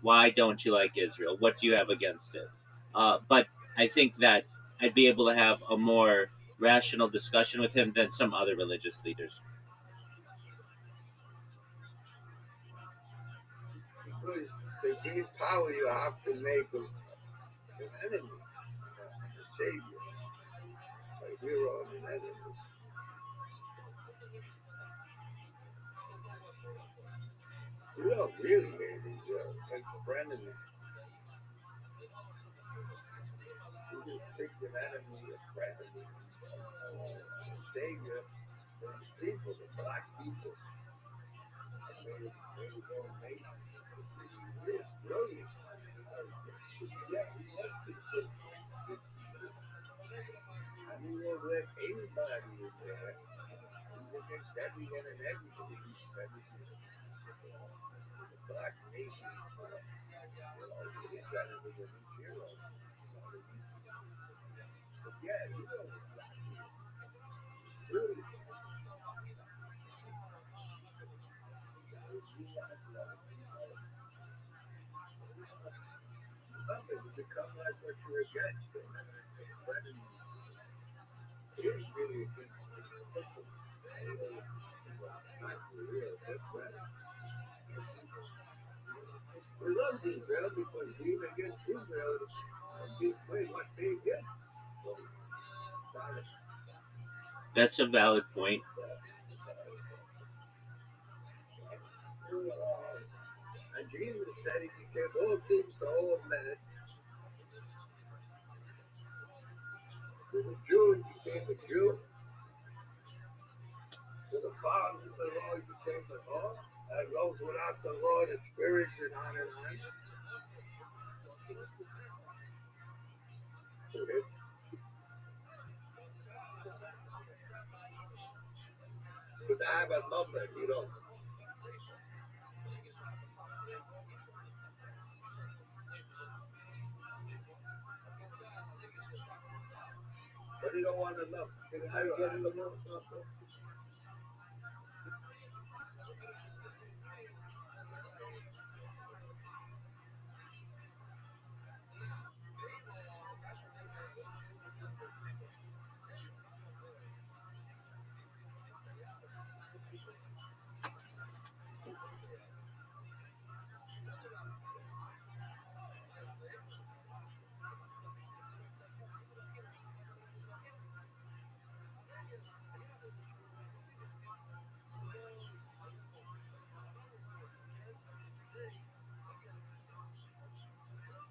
Why don't you like Israel? What do you have against it? But I think that I'd be able to have a more rational discussion with him than some other religious leaders. Because to gain power, you have to make an enemy, a savior. Like we're all an enemy. We don't really hate each other, like frenemy. We just picked an enemy, a frenemy, a savior for the people, the black people. They were going nation. It's brilliant. Yeah, he loves people. And he won't let anybody in there. He's against everyone and everything. Everything. The black nation. He's trying to be a new hero. But yeah, you know, really, nothing. You become like what you're against. And it's really against the not for real. That's right. We love Israel because being against Israel is what they get. So, That's a valid point. and Jesus said he became all things to all men. To the Jew, he became a Jew. To the fathers of the law, he became the law. And those without the law, the spirits, and on and on. Okay. But I have a number, you know. But he don't want to know. I don't get him to know.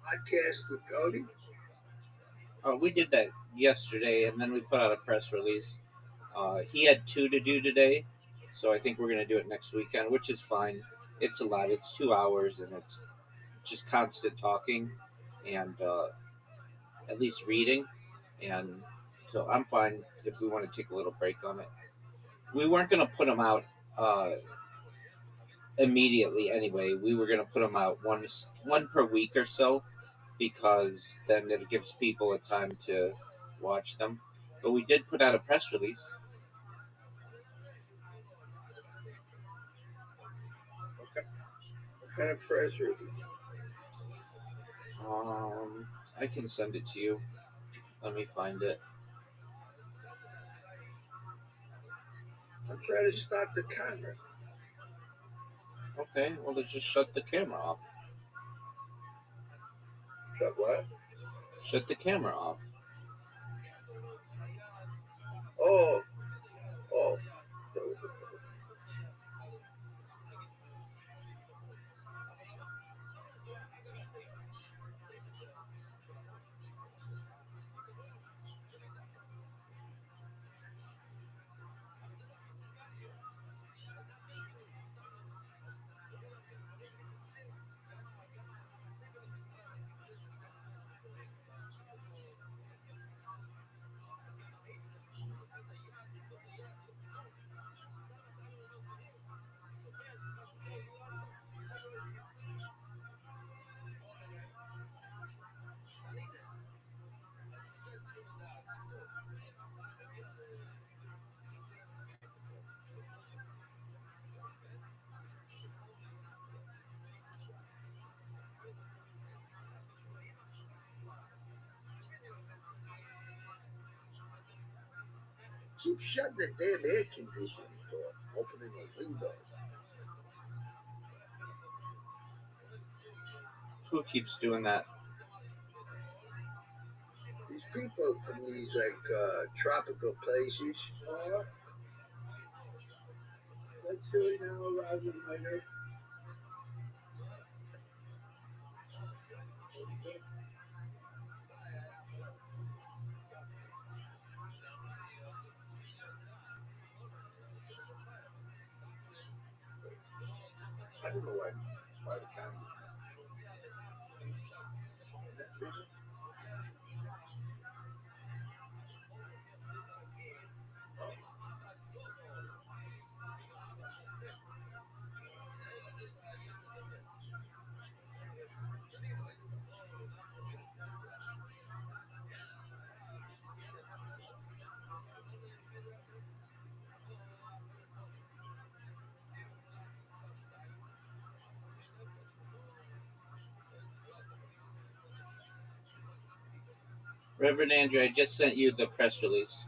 I cast the Cody. We did that yesterday, and then we put out a press release. He had two to do today, so I think we're going to do it next weekend, which is fine. It's a lot. It's 2 hours, and it's just constant talking and at least reading. And so I'm fine if we want to take a little break on it. We weren't going to put them out immediately anyway. We were going to put them out one per week or so because then it gives people a time to watch them. But we did put out a press release. Okay. What kind of pressure? I can send it to you. Let me find it. I'm trying to stop the camera. Okay, well, then just shut the camera off. Shut what? Shut the camera off. Oh, oh. keep shutting the damn air conditioning door, opening the window. Who keeps doing that? These people from these tropical places. Let's do it now rather than later. I don't know why the camera. Reverend Andrew, I just sent you the press release.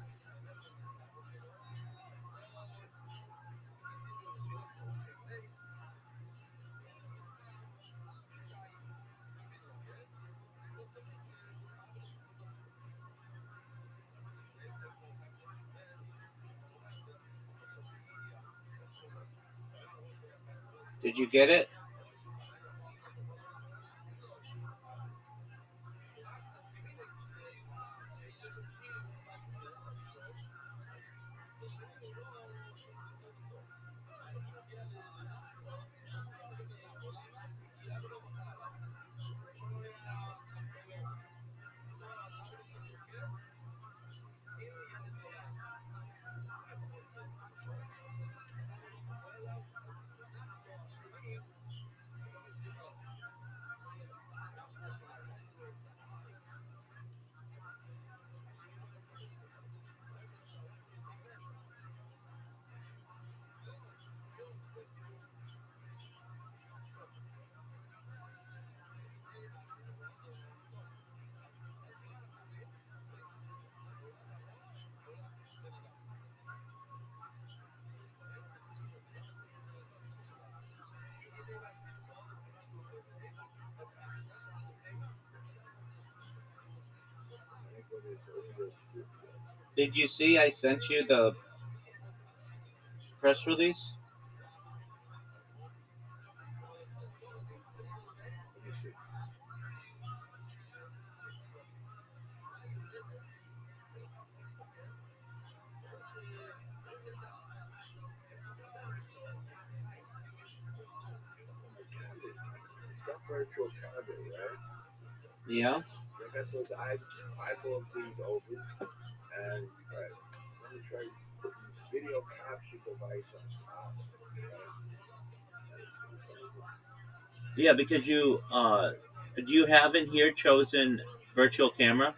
Did you get it? Did you see I sent you the press release? Got virtual camera, right? Yeah. I got those eyeball things open, and let me try putting video capture device on top. Yeah, because you do you have in here chosen virtual camera?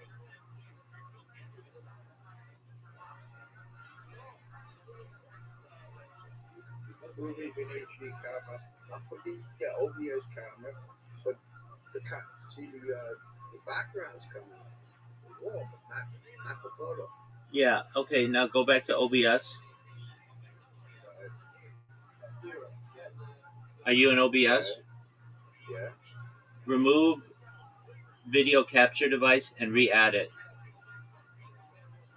Movie in HD camera. I'm putting the OBS camera, but see the background's coming up, the wall, but not the photo. Yeah. Okay. Now go back to OBS. Are you in OBS? Yeah. Remove video capture device and re-add it.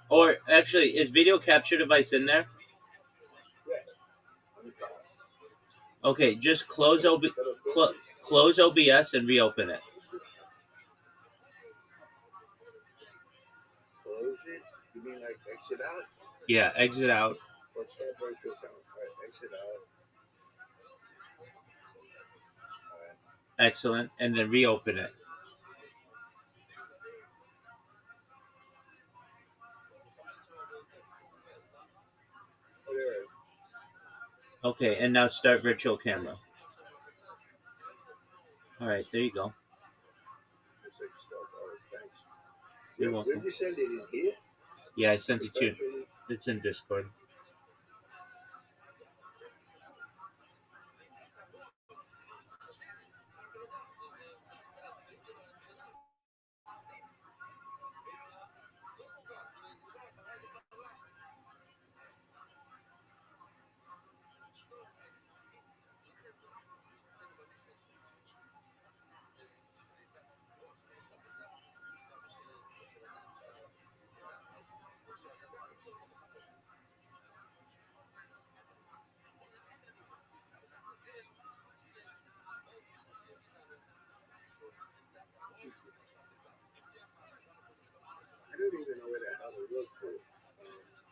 Or actually, is video capture device in there? Yeah. On the top. Okay, just close close OBS and reopen it. Close it. You mean like exit out? Yeah, exit out. Let's have virtual camera. All right, exit out. All right. Excellent. And then reopen it. Oh, there it is. Okay, and now start virtual camera. All right, there you go. It's like stuff. All right, thanks. You're Where'd welcome. you send it? In here? Yeah, I sent it to you. It's in Discord.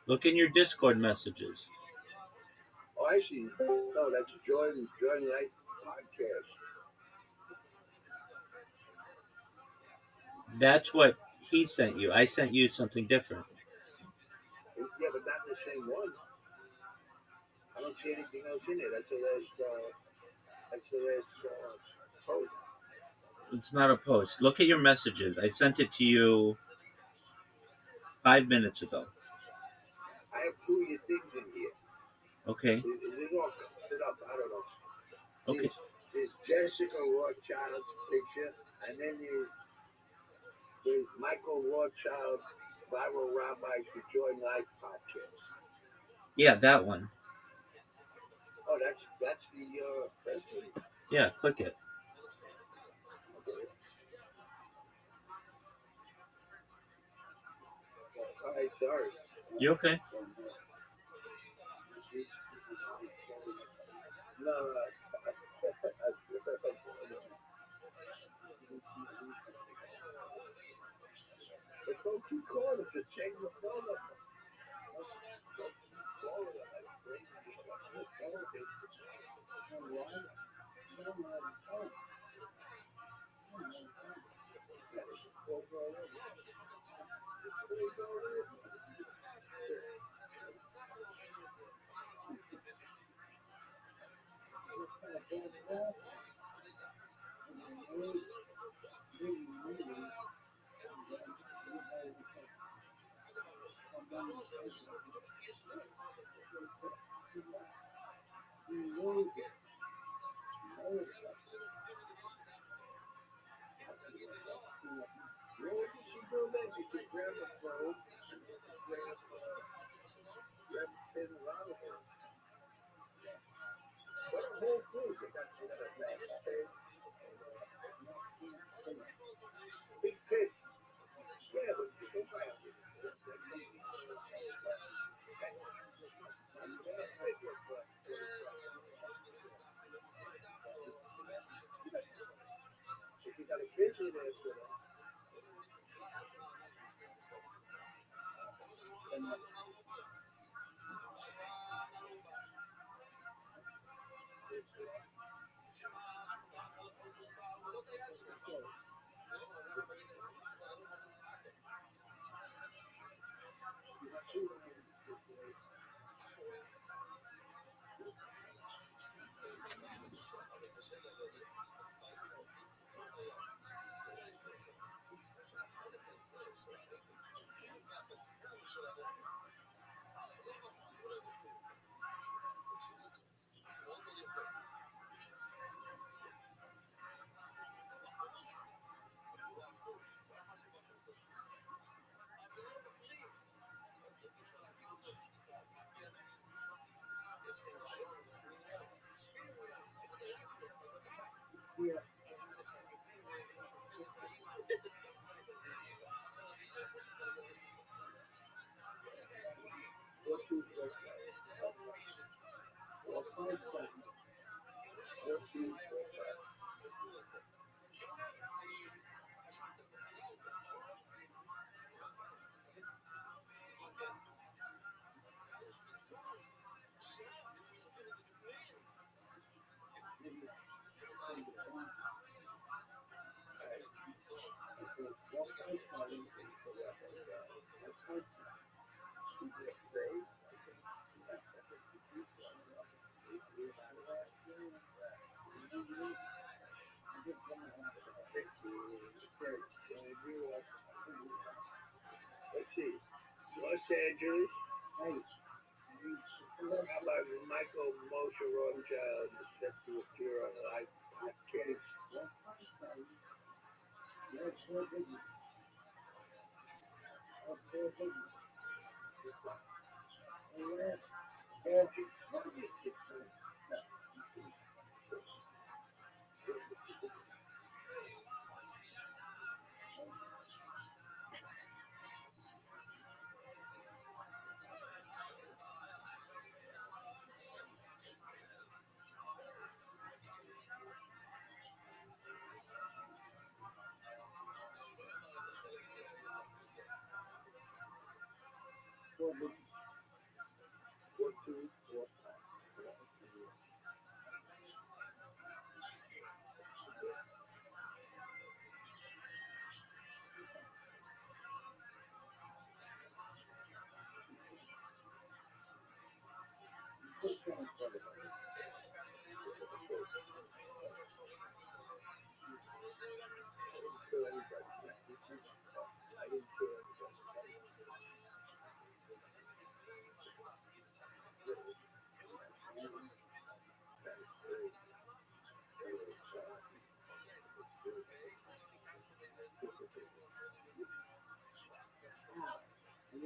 Look in your Discord messages. Oh, I see. No, that's Jordan Light podcast. That's what he sent you. I sent you something different. Yeah, but not the same one. I don't see anything else in it. That's the last. That's the last post. It's not a post. Look at your messages. I sent it to you 5 minutes ago. I have two of your things in here. Okay. It's all covered up. I don't know. Okay. There's Jessica Rothschild's picture, and then there's Michael Rothschild, Viral Rabbi for Joy Life podcast. Yeah, that one. Oh, that's the press release. Yeah, click it. Okay. All right, sorry. You okay? No, but don't keep calling us. Just change the phone number. Don't keep calling us. Grab the phone, grab $10. What a whole food. They got big fish. Yeah, but you can buy it. If you got a fish in there, let's see. Los Angeles. Rabbi Michael Moshe Rothschild is set to appear on live podcast.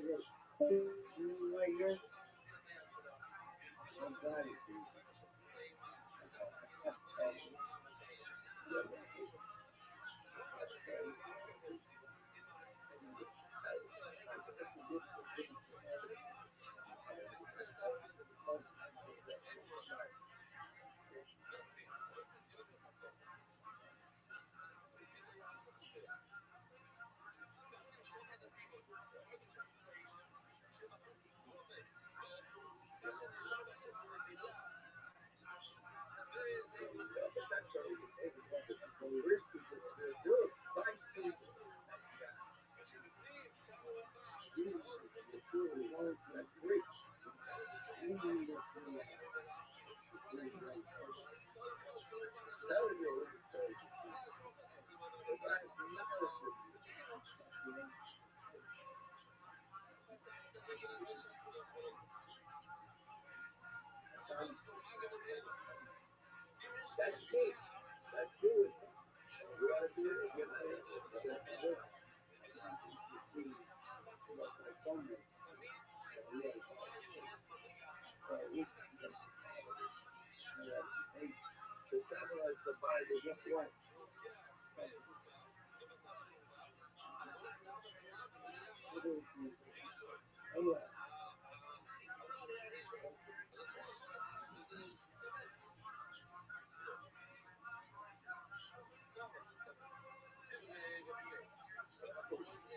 Right here. I'm trying to see. That's it. That's good. You gotta do it. You gotta do it. The satellite provider, guess what? Anyway,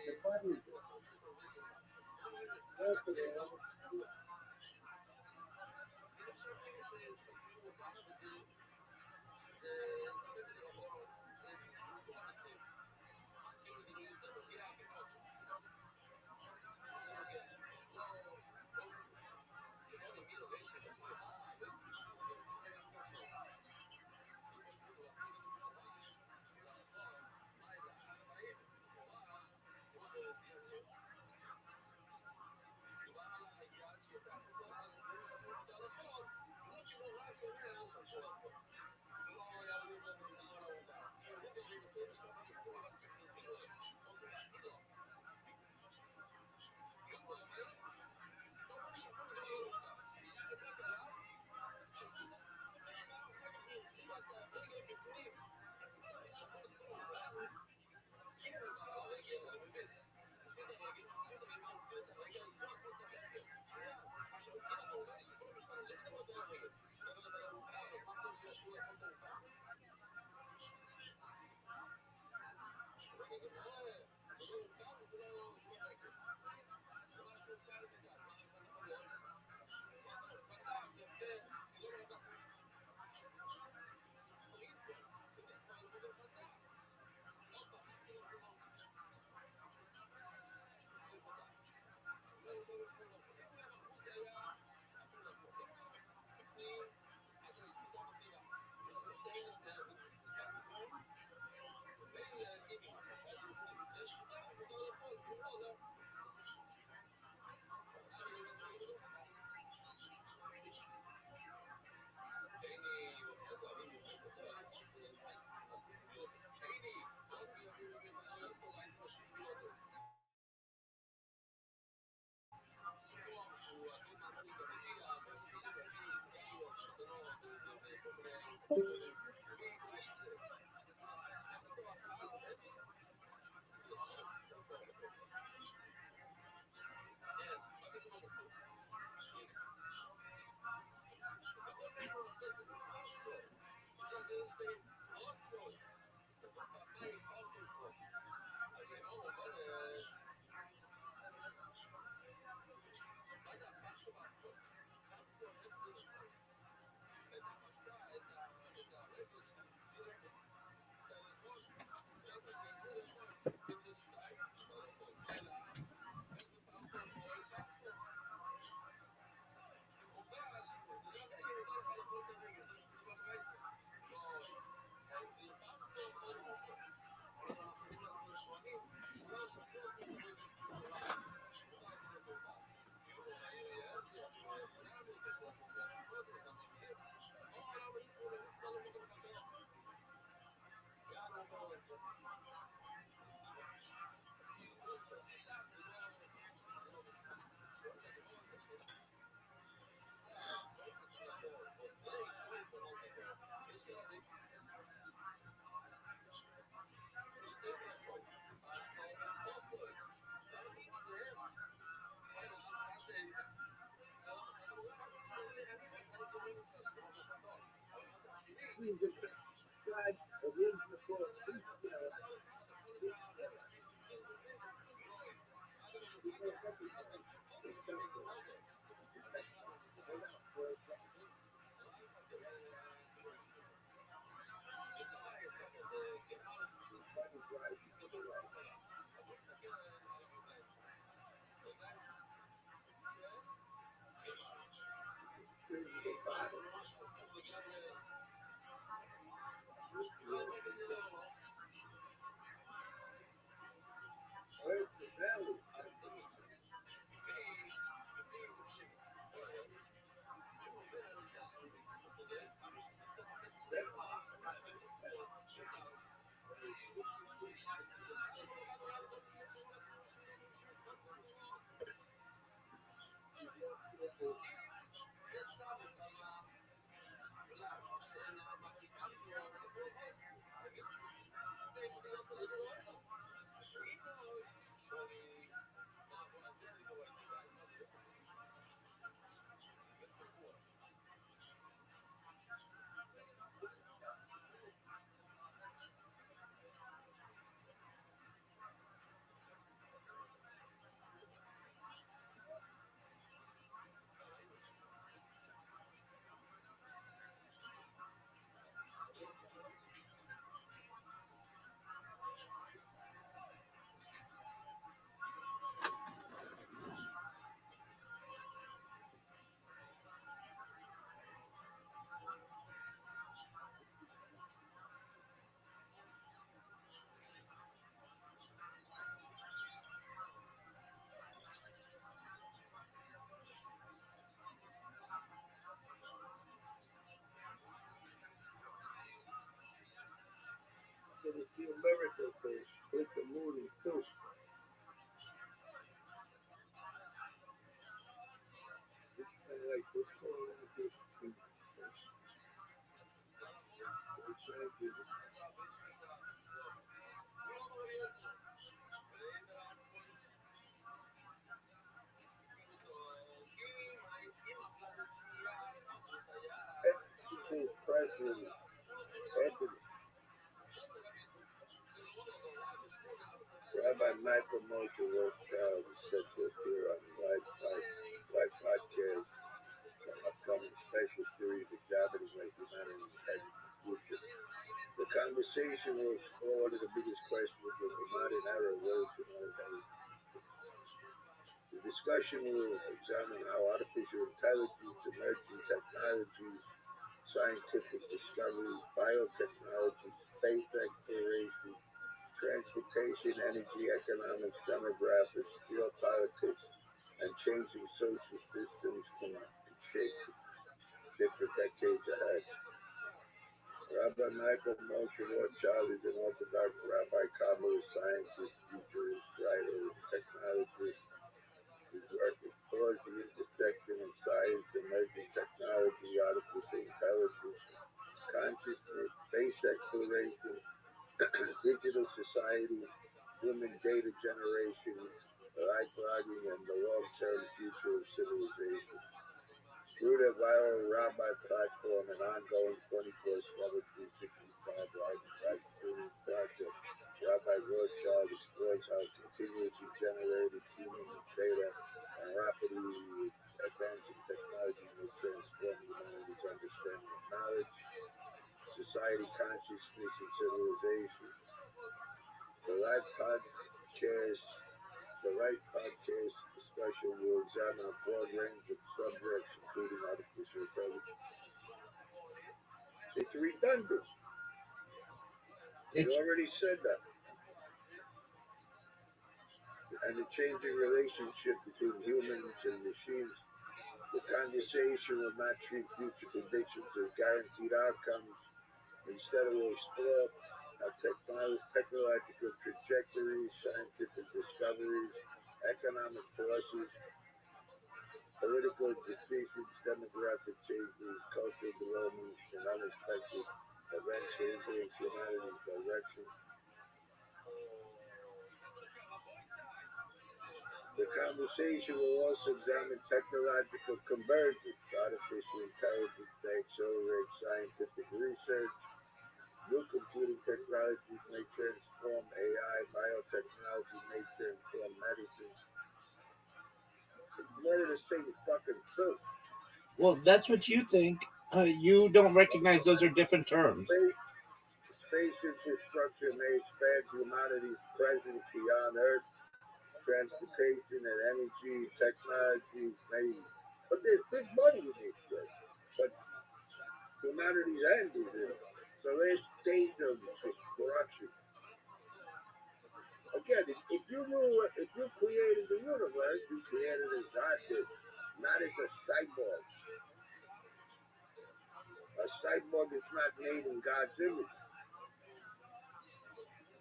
the button. He's a God of reasonable Israel. Where's the valley? Can you see America? Click the movie too. It's kind of like what's going on with this. President Anthony Rabbi Michael Moshe Rothschild is set to appear on the live podcast an upcoming special series examining where humanity is heading in the future. The conversation will explore one of the biggest questions of the modern era, where humanity heading. The discussion will examine how artificial intelligence, emerging technologies, scientific discoveries, biotechnology, space exploration, transportation, energy, economics, demographics, geopolitics, and changing social systems can shape different decades ahead. Rabbi Michael Moshe Rothschild is an Orthodox rabbi, Kabbalist, scientist, futurist, writer, and technologist. His work explores the intersection of science, emerging technology, artificial intelligence, consciousness, space exploration, digital society, human data generation, light blogging, and the long-term future of civilization. Through their viral Rabbi platform and ongoing 24/7 365 live streaming project, Rabbi Rothschild explores how continuously generated human data and rapidly advancing technology will transform humanity's understanding of knowledge, society, consciousness, and civilization. The Live Podcast, the Live Podcast discussion will examine a broad range of subjects, including artificial intelligence. It's redundant. You It's already said that. And the changing relationship between humans and machines. The conversation will not treat future predictions as guaranteed outcomes. Instead, it will explore how technological trajectories, scientific discoveries, economic forces, political decisions, demographic changes, cultural developments, and unexpected events will influence humanity's direction. The conversation will also examine technological convergence, artificial intelligence that accelerates scientific research. New computing technologies may transform AI, biotechnology may transform medicine. It's more of the same fucking truth. Well, that's what you think. You don't recognize those are different terms. Space infrastructure may expand humanity's presence beyond Earth. Transportation and energy technology may, but there's big money in this shit. But humanity's end is it. So there's stage of destruction. Again, if you created the universe, you created as God did, not as a cyborg. A cyborg is not made in God's image.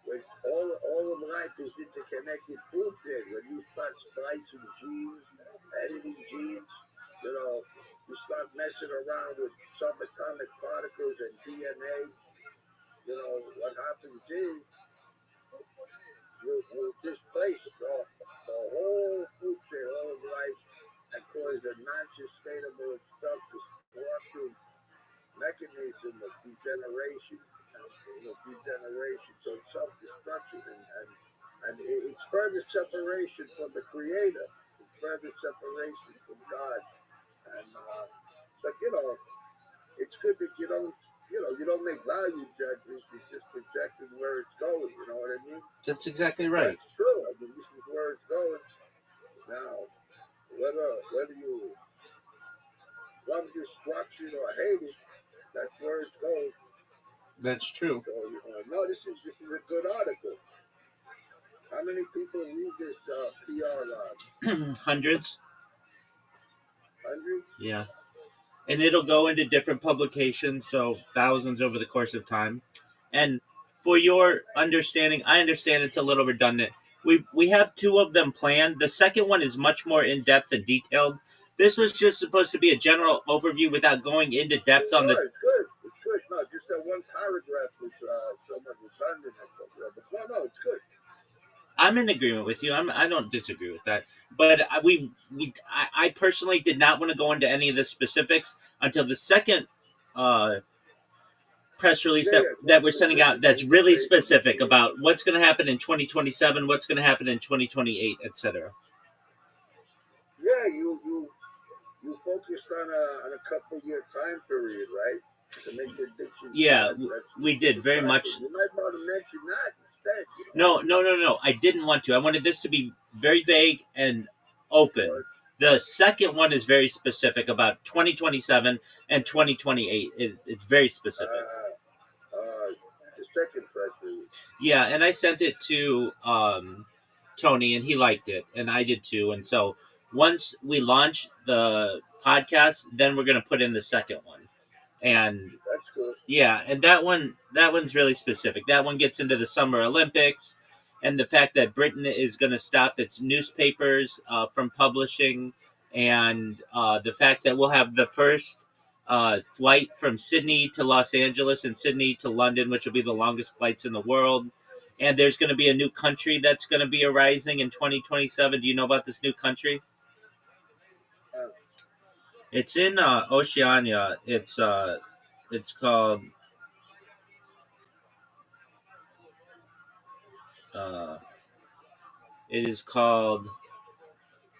When all of life is interconnected food chain. When you start splicing genes, editing genes, you start messing around with subatomic particles and DNA, what happens is you displace the whole food chain, all of life, and cause a non-sustainable self-destructive mechanism of degeneration. So self-destruction and it's further separation from the Creator. It's further separation from God. And but it's good that you don't make value judgments. You're just projecting where it's going. You know what I mean? That's exactly right. That's true. I mean, this is where it's going. Now, whether you love destruction or hate it, that's where it's going. That's true. So no, this is a good article. How many people read this PR log? Hundreds. 100? Yeah. And it'll go into different publications, so thousands over the course of time. And for your understanding, I understand it's a little redundant. We have two of them planned. The second one is much more in depth and detailed. This was just supposed to be a general overview without going into depth on the. It's good. No, just that one paragraph was somewhat redundant. But no, it's good. I'm in agreement with you. I don't disagree with that. But I personally did not want to go into any of the specifics until the second press release that we're sending out that's really specific about what's going to happen in 2027, what's going to happen in 2028, etc. Yeah, you focused on a couple year time period, right? To make predictions. Yeah, we did very much. You might want to mention that instead. No. I didn't want to. I wanted this to be very vague and open. The second one is very specific about 2027 and 2028. It's very specific. The second press release. Yeah, and I sent it to Tony, and he liked it, and I did too. And so once we launch the podcast, then we're going to put in the second one. And that's cool. Yeah, and that one's really specific. That one gets into the Summer Olympics and the fact that Britain is going to stop its newspapers from publishing, and the fact that we'll have the first flight from Sydney to Los Angeles and Sydney to London, which will be the longest flights in the world. And there's going to be a new country that's going to be arising in 2027. Do you know about this new country? It's in Oceania. It's called it is called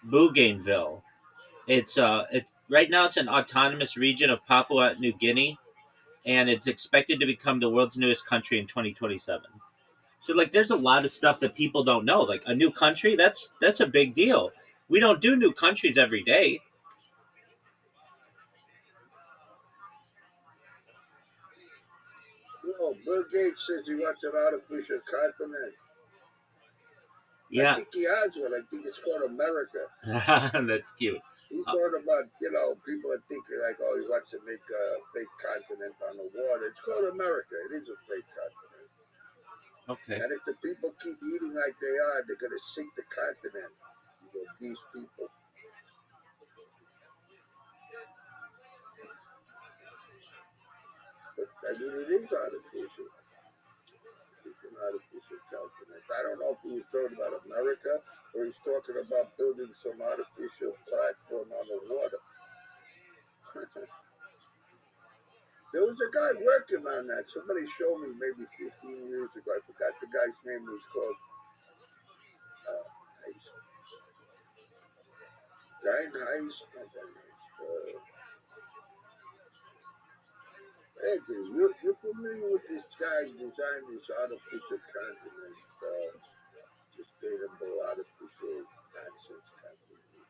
Bougainville. It's right now it's an autonomous region of Papua New Guinea, and it's expected to become the world's newest country in 2027. So like there's a lot of stuff that people don't know. Like a new country, that's a big deal. We don't do new countries every day. No, Bill Gates says he wants an artificial continent. Yeah. I think he has one. I think it's called America. That's cute. He thought about, people are thinking like, oh, he wants to make a fake continent on the water. It's called America. It is a fake continent. Okay. And if the people keep eating like they are, they're going to sink the continent. These people. But, I mean, it is artificial. artificial continent. I don't know if he was talking about America or he's talking about building some artificial platform on the water. There was a guy working on that. Somebody showed me maybe 15 years ago. I forgot the guy's name. It was called Heist. Guy Heist. Hey, dude, you're familiar with this guy who designed this artificial continent? Sustainable artificial nonsense continent.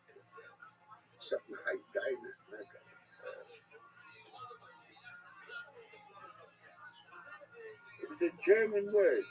Something high diamond. It's a German word.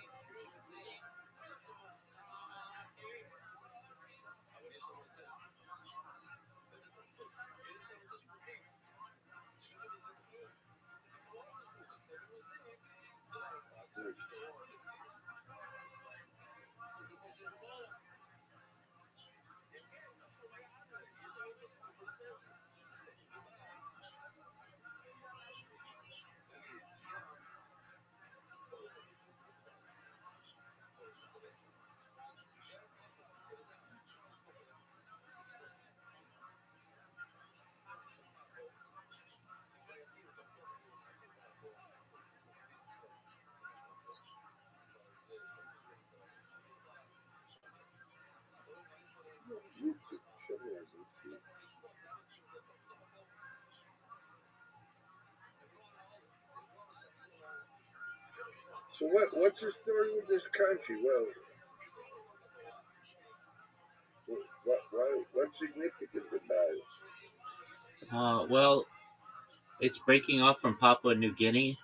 So what's the story with this country? Well, what's significant about it? Well, it's breaking off from Papua New Guinea,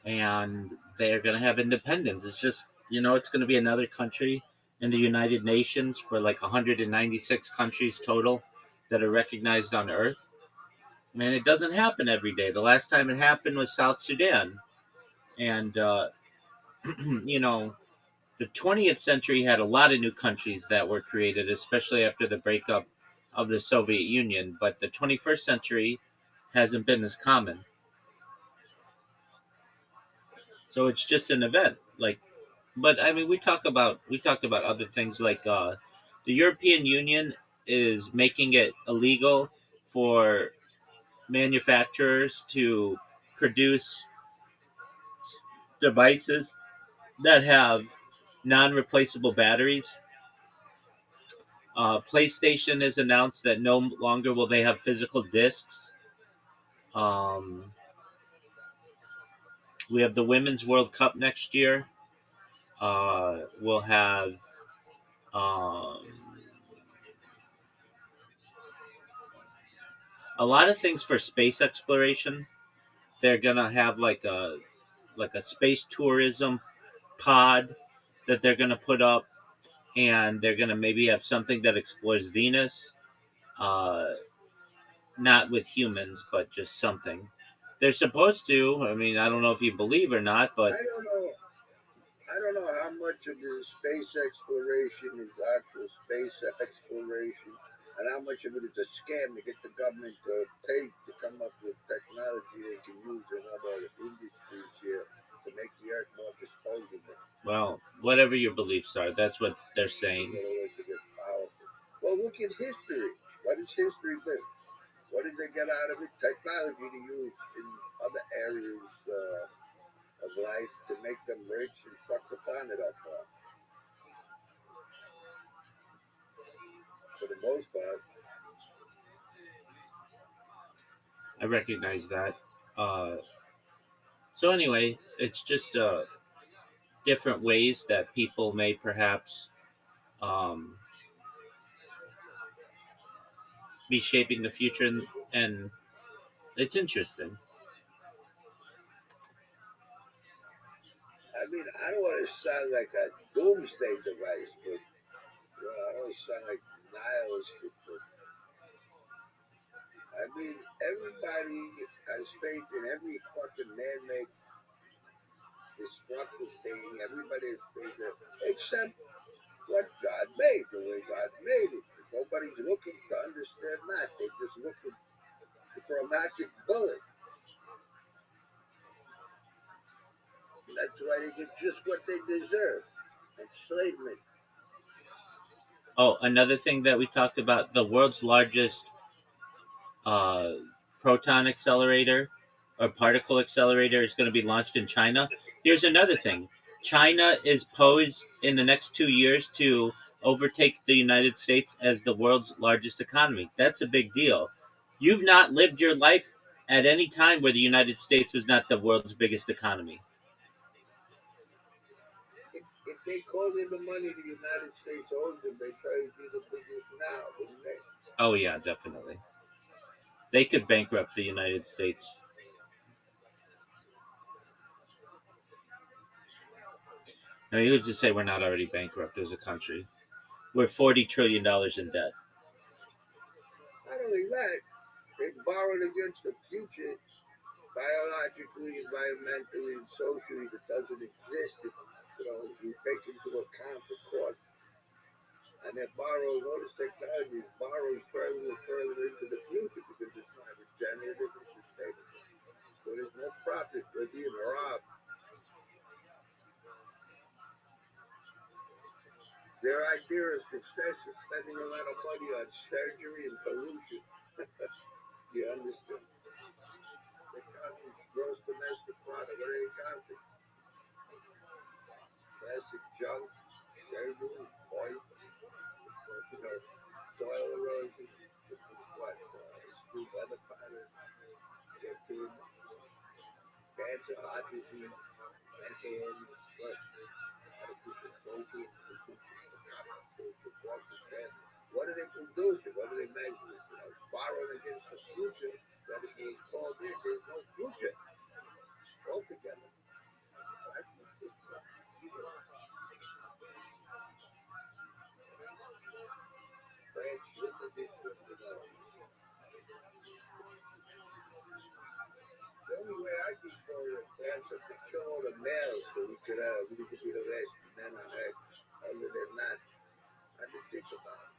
and they're going to have independence. It's just, it's going to be another country in the United Nations for like 196 countries total that are recognized on Earth. Man, it doesn't happen every day. The last time it happened was South Sudan. And, you know, the 20th century had a lot of new countries that were created, especially after the breakup of the Soviet Union. But the 21st century hasn't been as common. So it's just an event. But I mean, we talked about other things like the European Union is making it illegal for manufacturers to produce devices that have non-replaceable batteries. PlayStation has announced that no longer will they have physical discs. Um, we have the Women's World Cup next year. We'll have um, a lot of things for space exploration. They're gonna have like a space tourism pod that they're gonna put up, and they're gonna maybe have something that explores Venus. Uh, Not with humans, but just something. They're supposed to. I mean, I don't know if you believe or not, but I don't know. I don't know how much of the space exploration is actual space exploration, and how much of it is a scam to get the government to pay to come up with technology they can use in other industries here to make the earth more disposable. well, whatever your beliefs are, that's what they're saying. In order to get powerful. Well, look at history. What has history been? What did they get out of it? Technology to use in other areas of life to make them rich and fuck the planet up for the most part. I recognize that. Uh, so anyway, it's just different ways that people may perhaps um, be shaping the future, and it's interesting. I mean, I don't want to sound like a doomsday device, but I don't sound like nihilistic. But I mean, everybody has faith in every fucking man-made destructive thing. Everybody has faith in, except what God made, the way God made it. Nobody's looking to understand that. They're just looking for a magic bullet. That's why they get just what they deserve. Enslavement. Oh, another thing that we talked about: the world's largest uh, proton accelerator or particle accelerator is going to be launched in China. Here's another thing: China is posed in the next 2 years to overtake the United States as the world's largest economy. That's a big deal. You've not lived your life at any time where the United States was not the world's biggest economy. If they called in the money the United States owes them, they probably be the biggest now, wouldn't they? Oh yeah, definitely. They could bankrupt the United States. Now, you would just say we're not already bankrupt as a country. We're $40 trillion in debt. Not only that, they borrowed against the future biologically, environmentally, and socially that doesn't exist. If, you take into account the cost. And they're borrowing all this technology is borrowing further and further into the future because it's not regenerative and sustainable. So there's no profit. They're being robbed. Their idea of success is spending a lot of money on surgery and pollution. You understand? They count gross domestic product. What are they counting? Plastic junk, surgery, oil, soil erosion, what? Extreme weather patterns, cancer, heart disease, mental illness, what? What are they producing? What are they measuring? Borrowing against the future that is being called in. There's no future altogether. The only way I can show you France is to kill all the males so we could be the last men on earth. Other than that, I just think about it.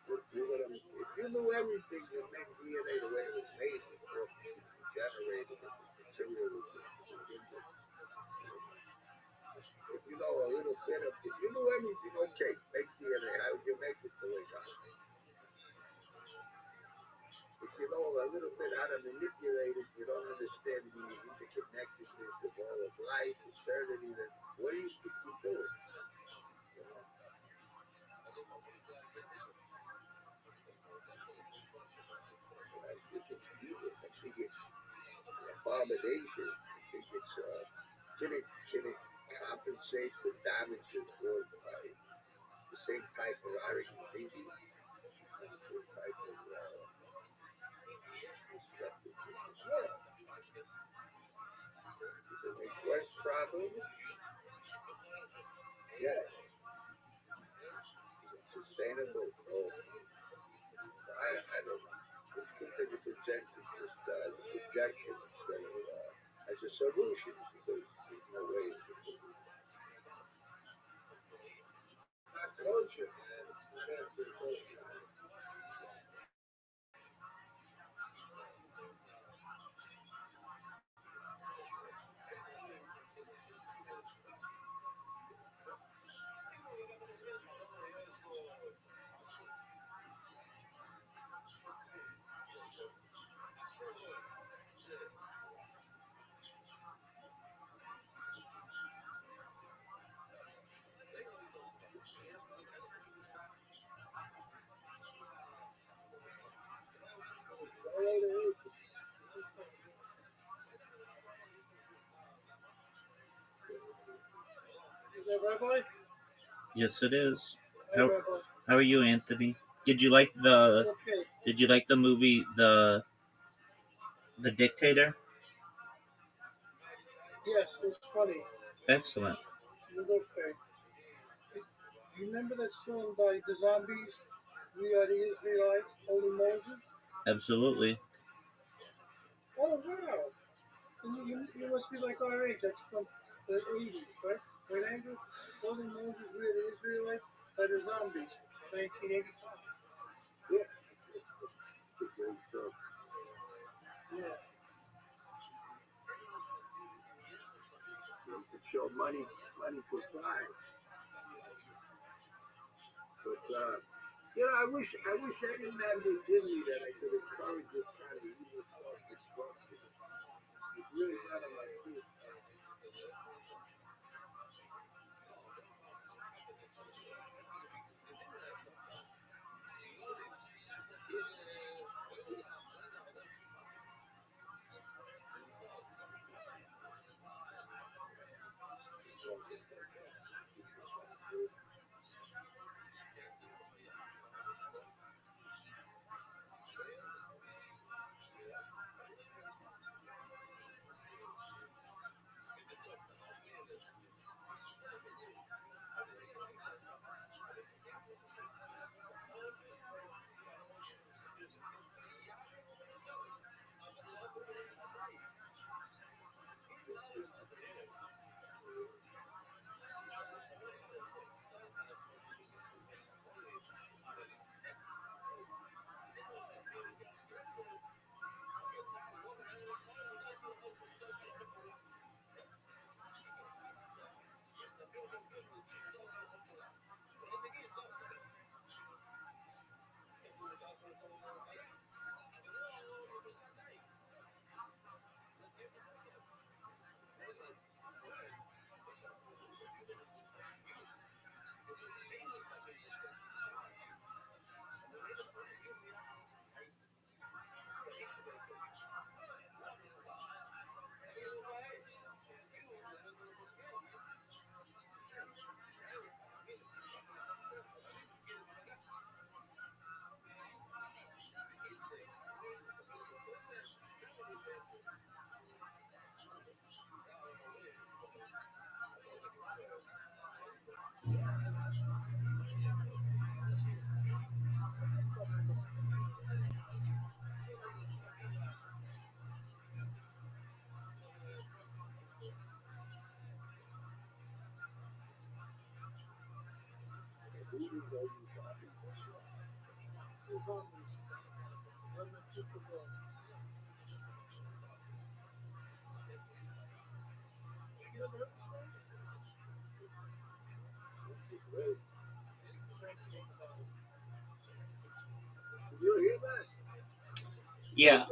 If you knew everything, you'd make DNA the way it was made before it was generated and material was invented. If you know a little bit of, if you knew everything, okay, make DNA. How would you make it the way God? If you know a little bit how to manipulate it, you don't understand the interconnectedness of all of life, eternity, then what do you think you're doing? I think it's an abomination. I think it's, can it compensate for damages caused by the same type of American thinking, the same type of destructive thinking? Yeah. Does it make worse problems? Yeah. Sustainable? Oh, I don't know. It's good that you present this projection instead of as a solution because there's no way it's a solution. Not culture, man. It's not after culture. Is that Rabbi? Yes, it is. Hi, How, Rabbi. how are you, Anthony? Did you like the Okay. Did you like the movie The Dictator? Yes, it's funny. Excellent. It was okay. Do you remember that song by the Zombies? We are the Israelites, Holy Moses. Absolutely. Oh wow! And you must be like our age. That's from the '80s, right? Right, Andrew? Holy Moses, we are the Israelites by the Zombies, 1985. Yeah. It's a great show. Yeah. show money for flying. But I wish I didn't have this in me that I could encourage this kind of evil stuff, destruction. It's really not like this. You hear that? Yeah.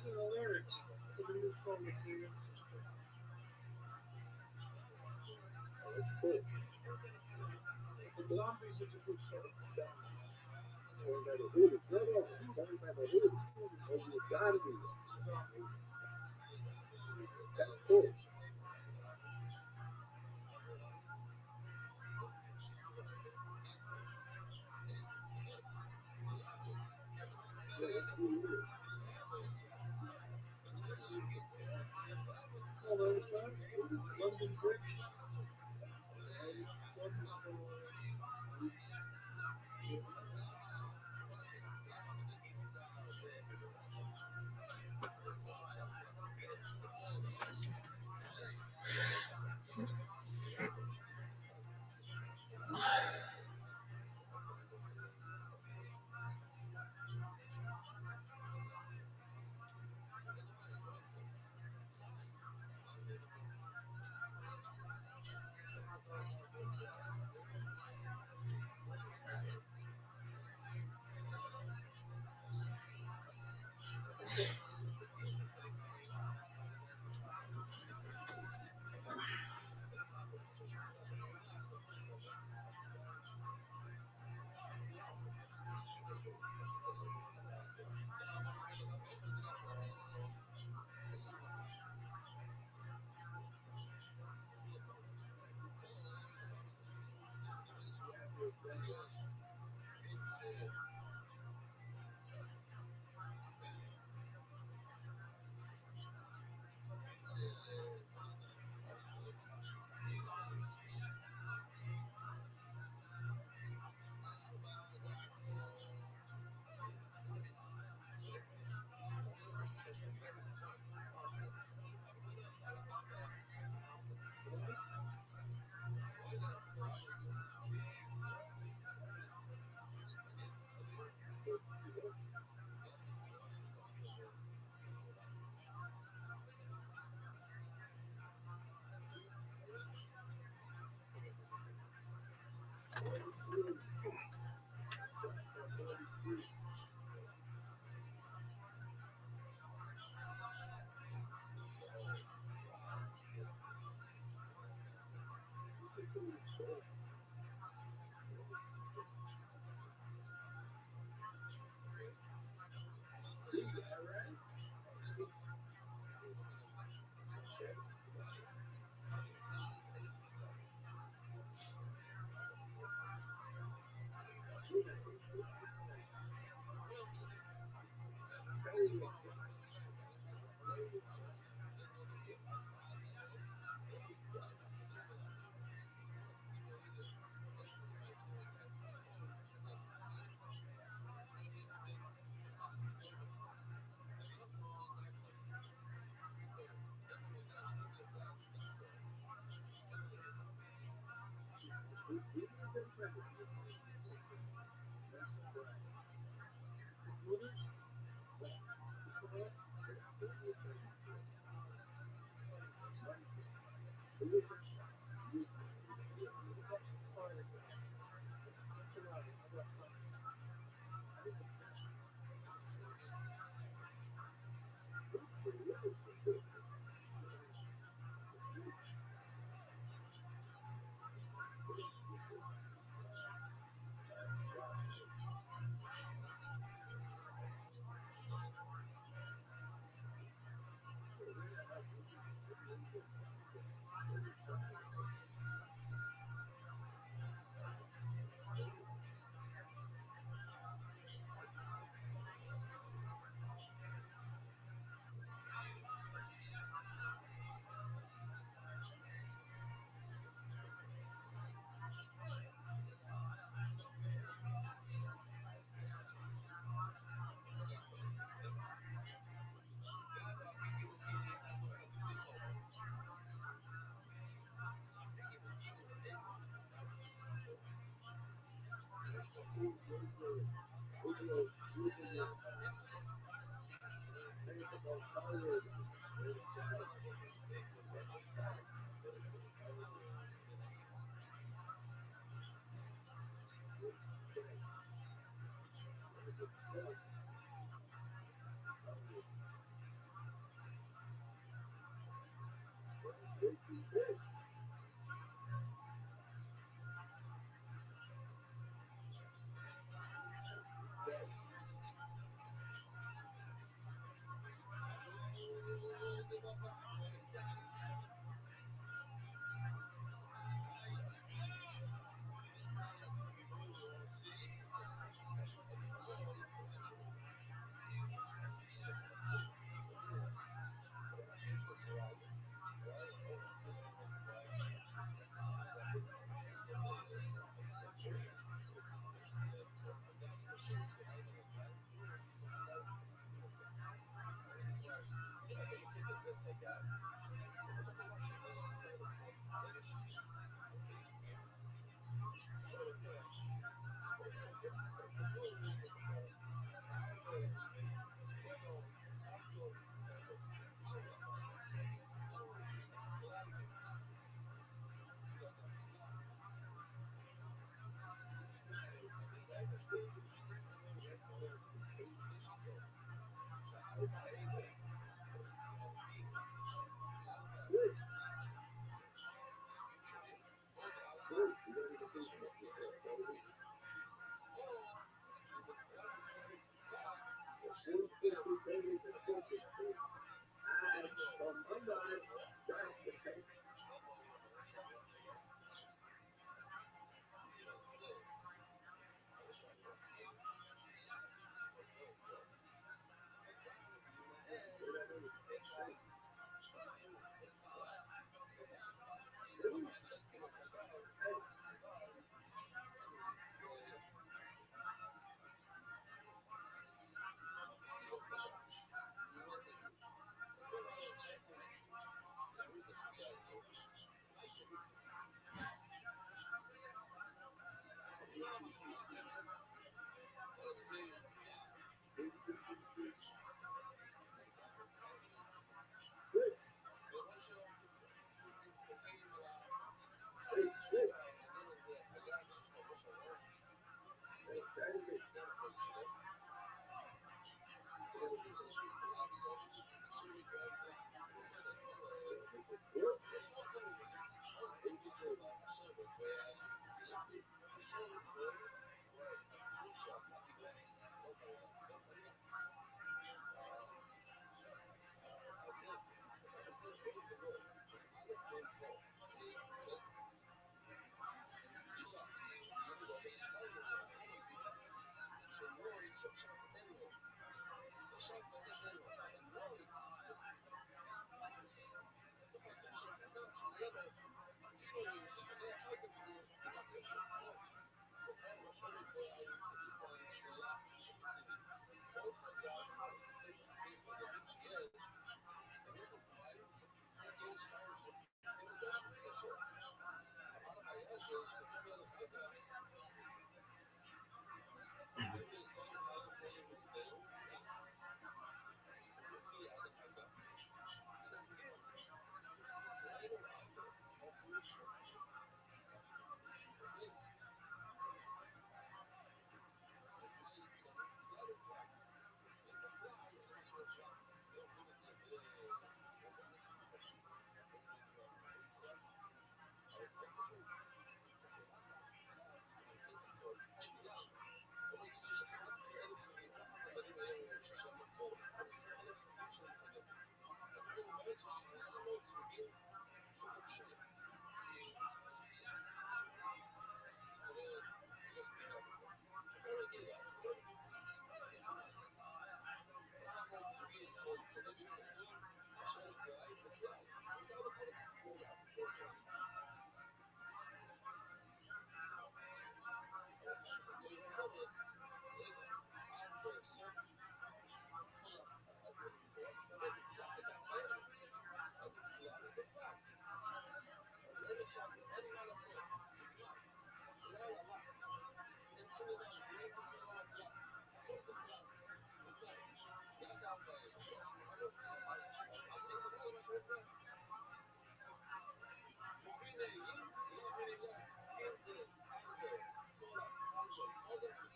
These are the lyrics for the new song that came in. Cool. The Zombies is a good song. Going by the hoodie. No, no. Going by the hoodie. Oh, you gotta be. That's cool. All those songs. London Bridge.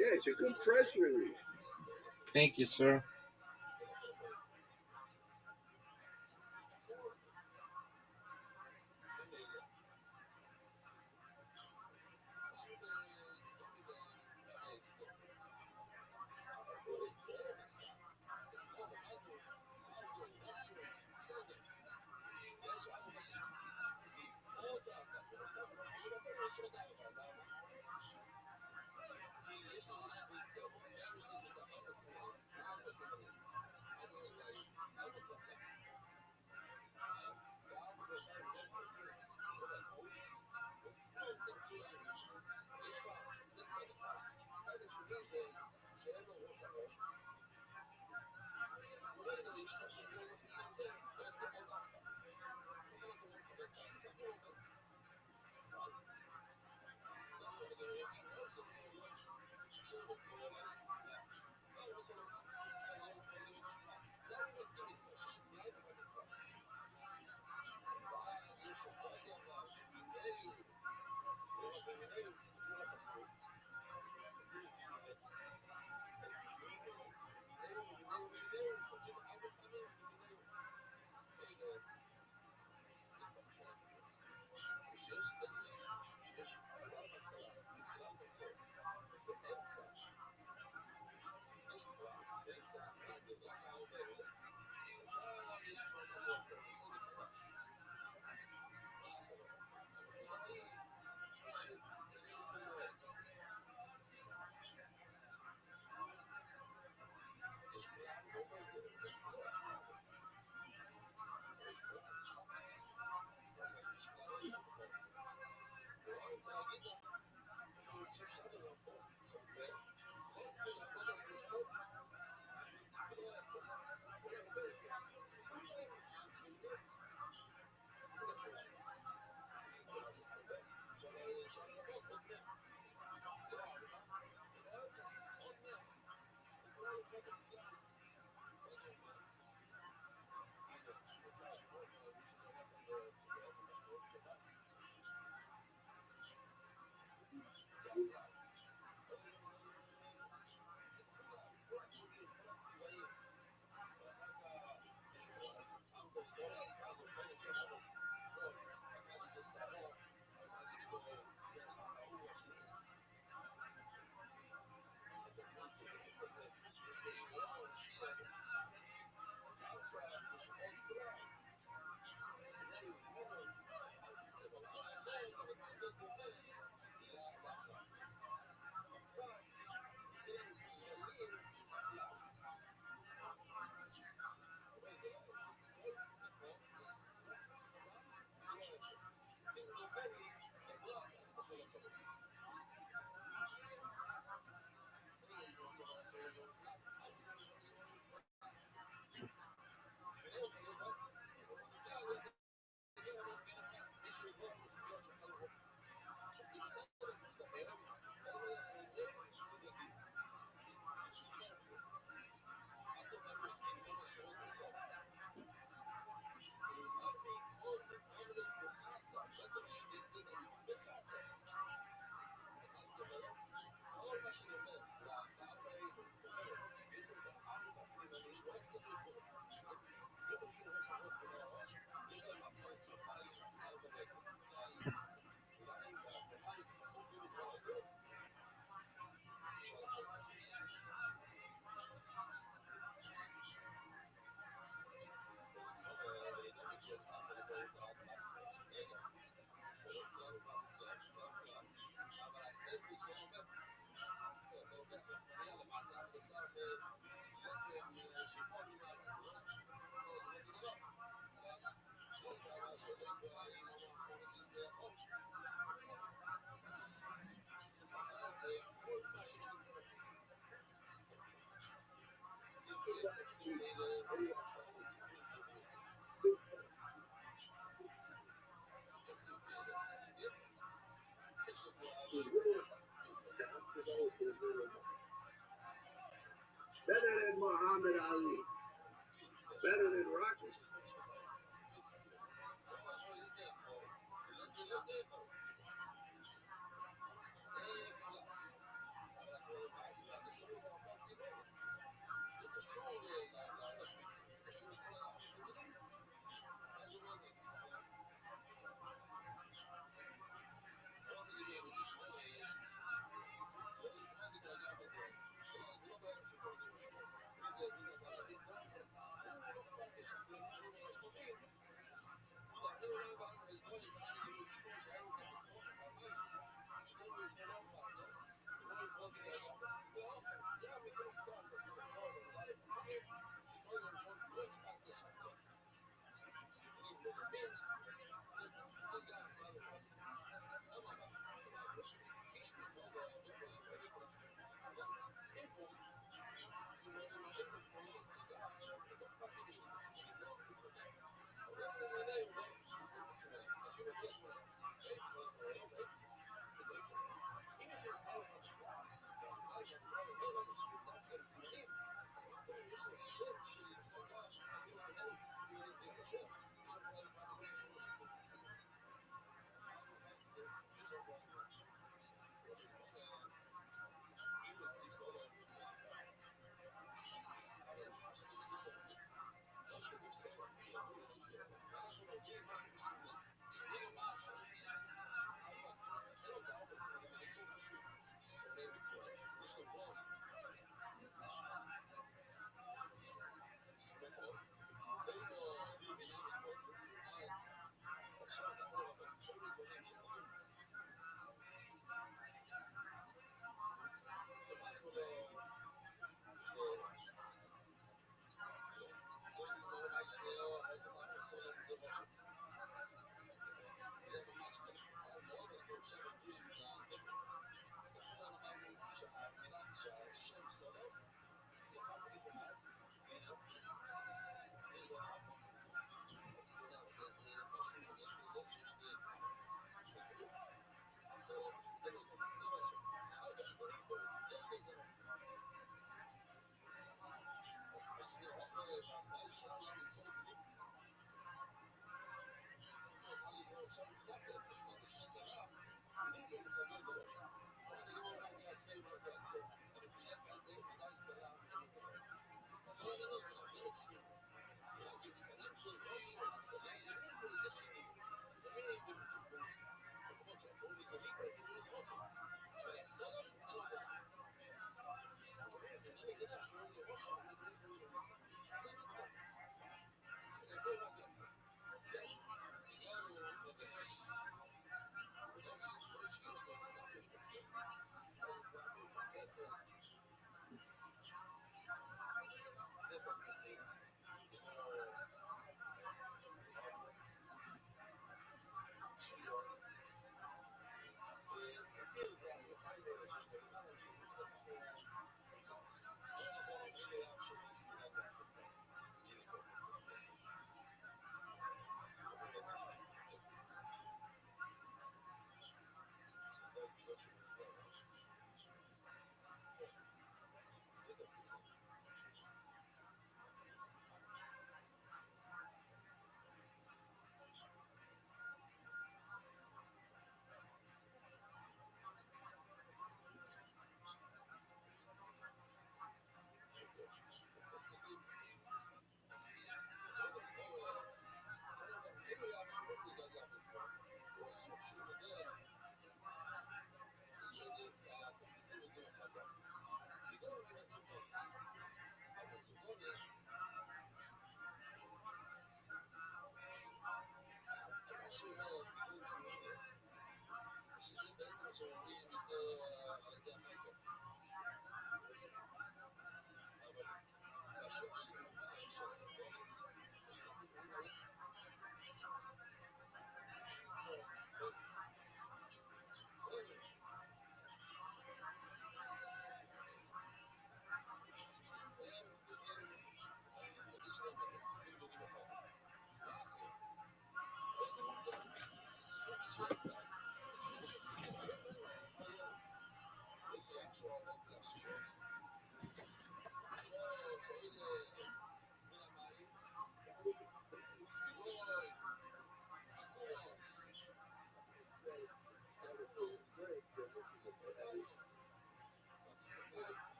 Yeah, it's a good press release. Thank you, sir. Better than Muhammad Ali. Better than Rocky.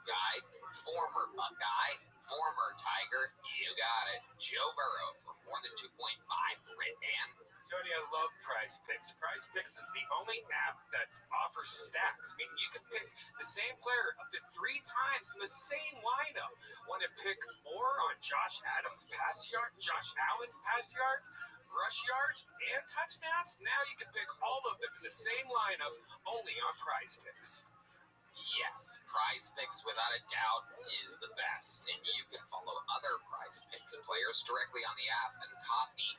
Guy, former Buckeye, former Tiger, you got it. Joe Burrow for more than 2.5 Red Band. Tony, I love Prize Picks. Prize Picks is the only app that offers stacks, meaning you can pick the same player up to 3 times in the same lineup. Want to pick more on Josh Adams' pass yards, Josh Allen's pass yards, rush yards, and touchdowns? Now you can pick all of them in the same lineup, only on Prize Picks. Yes, Prize Picks without a doubt is the best, and you can follow other Prize Picks players directly on the app and copy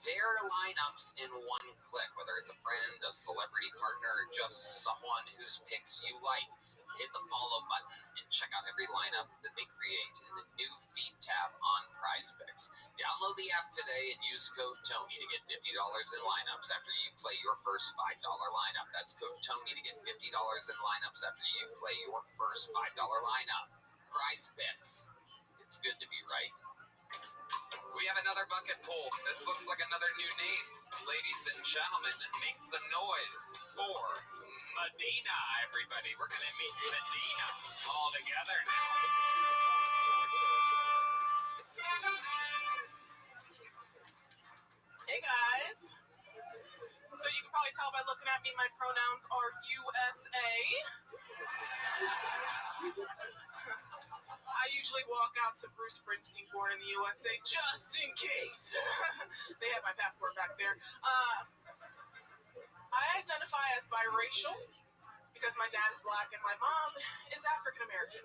their lineups in one click, whether it's a friend, a celebrity partner, or just someone whose picks you like. Hit the follow button and check out every lineup that they create in the new feed tab on Prize Picks. Download the app today and use code Tony to get $50 in lineups after you play your first $5 lineup. That's code Tony to get $50 in lineups after you play your first $5 lineup. Prize Picks. It's good to be right. We have another bucket pool. This looks like another new name. Ladies and gentlemen, make some noise for Medina, everybody. We're going to meet Medina all together now. Hey guys. So you can probably tell by looking at me, my pronouns are USA. I usually walk out to Bruce Springsteen, Born in the USA, just in case. They have my passport back there. I identify as biracial because my dad is black and my mom is African American.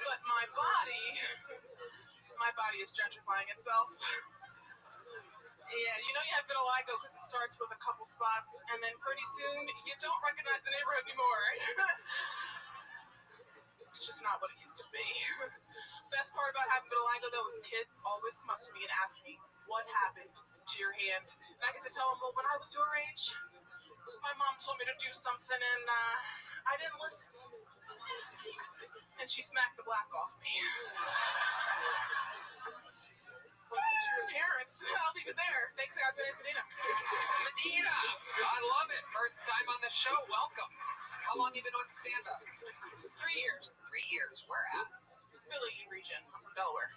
But my body is gentrifying itself. Yeah, you know you have vitiligo because it starts with a couple spots, and then pretty soon you don't recognize the neighborhood anymore. It's just not what it used to be. Best part about having vitiligo, though, is kids always come up to me and ask me, what happened to your hand? And I get to tell them, well, when I was your age, my mom told me to do something, and I didn't listen. And she smacked the black off me. Listen to your parents. I'll leave it there. Thanks, guys. My name's Medina. Medina! I love it. First time on the show. Welcome. How long have you been doing stand-up? 3 years. 3 years. Where at? Philly region. Delaware.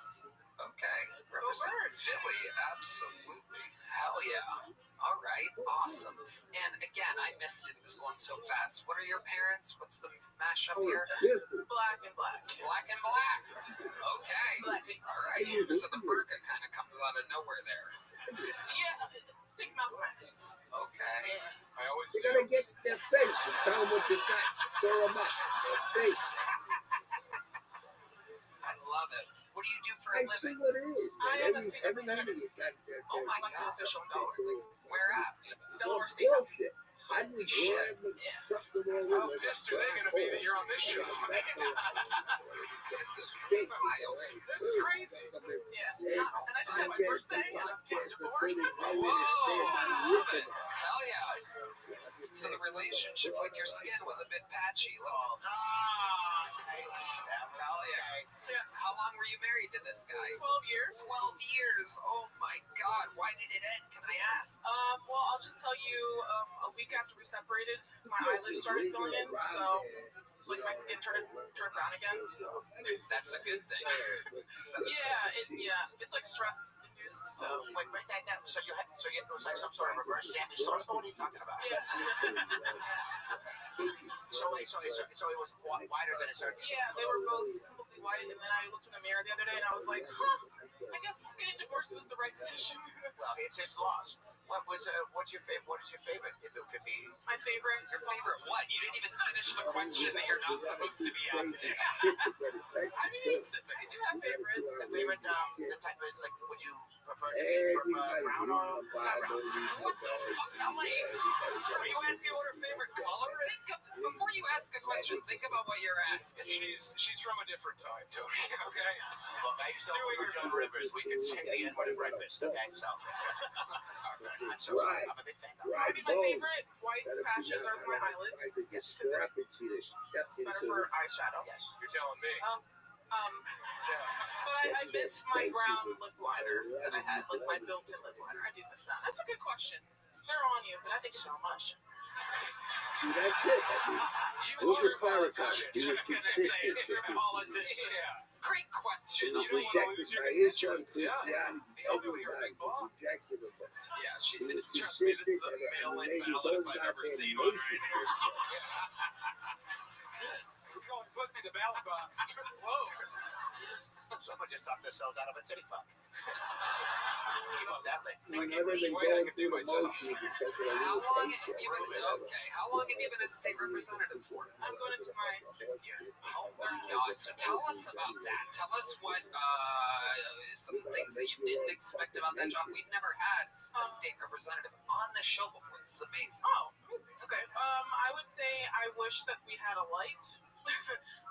Okay. Represent Philly. Absolutely. Hell yeah. All right. Awesome. And again, I missed it. It was going so fast. What are your parents? What's the mashup here? Black and black. Black and black. Okay. Black. All right. So the burqa kind of comes out of nowhere there. Yeah. Think Malcolm X. Okay. I always You do. gotta get in their face and tell them what you got. Stir them up. Their face. I love it. What do you do for a I see living? what it is. I am a state Every night representative. you got their Oh my Like an God. official in Delaware. Where at? Delaware State House. bullshit. I Holy just shit. grab the truck them all How in pissed are they going to be that you're on this show? This is wild. This is crazy. Yeah. And I just had my birthday and I'm getting divorced. Whoa, I love it. Hell yeah. So the relationship with your skin was a bit patchy. Hell yeah. How long were you married to this guy? 12 years. 12 years. Oh my God. Why did it end? Can I ask? Well, I'll just tell you, a week after we separated, my eyelids started filling in, so like my skin turned brown again. So That's a good thing. it's like stress induced. So Wait, break that down. So it was like some sort of reverse Sammy Sosa? What are you talking about? yeah, So it was wider than it started. yeah, they were both completely white, and then I looked in the mirror the other day and I was like, I guess getting divorced was the right decision. Well, it's his loss. What's your favorite? What is your favorite? If it could be My favorite. your favorite, what? You didn't even finish the question that you're not supposed to be asking. I mean, I do have favorites. The favorite, the type of like, would you prefer to be from brown or not brown? What the fuck, LA? Are you asking what her favorite color is? Before you ask a question, think about what you're asking. She's from a different time, Tony. Okay. Look, I used to work for Joan Rivers. We could check the N-word at breakfast. Okay, so. Okay, I'm so sorry. I'm a big fan. I mean, my favorite white patches are my eyelids because it's better for eyeshadow. Yes. You're telling me. But I miss my brown lip liner that I had, like my built-in lip liner. I do miss that. That's a good question. They're on you, but I think it's not much. See, that's it. You Who's are your a politician. politician? You're gonna say if you're a politician. Yeah. Great question. You don't want to lose your constituents. Yeah. The elderly are a big ball. Yeah, she said, trust me, this is a mail-in ballot if I've ever seen one right here. We're calling Pussy the ballot box. Whoa. Someone just talked themselves out of a titty fuck. You love that thing. I can't believe I could do myself. How long have you been a state representative for? I'm going into my 6th year. Oh my God! So tell us about that. Tell us what some things that you didn't expect about that job. We've never had a state representative on the show before. This is amazing. Oh, amazing. Okay. I would say I wish that we had a light.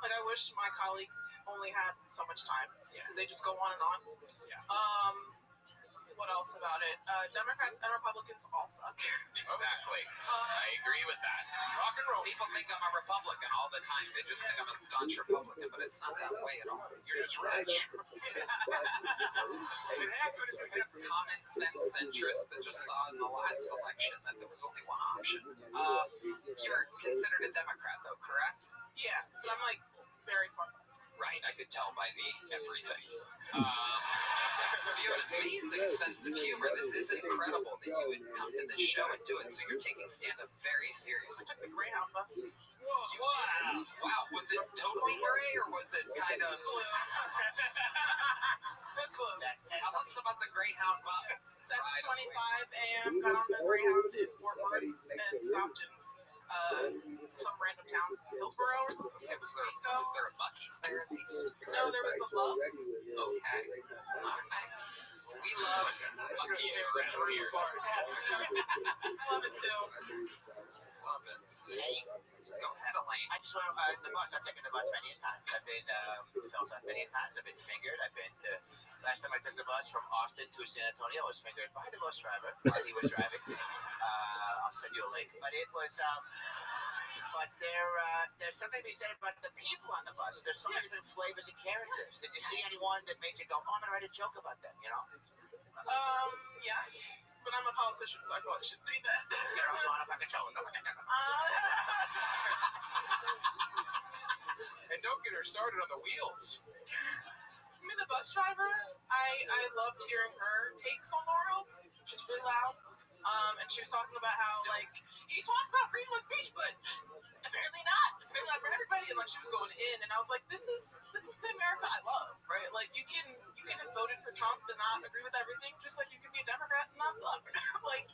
Like I wish my colleagues only had so much time because they just go on and on. Yeah. What else about it? Democrats and Republicans all suck. Exactly. I agree with that. Rock and roll. People think I'm a Republican all the time. They just think I'm a staunch Republican, but it's not that way at all. You're just rich. It happens. Common sense centrist that just saw in the last election that there was only one option. You're considered a Democrat, though, correct? Yeah, but I'm like very far. Right, I could tell by the everything. The You have an amazing sense of humor. This is incredible that you would come to this show and do it. So you're taking stand-up very I seriously. took the Greyhound bus. Wow. Was it totally gray or was it kind of Blue. It's blue. Tell us about the Greyhound bus. 7:25 a.m. Got on the Greyhound in Fort Worth and stopped in some random town, Hillsborough. Was there a Buc-ee's there at least? No, there was a Love's. Okay. Alright. We love Buc-ee's around here. I love it too. Love it. Hey, go ahead, Elaine. I just want the bus. I've taken the bus many a times. I've been felt on many a times. I've been fingered. I've been. Last time I took the bus from Austin to San Antonio, I was fingered by the bus driver while he was driving. I'll send you a link. But it was. But there's something to be said about the people on the bus. There's so many different flavors and characters. Did you see anyone that made you go, "Oh, I'm gonna write a joke about them"? You know. Yeah. But I'm a politician, so I probably should say that. You're also on a fucking show. And don't get her started on the wheels. I mean, the bus driver, I loved hearing her takes on the world. She's really loud. And she was talking about how, like, he talks about freedom of speech, but apparently not. Apparently not for everybody. And, like, she was going in, and I was like, this is the America I love, right? Like, you can have voted for Trump and not agree with everything, just like you can be a Democrat and not suck. Like,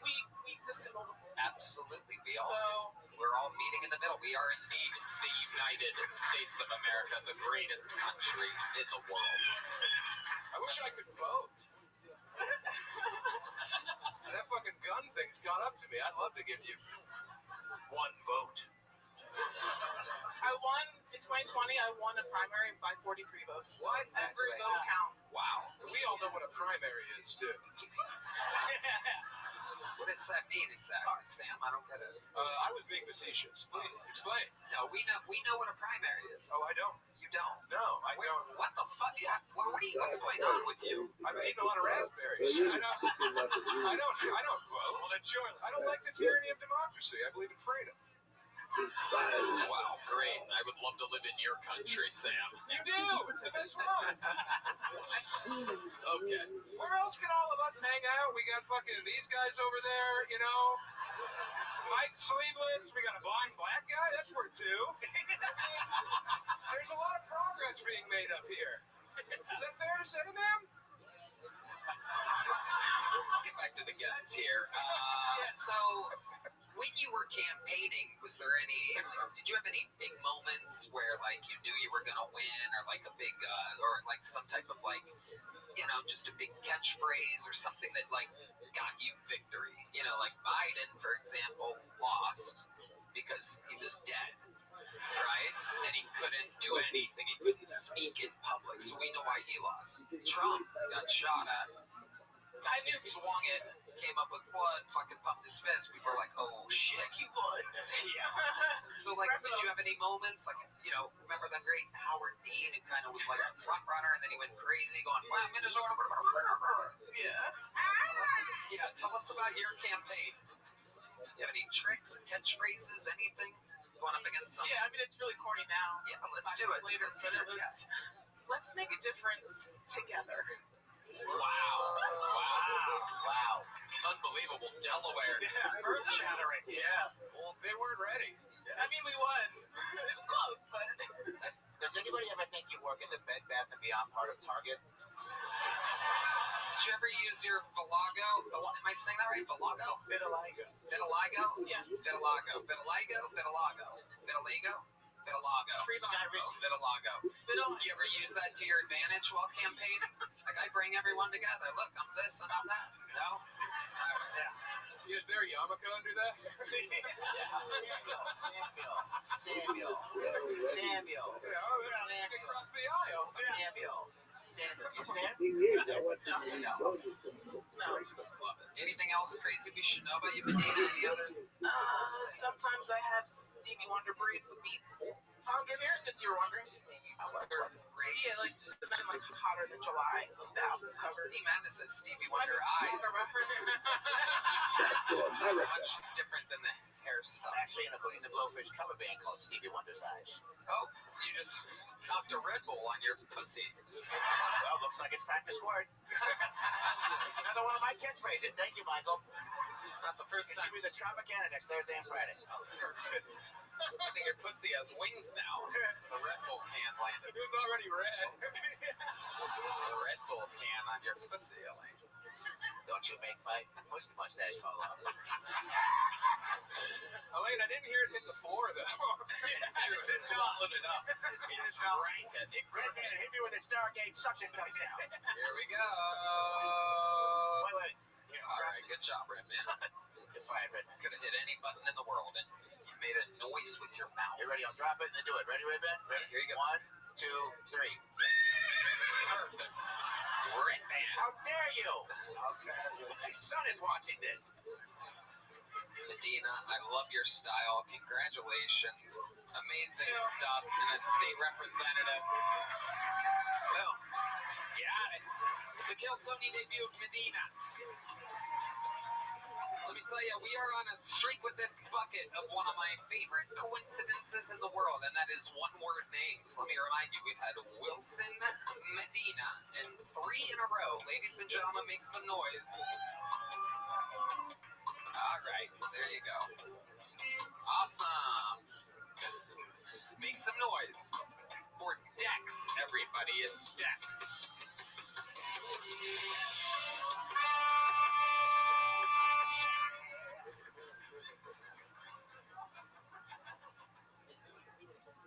we exist in multiple. Absolutely. So, We're all meeting in the middle. We are indeed the United States of America, the greatest country in the world. I wish I could vote. That fucking gun thing's caught up to me. I'd love to give you one vote. I won in 2020. I won a primary by 43 votes. What? Every vote counts. Wow. We all know what a primary is, too. What does that mean exactly, Sam? I don't get it. I was being facetious. Please, explain. No, we know what a primary is. Oh, I don't. You don't. No, I Wait, don't. what the fuck? Yeah, what's going on with you? I've been eating a lot of raspberries. I don't vote. Well, then join. I don't like the tyranny of democracy. I believe in freedom. Wow, great. I would love to live in your country, Sam. You do. It's the best one. Okay. Where else can all of us hang out? We got fucking these guys over there, you know. Mike Sleeveless. We got a blind black guy. That's worth two. There's a lot of progress being made up here. Is that fair to say, ma'am? Let's get back to the guests here. So, when you were campaigning, did you have any big moments where, like, you knew you were going to win, or like a big, or like some type of, like, you know, just a big catchphrase or something that, like, got you victory? You know, like Biden, for example, lost because he was dead, right? And he couldn't do anything. He couldn't speak in public, so we know why he lost. Trump got shot at. I knew swung it, came up with blood, fucking pumped his fist. We were like, oh shit. He won. Yeah. So, like, did you have any moments, like, you know, remember that great Howard Dean, who kind of was like a front runner, and then he went crazy going, wow, Minnesota. Yeah. Yeah, tell us about your campaign. You have any tricks, catchphrases, anything going up against something? Yeah, I mean, it's really corny now. Yeah, let's 5 do years it. later, Let's but hear it was, let's make a difference together. Wow. Unbelievable. Delaware. Yeah, earth shattering. Yeah. Well, they weren't ready. I mean, we won. It was close, but Does anybody ever think you work in the Bed Bath & Beyond part of Target? Did you ever use your Vitiligo? Am I saying that right? Vitiligo? Vitiligo. Vitiligo? Yeah. Vitiligo. You ever use that to your advantage while campaigning? Like, I bring everyone together. Look, I'm this and I'm that. No? Is there a yarmulke under that? Samuel. Yeah, let's get across the aisle. Samuel. You stand? no. Love it. Anything else crazy we should know about you, Medina? Any other? Sometimes I have Stevie Wonder braids with beats under here, since you're wondering. Yeah, like, just imagine, like, Hotter Than July, the album cover. D-Madness says Stevie Wonder I eyes. a reference. Much different than the hair stuff. Actually, in a Hootie and the Blowfish cover band called Stevie Wonder's Eyes. Oh, you just popped a Red Bull on your pussy. Well, looks like it's time to squirt. Another one of my catchphrases. Thank you, Michael. Not the first You time. see me the Tropicana next Thursday and Friday. I think your pussy has wings now. The Red Bull can landed. It was already red. The Red Bull can on your pussy, Elaine. Don't you make my pussy mustache fall off. Elaine, I didn't hear it hit the floor, though. It's swallowed it up. It drank it. It Redhead hit me with its Stargate suction cups out. Here we go. Wait. All right, good job, Redman. You're fired, Red. Could have hit any button in the world, and you made a noise with your mouth. You ready? I'll drop it and then do it. Ready, Redman? Ready? Here you go. 1, 2, 3. Perfect. Redman. How dare you? My son is watching this. Medina, I love your style. Congratulations. Amazing stuff. And a state representative. Boom. Got it. The Kill Tony debut of Medina. Let me tell you, we are on a streak with this bucket of one of my favorite coincidences in the world, and that is one-word names. Let me remind you, we've had Wilson Medina in 3 in a row. Ladies and gentlemen, make some noise. All right, there you go. Awesome. Make some noise for Dex, everybody. It's Dex.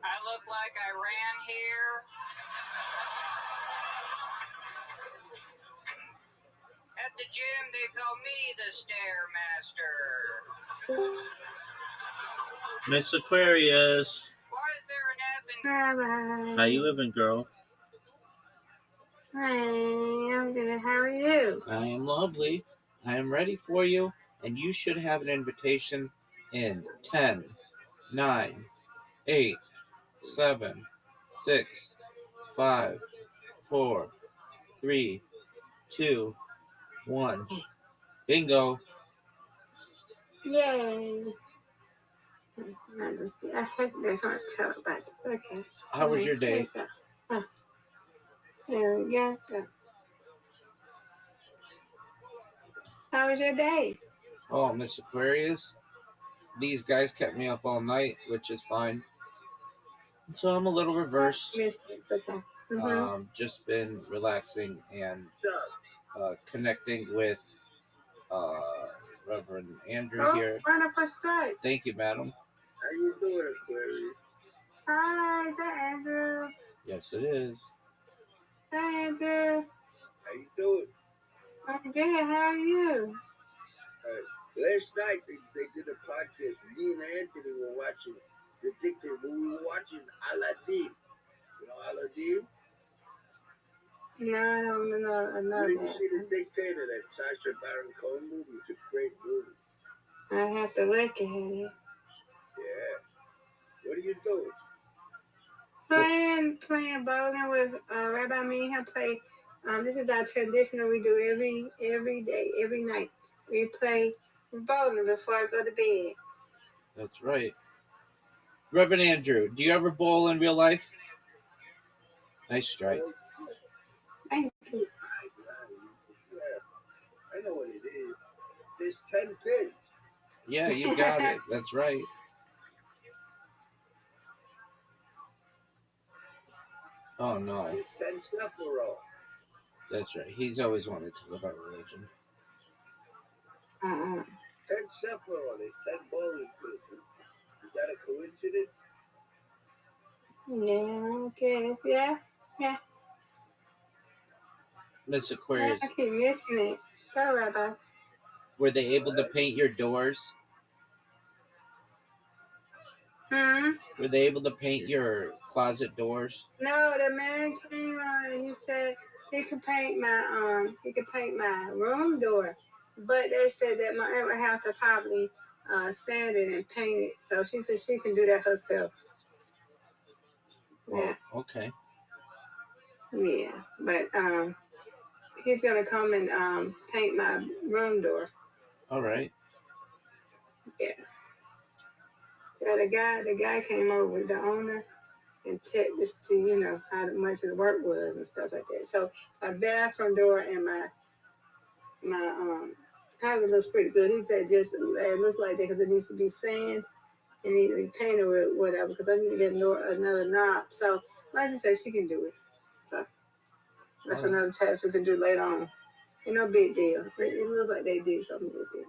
I look like I ran here. At the gym, they call me the Stairmaster. Miss Aquarius, Why is there an F in... Bye-bye. how you living, girl? Hi, I'm good. How are you? I am lovely. I am ready for you, and you should have an invitation in 10, 9, 8, 7, 6, 5, 4, 3, 2, 1. Bingo. Yay. I think there's one to tell about it. Okay. How was your day? There we go. How was your day? Oh, Miss Aquarius, these guys kept me up all night, which is fine. So I'm a little reversed. Missed it. It's okay. Just been relaxing and connecting with Reverend Andrew here. Wonderful start. Thank you, madam. How you doing, Aquarius? Hi, is that Andrew? Yes, it is. Hi, Andrew. How you doing? I'm good. How are you? Last night they did a podcast. Me and Anthony were watching the dictator, but we were watching Aladdin. You know Aladdin? No, I don't know. I know Did you that. see the dictator, that Sacha Baron Cohen movie? It's a great movie. I have to look at it. Yeah. What are you doing? Playing bowling with Rabbi. Me and him play. This is our traditional. We do every day, every night. We play bowling before I go to bed. That's right. Reverend Andrew, do you ever bowl in real life? Nice strike. Thank you. Yeah. I know what it is. There's 10 kids. Yeah, you got it. That's right. Oh, no. There's 10 Sephiroth. That's right. He's always wanted to talk about religion. 10 Sephiroth. There's 10 bowling kids. Is that a coincidence? Yeah, okay. Yeah. Miss Aquarius, I keep missing it. Go, Rabbi. were they able to paint your doors? Were they able to paint your closet doors? No, the man came on and he said he could paint my room door, but they said that my aunt would have to probably sand it and paint it. So she said she can do that herself. Yeah, Oh, okay. yeah, but he's gonna come and paint my room door. All right. Yeah. Yeah, the guy came over, the owner, and checked to see, how much the work was and stuff like that. So my bathroom door and my house looks pretty good. He said just it looks like that because it needs to be sand and need to be painted or whatever because I need to get another knob. So Marcy said she can do it. So that's another task we can do later on. Ain't no big deal. It looks like they did something with it.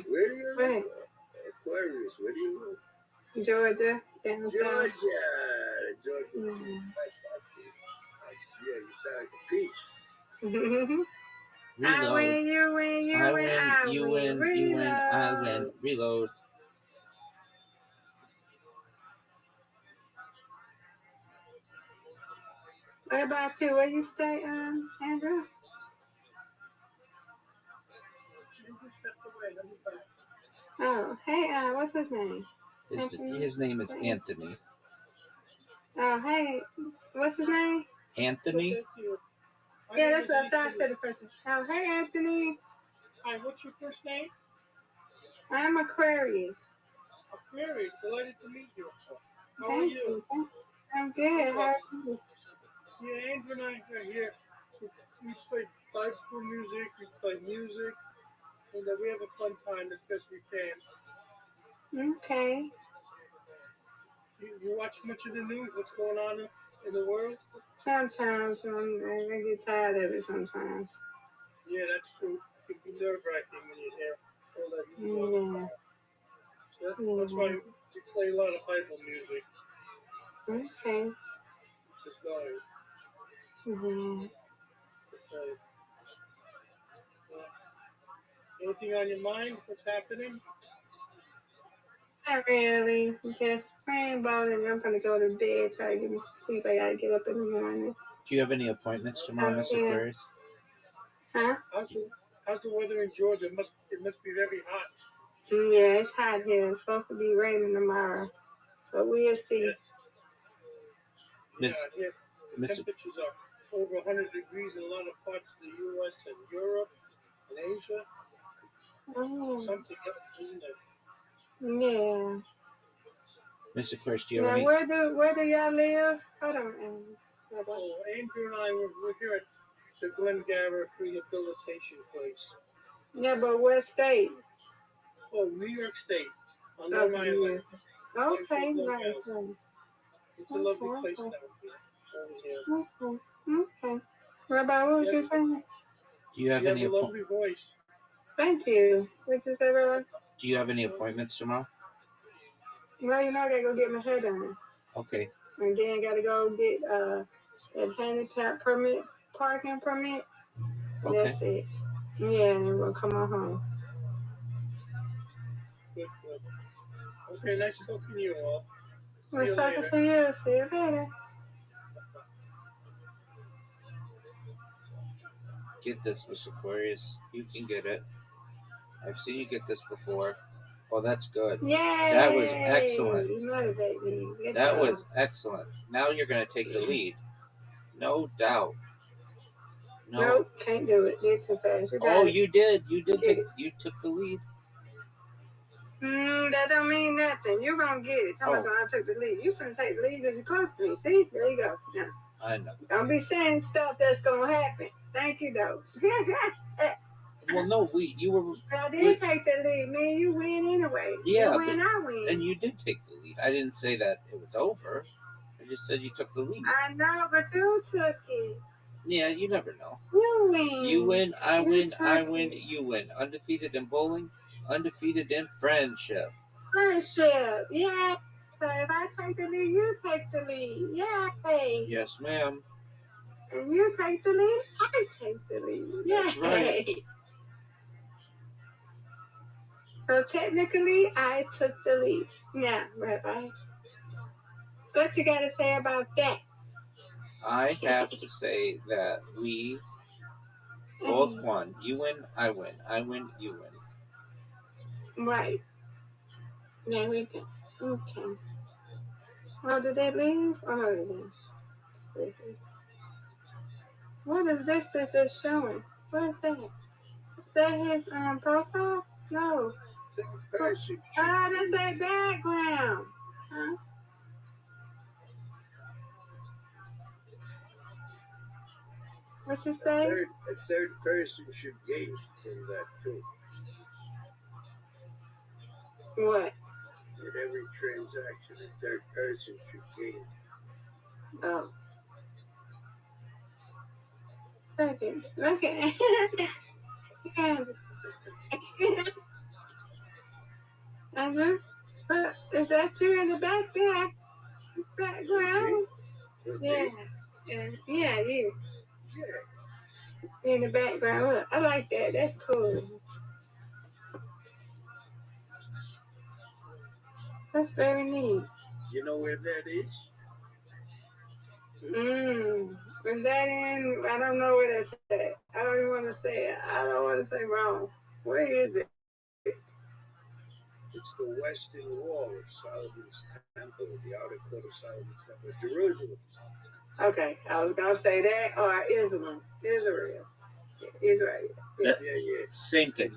Where do you Right. live? Aquarius, where do you live? Georgia, down the south. Georgia. Mm. Yeah, you sound like a peach. I Reload. win, you win, you I win, win, I you win. win, you win, I Reload. win. Reload. What about you? Where you stay, Andrew? Oh, hey, what's his name? His name is Anthony. Oh, hey, what's his name? Anthony? Yeah, that's what I thought I said the person. Oh, hey, Anthony. Hi, what's your first name? I'm Aquarius. Aquarius. Delighted to meet you. How are Thank you? you. I'm good. How are you? Yeah, Andrew and I are here. We play Bible music, we play music, and we have a fun time as best we can. Okay. You watch much of the news? What's going on in the world? Sometimes I get tired of it sometimes. Yeah, that's true. It can be nerve-wracking when you hear all that news. Yeah. So that's why we play a lot of Bible music. Okay. It's just going. Mm-hmm. Anything on your mind? What's happening? Not really. Just praying about it. I'm gonna go to bed, try to get me some sleep. I gotta get up in the morning. Do you have any appointments tomorrow, Miss Aquarius? Huh? How's the weather in Georgia? It must be very hot. Yeah, it's hot here. It's supposed to be raining tomorrow, but we'll see. Yeah, the temperatures are over 100 degrees in a lot of parts of the U.S. and Europe and Asia. Oh. Something else, isn't it? Yeah. Miss Aquarius, do you have Now, any? where do y'all live? Hold on. Oh, Andrew and I we're here at the Glengarra Rehabilitation Place. Yeah, but what state? Oh, New York State. On Long Island. Okay, nice. It's a lovely place down here. Okay. What about what you saying? Do you have any? A lovely voice. Thank you. What you say, Roy? Do you have any appointments tomorrow? Well, I gotta go get my hair done. Okay. And then gotta go get that handicap parking permit. Okay. That's it. Yeah, and then we'll come on home. Good. Okay, nice talking to you all. We're talking to you. See you later. Get this, Miss Aquarius. You can get it. I've seen you get this before. Oh, that's good. Yay! That was excellent. You motivate me. That was excellent. Now you're going to take the lead. No doubt. No. Nope, can't do it. Did too fast. You did. You took the lead. That don't mean nothing. You're gonna get it. Tell me I took the lead. You finna take the lead because you're close to me. See? There you go. Now, I know. don't be saying stuff that's gonna happen. Thank you, though. Well, no, you were. I did take the lead, man. You win anyway. Yeah, you win, I win. And you did take the lead. I didn't say that it was over. I just said you took the lead. I know, but you took it. Yeah, you never know. You win. You win, I win, I win, you win. Undefeated in bowling, undefeated in friendship. Friendship, yeah. So if I take the lead, you take the lead. Yay. Yes, ma'am. And you take the lead, I take the lead. Yay. That's right. So technically, I took the lead. Now, Rabbi, what you got to say about that? I have to say that we both won. You win, I win. I win, you win. Right. Now we can. Okay. Oh, did they leave? Oh, what is this that they're showing? What is that? Is that his profile? No. Third person. Ah, that's that background. Huh? What you say? A third person should gain from that too. What? In every transaction, a third person should gain. Oh. Look at Andrew, but is that you in the background? Yeah. Yeah, you. Yeah. In the background. Look, I like that. That's cool. That's very neat. You know where that is? Is that in? I don't know where that's at. I don't even want to say it. I don't want to say wrong. Where is it? It's the western wall of Solomon's Temple, the outer court of Solomon's Temple, Jerusalem. Okay, I was gonna say that or Israel. Israel. Yeah. Yeah. Same thing.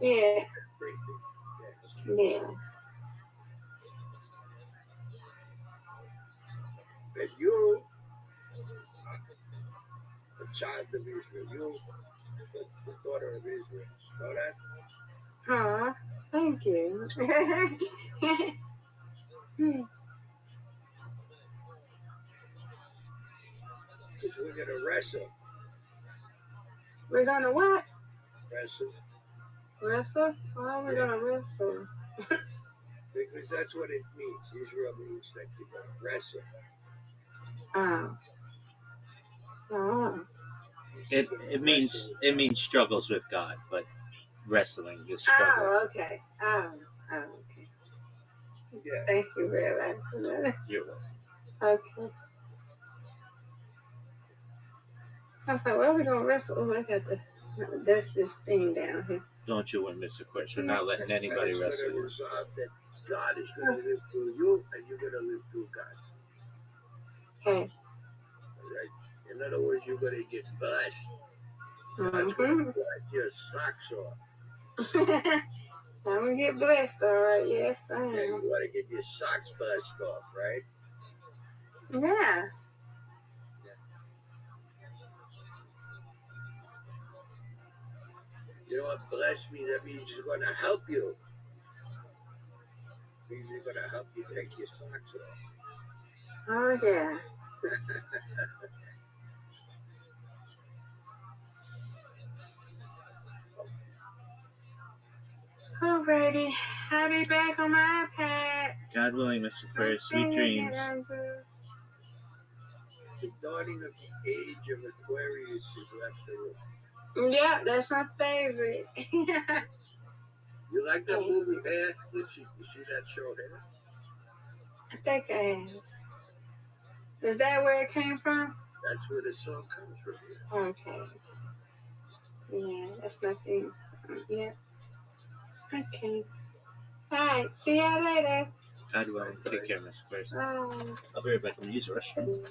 Yeah. Yeah. And you, a child of Israel, you, the daughter of Israel. Know that? Aw, thank you. Because we're going to wrestle. We're gonna what? Wrestle. Wrestle? Why are we gonna wrestle? Because that's what it means. Israel means that you're going to wrestle. It means struggles with God, but wrestling is struggle. Oh, okay. Okay. Yeah. Thank you very much. You're welcome. Okay. I was like, well, we're gonna wrestle. Oh, I got to dust this thing down here. Don't you win, Mr. Quest. We're not letting anybody That is wrestle going to you. resolve that God is going to live through you, and you're going to live through God. Okay. All right? In other words, you're going to get blessed. God's going to bless your socks off. I'm gonna get blessed, all right. Yes, I am. Yeah, you want to get your socks buzzed off, right? Yeah. You know what bless means? That means it's going to help you. It means it's going to help you take your socks off. Oh, yeah. Alrighty. I'll be back on my iPad. God willing, Mr. Quest. Sweet dreams. The dawning of the age of Aquarius has left the room. Yeah, that's my favorite. You like that movie Hair? You see that show Hair? I think I have. Is that where it came from? That's where the song comes from. Okay. Yeah, that's my theme song. Yes. Okay. Alright, see y'all later. God willing. Take care, Mr. Quest. Bye. I'll be right back. I'm going to use the restroom.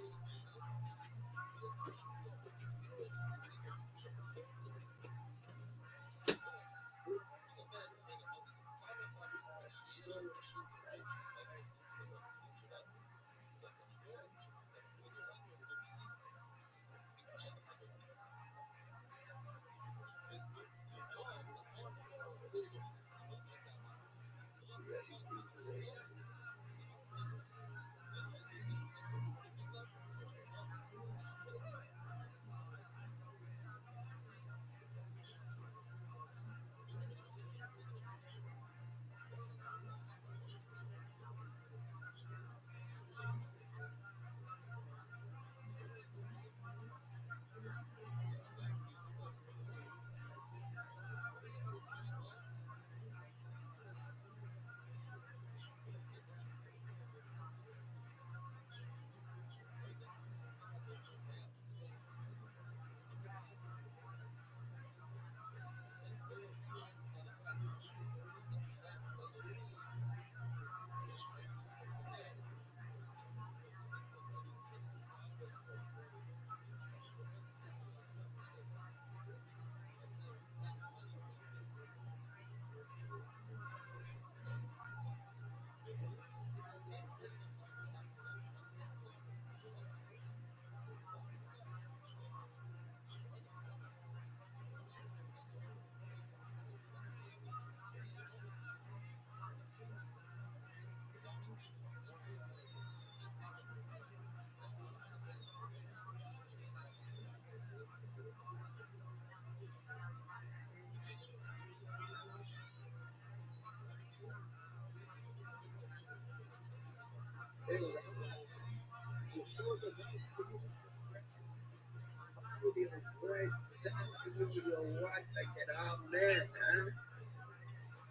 Like that, oh man, huh?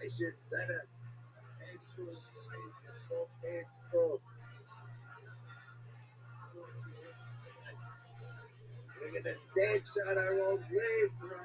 I just better actual look at the stakes on our own grave, bro.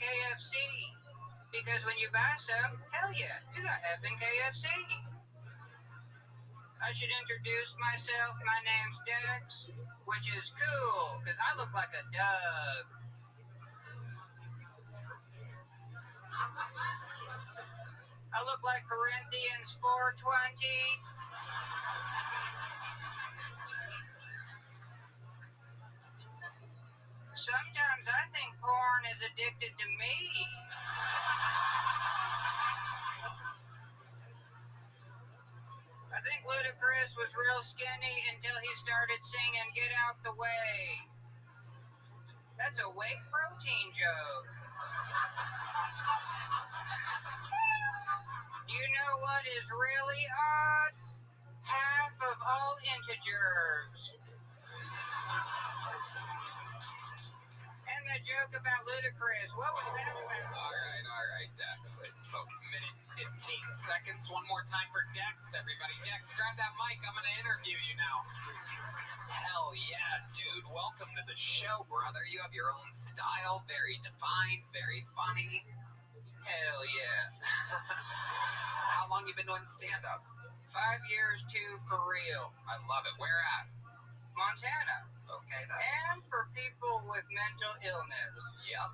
KFC. Because when you buy some, hell yeah, you got effing KFC. I should introduce myself. My name's Dex, which is cool, because I look like a Doug. I look like Corinthians 4:20. Sometimes I think porn is addicted to me. I think Ludacris was real skinny until he started singing Get Out the Way. That's a whey protein joke. Do you know what is really odd? Half of all integers. And the joke about Ludacris, what was that about? All right, Dex. So, minute 15 seconds. One more time for Dex, everybody. Dex, grab that mic. I'm going to interview you now. Hell yeah, dude. Welcome to the show, brother. You have your own style. Very defined, very funny. Hell yeah. How long you been doing stand-up? 5 years too, for real. I love it. Where at? Montana. Okay, And for people with mental illness. Yep.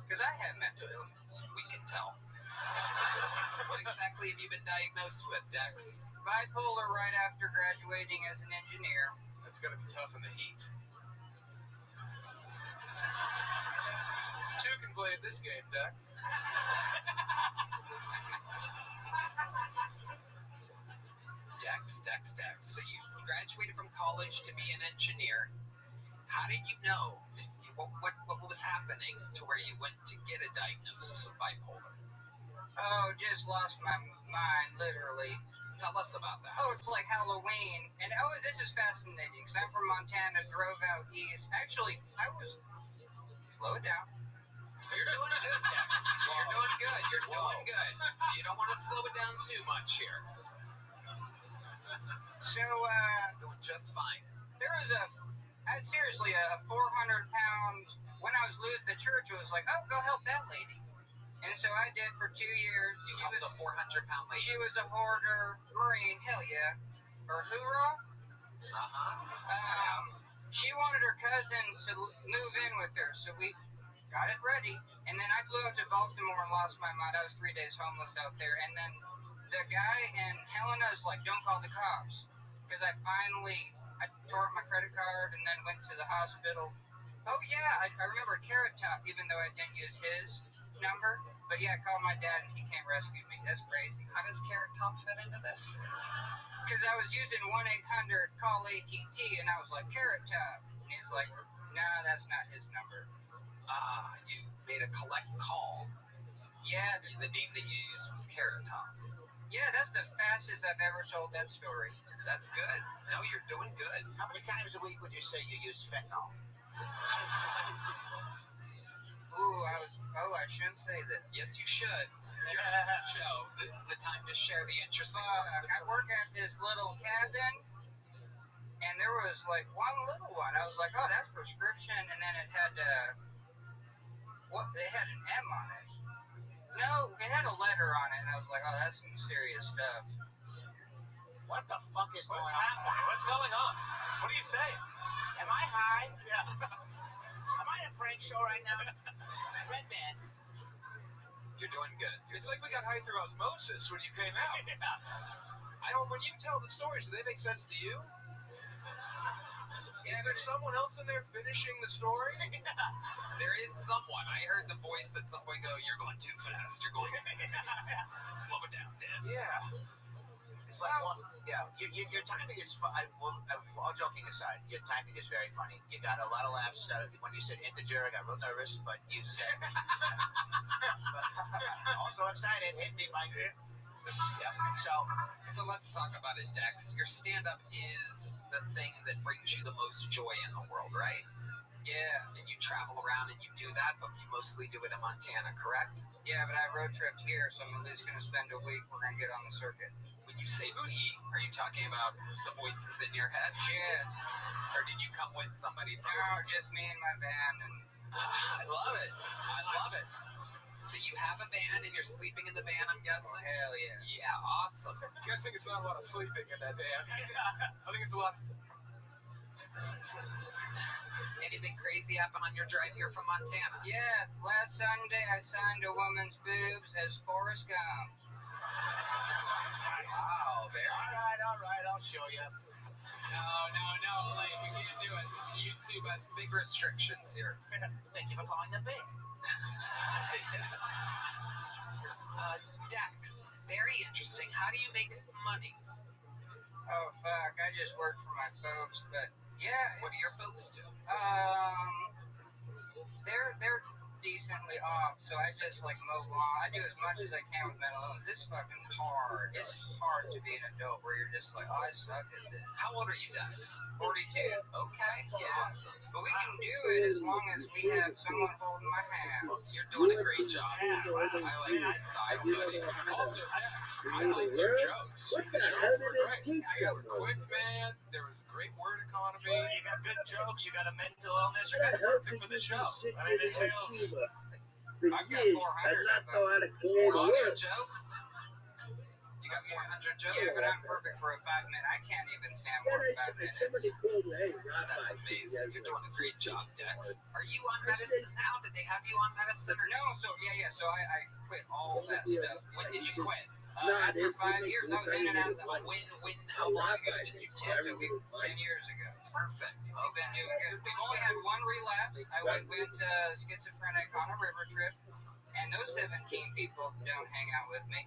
Because I have mental illness. We can tell. What exactly have you been diagnosed with, Dex? Bipolar right after graduating as an engineer. That's gonna be tough in the heat. Two can play at this game, Dex. Dex. So you graduated from college to be an engineer. How did you know? What was happening to where you went to get a diagnosis of bipolar? Oh, just lost my mind, literally. Tell us about that. Oh, it's like Halloween. And this is fascinating, because I'm from Montana, drove out east. Actually, slow it down. You're doing good, Dex. You're doing good. You're doing good. You don't want to slow it down too much here. So, Doing just fine. there was seriously a 400-pound, when I was losing the church, it was like, oh, go help that lady. And so I did for 2 years. You helped a 400-pound lady. She was a hoarder, Marine, hell yeah. Or hoorah. Uh-huh. She wanted her cousin to move in with her, so we got it ready. And then I flew out to Baltimore and lost my mind. I was 3 days homeless out there. And then the guy in Helena's like, don't call the cops. Because I tore up my credit card and then went to the hospital. Oh, yeah, I remember Carrot Top, even though I didn't use his number. But yeah, I called my dad and he came rescue me. That's crazy. How does Carrot Top fit into this? Because I was using 1-800-CALL-ATT and I was like, Carrot Top. And he's like, nah, that's not his number. You made a collect call. Yeah, The name that you used was Carrot Top. yeah, that's the fastest I've ever told that story. That's good. No, you're doing good. How many times a week would you say you use fentanyl? Ooh, I shouldn't say this. Yes, you should. Joe, this is the time to share the interesting Fuck, I work at this little cabin, and there was like one little one. I was like, oh, that's prescription, and then it had it had an M on it. No, it had a letter on it, and I was like, oh, that's some serious stuff. What the fuck is going What's on? happening? What's going on? What are you saying? Am I high? Yeah. Am I in a prank show right now? Red Man. You're doing good. It's like we got high through osmosis when you came out. When you tell the stories, do they make sense to you? Is there someone else in there finishing the story? There is someone. I heard the voice that someone go, you're going too fast. You're going slow it down, Dan. Yeah. It's like your timing is all joking aside, your timing is very funny. You got a lot of laughs when you said integer. I got real nervous, but you said also excited. Hit me, Mike. Yeah. So let's talk about it, Dex. Your stand-up is the thing that brings you the most joy in the world, right? Yeah, And you travel around and you do that, but you mostly do it in Montana, correct? yeah, but I road tripped here, so I'm at least gonna spend a week. We're gonna get on the circuit. When you say we, are you talking about the voices in your head? Shit. Or did you come with somebody from... No, just me and my band, and I love it. I love it. So you have a van and you're sleeping in the van, I'm oh, guessing? hell yeah. Yeah, awesome. I'm guessing it's not a lot of sleeping in that van. I think it's a lot. Anything crazy happen on your drive here from Montana? Yeah, last Sunday I signed a woman's boobs as Forrest Gump. Wow, very All right, I'll show you. No, like, we can't do it. YouTube has big restrictions here. Thank you for calling the big. Dex, very interesting. How do you make money? Oh fuck, I just work for my folks, but yeah, What do your folks do? they're decently off, so I just like mow lawn. I do as much as I can with mental illness. It's fucking hard. It's hard to be an adult where you're just like, oh, I suck at this. How old are you, Dex? 42. Okay, Yeah. awesome. But we can do it as long as we have someone holding my hand. You're doing a great job. I like your style, buddy. Also, I like your jokes. What the The hell jokes did were they great. teach You them? were quick, man. There was a great word economy. You got good jokes. You got a mental illness. You're That kind of helped perfect me for the get show. sick I mean, in it feels. Cuba. For I've got years, 400 I not of know how to create a 400 word. jokes? You got 400 jokes? Yeah, but I'm perfect for a 5 minute. I can't even stand Then more than 5 somebody minutes. told me, hey, not That's my amazing. kid. You're doing a great job, Dex. Are you on medicine now? Did they have you on medicine or no? No, so yeah, so I quit all that stuff. When did you quit? After 5 years, I was in and out of the How long ago did you quit? 10 years ago. Perfect. We've been doing good. We've only had one relapse. I went schizophrenic on a river trip, and those 17 people don't hang out with me.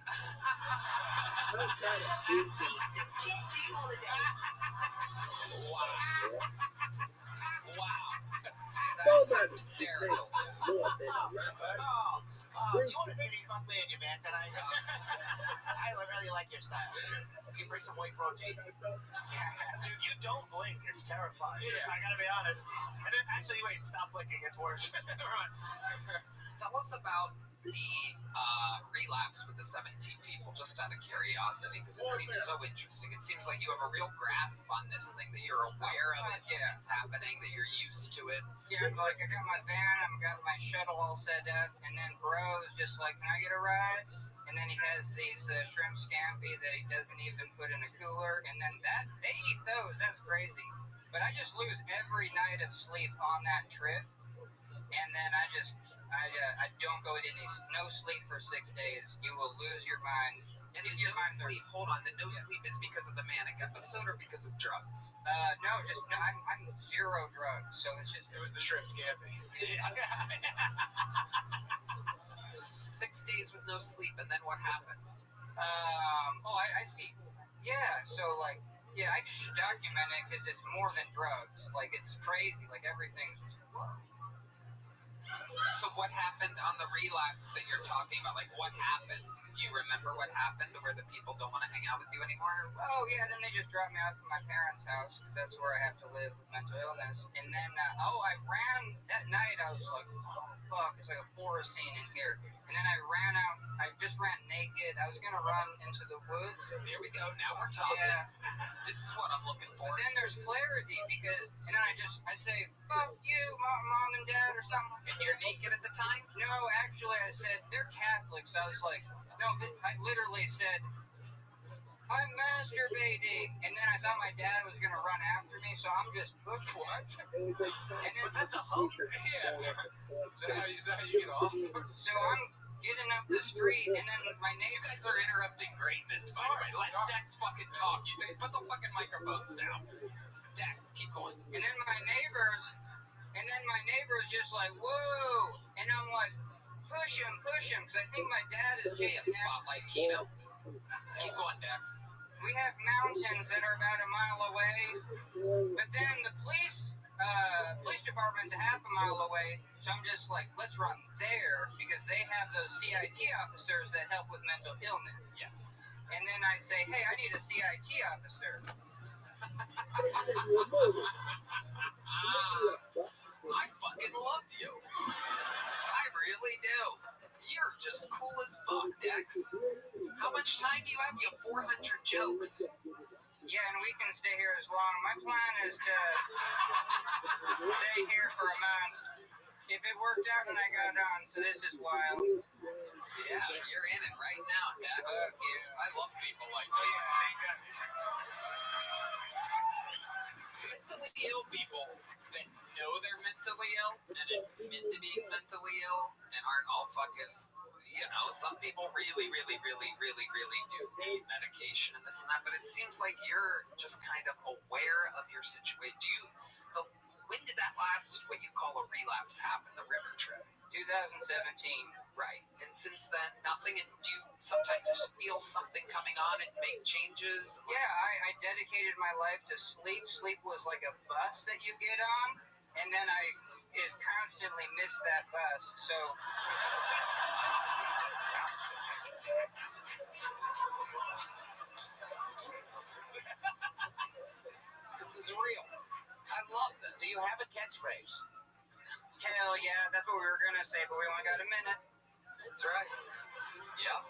Wow. Nobody That's should take terrible. more than a rapper. You want to maybe fuck me in your van tonight? I really like your style. You can bring some whey protein. Dude, you don't blink. It's terrifying. Yeah. I gotta be honest. And then, actually, wait, stop blinking. It's worse. Right. Tell us about the relapse with the 17 people, just out of curiosity, because it seems so interesting. It seems like you have a real grasp on this thing, that you're aware of it, that it's happening, that you're used to it. Yeah, like I got my van, I've got my shuttle all set up, and then bro is just like, can I get a ride? And then he has these shrimp scampi that he doesn't even put in a cooler, and then they eat those. That's crazy. But I just lose every night of sleep on that trip, and then I just I don't go to no sleep for 6 days. You will lose your mind. And the no sleep, hold on, the no sleep is because of the manic episode or because of drugs? No, just no. I'm zero drugs, so it's just. It was the shrimp scampi. 6 days with no sleep, and then what happened? I see. Yeah, so like, yeah, I just document it because it's more than drugs. Like, it's crazy. Like, everything's just. So what happened on the relapse that you're talking about? Like, what happened? Do you remember what happened where the people don't want to hang out with you anymore? Oh, yeah, then they just dropped me off at my parents' house because that's where I have to live with mental illness. And then, I ran that night. I was like, oh, fuck, it's like a forest scene in here. And then I ran out. I just ran naked. I was going to run into the woods. There we go. Now we're talking. Yeah. This is what I'm looking for. But then there's clarity because, and then I say, fuck you, mom and dad, or something. And you're naked at the time? No, actually, I said, they're Catholics. I was like, no, I literally said, I'm masturbating. And then I thought my dad was going to run after me, so I'm just, what? And then, Was that the Hulk? Yeah. Is that how you get off? so I'm getting up the street, and then my You neighbor, guys are interrupting greatness, by the way. Let Dex fucking talk. You put the fucking microphones down. Dex, keep going. and then my neighbor's just like, whoa. And I'm like, push him, because I think my dad is Okay, a just spotlight, Kino. Keep going, Dex. We have mountains that are about a mile away, but then the police department's a half a mile away, so I'm just like, let's run there, because they have those CIT officers that help with mental illness. Yes. And then I say, hey, I need a CIT officer. I fucking love you. I really do. You're just cool as fuck, Dex. How much time do you have? You have 400 jokes. Yeah, and we can stay here as long. My plan is to stay here for a month. If it worked out and I got on, so this is wild. Yeah, you're in it right now, Dex. Fuck yeah. I love people like Oh, you. yeah, thank goodness. Mentally ill people that know they're mentally ill and admit to being mentally ill and aren't all fucking, some people really, really, really, really, really do need medication and this and that, but it seems like you're just kind of aware of your situation. When did that last, what you call a relapse, happen, the river trip? 2017. Right. And since then, nothing, and do you sometimes just feel something coming on and make changes? Yeah, I dedicated my life to sleep. Sleep was like a bus that you get on, and then I constantly miss that bus. So This is real. I love this. Do you have a catchphrase? hell yeah, that's what we were gonna say, but we only got a minute. That's right. Yep.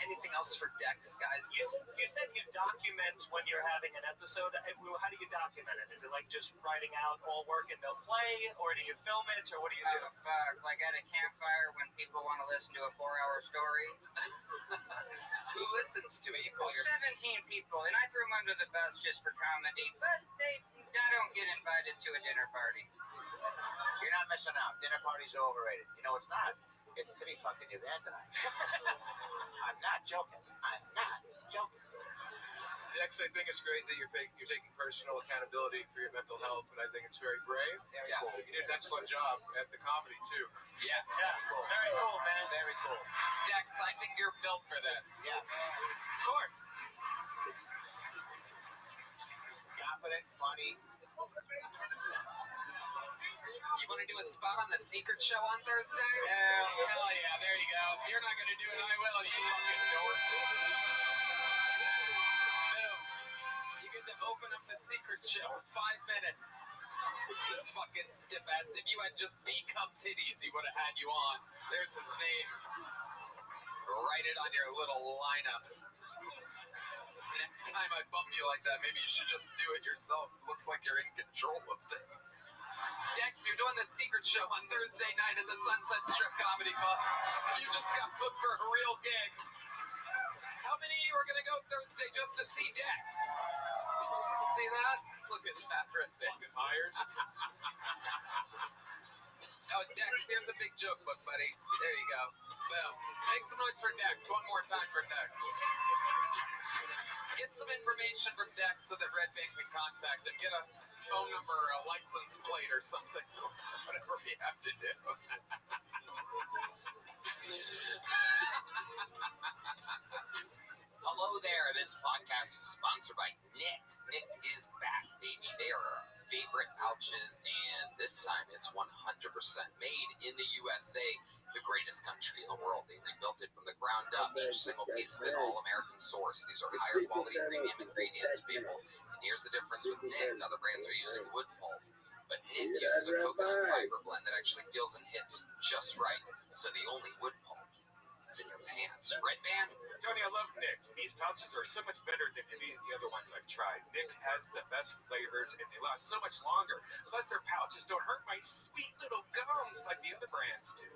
Anything else for Dex, guys? You said you document when you're having an episode. How do you document it? Is it like just writing out all work and no play, or do you film it, or what do you do? Oh fuck, like at a campfire when people want to listen to a 4-hour story. Who listens to it? You call your 17 people, and I threw them under the bus just for comedy, but I don't get invited to a dinner party. You're not missing out. Dinner parties are overrated. You know it's not. Getting titty fucking you there tonight. I'm not joking. I'm not joking. Dex, I think it's great that you're taking personal accountability for your mental health, and I think it's very brave. Very Yeah. cool. You did an excellent job at the comedy, too. Yeah. Very cool, man. Very cool. Dex, I think you're built for this. Yeah. Of course. Confident, funny. You want to do a spot on the Secret Show on Thursday? Hell Hell yeah, there you go. If you're not going to do it, I will, you fucking dork. Boom. You get to open up the Secret Show in 5 minutes. This fucking stiff ass. If you had just become titties, he would have had you on. There's his name. Write it on your little lineup. Next time I bump you like that, maybe you should just do it yourself. It looks like you're in control of things. Dex, you're doing the Secret Show on Thursday night at the Sunset Strip Comedy Club. You just got booked for a real gig. How many of you are going to go Thursday just to see Dex? See that? Look at that, Red Band. Myers. Oh, Dex, here's a big joke book, buddy. There you go. Boom. Make some noise for Dex. One more time for Dex. Get some information from Dex so that Red Bank can contact him. Get a phone number, a license plate, or something. Whatever we have to do. Hello there. This podcast is sponsored by Knit. Knit is back, baby. They are our favorite pouches, and this time it's 100% made in the USA, the greatest country in the world. They rebuilt it from the ground up. Each single piece of it, all American source. These are higher quality premium ingredients, people. And here's the difference with Knit. Other brands are using wood pulp, but Knit uses a coconut fiber blend that actually feels and hits just right. So the only wood pulp is in your pants. Red Band? Tony, I love Nick. These pouches are so much better than any of the other ones I've tried. Nick has the best flavors, and they last so much longer. Plus, their pouches don't hurt my sweet little gums like the other brands do.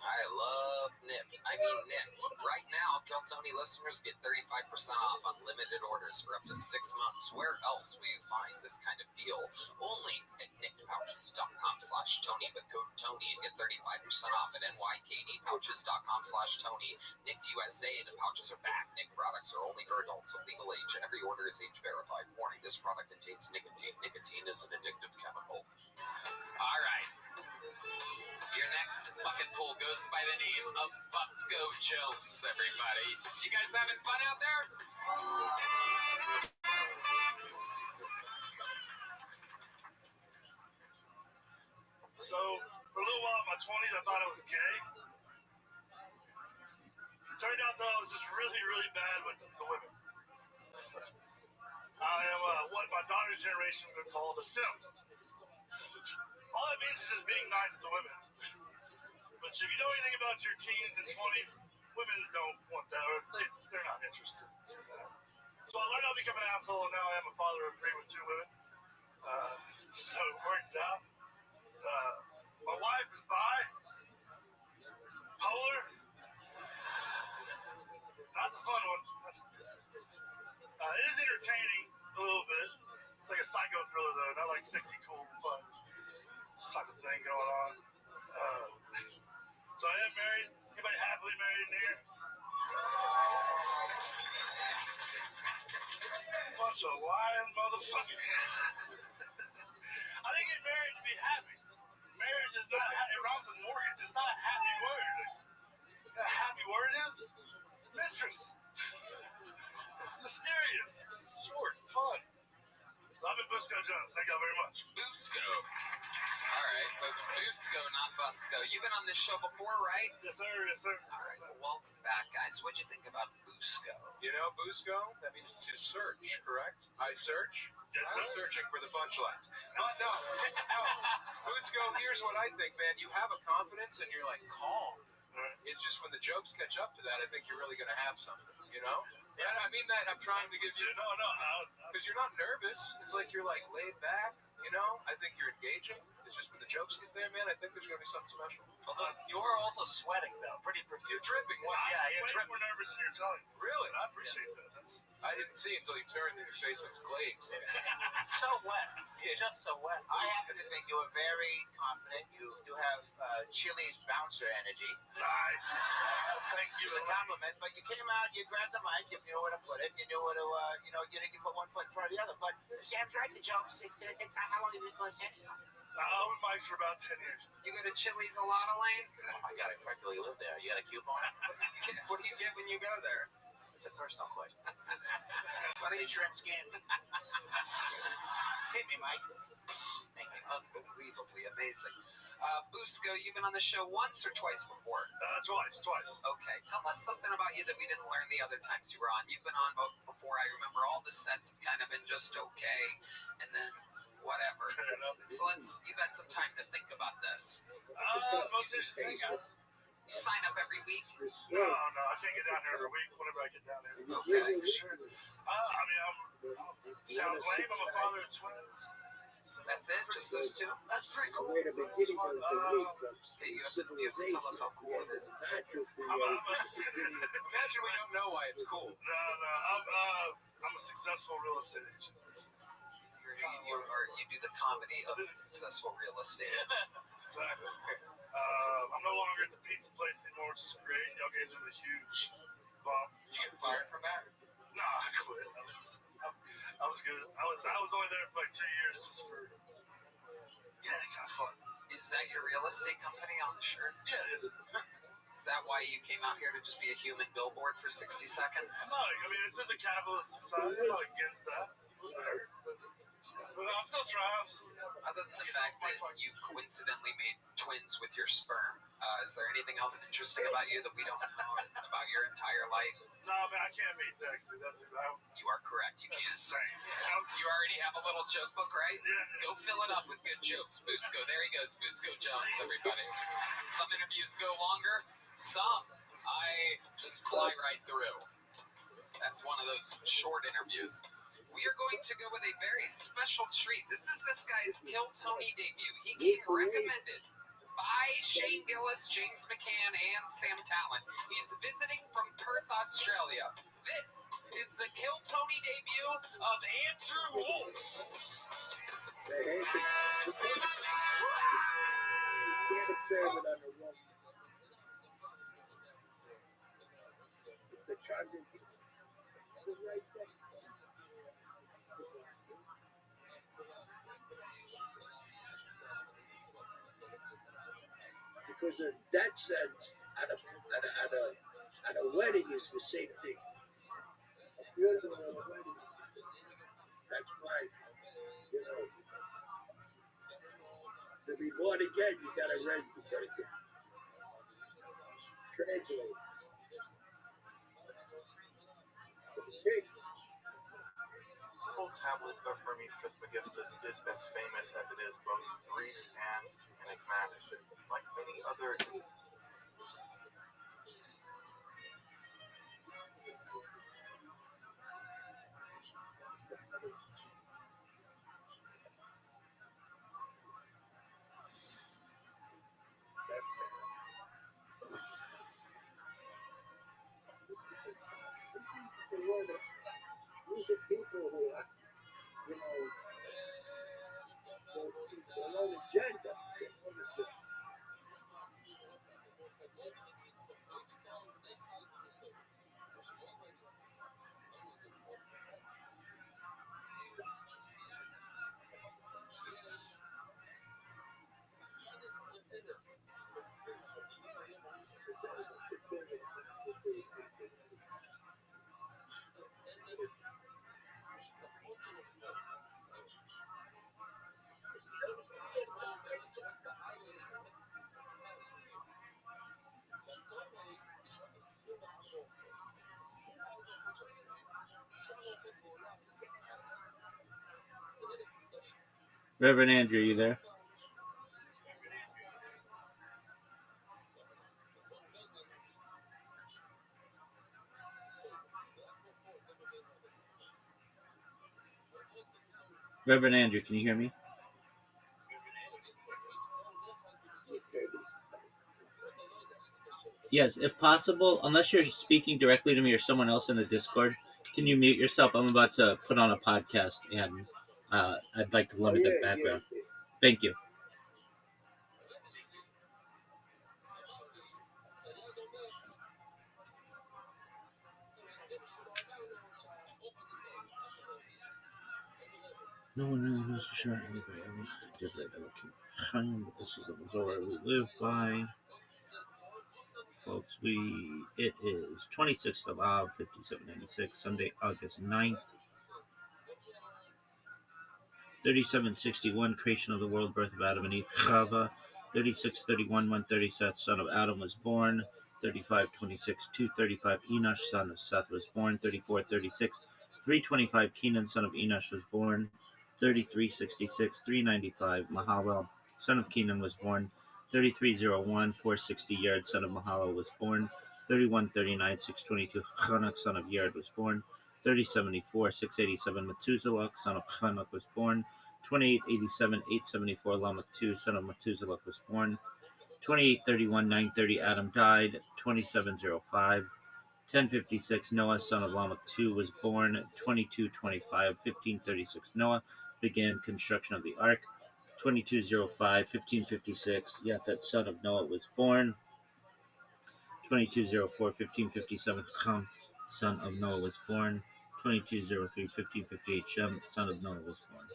I love Nipped. I mean Nipped. Right now, Kill Tony listeners get 35% off unlimited orders for up to 6 months. Where else will you find this kind of deal? Only at nickedpouches.com/Tony with code Tony and get 35% off at nykdpouches.com/Tony. Nicked USA, the pouches are back. Nick products are only for adults of legal age, and every order is age verified. Warning, this product contains nicotine. Nicotine is an addictive chemical. All right. Your next fucking pool goes by the name of Busco Jones, everybody. You guys having fun out there? So, for a little while in my 20s, I thought I was gay. Turned out, though, I was just really, really bad with the women. I am what my daughter's generation would call a simp. All that means is just being nice to women. But if you know anything about your teens and 20s, women don't want that, or they're not interested in that. So I learned how to become an asshole, and now I am a father of 3 with 2 women. So it worked out. My wife is bi, polar, not the fun one. It is entertaining a little bit. It's like a psycho thriller, though, not like sexy, cool, fun type of thing going on. So I am married. Anybody happily married in here? Bunch of lying motherfuckers. I didn't get married to be happy. Marriage is not, it rhymes with mortgage. It's not a happy word. A happy word is mistress. It's mysterious. It's short, fun. I'm in Busco Jones. Thank y'all very much. Busco. All right, so it's Busco, not Busco. You've been on this show before, right? Yes, sir. Yes, sir. All right, well, welcome back, guys. What'd you think about Busco? You know, Busco, that means to search, correct? I search. Yes, I'm sir. searching for the punchlines. But no. Busco, here's what I think, man. You have a confidence and you're like calm. It's just when the jokes catch up to that, I think you're really going to have something, you know? And I mean that, I'm trying to give you, No. because you're not nervous. It's like you're like laid back, you know? I think you're engaging. It's just when the jokes get there, man, I think there's going to be something special. Although you are also sweating, though, pretty profusely. You're dripping. Yeah, you're Way dripping. more nervous than you're telling. Really? I appreciate that. I didn't see until you turned and your face was glazed. So wet. Just so wet. I happen to think you are very confident. You do have Chili's bouncer energy. Nice. Thank you. It's a compliment, but you came out, you grabbed the mic, you knew where to put it, you knew where to, you put one foot in front of the other. But Sam's right, the jokes, it's going to take time. How long have you been doing Sam? With Mike's for about 10 years. You go to Chili's a lot, Elaine? Oh my God, I practically live there. You got a coupon? What do you get when you go there? It's a personal question. What are your shrimp skin? Hit me, Mike. Thank you. Unbelievably amazing. Busco, you've been on the show once or twice before? Twice. Okay, tell us something about you that we didn't learn the other times you were on. You've been on before. I remember all the sets have kind of been just okay, and then whatever. Fair enough. So you've had some time to think about this. Most interesting thing. You sign up every week? No, I can't get down here every week. Whenever I get down here. Okay. For sure. I mean, sounds lame. I'm a father of twins. That's it? Just those two? That's pretty cool. Way to begin That's fun. Okay, you have to tell us how cool it is. Imagine we don't know why it's cool. No. I'm a successful real estate agent. You do the comedy of successful real estate. Exactly. I'm no longer at the pizza place anymore, which is great. Y'all gave them a huge bump. Did you get fired from that? Nah, I quit. I was good. I was only there for like 2 years just for kind of fun. Is that your real estate company on the shirt? Yeah, it is. Is that why you came out here to just be a human billboard for 60 seconds? No, I mean, this is a capitalist society. I'm not against that. But I'm still trying. Other than the fact that you coincidentally made twins with your sperm, is there anything else interesting about you that we don't know about your entire life? No, man, I can't meet Dexter. You are correct. You That's can't. insane. You already have a little joke book, right? Yeah. Go fill it up with good jokes, Busco. There he goes, Busco Jones, everybody. Some interviews go longer. Some I just fly right through. That's one of those short interviews. We are going to go with a very special treat. This is this guy's Kill Tony debut. He came recommended by Shane Gillis, James McCann, and Sam Talent. He's visiting from Perth, Australia. This is the Kill Tony debut of Andrew Wolf. Can't experiment on the wrong. The charges. Because in that sense, at a wedding, it's the same thing. A funeral and a wedding. That's why, to be born again, you gotta read the person. Translate. The whole tablet of Hermes Trismegistus is as famous as it is both brief and enigmatic. Like many other These are people who are, their own agenda. Reverend Andrew, you there? Reverend Andrew, can you hear me? Yes, if possible, unless you're speaking directly to me or someone else in the Discord, can you mute yourself? I'm about to put on a podcast, and I'd like to limit the background. Thank you. No one really knows for sure. Anybody ever did that ever keep time, but this is the Missouri we live by. Folks, it is 26th of Av, 5796, Sunday, August 9th. 3761, creation of the world, birth of Adam and Eve, Chava. 3631, 137, son of Adam was born. 3526, 235, Enosh, son of Seth was born. 3436, 325, Kenan, son of Enosh was born. 3366, 395, Mahalalel, son of Kenan was born. 3301, 460, Yared, son of Mahalalel was born. 3139, 622, Chanuk, son of Yared was born. 3074, 687, Methuselah, son of Chanuk was born. 2887, 874, Lamech 2, son of Methuselah was born. 2831, 930, Adam died. 2705, 1056, Noah, son of Lamech 2 was born. 2225, 1536, Noah, began construction of the ark. 2205, 1556, Japhet, son of Noah, was born. 2204, 1557, Ham, son of Noah, was born. 2203, 1558, Shem, son of Noah, was born.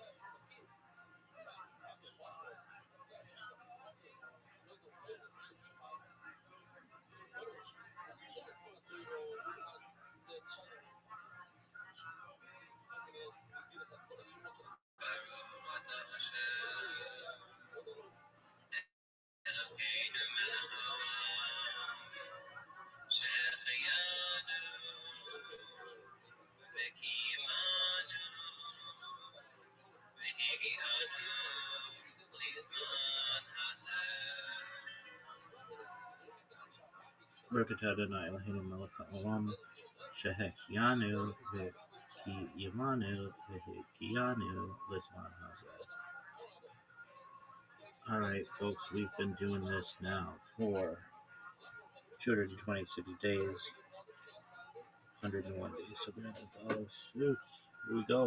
Baruch Adonai Eloheinu melech haolam, shehechianu v'hiyamanu v'higiyanu l'zman hazeh. All right, folks, we've been doing this now for 226 days, 101 days. So here we go.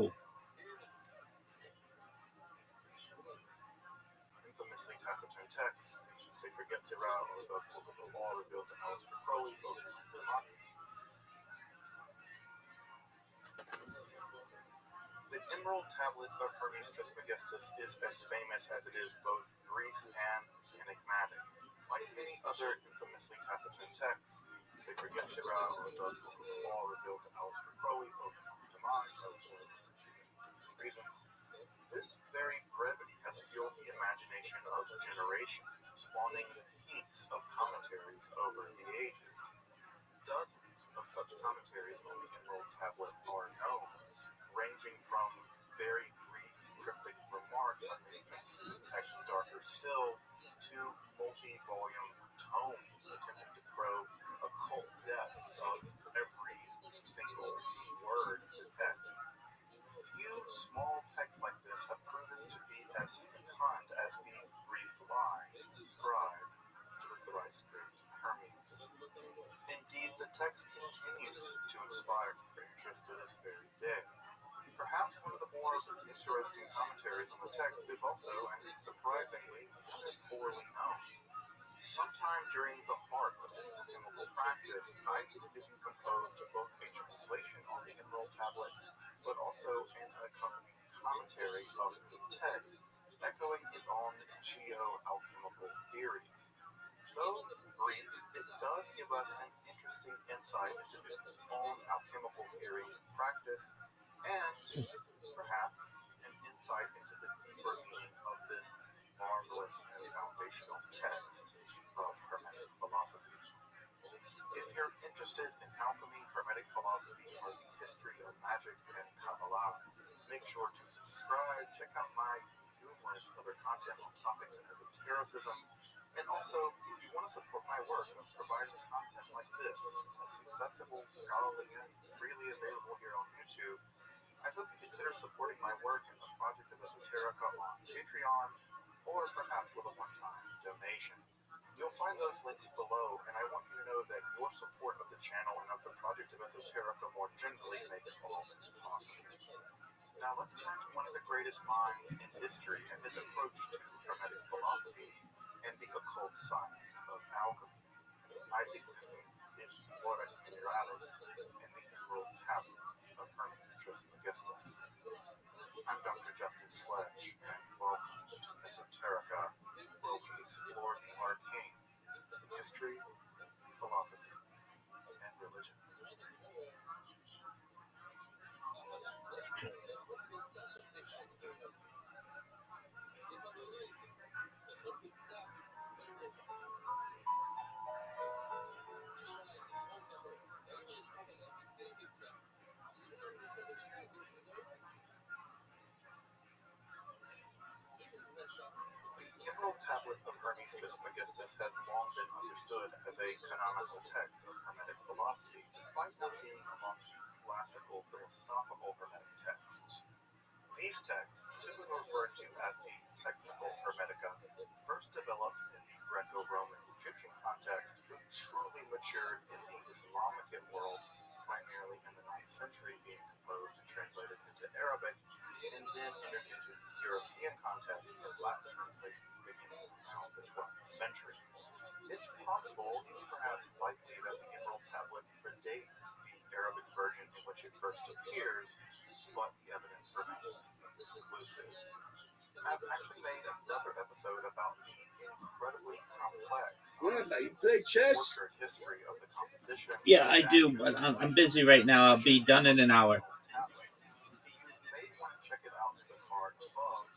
Infamously taciturn texts, Sefer Yetzirah, or the Book of the Law revealed to Aleister Crowley, both the modern. The Emerald Tablet of Hermes Trismegistus is as famous as it is both brief and enigmatic. Like many other infamously taciturn texts, Sefer Yetzirah, or the Book of the Law revealed to Aleister Crowley, both demise for reasons. This very brevity has fueled the imagination of generations, spawning heaps of commentaries over the ages. Dozens of such commentaries on the Emerald Tablet are known, ranging from very brief cryptic remarks on making the text darker still to multi-volume tomes attempting to probe occult depths of every single word of the text. Few small texts like this have proven to be as fecund as these brief lines describe to the thrice great Hermes. Indeed, the text continues to inspire interest to this very day. Perhaps one of the more interesting commentaries on the text is also, and surprisingly, poorly known. Sometime during the heart of his alchemical practice, Isaac Newton composed both a translation on the Emerald Tablet, but also an accompanying commentary of the text, echoing his own geo-alchemical theories. Though brief, it does give us an interesting insight into Newton's own alchemical theory and practice, and perhaps an insight into the deeper meaning of this marvelous and foundational text of Hermetic philosophy. If you're interested in alchemy, Hermetic philosophy, or the history of magic and Kabbalah, make sure to subscribe, check out my numerous other content on topics in esotericism, and also, if you want to support my work of providing content like this, that's accessible, scholarly, and freely available here on YouTube, I hope you consider supporting my work in the Project of Esoterica on Patreon, or perhaps with a one-time donation. You'll find those links below, and I want you to know that your support of the channel and of the Project of Esoterica more generally makes all this possible. Now let's turn to one of the greatest minds in history and his approach to Hermetic philosophy and the occult science of alchemy. Isaac Newton is Flores Mineralis and the Emerald Tablet of Hermes Trismegistus. I'm Dr. Justin Sledge, and welcome to Esoterica, where we explore the arcane in history, philosophy, and religion. The Emerald Tablet of Hermes Trismegistus has long been understood as a canonical text of Hermetic philosophy, despite not being among classical philosophical Hermetic texts. These texts, typically referred to as the Technical Hermetica, first developed in the Greco-Roman Egyptian context, but truly matured in the Islamic world, primarily in the 9th century, being composed and translated into Arabic and then entered into the European context of Latin translations beginning around the 12th century. It's possible, even perhaps likely, that the Emerald Tablet predates the Arabic version in which it first appears, but the evidence remains inconclusive. I've actually made another episode about the incredibly complex, You play chess? tortured history of the composition. Yeah, I do, but I'm busy right now. I'll be done in an hour.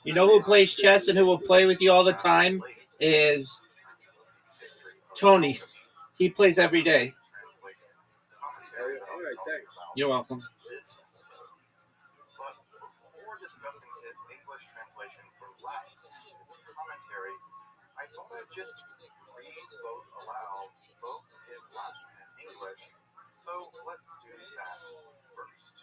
You know who plays chess and who will play with you all the time is Tony. He plays every day. All right, thanks. You're welcome. But before discussing his English translation from Latin, his commentary, I thought I'd just read both aloud, both in Latin and English. So let's do that first.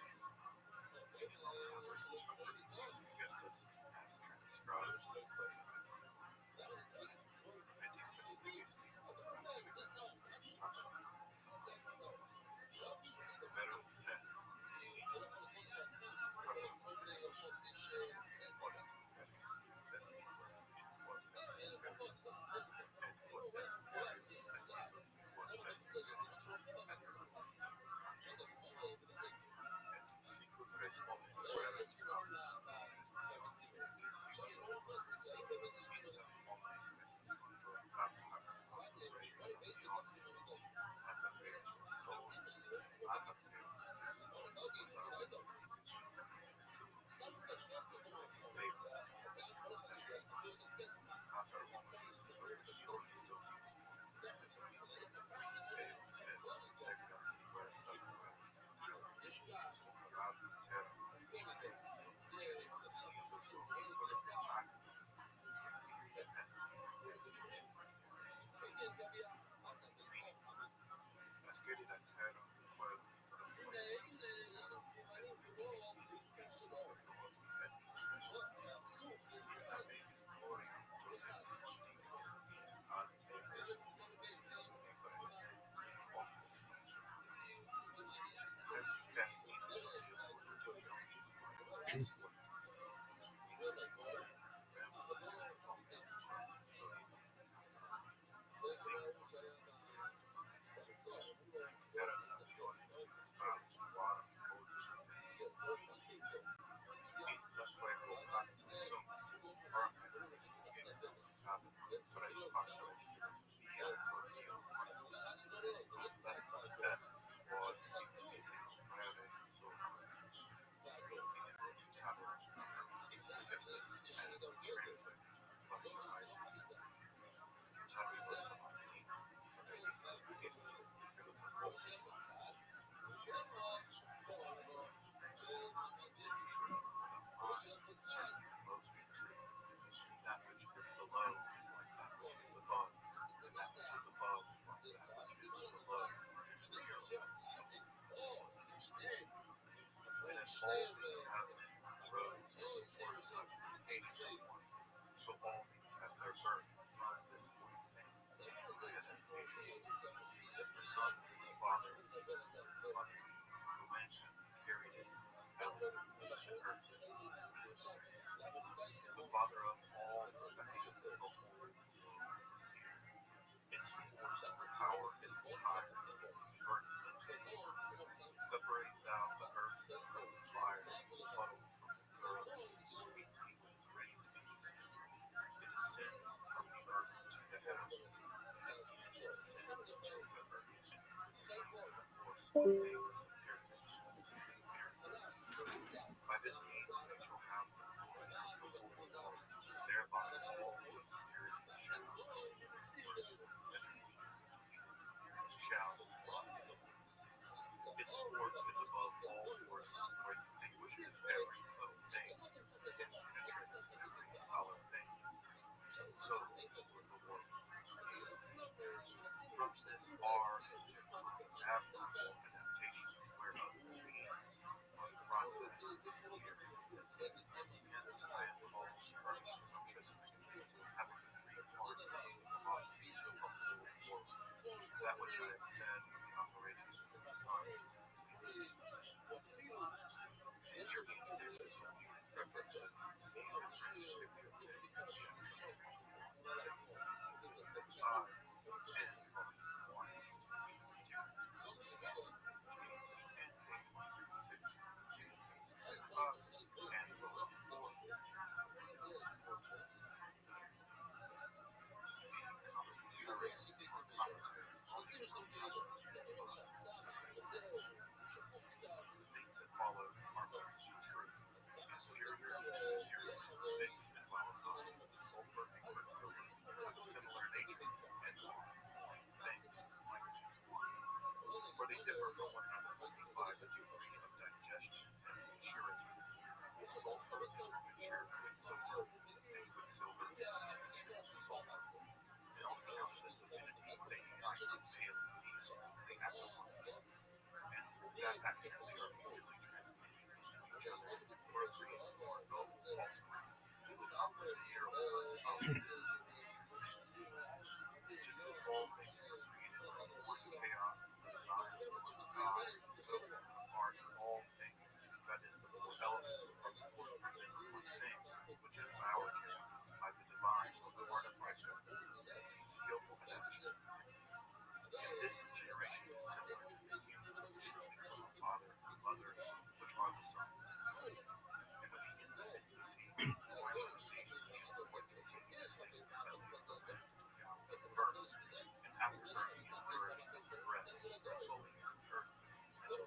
So all things have their birth from this one thing, that the Son is his Father, his mother, who went and carried it in his belly, and earth is the Father of all perfection, the whole is here. Its force and power is higher than the earth. Separate thou the earth from the fire, subtle from the girl, sweet people great in his hand. It ascends from the earth to the heavens, and it descends to the earth, and receives the force of things appearing. By this means it shall have the glory of the Holy Lord, thereby all obscurity shall fly. Its force is above all force, for it distinguishes every subtle thing, and penetrates every solid thing. So was the world. From this are abnormal adaptations whereof beings are processed here. Hence I am called Colonel Centricities, having the three parts of the philosophy of the whole world. That which I have said of the operation of the sun is completed. And your introduces references seem different things that follow are mostly true. Inferior and superior, fixed and volatile, sulfur and quicksilver have a similar nature and are one thing. For they differ from one another only by the degree of digestion and maturity. Sulfur is immature quicksilver, and quicksilver is immature sulfur. They don't count this affinity, they unite in pale these, they act upon each other. And through that action they are mutually transmitting each other. Mercury, though false friends, will accomplish the miracles of this. Just as all things are created from one chaos of design from God, so are all things, that is, the four elements, are born from this one thing, which is our chaos, by the divine or the artificer, skillful in action. And this generation is similar to the human, surely from a father and mother, which are the sons. And when the infant is conceived, why should the baby see the what continuously in the belly of the man? Birth, and after birth, the flourish of the breast, fully and earth, and the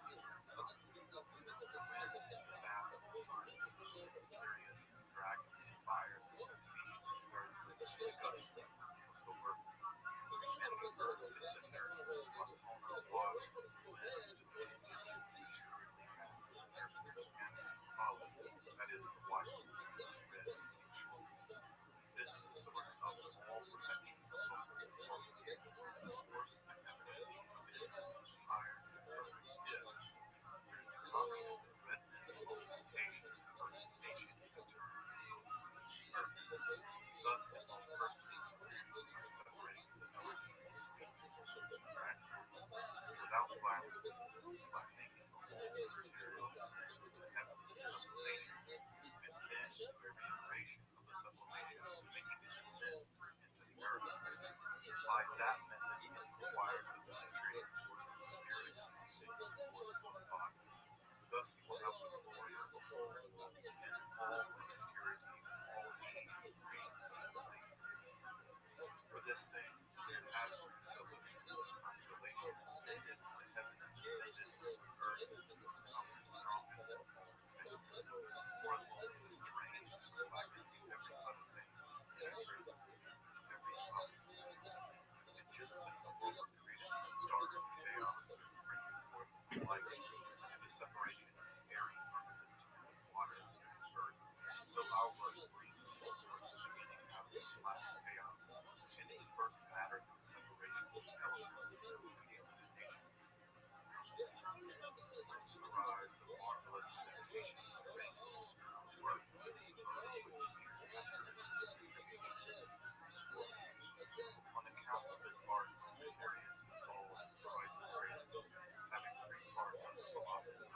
tongue. The bath of the sun, curious, dragon, fire, seas, earth, the guts, the work. And the earth is the nurse, Latona wash, cleanse, Egyptian surely hath nursed, and olive, that is the white, red tincture. This is the source of all perfection, the force and efficacy of it is entire and perfect is. Concoction, redness, pigmentation, fermentation, thus, in the first instance, are separating the elements of speech gradually, without violence, by making the whole material sin heavenly sublimation, and then remuneration of the sublimation, making it descend into the earth. By that method, it requires the penetrating force of spirit and the force of the body. Thus, you will have the glory of the whole, and all obscurities, all being green and clean. For this thing, it has through solutions, constellation ascended into heaven and descended to earth, become the strongest, and more lonely, strange, divided every subtle thing, penetrated every subtle thing. And just as the world was created in dark chaos, bringing forth light, and the separation of the airy firmament and the waters and the earth, so our word brings forth the meaning out of this black chaos, and is first matter from the separation of the elements and the illumination. Whence arise the marvelous imitations of angels, whose work, both which is after creation. On account of this art, Sicarius is called twice greatest, having three parts of philosophy,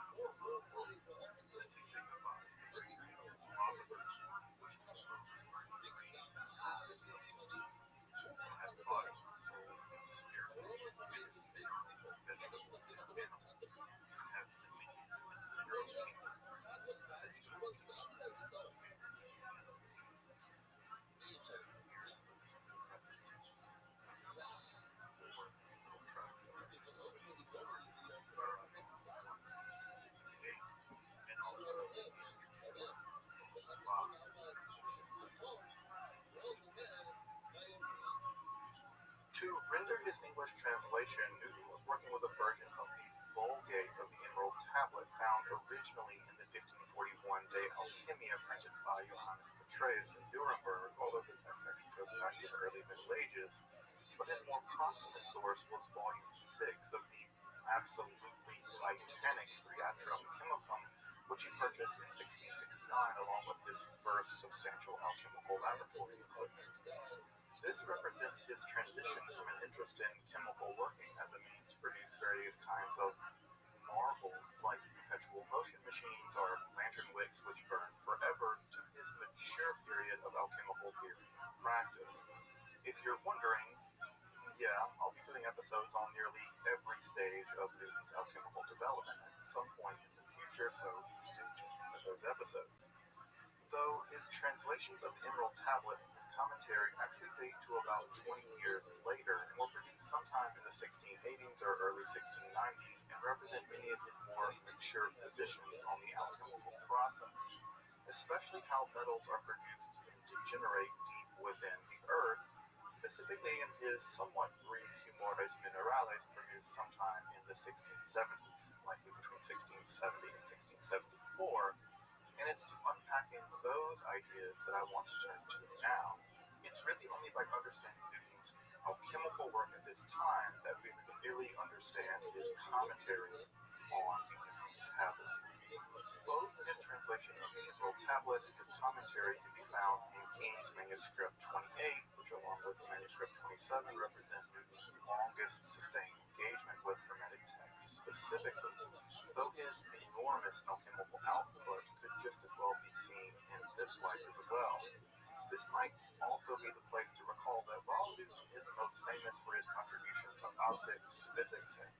since he signifies the great name of philosopher, which is composed from three strong substances, and has body, soul, spirit, is vegetable, animal, and has dominion in each kingdom, vegetable kingdom. To render his English translation, Newton was working with a version of the Vulgate of the Emerald Tablet found originally in the 1541 De Alchimia printed by Johannes Petrus in Nuremberg, although the text actually goes back to the early Middle Ages. But his more proximate source was volume 6 of the absolutely titanic Theatrum Chemicum, which he purchased in 1669 along with his first substantial alchemical laboratory equipment. This represents his transition from an interest in chemical working as a means to produce various kinds of marvels like perpetual motion machines or lantern wicks which burn forever practice. If you're wondering, yeah, I'll be doing episodes on nearly every stage of Newton's alchemical development at some point in the future, so stay tuned for those episodes. Though his translations of the Emerald Tablet and his commentary actually date to about 20 years later and were produced sometime in the 1680s or early 1690s and represent many of his more mature positions on the alchemical process, especially how metals are produced and degenerate deep within the earth, specifically in his somewhat brief Humores Minerales produced sometime in the 1670s, likely between 1670 and 1674. And it's to unpacking those ideas that I want to turn to now. It's really only by understanding Newton's alchemical work at this time that we can really understand his commentary on the Emerald Tablet. Both his translation of the Emerald Tablet and his commentary can be found in King's Manuscript 28, which along with Manuscript 27 represent Newton's longest sustained engagement with Hermetic texts specifically, though his enormous alchemical output could just as well be seen in this light as well. This might also be the place to recall that while Newton is most famous for his contribution to optics, physics, and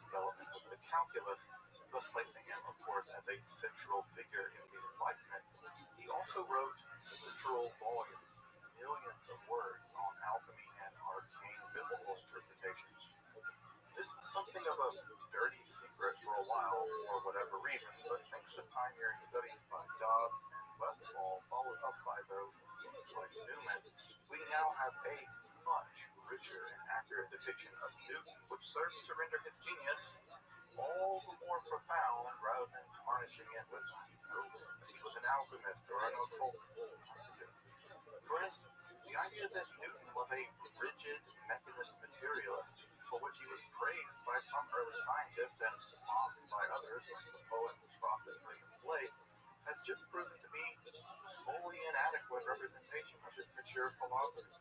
development of the calculus, thus placing him, of course, as a central figure in the Enlightenment, he also wrote literal volumes, millions of words on alchemy and arcane biblical interpretations. This was something of a dirty secret for a while, for whatever reason, but thanks to pioneering studies by Dobbs and Westphal, followed up by those of thieves like Newman, we now have a much richer and accurate depiction of Newton, which serves to render his genius all the more profound rather than tarnishing it with, he was an alchemist or an occult. For instance, the idea that Newton was a rigid mechanist materialist, for which he was praised by some early scientists and mocked by others, like the poet and prophet William Blake, has just proven to be wholly inadequate representation of his mature philosophy.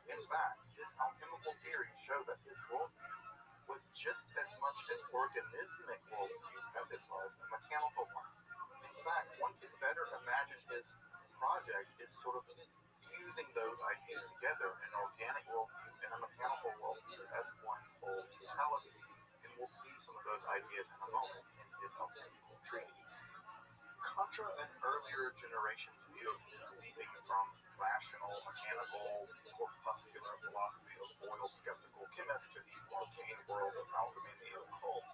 In fact, his alchemical theories show that his worldview was just as much an organismic worldview as it was a mechanical one. In fact, one can better imagine his project is sort of fusing those ideas together, an organic worldview and a mechanical worldview, as one whole totality. And we'll see some of those ideas in a moment in his alchemical treatise. Contra an earlier generation's view of his leaping from rational, mechanical, corpuscular philosophy of loyal, skeptical chemist to the arcane world of alchemy and the occult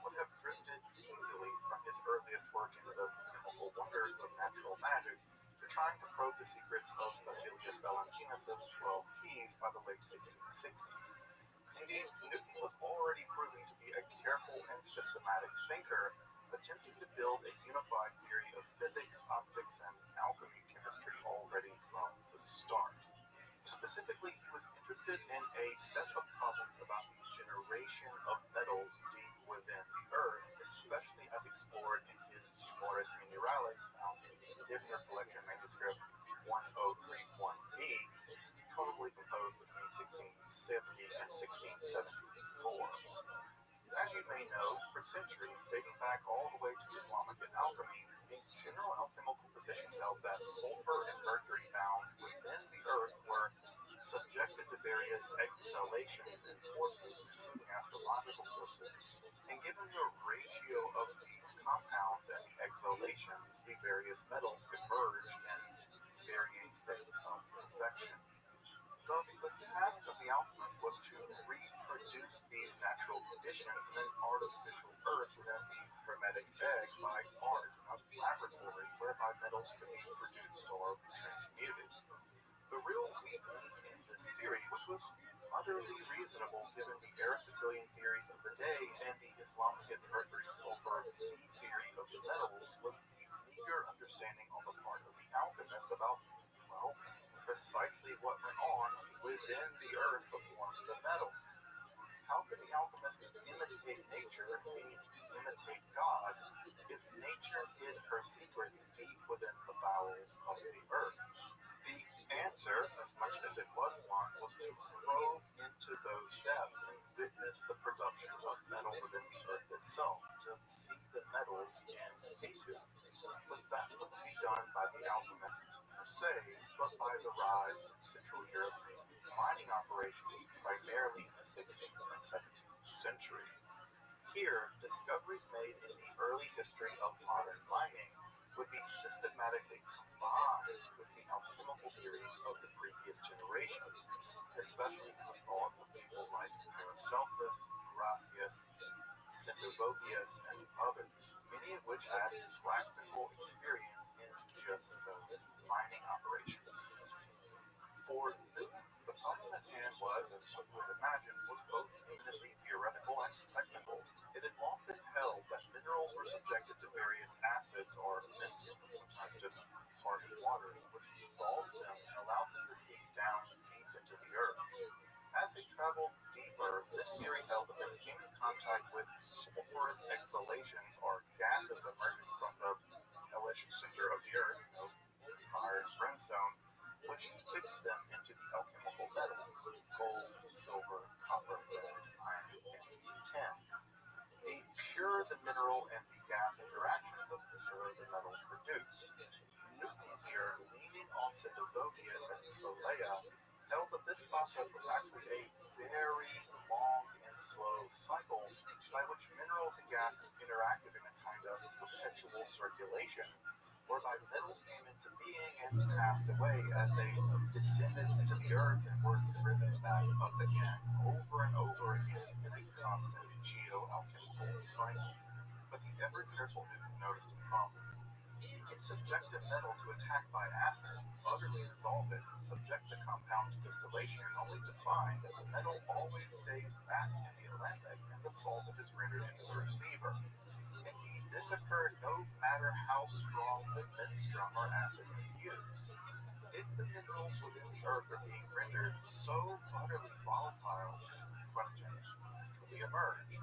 would have drifted easily from his earliest work into the chemical wonders of natural magic to trying to probe the secrets of Basilius Valentinus's 12 keys by the late 1660s. Indeed, Newton was already proving to be a careful and systematic thinker, attempting to build a unified theory of physics, optics, and alchemy chemistry already from the start. Specifically, he was interested in a set of problems about the generation of metals deep within the earth, especially as explored in his Humores Minerales, found in the Dibner Collection Manuscript 1031b, probably composed between 1670 and 1674. As you may know, for centuries, dating back all the way to Islamic alchemy, a general alchemical position held that sulfur and mercury found within the earth were subjected to various exhalations and forces, including astrological forces, and given the ratio of these compounds and the exhalations, the various metals converged in varying states of perfection. Thus, the task of the alchemist was to reproduce these natural conditions in an artificial earth within the hermetic egg by art, not laboratory, whereby metals could be produced or transmuted. The real weak link in this theory, which was utterly reasonable given the Aristotelian theories of the day and the Islamic mercury sulfur seed theory of the metals, was the meager understanding on the part of the alchemist about, well, precisely what went on within the earth to form the metals. How could the alchemist imitate nature, meaning imitate God, if nature hid her secrets deep within the bowels of the earth? The answer, as much as it was one, was to probe into those depths and witness the production of metal within the earth itself, to see the metals in situ. But that wouldn't be done by the alchemists per se, but by the rise of Central European mining operations primarily in the 16th and 17th century. Here, discoveries made in the early history of modern mining would be systematically combined with the alchemical theories of the previous generations, especially the thought of people like Paracelsus, Gracius, Sendivogius, and others, many of which had practical experience in just those mining operations. For Newton, the problem at hand was, as one would imagine, was both eminently theoretical and technical. It had long been held that minerals were subjected to various acids or menstruums, sometimes just harsh waters, which dissolved them and allowed them to sink down deep into the earth. As they traveled deeper, this theory held that they came in contact with sulfurous exhalations or gases emerging from the hellish center of the earth, fire and brimstone, which fixed them into the alchemical metals, gold, silver, copper, lead, iron, and tin. The purer the mineral and the gas interactions, the purer the metal produced. Newton here, leaning on Sendivogius and Solea, held that this process was actually a very long and slow cycle by which minerals and gases interacted in a kind of perpetual circulation, whereby metals came into being and passed away as they descended into the earth and were driven back up again over and over again in a constant geo-alchemical cycle. But the ever-careful Newton noticed a problem. He could subject a metal to attack by acid, utterly dissolve it, and subject the compound to distillation, only to find that the metal always stays back in the alembic and the solvent is rendered into the receiver. Indeed, this occurred no matter how strong the menstruum or acid be used. If the minerals within the earth are being rendered so utterly volatile, questions truly emerge.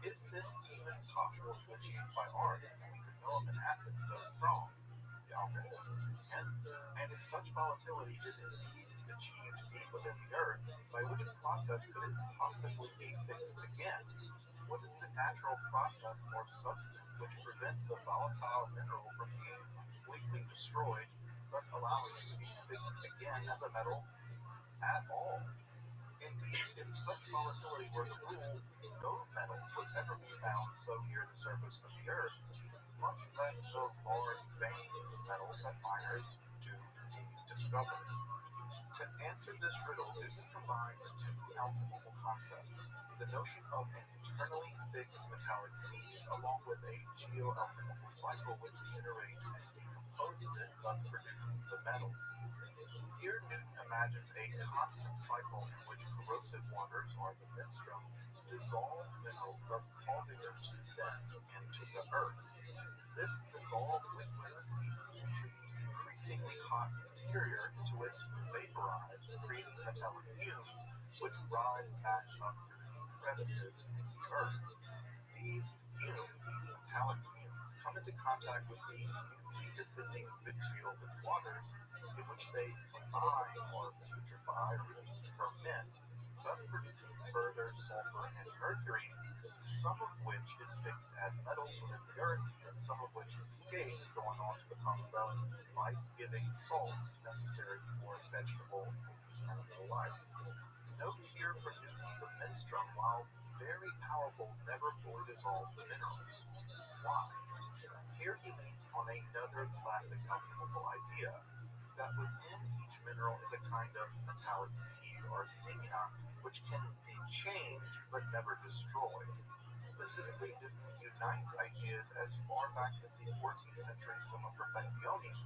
Is this even possible to achieve by art? Develop an acid so strong, the alchemists can, and if such volatility is indeed achieved deep within the earth, by which process could it possibly be fixed again? What is the natural process or substance which prevents the volatile mineral from being completely destroyed, thus allowing it to be fixed again as a metal at all? Indeed, if such volatility were the rule, no metals would ever be found so near the surface of the earth, much less the large veins of metals that miners do indeed discover. To answer this riddle, Newton combines two alchemical concepts: the notion of an internally fixed metallic seed, along with a geo-alchemical cycle which generates and decomposes it, thus producing the metals. Here Newton imagines a constant cycle in which corrosive waters, or the menstruums, dissolve minerals, thus causing them to descend into the earth. This dissolved liquid seeps into the increasingly hot interior, into which vaporize, creating metallic fumes, which rise back up through the crevices in the earth. These fumes, these metallic fumes, come into contact with the newly descending vitriolic waters, in which they combine or putrefy or ferment, thus producing further sulfur and mercury, some of which is fixed as metals within the earth, and some of which escapes, going on to become the life-giving salts necessary for vegetable and animal life. Note here for Newton, the menstruum, while very powerful, never fully dissolves the minerals. Why? Here he leans on another classic alchemical idea, that within each mineral is a kind of metallic seed or semina, which can be changed but never destroyed. Specifically, Newton unites ideas as far back as the 14th century Summa Perfectionis,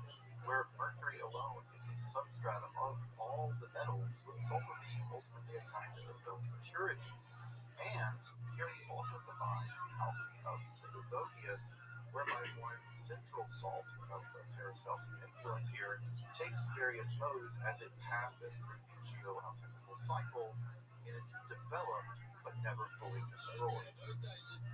where mercury alone is the substratum of all the metals, with sulfur being ultimately a kind of impurity. And here he also combines the alchemy of Sendivogius, whereby one central salt of the Paracelsian influence here takes various modes as it passes through the geo-alchemical cycle, and it's developed but never fully destroyed.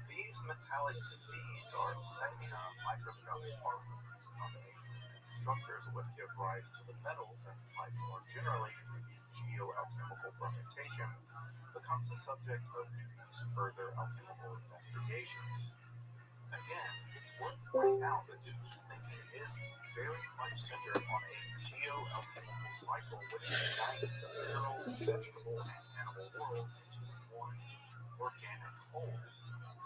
These metallic seeds are semina, microscopic particles, combinations, and structures would give rise to the metals, and life more generally, geoalchemical fermentation, becomes the subject of Newton's further alchemical investigations. Again, it's worth pointing out that Newton's thinking is very much centered on a geoalchemical cycle which unites the mineral, vegetable, and animal world into one organic whole.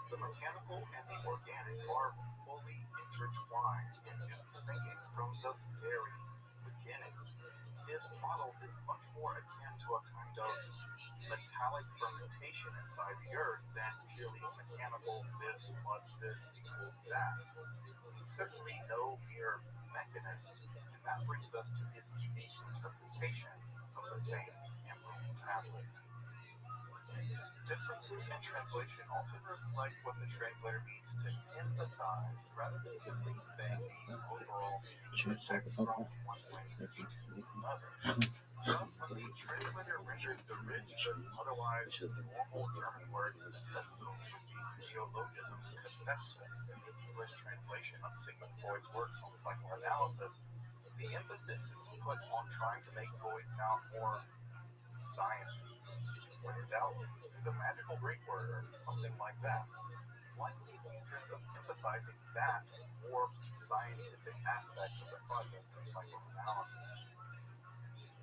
The mechanical and the organic are fully intertwined in Newton's thinking from the very beginning. His model is much more akin to a kind of metallic fermentation inside the earth than purely mechanical this plus this equals that. He's certainly no mere mechanist, and that brings us to his unique interpretation of the famed Emerald Tablet. Differences in translation often reflect what the translator means to emphasize rather than simply conveying the overall meaning of the text from one language to another. Thus, when the translator rendered the rich but otherwise normal German word Besetzung with the geologism cathexis in the English translation of Sigmund Freud's works on psychoanalysis, the emphasis is put on trying to make Freud sound more sciencey. When in doubt, use a magical Greek word or something like that. Likely in the interest of emphasizing that more scientific aspect of the project of psychoanalysis.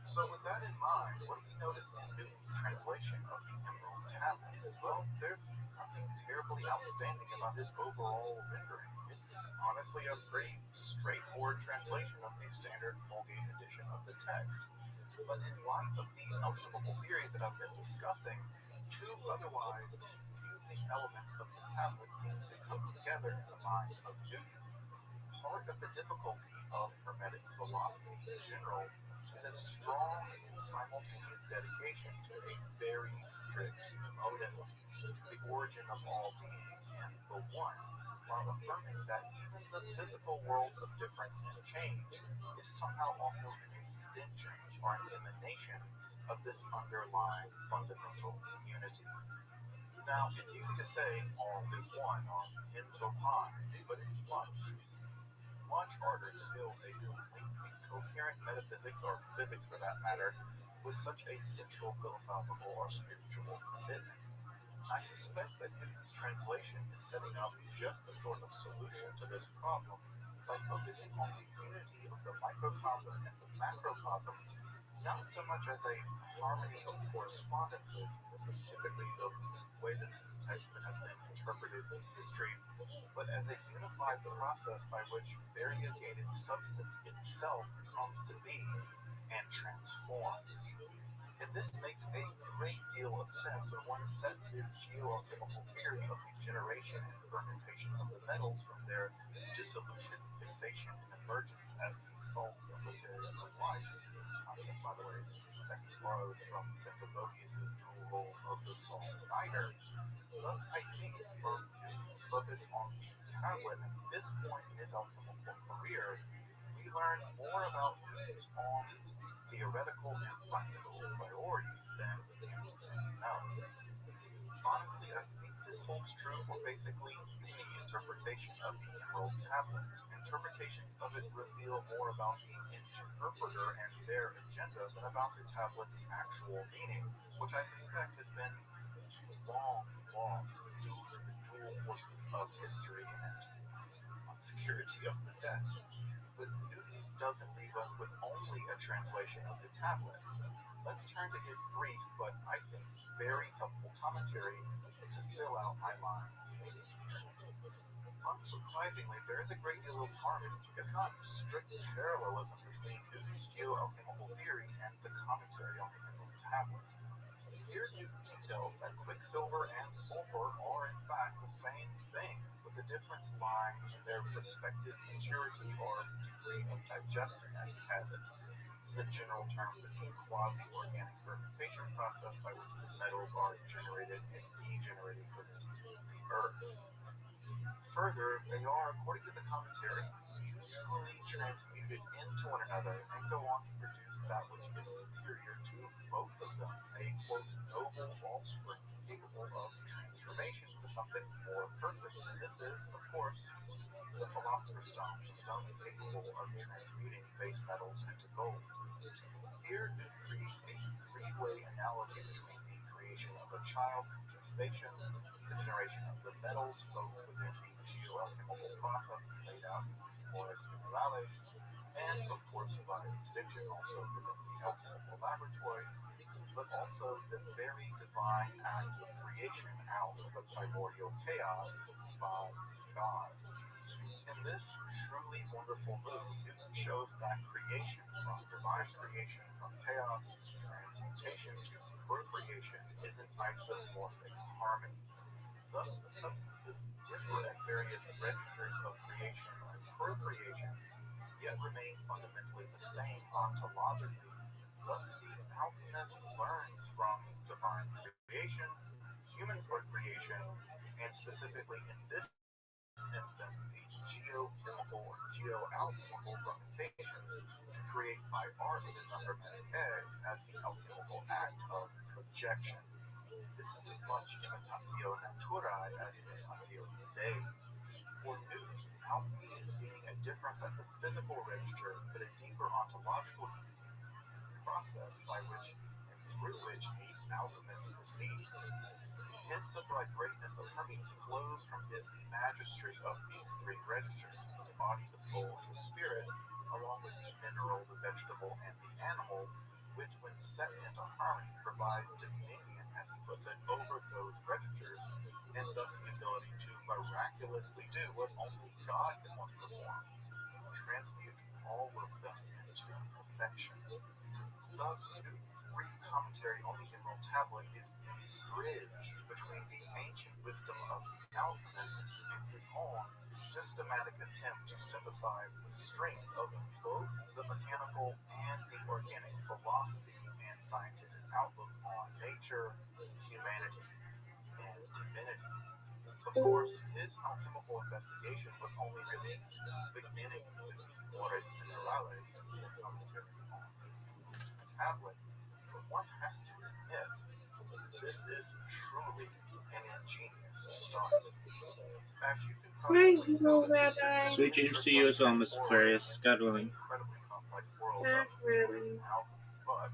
So with that in mind, what do we notice in Newton's translation of the Emerald Tablet? Well, there's nothing terribly outstanding about his overall rendering. It's honestly a pretty straightforward translation of the standard Vulgate edition of the text. But in light of these alchemical theories that I've been discussing, two otherwise confusing elements of the tablet seem to come together in the mind of Newton. Part of the difficulty of Hermetic philosophy in general is a strong and simultaneous dedication to a very strict monism, the origin of all being in the one, while affirming that even the physical world of difference and change is somehow also an extension or an emanation of this underlying fundamental unity. Now, it's easy to say all is one or into pi, but it's much harder to build a completely coherent metaphysics or physics for that matter with such a central philosophical or spiritual commitment. I suspect that Newton's translation is setting up just the sort of solution to this problem by focusing on the unity of the microcosm and the macrocosm, not so much as a harmony of correspondences, this is typically the way that this text has been interpreted in history, but as a unified process by which variegated substance itself comes to be and transforms. And this makes a great deal of sense when one sets his geoalchemical theory of the generation and fermentation of the metals from their dissolution, fixation, and emergence as the salts necessary for life. This concept, by the way, that borrows from Sempronius' dual role of the salt niter. Thus, I think from Newton's focus on the tablet at this point in his alchemical career, we learn more about Newton's own theoretical and practical priorities than anything else. Honestly, I think this holds true for basically any interpretation of the Emerald Tablet. Interpretations of it reveal more about the interpreter and their agenda than about the tablet's actual meaning, which I suspect has been long lost due to the dual forces of history and obscurity of the text. But Newton doesn't leave us with only a translation of the tablet. Let's turn to his brief, but I think very helpful commentary to fill out my mind. Unsurprisingly, there is a great deal of harmony, if not strict parallelism, between Newton's geoalchemical theory and the commentary on the Emerald Tablet. Here Newton details that quicksilver and sulfur are in fact the same thing, with the difference lying in their respective maturity or degree of digestion, as he has it. This is a general term for the quasi-organic fermentation process by which the metals are generated and degenerated within the earth. Further, they are, according to the commentary, mutually transmuted into one another and go on to produce that which is superior to both of them, a quote, noble offspring capable of transformation into something more perfect. And this is, of course, the Philosopher's Stone, the stone capable of transmuting base metals into gold. Here, it creates a three-way analogy between the creation of a child from gestation, the generation of the metals, both within the geoalchemical process laid out in Flores Minerales, and, of course, by extension, also within the alchemical laboratory, but also the very divine act of creation out of a primordial chaos by God. In this truly wonderful move, Newton shows that creation, from divine creation, from chaos to transmutation to procreation, is an isomorphic harmony. Thus, the substances differ at various registers of creation and procreation, yet remain fundamentally the same ontologically. Thus, the alchemist learns from divine creation, human procreation, and specifically in this instance, the geochemical or geoalchemical fermentation to create by art the number-man egg as the alchemical act of projection. This is as much imitatio naturae as imitatio dei. For Newton, alchemy is seeing a difference at the physical register, but a deeper ontological process by which and through which the alchemist proceeds. Hence, the greatness of Hermes flows from his magistry of these three registers, the body, the soul, and the spirit, along with the mineral, the vegetable, and the animal, which, when set into harmony, provide dominion, as he puts it, over those registers, and thus the ability to miraculously do what only God can want to perform, transmute all of them into perfection. Thus, Newton's brief commentary on the Emerald Tablet is the bridge between the ancient wisdom of the alchemists and his own systematic attempt to synthesize the strength of both the mechanical and the organic philosophy and scientific outlook on nature, humanity, and divinity. Of course, his alchemical investigation was only really beginning with Flores Minerales and his commentary on the tablet, but one has to admit this is truly an ingenious start. As you can probably tell, this is Sweet dreams to you as well, Miss Aquarius. God willing. incredibly complex world That's of really. alchemy, but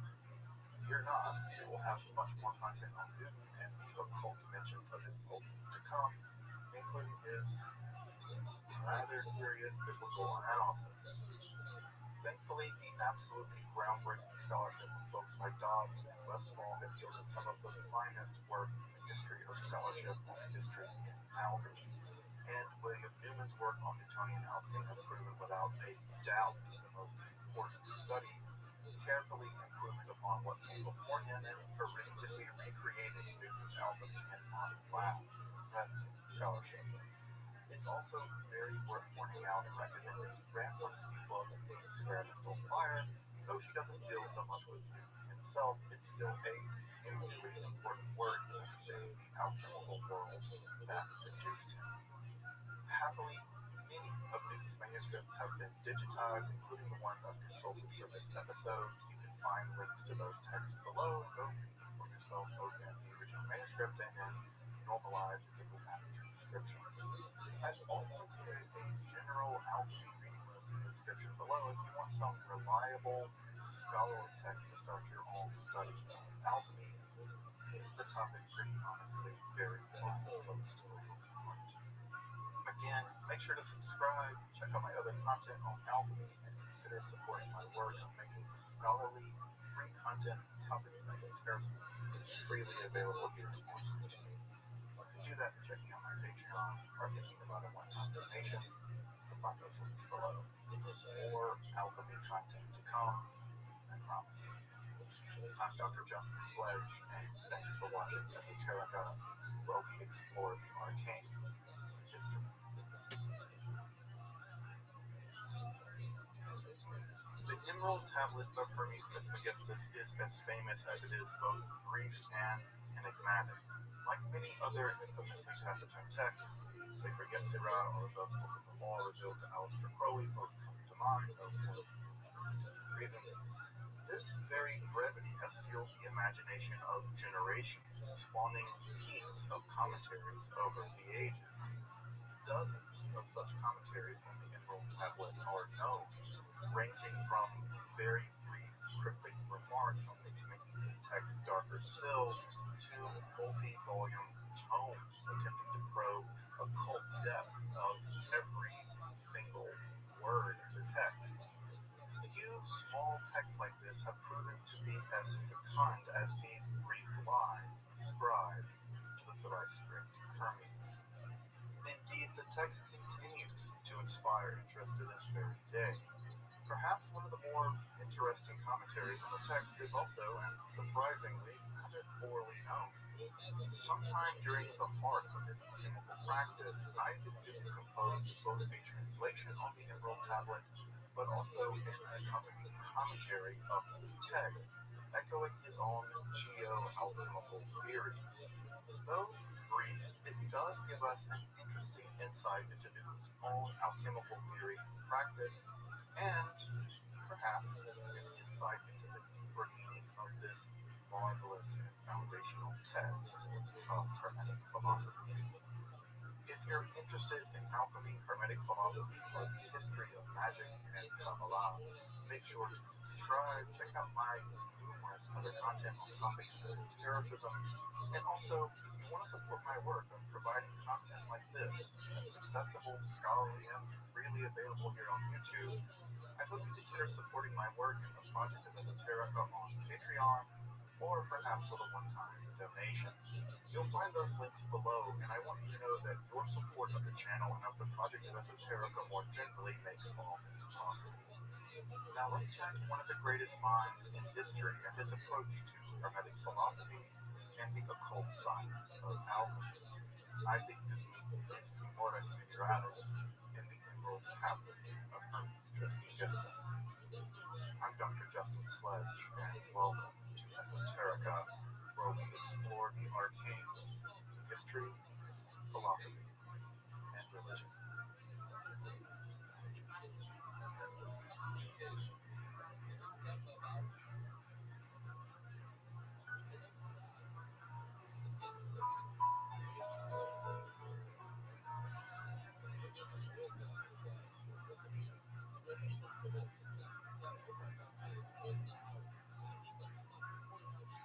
fear not, we will have much more content on Newton and the occult dimensions of his book to come, including his rather curious biblical analysis. Thankfully, the absolutely groundbreaking scholarship of folks like Dobbs and Westphal has yielded some of the finest work in the history of scholarship on the history of alchemy. And William Newman's work on Newtonian alchemy has proven without a doubt the most important study, carefully improving upon what came before him and forensically recreating Newton's alchemy in modern labs. Scholarship. It's also very worth pointing out and recommending Rambling's book, The Experimental Fire. Though she doesn't deal so much with Newton himself, it's still a hugely important work in understanding the alchemical world that induced him. Happily, many of Newton's manuscripts have been digitized, including the ones I've consulted for this episode. You can find links to those texts below. Go read them for yourself, both in the original manuscript and in normalized diplomatic transcriptions. I've also included a general alchemy reading list in the description below if you want some reliable, scholarly text to start your own study. Alchemy is a topic pretty honestly very close to my heart. Again, make sure to subscribe, check out my other content on alchemy, and consider supporting my work of making scholarly, free content on topics of esotericism freely available here on YouTube. You can do that by checking out my Patreon or thinking about a one-time donation. You can find those links below. More alchemy content to come, I promise. I'm Dr. Justin Sledge, and thank you for watching Esoterica, where we explore the arcane history. The Emerald Tablet of Hermes Trismegistus is as famous as it is both brief and enigmatic. Like many other infamously taciturn texts, Sacred Yetzirah or the Book of the Law revealed to Aleister Crowley both come to mind, though for reasons. This very brevity has fueled the imagination of generations, spawning heaps of commentaries over the ages. Dozens of such commentaries on the Emerald Tablet are known, ranging from very brief cryptic remarks on making the text darker still, to multi-volume tomes attempting to probe occult depths of every single word of the text. Few small texts like this have proven to be as fecund as these brief lines ascribed to the thrice-great Hermes. Indeed, the text continues to inspire interest to this very day. Perhaps one of the more interesting commentaries on the text is also, and surprisingly, rather poorly known. Sometime during the heart of his alchemical practice, Isaac Newton composed both a translation on the Emerald Tablet, but also an accompanying commentary of the text, echoing his own geo-alchemical theories. Though brief, it does give us an interesting insight into Newton's own alchemical theory and practice, and perhaps an insight into the deeper meaning of this marvelous and foundational text of Hermetic philosophy. If you're interested in alchemy, Hermetic philosophy, or the history of magic and Kabbalah, make sure to subscribe, check out my numerous other content on topics of esotericism, and also, if you want to support my work of providing content like this, that's accessible, scholarly, and freely available here on YouTube, I hope you consider supporting my work in the Project of Esoterica on Patreon, or perhaps with a one-time donation. You'll find those links below, and I want you to know that your support of the channel and of the Project of Esoterica more generally makes all this possible. Now let's turn to one of the greatest minds in history and his approach to Hermetic philosophy and the occult science of alchemy. Isaac Newton is Humorous Figuratus in the Emerald Tablet of Hermes Trismegistus. I'm Dr. Justin Sledge, and welcome to Esoterica, where we explore the arcane history, philosophy, and religion.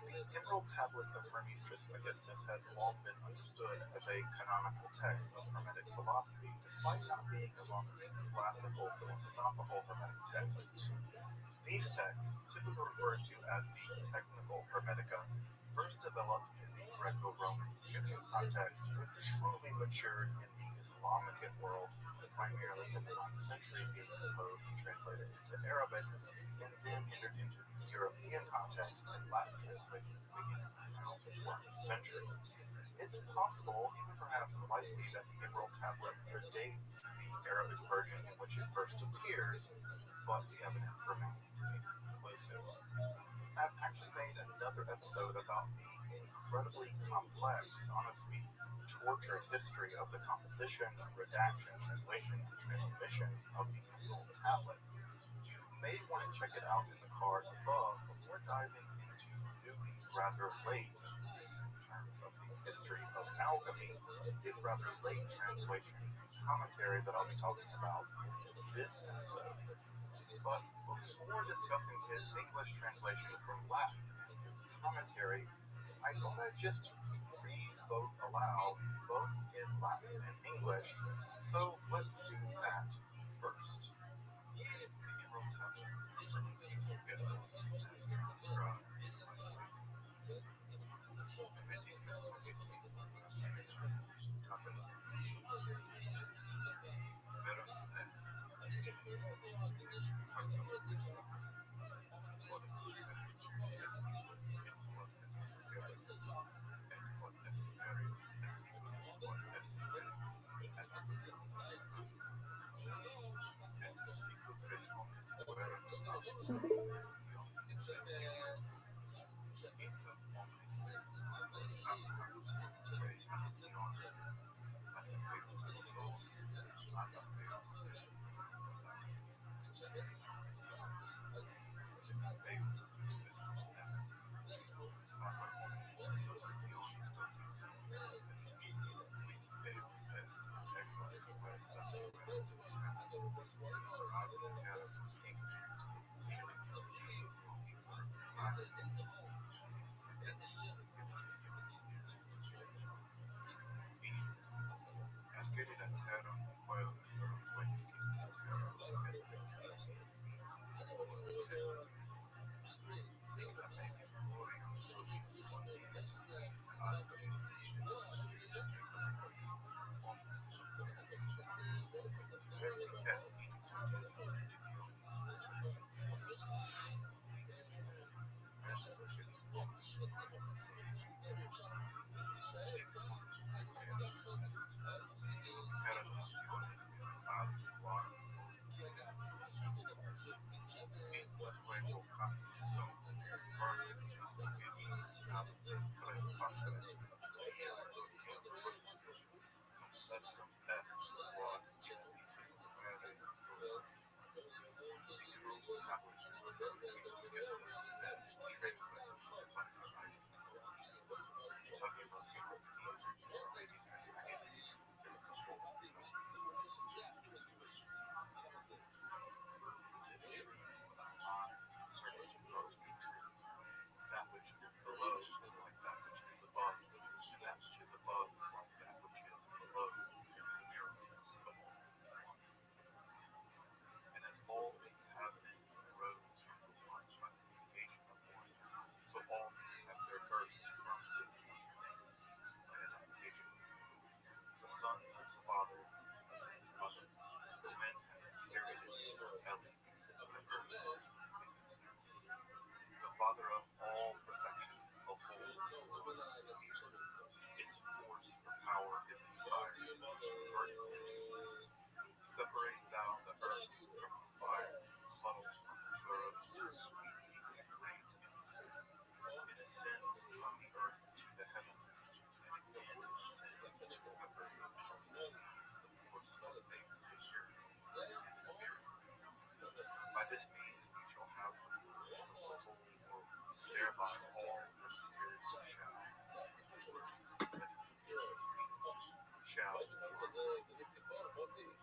The Emerald Tablet of Hermes Trismegistus has long been understood as a canonical text of Hermetic philosophy, despite not being among the classical philosophical Hermetic texts. These texts, typically referred to as the technical Hermetica, first developed in the Greco-Roman Egyptian context, but truly matured in the Islamic world, primarily in the 9th century, being composed and translated into Arabic, and then entered into the European context and Latin translations beginning around the 12th century. It's possible, even perhaps likely, that the Emerald Tablet predates the Arabic version in which it first appears, but the evidence remains inconclusive. I've actually made another episode about the incredibly complex, honestly tortured history of the composition, redaction, translation, and transmission of the Emerald Tablet. You may want to check it out in the card above before diving into Newton's rather late, in terms of the history of alchemy, his rather late translation commentary that I'll be talking about in this episode. But before discussing his English translation from Latin and his commentary, I thought I'd just read both aloud, both in Latin and English, so let's do that first. The Emerald Tablet of Hermes Trismegistus, as transcribed by That which is below is like that which is above, and that which is above is like that which is below. And as all things have been rose from the one by the communication of one, so all things have their birth from this one thing by an application. The Son is his Father, and his Mother. The wind hath carried it in his belly, the earth is its nest. The Father of all perfection, the whole world is here. Its force or power is inspired, vertical. Separate thou the earth from the fire, subtle from the thorough, sweet and great in the spirit. It ascends from the earth to the heavens, and again it descends to the earth, and receives the force of faith secure and fear. By this means we shall have the whole world, thereby all the spirits shall.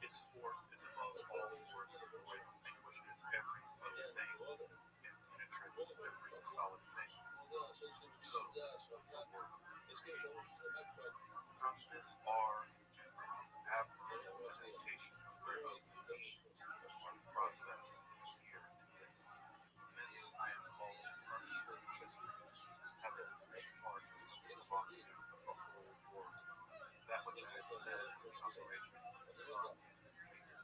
Its force is above all force, for it vanquishes every subtle thing and penetrates every solid thing. So, from this are to come abnormal adaptations whereof the means one process is here in this. Hence I am called from these existence, heaven, parts, closet of the whole world. That which I had said in the operation, the Son is completed.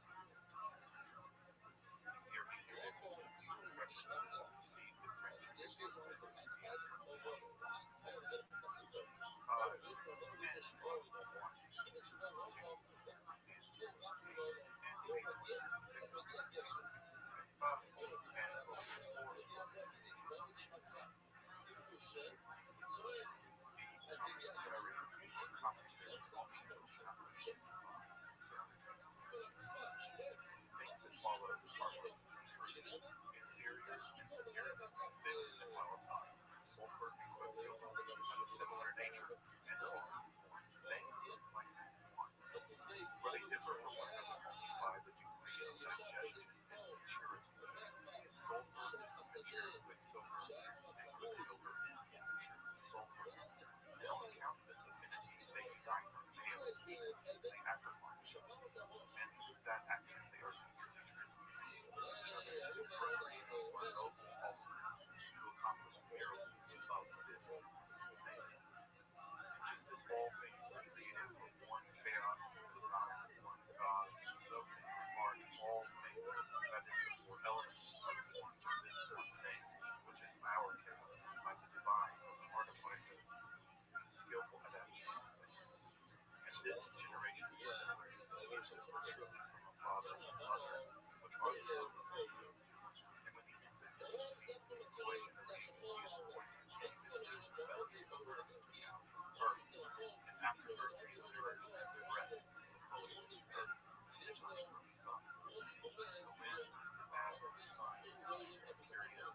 Here he introduces a few references to see differentiations between things that follow are both true, inferior, insecure, fixed and volatile, sulfur and quicksilver, of a similar nature, and are one thing, like one. For they differ from one another only by the degree of digestion and maturity. Sulfur is immature quicksilver, and quicksilver is immature sulfur. And on account of this affinity, they unite from pale and they act upon each other, and through that action they are mutually transmuted each other into appropriate or noble offering to accomplish miracles of this thing. Just as all things are created from one chaos and design of one God, so are all things, that is, the four elements, are formed from this one thing, which is our chaos, by the divine artificer and the skillful adaptation of things. And this generation is similar to the uses truly from a father and mother, which are the sons of God. And when the infant is conceived, the equation of things is used according to the existing belly of earth, and after birth is the earth, breath, earth, the wind is the bath of the sun, and curious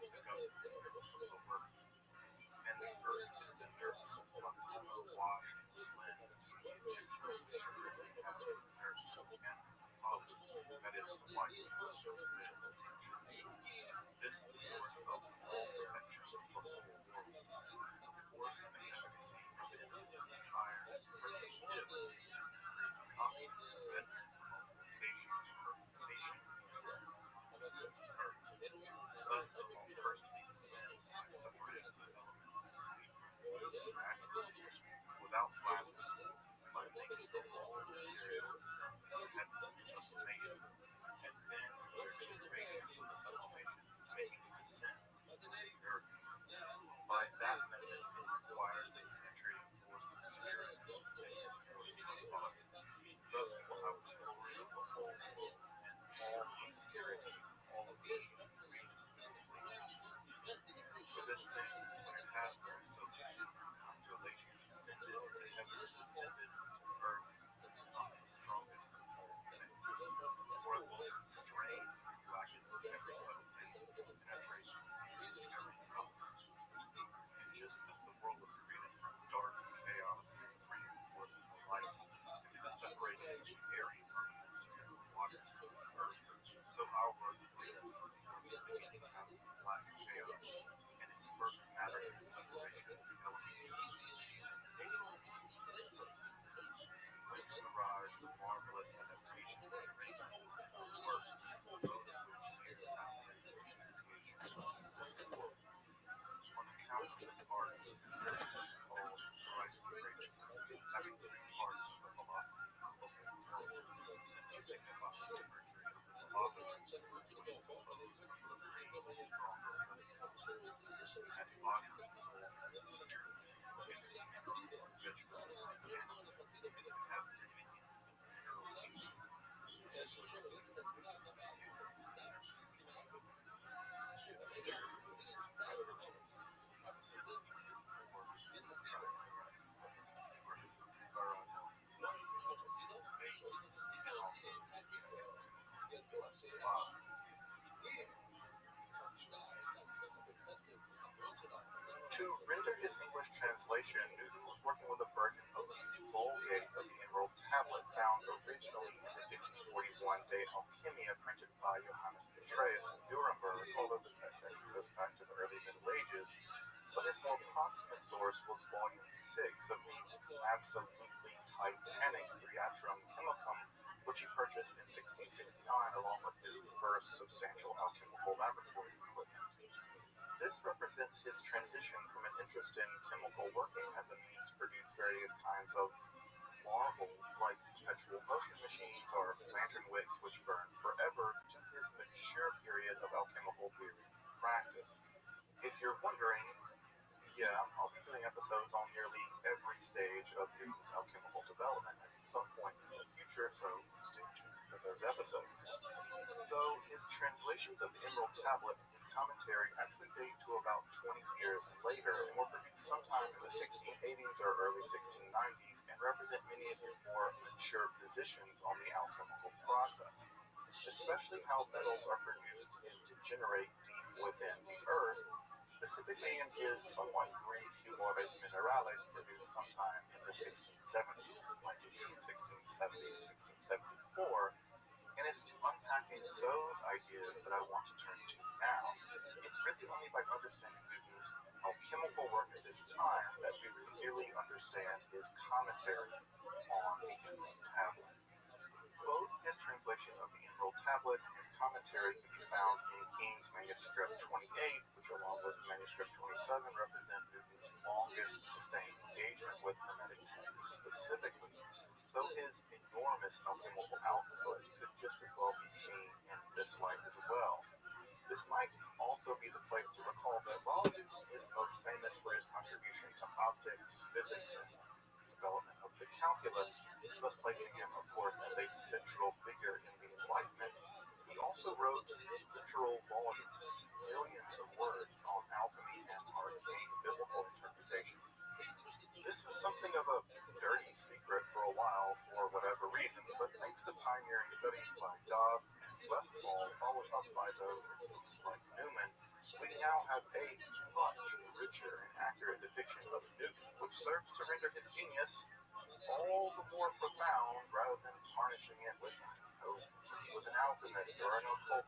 over, and the earth is the nurse, wash, cleanse, surely has a nurse and father, that is the wife of This is a source of all perfection for the whole world. Force and efficacy of it is entire as purpose gives. Consumption, goodness, multiplication, permutation, earth. Thus, among first being sins by separating the elements of sleep, natural, without gladness, by making the whole material sin heavenly sublimation, and then their generation with the sublimation, making the sin the earth. By that method, it requires the penetrating force of spirit against force of body. Thus, it will have the glory of the whole world, and all obscurities, all visions, for this thing, when it has through solution and consolation ascended, the heavens ascended, the earth becomes the strongest of all things. For it will constrain and bracket every subtle thing, penetrate into every subtle. And just as the world was created from dark chaos, bringing forth the light, and through the separation of the airy firmament and the waters of the earth, so our world is from the beginning out of black chaos, and its first matter and separation of the elements, whence arise the marvelous adaptations and arrangements of the work, both of which here found regulation and creation was world. On account of this art, it is called Christ the Greatest, having three parts of the philosophy of the whole world, since he signifies the mercury of the philosophy, which is composed from the three strongest substances, as body, soul, and spirit, in its natural, habitual, and animal. It has dominion in To render his English translation, Newton was working with a version of the Vulgate of the Emerald Tablet found originally in the 1541 De Alchimia printed by Johannes Petrus in Nuremberg, although the text actually goes back to the early Middle Ages. But his more proximate source was Volume 6 of the absolutely titanic Theatrum Chemicum, which he purchased in 1669 along with his first substantial alchemical laboratory equipment. This represents his transition from an interest in chemical working as a means to produce various kinds of marvels like perpetual motion machines or lantern wicks which burn forever to his mature period of alchemical theory and practice. If you're wondering, yeah, I'll be doing episodes on nearly every stage of Newton's alchemical development at some point in the future, so stay tuned for those episodes. Though his translations of the Emerald Tablet and his commentary actually date to about 20 years later and were produced sometime in the 1680s or early 1690s and represent many of his more mature positions on the alchemical process, especially how metals are produced and degenerate deep within the earth, specifically in his somewhat brief Humores Minerales produced sometime in the 1670s, like between 1670 and 1674. And it's to unpacking those ideas that I want to turn to now. It's really only by understanding Newton's alchemical work at this time that we really understand his commentary on the Emerald Tablet. Both his translation of the Emerald Tablet and his commentary can be found in King's Manuscript 28, which along with Manuscript 27 represent Newton's longest sustained engagement with Hermetic texts specifically, though his enormous alchemical output could just as well be seen in this light as well. This might also be the place to recall that while Newton is most famous for his contribution to optics, physics, and development of the calculus, thus placing him, of course, as a central figure in the Enlightenment, he also wrote literal volumes, millions of words on alchemy and arcane biblical interpretation. This was something of a dirty secret for a while for whatever reason, but thanks to pioneering studies by Dobbs and Westphal, followed up by those of physicists like Newman, We now have a much richer and accurate depiction of Newton, which serves to render his genius all the more profound rather than tarnishing it with, oh, he was an alchemist or an occult.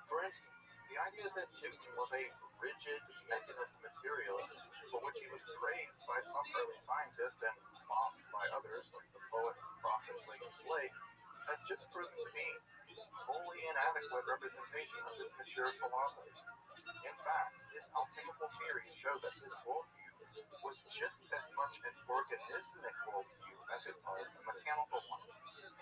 For instance, the idea that Newton was a rigid mechanist materialist, for which he was praised by some early scientists and mocked by others, like the poet and prophet William Blake, has just proven to be wholly inadequate representation of his mature philosophy. In fact, his alchemical theories show that his worldview was just as much an organismic worldview as it was a mechanical one.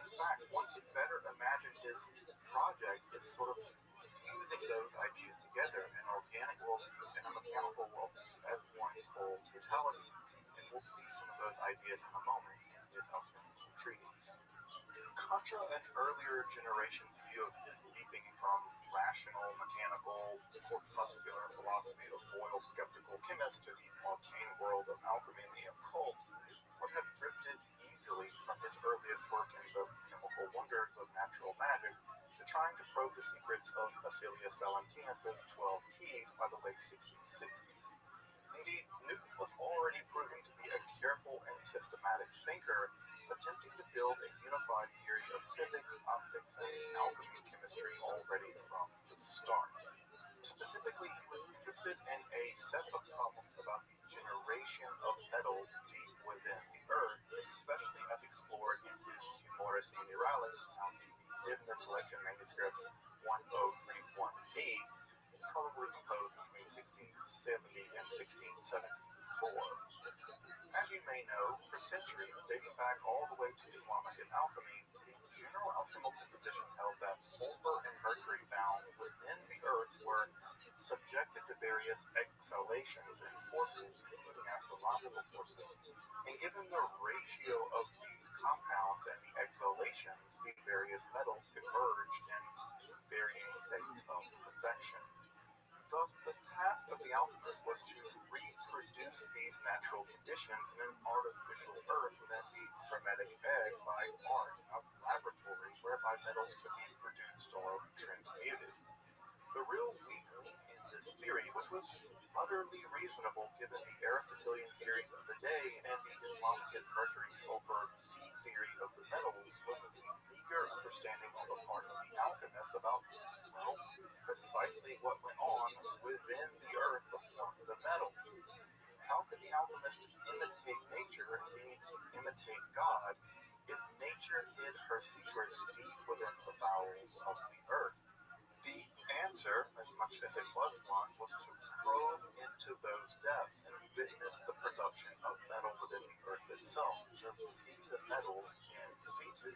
In fact, one can better imagine his project as sort of fusing those ideas together, an organic worldview and a mechanical worldview, as one whole totality. And we'll see some of those ideas in a moment in his alchemical treatise. Contra an earlier generation's view of his leaping from rational, mechanical, corpuscular philosophy of Boyle's skeptical chemist to the arcane world of alchemy and the occult would have drifted easily from his earliest work in the chemical wonders of natural magic to trying to probe the secrets of Basilius Valentinus's 12 keys by the late 1660s. Indeed, Newton was already proving to be a careful and systematic thinker, attempting to build a unified theory of physics, optics, and alchemy chemistry already from the start. Specifically, he was interested in a set of problems about the generation of metals deep within the Earth, especially as explored in his Humoris Mineralis, now the Dibner Collection manuscript 1031b, probably composed between 1670 and 1674. As you may know, for centuries, dating back all the way to Islamic alchemy, the general alchemical position held that sulfur and mercury found within the earth were subjected to various exhalations and forces, including astrological forces. And given the ratio of these compounds and the exhalations, the various metals converged in varying states of perfection. Thus, the task of the alchemist was to reproduce these natural conditions in an artificial earth within the hermetic egg by art of laboratory, whereby metals could be produced or transmuted. The real weak link in this theory, which was utterly reasonable given the Aristotelian theories of the day and the Islamic mercury-sulfur seed theory of the metals, was the meager understanding on the part of the alchemist about, well, precisely what went on within the earth to form the metals. How could the alchemist imitate nature and imitate God if nature hid her secrets deep within the bowels of the earth? The answer, as much as it was one, was to probe into those depths and witness the production of metal within the earth itself, to see the metals in situ.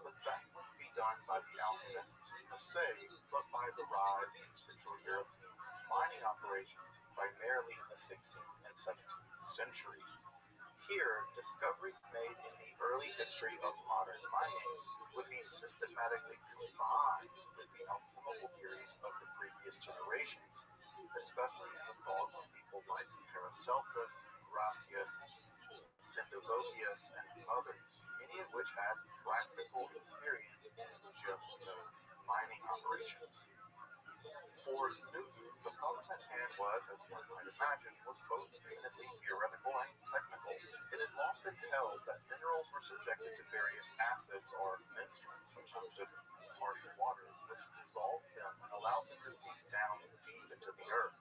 But that wouldn't be done by the alchemists per se, but by the rise in Central European mining operations, primarily in the 16th and 17th century. Here, discoveries made in the early history of modern mining would be systematically combined with the alchemical theories of the previous generations, especially in the thought of people like Paracelsus, Gracius, Sendivogius, and others, many of which had practical experience in just those mining operations. For Newton, the problem at hand was, as one might imagine, was both eminently theoretical and technical. It had long been held that minerals were subjected to various acids or menstruums, sometimes just harsh waters, which dissolved them and allowed them to seep down deep into the earth.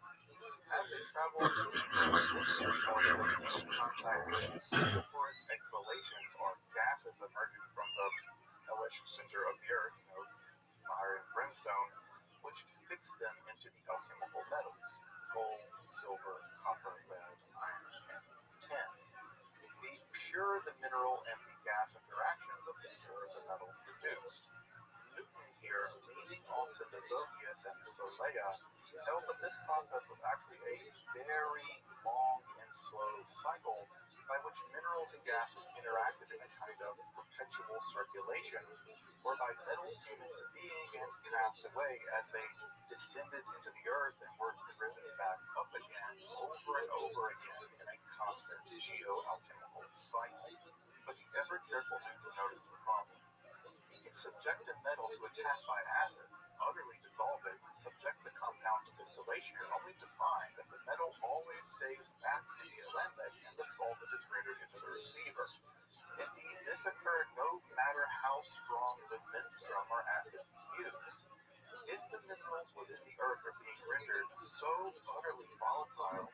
As they traveled deeper, this theory held that in contact with sulfurous exhalations or gases emerging from the hellish center of the earth, fire and brimstone, which fixed them into the alchemical metals, gold, silver, copper, lead, iron, and tin. The purer the mineral and the gas interaction, the purer the metal produced. Newton here, leaning on Sendivogius and Solea, held that this process was actually a very long and slow cycle by which minerals and gases interacted in a kind of perpetual circulation, whereby metals came into being and passed away as they descended into the earth and were driven back up again over and over again in a constant geoalchemical cycle. But the ever-careful Newton noticed a problem. He can subject a metal to attack by acid, utterly dissolve it, subject the compound to distillation, only to find that the metal always stays back in the alembic and the solvent is rendered into the receiver. Indeed, this occurred no matter how strong the menstruum or acid used. If the minerals within the earth are being rendered so utterly volatile,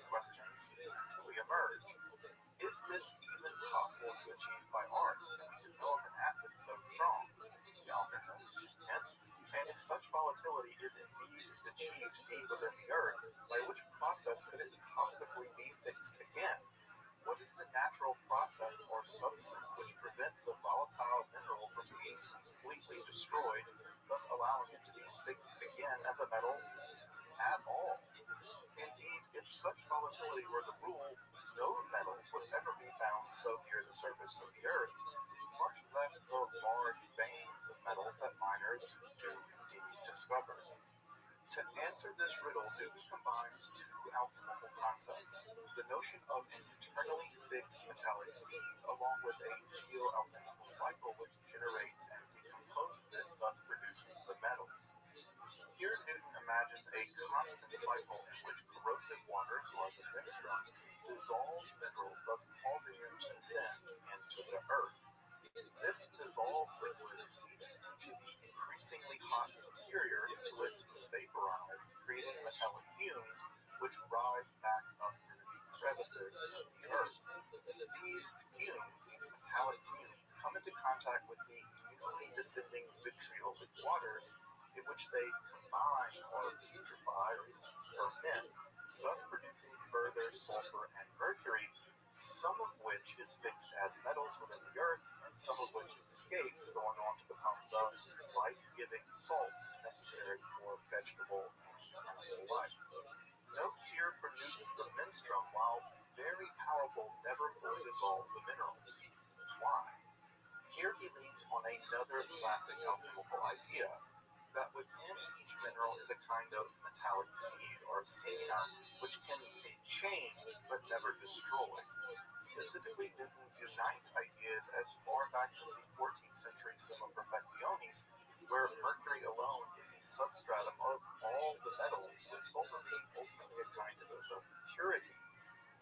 questions easily emerge. Is this even possible to achieve by art? Can we develop an acid so strong? The author says, and if such volatility is indeed achieved deep within the earth, by which process could it possibly be fixed again? What is the natural process or substance which prevents the volatile mineral from being completely destroyed, thus allowing it to be fixed again as a metal at all? Indeed, if such volatility were the rule, no metals would ever be found so near the surface of the earth, much less the large veins of metals that miners do indeed discover. To answer this riddle, Newton combines two alchemical concepts: the notion of an internally fixed metallic seed, along with a geoalchemical cycle which generates and decomposes it, thus producing the metals. Here Newton imagines a constant cycle in which corrosive waters, like the menstruum, dissolve minerals, thus causing them to descend into the earth. This dissolved liquid seeps into the increasingly hot interior until it's vaporized, creating metallic fumes which rise back up through the crevices of the earth. These metallic fumes, come into contact with the newly descending vitriolic waters, in which they combine or putrefy or ferment, thus producing further sulfur and mercury, some of which is fixed as metals within the earth, and some of which escapes, going on to become the life-giving salts necessary for vegetable and animal life. Note here for Newton, the menstruum, while very powerful, never fully dissolves the minerals. Why? Here he leans on another classic alchemical idea, that within each mineral is a kind of metallic seed or semina, which can be changed but never destroyed. Specifically, Newton unites ideas as far back as the 14th century Summa Perfectionis, where mercury alone is the substratum of all the metals, with sulfur being ultimately a kind of purity.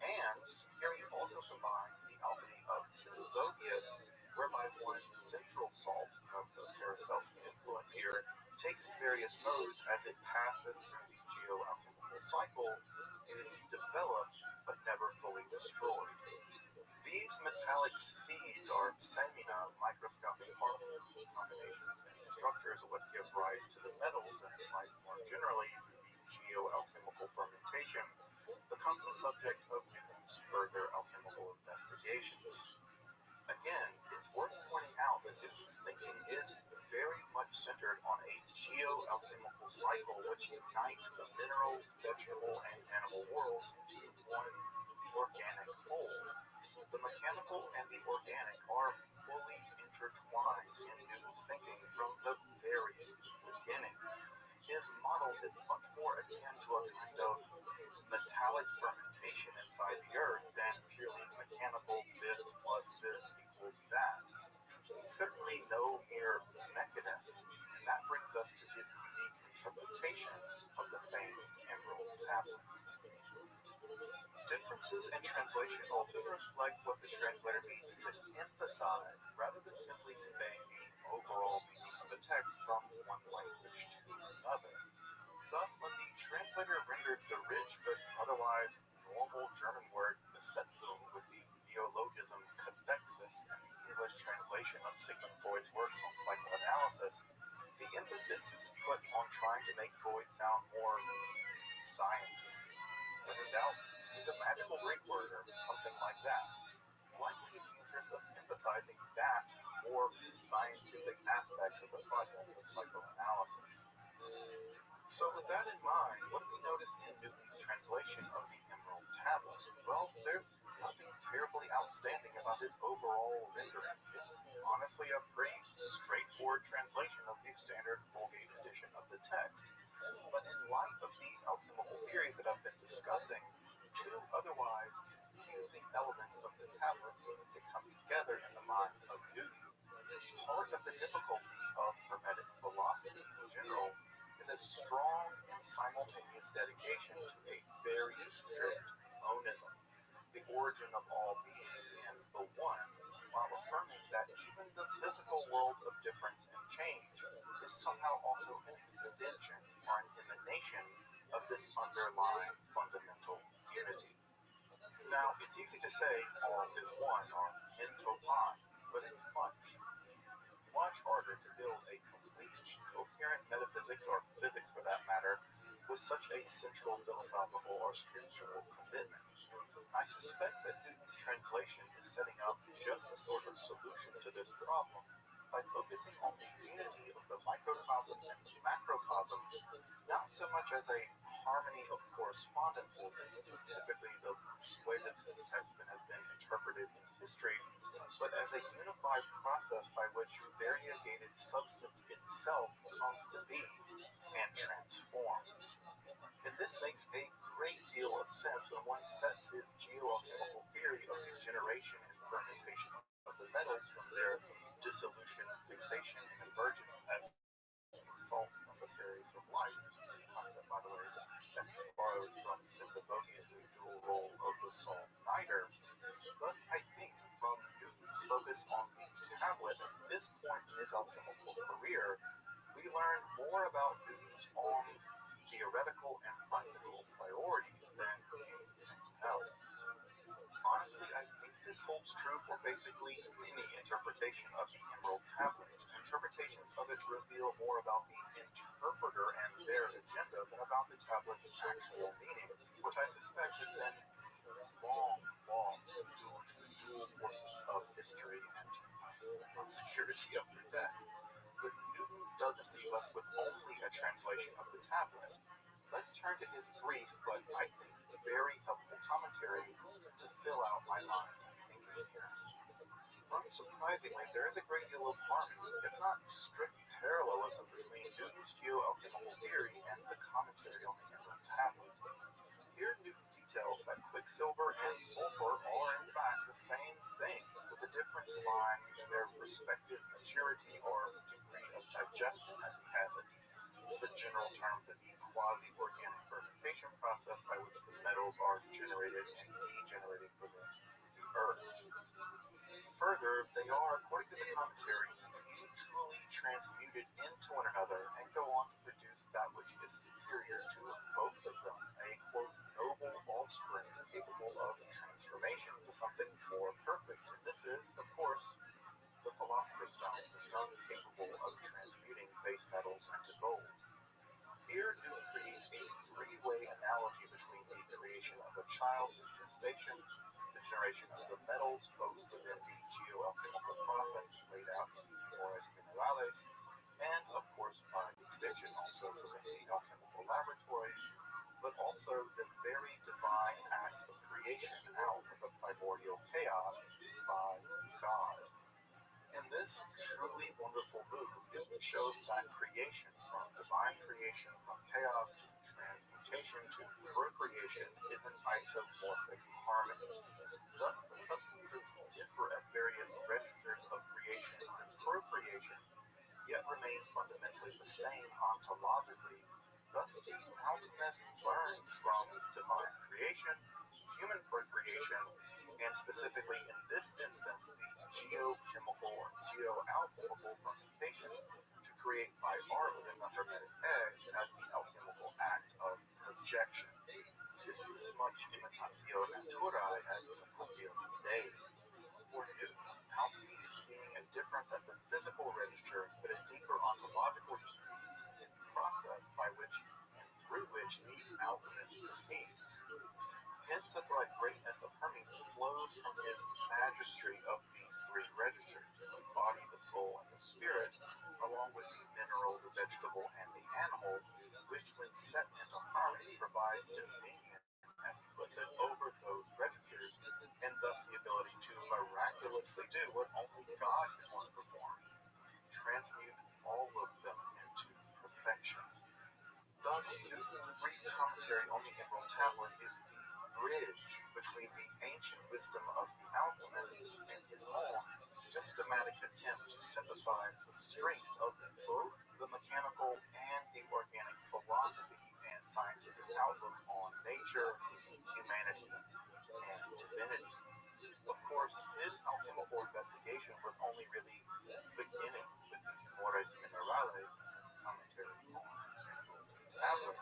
And here he also combines the alchemy of Synthesius, whereby one central salt, of the Paracelsian influence here, takes various modes as it passes through the geoalchemical cycle and is developed but never fully destroyed. These metallic seeds are semina, microscopic particles, combinations, and structures of what give rise to the metals, and life more generally through the geoalchemical fermentation becomes the subject of Newton's further alchemical investigations. Again, it's worth pointing out that Newton's thinking is very much centered on a geoalchemical cycle which unites the mineral, vegetable, and animal world into one organic whole. The mechanical and the organic are fully intertwined in Newton's thinking from the very beginning. His model is much more akin to a kind of metallic fermentation inside the earth than purely mechanical this plus this equals that. He's certainly no mere mechanist, and that brings us to his unique interpretation of the famed Emerald Tablet. Differences in translation often reflect what the translator means to emphasize, rather than simply conveying the overall meaning of the text from one language to another. Thus, when the translator rendered the rich but otherwise normal German word Besetzung with the neologism cathexis in the English translation of Sigmund Freud's works on psychoanalysis, the emphasis is put on trying to make Freud sound more sciencey. When in doubt, use a magical Greek word or something like that, likely in the interest of emphasizing that more scientific aspect of the project of psychoanalysis. So with that in mind, what do we notice in Newton's translation of the Emerald Tablet? Well, there's nothing terribly outstanding about his overall rendering. It's honestly a pretty straightforward translation of the standard Vulgate edition of the text. But in light of these alchemical theories that I've been discussing, two otherwise confusing elements of the tablet seem to come together in the mind of Newton. Part of the difficulty of Hermetic philosophy in general is a strong and simultaneous dedication to a very strict monism, the origin of all being in the one, while affirming that even the physical world of difference and change is somehow also an extension or an emanation of this underlying fundamental unity. Now, it's easy to say all is one or ento pi, but it's much harder to build a complete, coherent metaphysics, or physics for that matter, with such a central philosophical or spiritual commitment. I suspect that Newton's translation is setting up just a sort of solution to this problem by focusing on the unity of the microcosm and the macrocosm, not so much as a harmony of correspondences, and this is typically the way that this text has been interpreted in history, but as a unified process by which variegated substance itself comes to be and transforms. And this makes a great deal of sense when one sets his geochemical theory of the generation and fermentation of the metals from their dissolution, fixation, and convergence as salts necessary for life. This concept, by the way, that borrows from Symphophonius' dual role of the salt niter. Thus, I think, from Newton's focus on the tablet at this point in his alchemical career, we learn more about Newton's own theoretical and practical priorities than anything else. Honestly, I think this holds true for basically any interpretation of the Emerald Tablet. Interpretations of it reveal more about the interpreter and their agenda than about the tablet's actual meaning, which I suspect has been long lost due to the dual forces of history and obscurity of the text. But Newton doesn't leave us with only a translation of the tablet. Let's turn to his brief, but I think very helpful commentary to fill out my mind and thinking here. Unsurprisingly, there is a great deal of harmony, if not strict parallelism, between Newton's geoalchemical theory and the commentary on the Emerald Tablet. Here, Newton details that quicksilver and sulfur are in fact the same thing, with the difference lying in their respective maturity or degree of digestion, as he has it. It's a general term for the quasi-organic fermentation process by which the metals are generated and degenerated within the earth. Further, they are, according to the commentary, mutually transmuted into one another and go on to produce that which is superior to both of them, a quote, noble offspring capable of transformation into something more perfect. And this is, of course, the Philosopher's Stone, the stone capable of transmuting base metals into gold. Here, Newton creates a three-way analogy between the creation of a child in gestation, the generation of the metals, both within the geoalchemical process laid out in the Mores Minerales, and, of course, by extension, also within the alchemical laboratory, but also the very divine act of creation out of the primordial chaos by God. In this truly wonderful move, it shows that creation, from divine creation, from chaos to transmutation to procreation, is an isomorphic harmony. Thus, the substances differ at various registers of creation and procreation, yet remain fundamentally the same ontologically. Thus, the alchemist learns from divine creation, human procreation, and specifically in this instance, the geochemical or geoalchemical fermentation to create by art within the Hermetic egg as the alchemical act of projection. This is as much imitatio naturae as imitatio Dei. For Newton, alchemy is seeing a difference at the physical register, but a deeper ontological process by which and through which the alchemist proceeds. Hence, the greatness of Hermes flows from his magistry of these three registers, the body, the soul, and the spirit, along with the mineral, the vegetable, and the animal, which, when set into harmony, provide dominion, as he puts it, over those registers, and thus the ability to miraculously do what only God can perform: transmute all of them into perfection. Thus, Newton's brief commentary on the Emerald Tablet is the bridge between the ancient wisdom of the alchemists and his own systematic attempt to synthesize the strength of both the mechanical and the organic philosophy and scientific outlook on nature, humanity, and divinity. Of course, his alchemical investigation was only really beginning with the Mores Minerales as a commentary on tablet,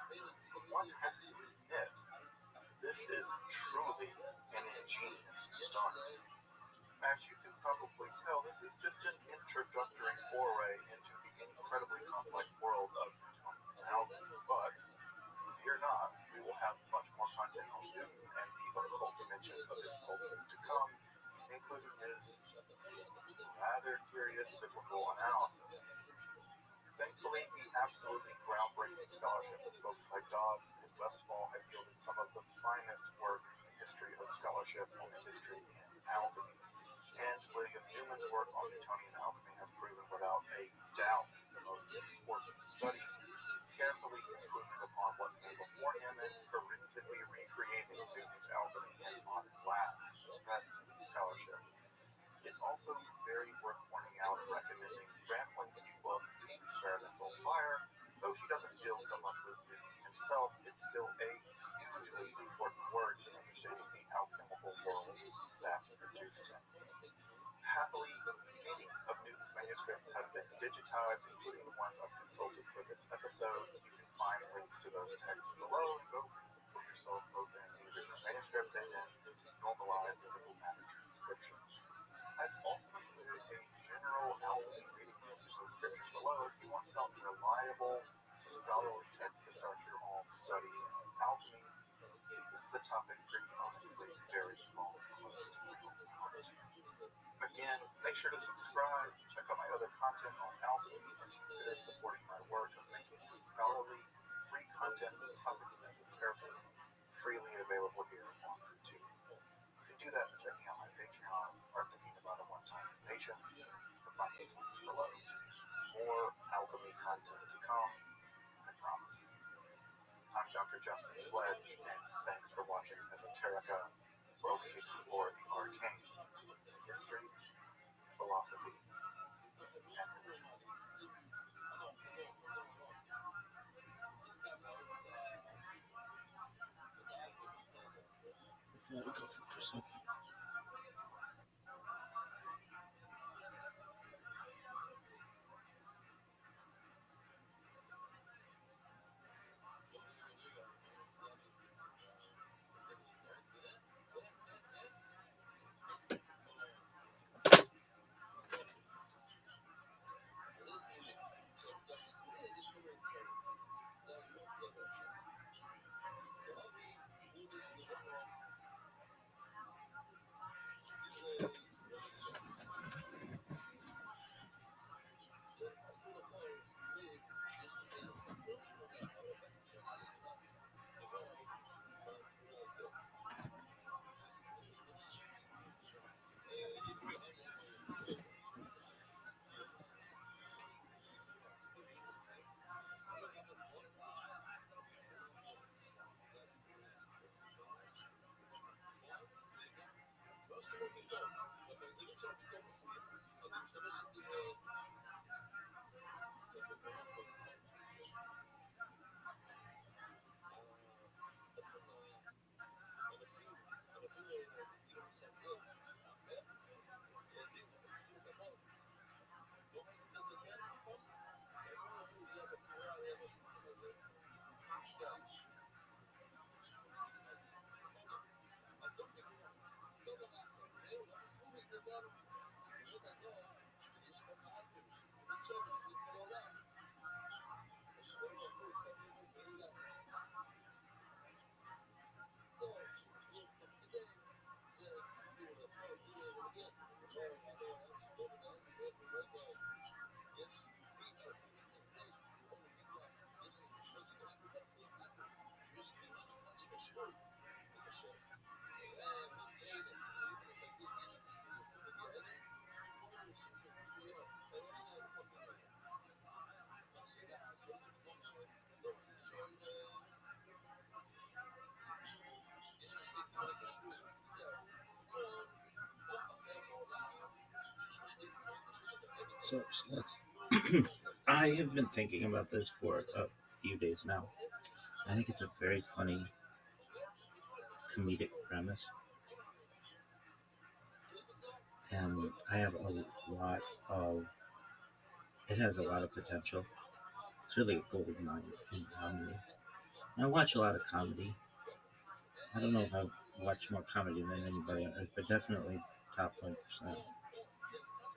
but one has to admit, this is truly an ingenious start. As you can probably tell, this is just an introductory foray into the incredibly complex world of Newtonian alchemy, but fear not, we will have much more content on Newton and the occult dimensions of his pulpit to come, including his rather curious biblical analysis. Thankfully, the absolutely groundbreaking scholarship of folks like Dobbs and Westphal has yielded some of the finest work in the history of scholarship on the history and alchemy. And William Newman's work on Newtonian alchemy has proven without a doubt the most important study, carefully improving upon what came before him and forensically recreating Newton's alchemy in modern lab. That's the scholarship. It's also very worth pointing out and recommending Rampling's new book, Experimental Fire. Though she doesn't deal so much with Newton himself, it's still a hugely important work in understanding the alchemical world that produced him. Happily, many of Newton's manuscripts have been digitized, including the ones I've consulted for this episode. You can find links to those texts below and go read them for yourself, both in the original manuscript and in normalized and diplomatic transcriptions. I've also included a general alchemy reading list of subscriptions below if you want some reliable, scholarly text to start your own study in alchemy. This is a topic pretty honestly very small and close to my own heart. Again, make sure to subscribe, check out my other content on alchemy, and consider supporting my work of making scholarly, free content on topics of esotericism freely available here on YouTube. You can do that by checking out my Patreon or thinking about a one-time donation. You'll find those links below. More alchemy content to come, I promise. I'm Dr. Justin Sledge, and thanks for watching Esoterica, where we explore the arcane, history, philosophy, and religion. So, let's. I have been thinking about this for a few days now. I think it's a very funny comedic premise, and I have a lot of. It has a lot of potential. It's really a gold mine in comedy. I watch a lot of comedy. I don't know if I watch more comedy than anybody on earth, but definitely top 1%.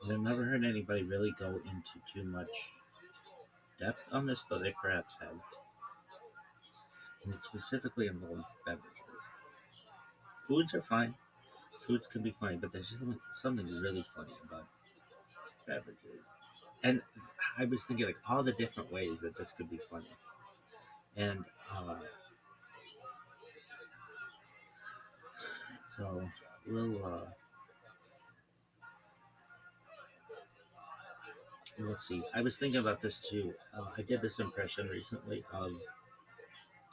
I've never heard anybody really go into too much depth on this, though they perhaps have. And it specifically involves beverages. Foods are fine. Foods can be funny, but there's something really funny about beverages. And I was thinking like all the different ways that this could be funny. And so we'll see. I was thinking about this too. I did this impression recently of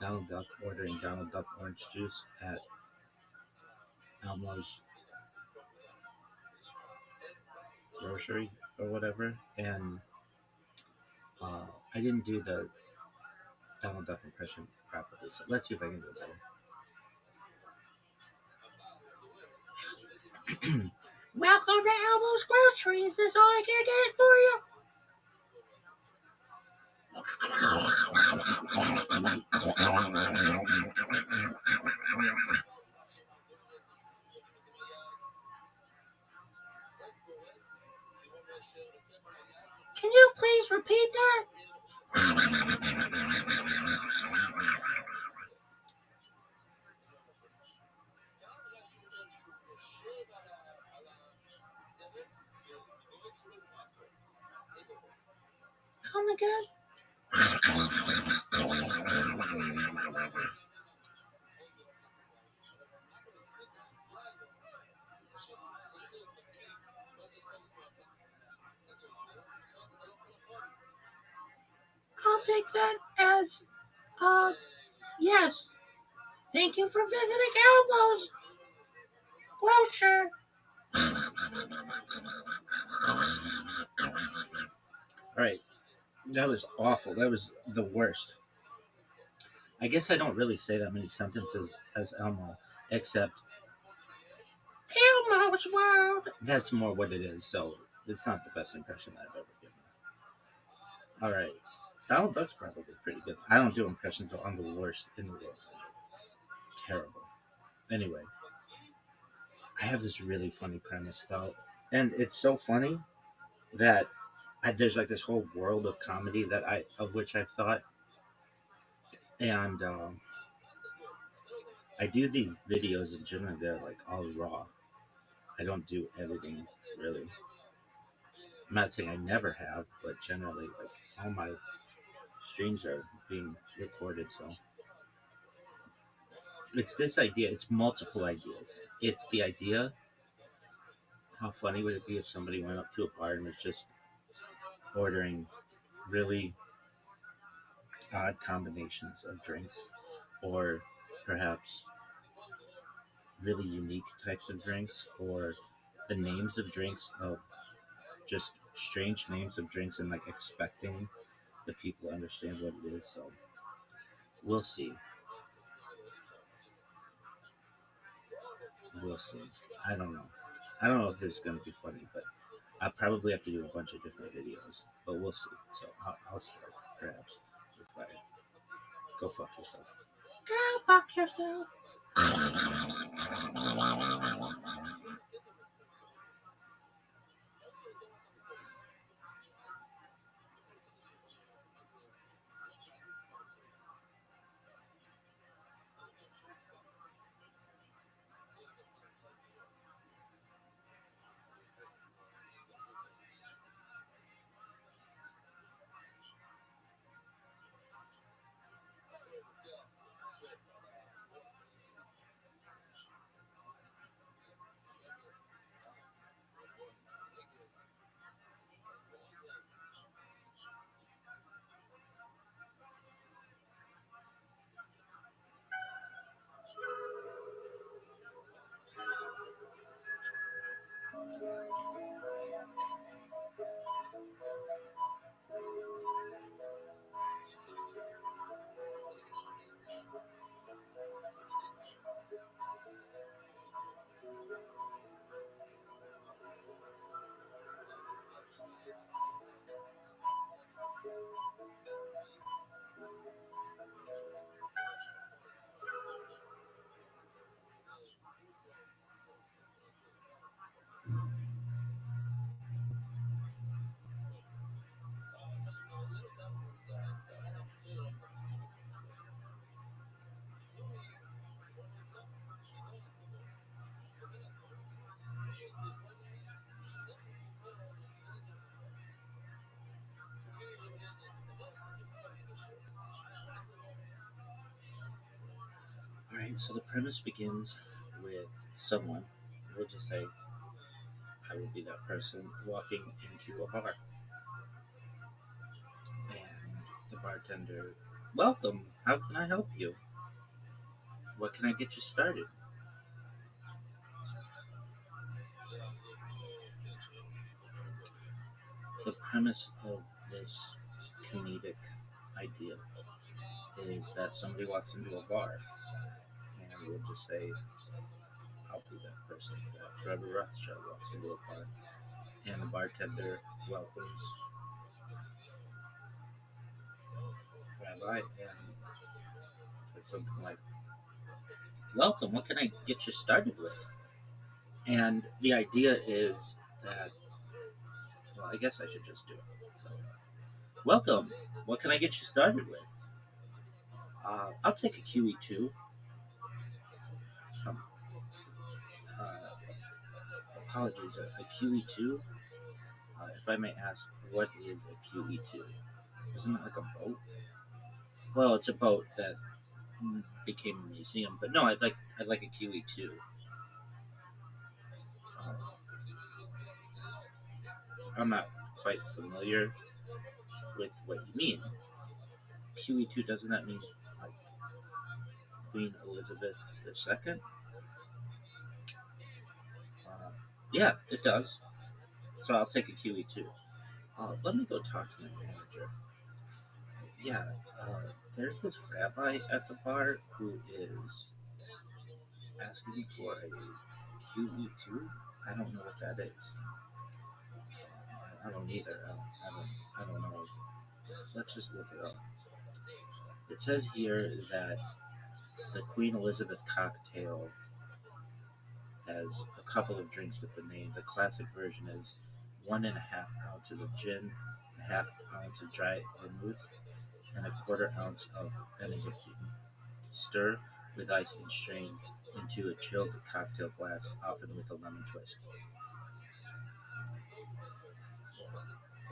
Donald Duck ordering Donald Duck orange juice at Elmo's grocery or whatever, and I didn't do the Donald Duck impression properly. So let's see if I can do it better. Welcome to Elmo's Grocery. Is this all I can get for you? Can you please repeat that? Come again? I'll take that as, yes. Thank you for visiting Elmo's Grocer. All right, that was awful. That was the worst. I guess I don't really say that many sentences as Elmo, except Elmo's World. That's more what it is, so it's not the best impression I've ever given. All right, Donald Duck's probably pretty good. I don't do impressions, though. I'm the worst in the world. Terrible. Anyway, I have this really funny premise, though, and it's so funny that there's like this whole world of comedy of which I thought, and I do these videos and generally they're like all raw. I don't do editing really. I'm not saying I never have, but generally like all my streams are being recorded, so it's this idea. It's multiple ideas. It's the idea. How funny would it be if somebody went up to a bar and was just ordering really odd combinations of drinks, or perhaps really unique types of drinks, or the names of drinks of just strange names of drinks, and like expecting the people to understand what it is. So we'll see. We'll see. I don't know. I don't know if this is going to be funny, but I'll probably have to do a bunch of different videos. But we'll see. So I'll start, perhaps, with fire. Go fuck yourself. Go fuck yourself. All right, so the premise begins with someone, we'll just say I will be that person, walking into a bar. And the bartender, welcome, how can I help you? What can I get you started? The premise of this comedic idea is that somebody walks into a bar, and we'll just say, I'll be that person. That Trevor Rothschild walks into a bar, and the bartender welcomes Rabbi, and it's something like, welcome, what can I get you started with? And the idea is that, well, I guess I should just do it. So, welcome, what can I get you started with? I'll take a QE2. Um, uh, Apologies, a QE2? If I may ask, what is a QE2? Isn't it like a boat? Well, it's a boat that became a museum, but no, I'd like a QE2. Um, I'm not quite familiar with what you mean. QE2, doesn't that mean like Queen Elizabeth II? Yeah, it does. So I'll take a QE2. Let me go talk to my manager. Yeah, there's this rabbi at the bar who is asking me for a QE2. I don't know what that is. I don't either. I don't know. Let's just look it up. It says here that the Queen Elizabeth cocktail has a couple of drinks with the name. The classic version is 1.5 ounces of gin, a half ounce of dry vermouth, and a quarter ounce of Benedictine. Stir with ice and strain into a chilled cocktail glass, often with a lemon twist.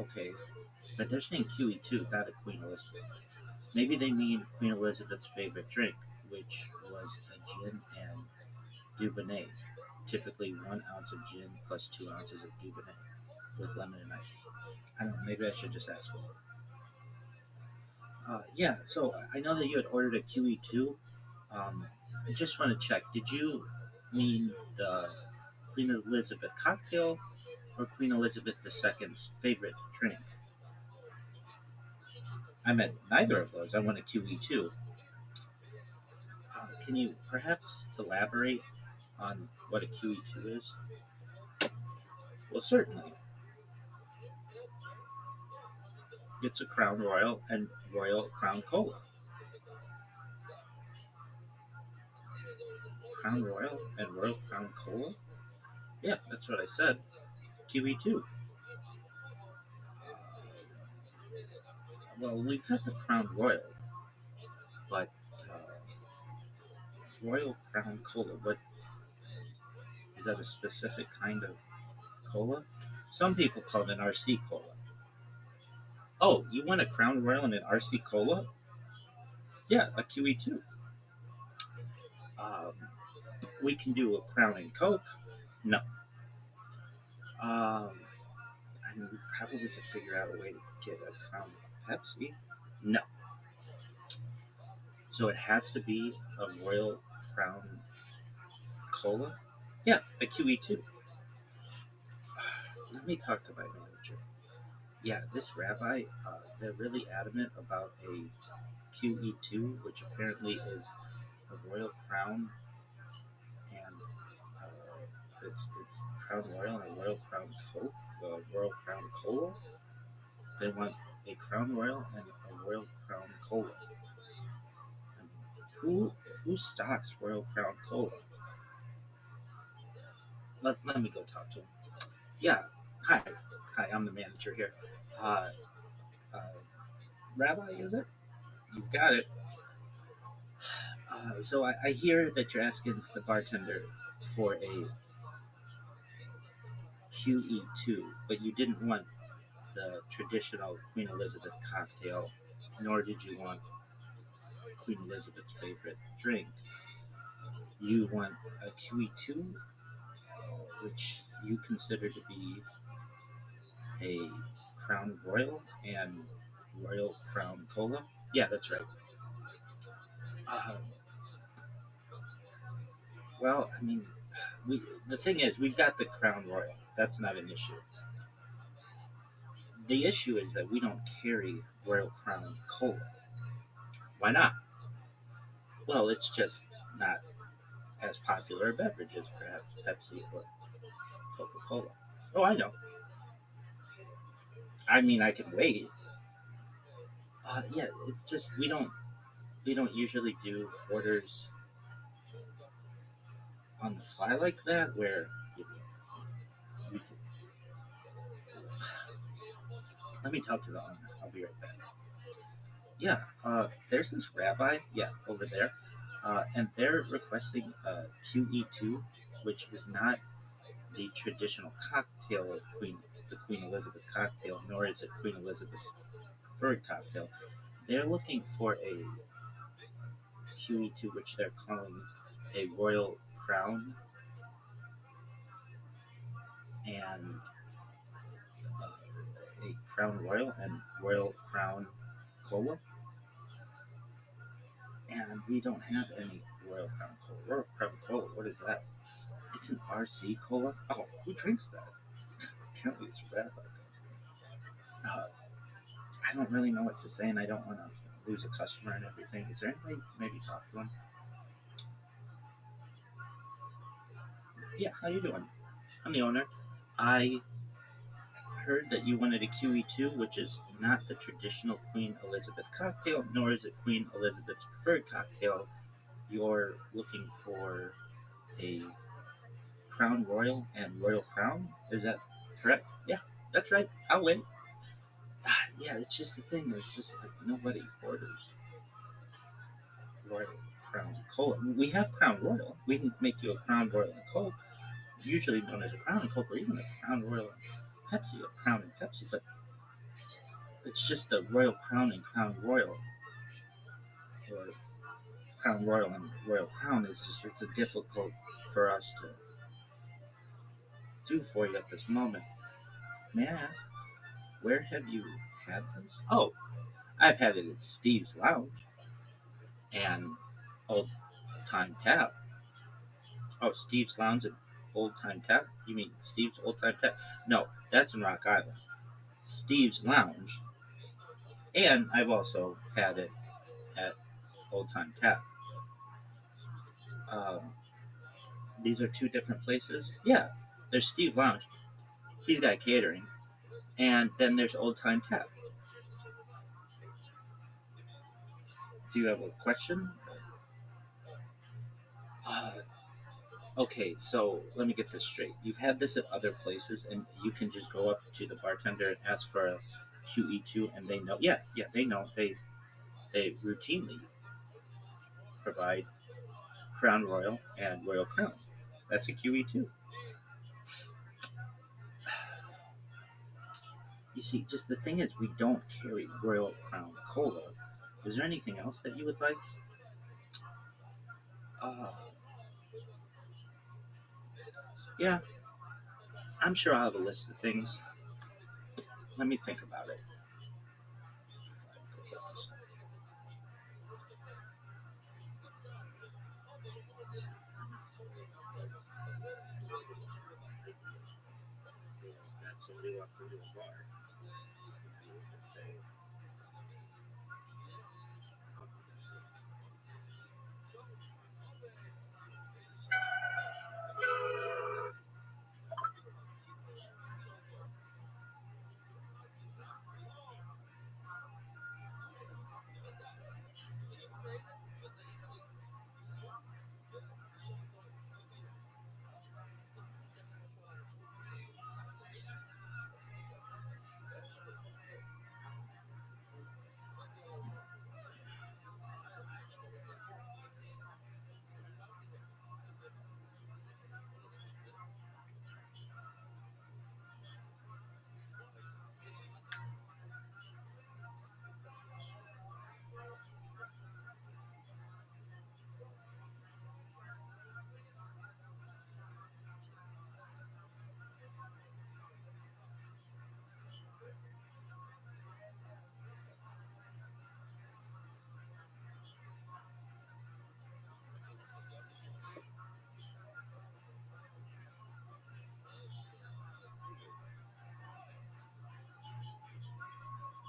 Okay, but they're saying QE2, not a Queen Elizabeth. Maybe they mean Queen Elizabeth's favorite drink, which was a gin and Dubonnet, typically 1 ounce of gin plus 2 ounces of Dubonnet with lemon and ice. I don't know, maybe I should just ask them. Yeah, so I know that you had ordered a QE2. I just want to check, did you mean the Queen Elizabeth cocktail or Queen Elizabeth II's favorite drink? I meant neither of those. I want a QE2. Can you perhaps elaborate on what a QE2 is? Well, certainly. It's a Crown Royal and Royal Crown Cola. Crown Royal and Royal Crown Cola? Yeah, that's what I said. QE2. Well, we've got the Crown Royal, but Royal Crown Cola, what is that, a specific kind of cola? Some people call it an RC Cola. Oh, you want a Crown Royal and an RC Cola? Yeah, a QE2. Um, we can do a Crown and Coke. No. I mean, we probably could figure out a way to get a Crown Pepsi. No. So it has to be a Royal Crown Cola? Yeah, a QE2. Let me talk to my manager. Yeah, this rabbi, they're really adamant about a QE2, which apparently is a Royal Crown, and it's Crown Royal and a Royal Crown Coke, Royal Crown Cola. They want a Crown Royal and a Royal Crown Cola. And who stocks Royal Crown Cola? Let me go talk to him. Yeah, hi, I'm the manager here. Uh, uh, Rabbi, is it? You've got it. So I hear that you're asking the bartender for a QE2, but you didn't want the traditional Queen Elizabeth cocktail, nor did you want Queen Elizabeth's favorite drink. You want a QE2, which you consider to be a Crown Royal and Royal Crown Cola. Yeah, that's right. Uh, well, I mean, the thing is, we've got the Crown Royal. That's not an issue. The issue is that we don't carry Royal Crown Cola. Why not? Well, it's just not as popular a beverage as perhaps Pepsi or Coca Cola. Oh, I know. I mean, I can wait. Yeah, it's just we don't usually do orders on the fly like that where you know, we can, let me talk to the owner. I'll be right back. Yeah, there's this rabbi, yeah, over there, and they're requesting QE2, which is not the traditional cocktail of the Queen Elizabeth cocktail, nor is it Queen Elizabeth's preferred cocktail. They're looking for a QE2, which they're calling a Royal Crown and a Crown Royal and Royal Crown Cola. And we don't have any Royal Crown Cola. Royal Crown Cola, what is that? It's an RC Cola? Oh, who drinks that? Apparently it's rabbi. I don't really know what to say, and I don't want to lose a customer and everything. Is there any way maybe talk to him? Yeah, how you doing? I'm the owner. I heard that you wanted a QE2, which is not the traditional Queen Elizabeth cocktail, nor is it Queen Elizabeth's preferred cocktail. You're looking for a Crown Royal and Royal Crown? Is that correct? Yeah, that's right. I'll wait. Yeah, it's just the thing. It's just like nobody orders Royal Crown Cola. We have Crown Royal. We can make you a Crown Royal and Coke, usually known as a Crown and Coke, or even a Crown Royal and Pepsi, a Crown and Pepsi. But it's just the Royal Crown and Crown Royal, or Crown Royal and Royal Crown. It's a difficult for us to do for you at this moment. May I ask, where have you had this? Oh, I've had it at Steve's Lounge and Old Time Tap. Oh, Steve's Lounge and Old Time Tap? You mean Steve's Old Time Tap? No, that's in Rock Island. Steve's Lounge. And I've also had it at Old Time Tap. These are two different places? Yeah, there's Steve Lounge. He's got catering. And then there's Old Time Tap. Do you have a question? Okay, so let me get this straight. You've had this at other places, and you can just go up to the bartender and ask for a QE2, and they know. Yeah, they know. They routinely provide Crown Royal and Royal Crown. That's a QE2. You see, just the thing is, we don't carry Royal Crown Cola. Is there anything else that you would like? Yeah, I'm sure I'll have a list of things. Let me think about it.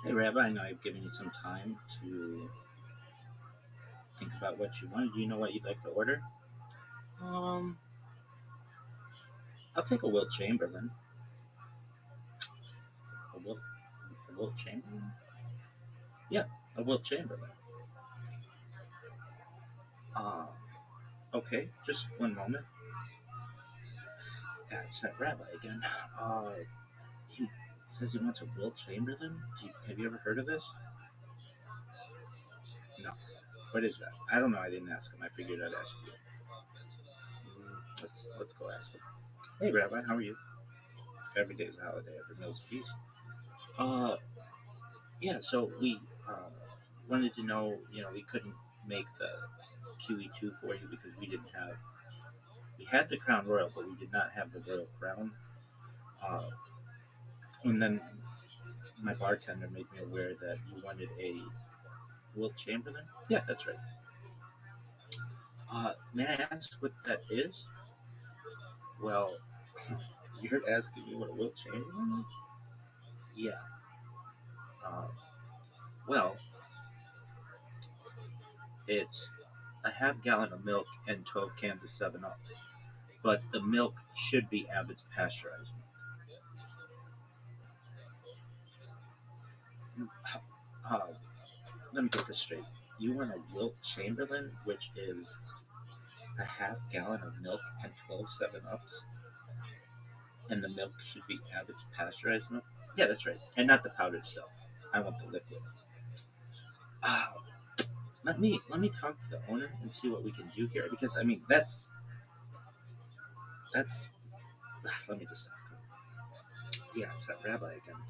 Hey, Rabbi, I know I've given you some time to think about what you want. Do you know what you'd like to order? Um, I'll take a Wilt Chamberlain. A Wilt, a Wilt Chamberlain? Yeah, a Wilt Chamberlain. Uh, okay, just one moment. Yeah, it's that Rabbi again. He says he wants a Wilt Chamberlain. Have you ever heard of this? No. What is that? I don't know. I didn't ask him. I figured I'd ask you. Let's go ask him. Hey, Rabbi, how are you? Every day is a holiday. Every meal's a feast. Uh, yeah. So we wanted to know. We couldn't make the QE2 for you because we didn't have. We had the Crown Royal, but we did not have the Royal Crown. Uh, and then my bartender made me aware that you wanted a Wilt Chamberlain. Yeah, that's right. May I ask what that is? Well, you're asking me what a Wilt Chamberlain is? Yeah. Uh, well, it's a half gallon of milk and 12 cans of 7 Up. But the milk should be Abbott's pasteurized milk. Uh, let me get this straight. You want a Wilt Chamberlain, which is a half gallon of milk and 12 7-Ups, and the milk should be Abbott's pasteurized milk? Yeah, that's right. And not the powdered stuff. I want the liquid. Uh, let me talk to the owner and see what we can do here, because I mean that's let me just talk. Yeah, it's that Rabbi again.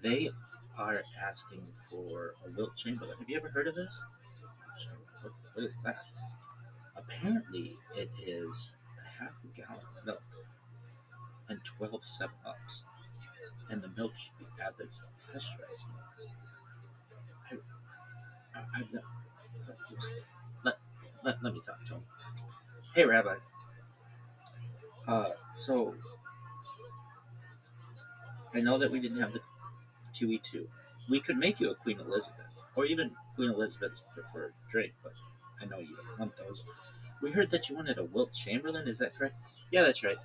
They are asking for a Wilt Chamberlain. Have you ever heard of this? What is that? Apparently, it is a half a gallon of milk and 12 7-Ups, and the milk should be Abbott's pasteurized milk. Let, let me talk to him. Hey, Rabbi. So I know that we didn't have the QE2. We could make you a Queen Elizabeth, or even Queen Elizabeth's preferred drink, but I know you don't want those. We heard that you wanted a Wilt Chamberlain, is that correct? Yeah, that's right.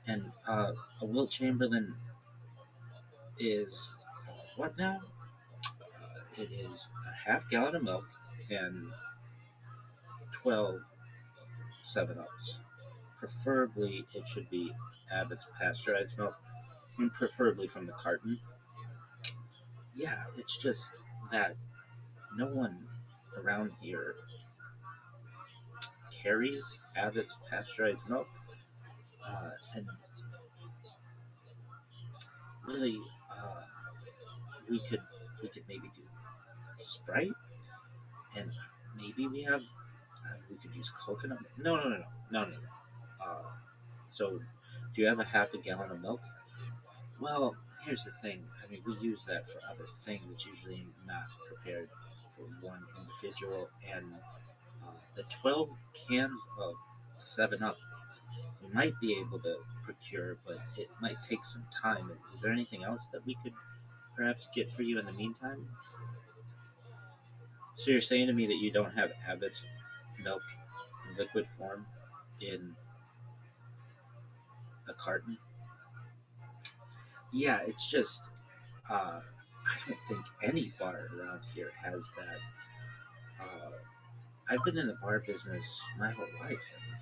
And a Wilt Chamberlain is what now? It is a half gallon of milk and 12 7-Ups. Preferably, it should be Abbott's pasteurized milk, and preferably from the carton. Yeah, it's just that no one around here carries Abbott's pasteurized milk, and really, we could maybe do Sprite, and maybe we could use coconut. No. So, do you have a half a gallon of milk? Well, here's the thing. I mean, we use that for other things. It's usually not prepared for one individual, and the 12 cans of 7 Up we might be able to procure, but it might take some time. Is there anything else that we could perhaps get for you in the meantime? So you're saying to me that you don't have Abbott's milk in liquid form in a carton? Yeah, it's just I don't think any bar around here has that. Uh, I've been in the bar business my whole life, and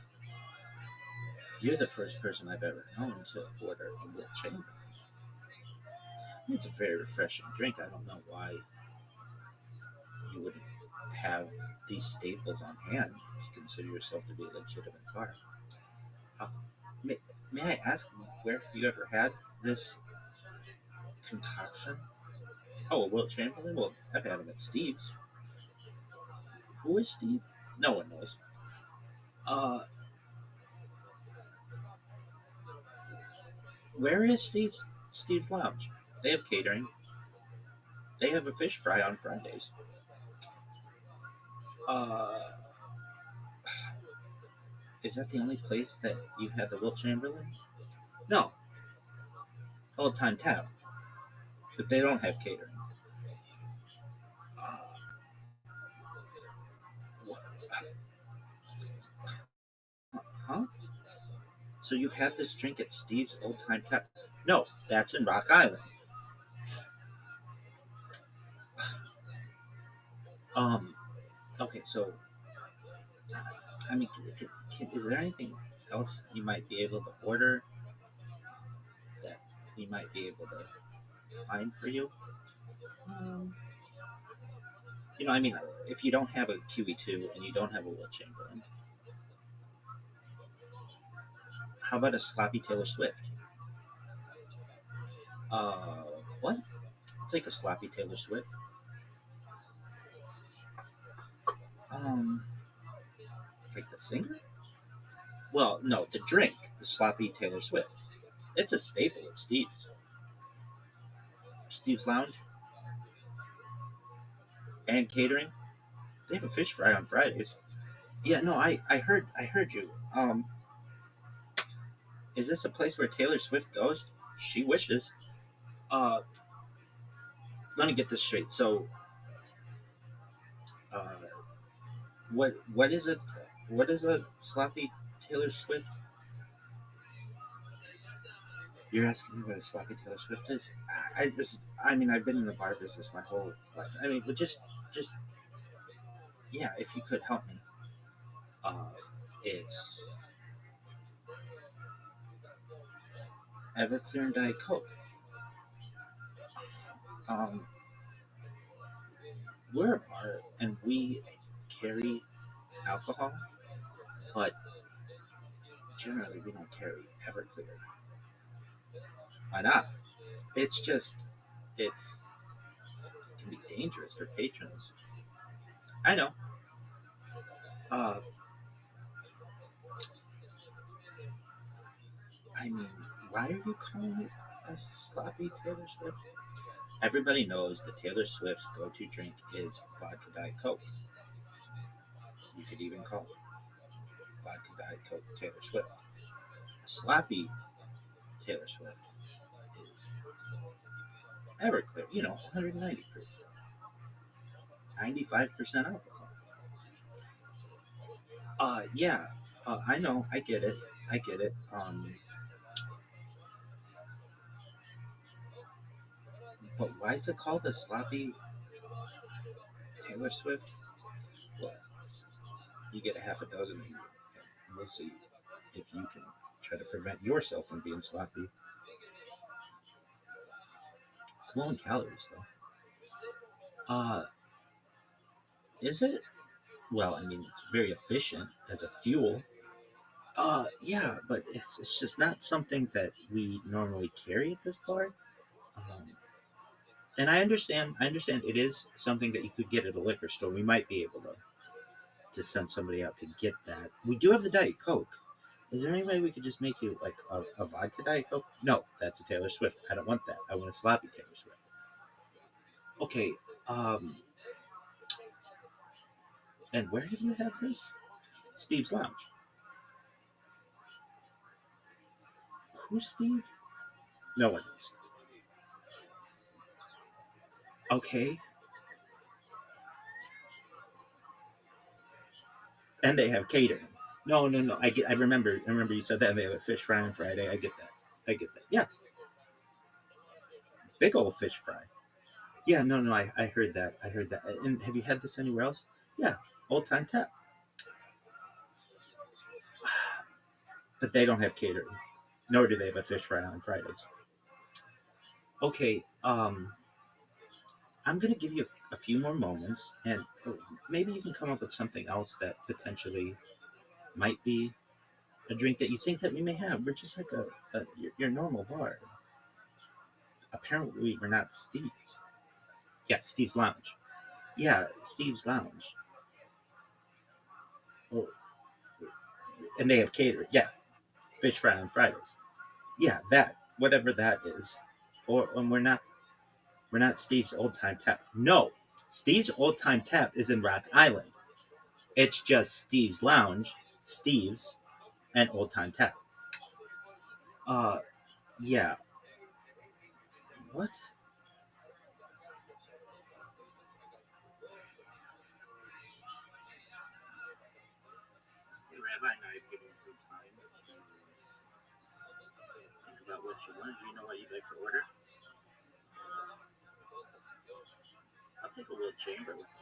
you're the first person I've ever known to order a Wilt Chamberlain. It's a very refreshing drink. I don't know why you wouldn't have these staples on hand if you consider yourself to be a legitimate bar. Uh, may I ask, where have you ever had this concoction? Oh, a Wilt Chamberlain? Well, I've had him at Steve's. Who is Steve? No one knows. Uh, where is Steve's? Steve's Lounge. They have catering. They have a fish fry on Fridays. Uh, is that the only place that you've had the Wilt Chamberlain? No. Old Time Tap. but they don't have catering. Huh? So you had this drink at Steve's Old Time Tap? No, that's in Rock Island. Okay, so I mean, is there anything else you might be able to order that we might be able to find for you? Um, I mean, if you don't have a QE2 and you don't have a Will Chamberlain, how about a sloppy Taylor Swift? What? I'll take a sloppy Taylor Swift. Like the singer? Well, no, the drink, the sloppy Taylor Swift. It's a staple at Steve's. Steve's Lounge and catering. They have a fish fry on Fridays. Yeah, no, I heard you. Is this a place where Taylor Swift goes? She wishes. Uh, Let me get this straight. So, uh, what is it? What is a sloppy Taylor Swift? You're asking me what a sloppy Taylor Swift is? I mean, I've been in the bar business my whole life. I mean, but just, yeah, if you could help me. It's Everclear and Diet Coke. We're a bar and we carry alcohol, but generally we don't carry Everclear. Why not? It's just, it can be dangerous for patrons. I know. Uh, I mean, why are you calling it a sloppy Taylor Swift? Everybody knows that Taylor Swift's go-to drink is vodka Diet Coke. You could even call it vodka Diet Coke Taylor Swift. Sloppy Taylor Swift is Everclear, 190 proof, 95% alcohol. Yeah, I know, I get it. But why is it called a sloppy Taylor Swift? Well, you get a half a dozen, and we'll see if you can try to prevent yourself from being sloppy. It's low in calories, though. Is it? Well, I mean, it's very efficient as a fuel. Yeah, but it's just not something that we normally carry at this bar. Um, and I understand it is something that you could get at a liquor store. We might be able to send somebody out to get that. We do have the Diet Coke. Is there any way we could just make you like a vodka Diet Coke? No, that's a Taylor Swift. I don't want that. I want a sloppy Taylor Swift. Okay. And where did you have this? Steve's Lounge. Who's Steve? No one knows. Okay. And they have catering. No. I remember you said that, and they have a fish fry on Friday. I get that. Yeah. Big old fish fry. Yeah, no, I heard that. And have you had this anywhere else? Yeah, Old Time Tap. But they don't have catering, nor do they have a fish fry on Fridays. Okay, I'm gonna give you a few more moments, and maybe you can come up with something else that potentially might be a drink that you think that we may have. We're just like your normal bar. Apparently, we're not Steve's. Yeah, Steve's Lounge. Yeah, Steve's Lounge. Oh, and they have catering. Yeah, fish fry on Fridays. Yeah, that whatever that is, or we're not Steve's Old Time Tap. No, Steve's Old Time Tap is in Rock Island. It's just Steve's Lounge, Steve's, and Old Time Tap. Yeah. What? fine. I've given you some time to think about what you want. Do you know what you'd like to order? I'll take a Will Chamberlain. A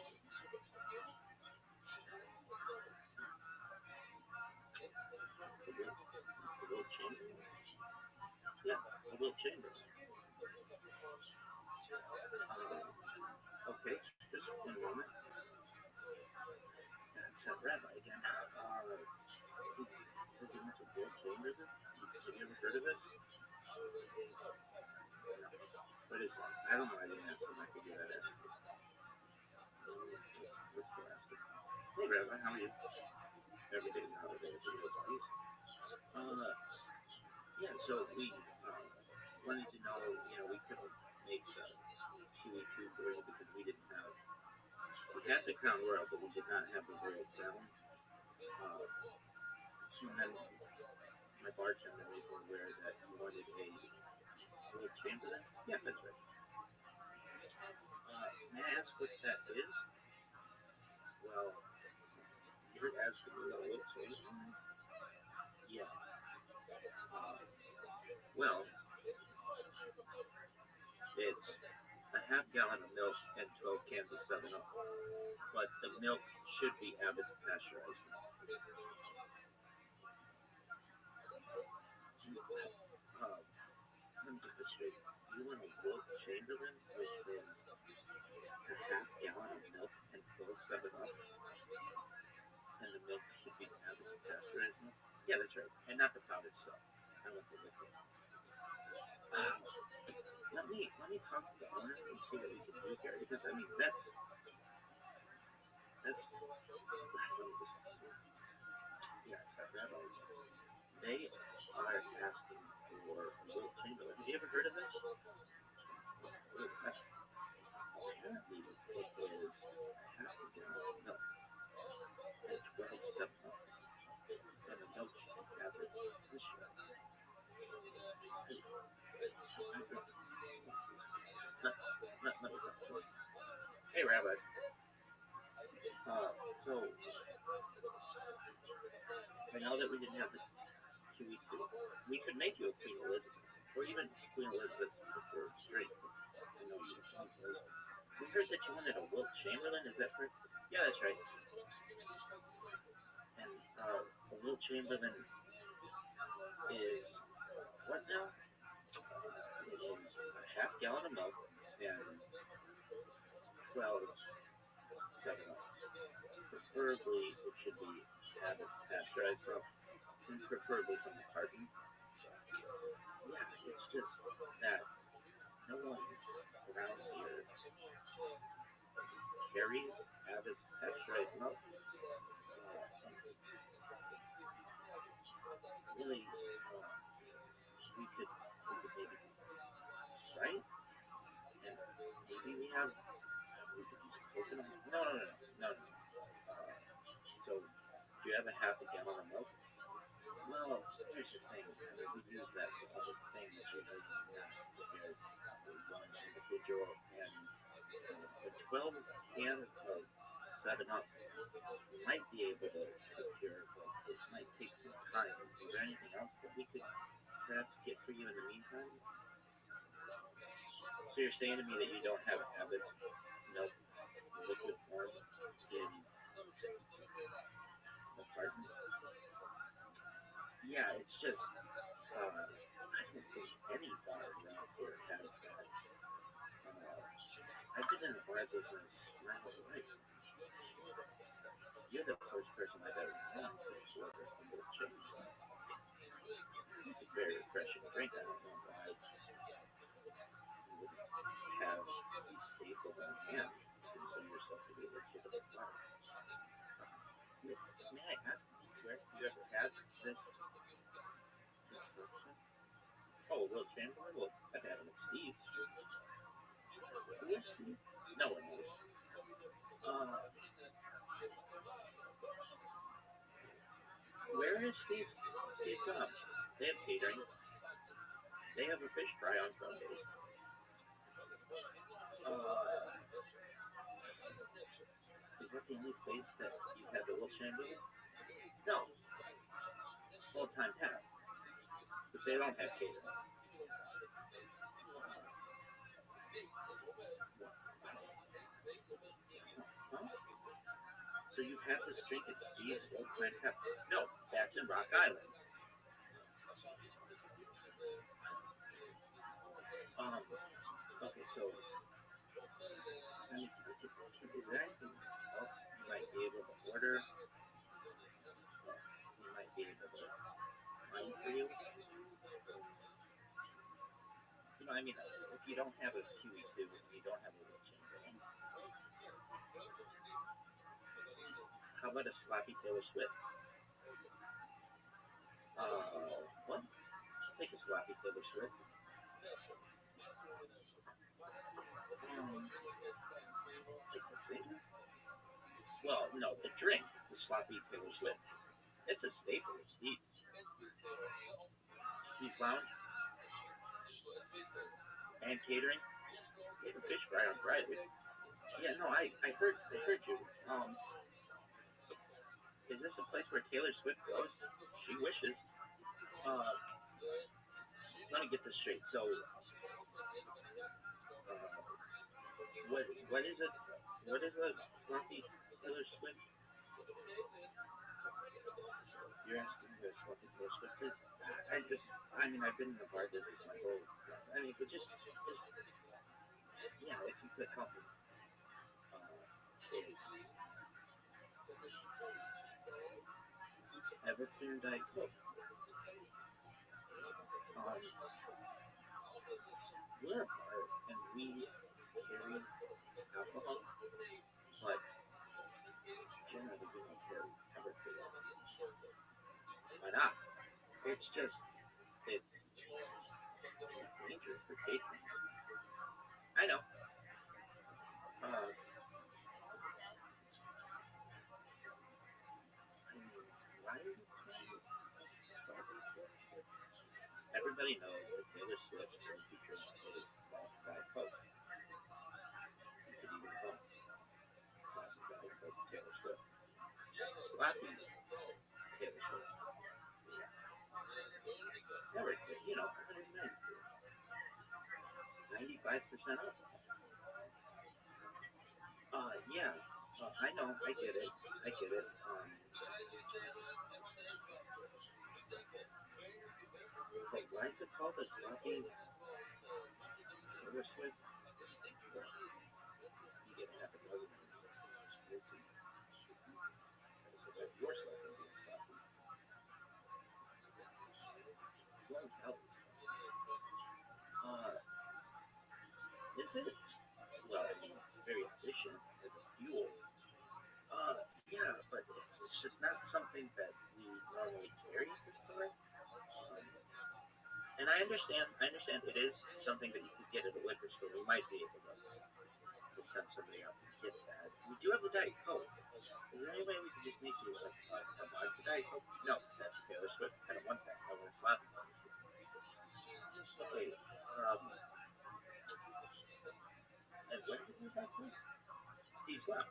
Will Chamberlain? Yeah, a Will Chamberlain. Okay, just one moment. That's that rabbi again. Says he wants a Will Chamberlain? Have you ever heard of it? No. What is that? I don't know. I didn't have time. I could do that after. Let's go after. Hey, Rabbi, how are you? Every day is a holiday. It's a real party. Yeah, so we wanted to know, we couldn't make the QE2 for you because we didn't have, we had the Crown Royal, but we did not have the Royal Crown. And then my bartender made me aware that you wanted a Will Chamberlain. Yeah, that's right. May I ask what that is? Well, you're asking me about Will Chamberlain? Yeah. Well, it's a half gallon of milk and 12 cans of 7-Up. But the milk should be Abbott pasteurized. Let me get this straight. You want a Will Chamberlain, which is a half gallon of milk and 12 7-Up? And the milk should be Abbott pasteurized milk? Yeah, that's right. And not the powdered stuff. I want the liquid. Let me talk to the owner and see what we can do here, because I mean that's yeah, it's that rabbi. They are asking for a Will Chamberlain. Have you ever heard of this? Apparently it is half a gallon of milk and 12 7-Up. And the milk should be Abbott pasteurized. Hey, Rabbi. So, I know that we didn't have the QE2. We could make you a Queen Elizabeth, or even Queen Elizabeth before straight. I know you we heard that you wanted a Will Chamberlain, is that correct? Yeah, that's right. And a Will Chamberlain is what now? It is a half gallon of milk and 12 7-Up. Preferably, it should be Abbott pasteurized milk, and preferably from the carton. Yeah, it's just that no one around here carries Abbott pasteurized milk. Really, we could maybe Sprite, and maybe we could use coconut. No. So, do you have a half a gallon of milk? Well, here's the thing. We use that for other things usually not prepared for one individual, and the 12 cans of 7-Up might be able to procure, but it might take some time. Is there anything else that we could perhaps get for you in the meantime? So you're saying to me that you don't have Abbott milk liquid form in the carton? Yeah, it's just I don't think any bar around here has that. I've been in the bar business my whole life. You're the first person I've ever known to order a Will Chamberlain. It's a very refreshing drink. I don't know why you wouldn't have these staples on hand and consider yourself to be a legitimate bar. May I ask where you ever had this? Oh, Will Chamberlain? Well, I've had him at Steve's. Who is Steve? No one knows. Where is Steve? Steve Cobb. They have catering. They have a fish fry on Sunday. Is that the only place that you had the Will Chamberlain? No. Old Time Tap. Because they don't have catering. Huh? So you have this drink at Steve's Old Time Tap? No, that's in Rock Island. Okay, so is there anything else you might be able to order? You might be able to find for you. You know, I mean, if you don't have a QE2 and you don't have a wheel chamberlain, how about a sloppy Taylor Swift? What? Take a sloppy Taylor Swift. Like the singer? Well, no, the drink, the sloppy Taylor Swift. It's a staple of Steve. Steve Lounge. And catering. They have a fish fry on Friday. Yeah, no, I heard you. Is this a place where Taylor Swift goes? She wishes. Let me get this straight. So, what is it? What is a sloppy Taylor Swift? You're asking who a sloppy Taylor Swift is? I mean, I've been in the bar business my whole life. I mean, but just yeah, if you could help me. Everclear Diet Coke. We're a bar and we carry alcohol, but generally we don't carry Everclear. Why not? It's just, it's dangerous for catering. I know. Why are you everybody knows that Taylor Swift is featured on Diet Coke. You could even call Diet Coke Taylor Swift. Sloppy Taylor Swift. Never, you know, 95% off. Yeah. I know, I get it. But why is it called a sloppy Taylor Swift? You get half a dozen. That's your sloppy being sloppy. Well, is it? Well, I mean, very efficient as a fuel. Yeah, but it's just not something that we normally carry in this car. And I understand it is something that you could get at a liquor store. We might be able to send somebody out to get that. We do have the Diet Coke. Is there any way we could just make you like a box of Diet Coke? No, that's Taylor Swift. I don't want that. I want a sloppy Taylor Swift. Okay, and what did you have to? Steve's Lounge.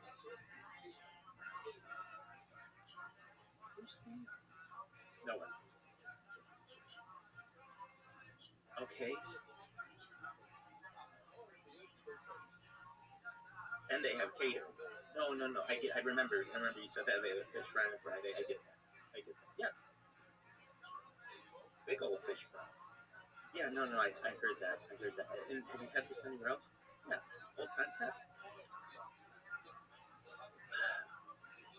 Who's Steve? No one. Okay. And they have catering. No. I remember you said that they have fish fry on Friday. I get that. Yeah. Big old fish fry. Yeah, no, I heard that. And have you had this anywhere else? Yeah. Old Time Tap.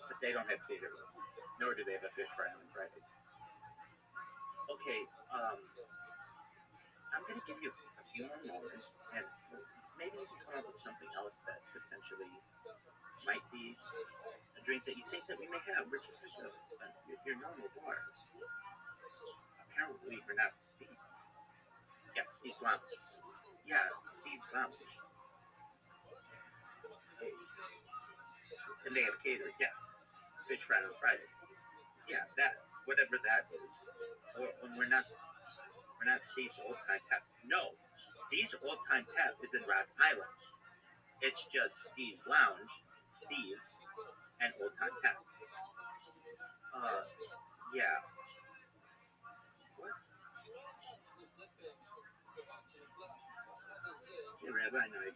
But they don't have catering. Nor do they have a fish fry on Friday. Okay, I'm going to give you a few more moments, and maybe you can come up with something else that potentially might be a drink that you think that we may have. We're just your normal bar. Apparently, we're not Steve. Yeah, Steve's Lounge. Yeah, Steve's Lounge. And they have catering, yeah. Fish fry on Friday. Yeah, that, whatever that is. Or we're not Steve's Old Time Tap. No, Steve's Old Time Tap is in Rock Island. It's just Steve's Lounge, Steve's, and Old Time Tap. Yeah. Rabbi night.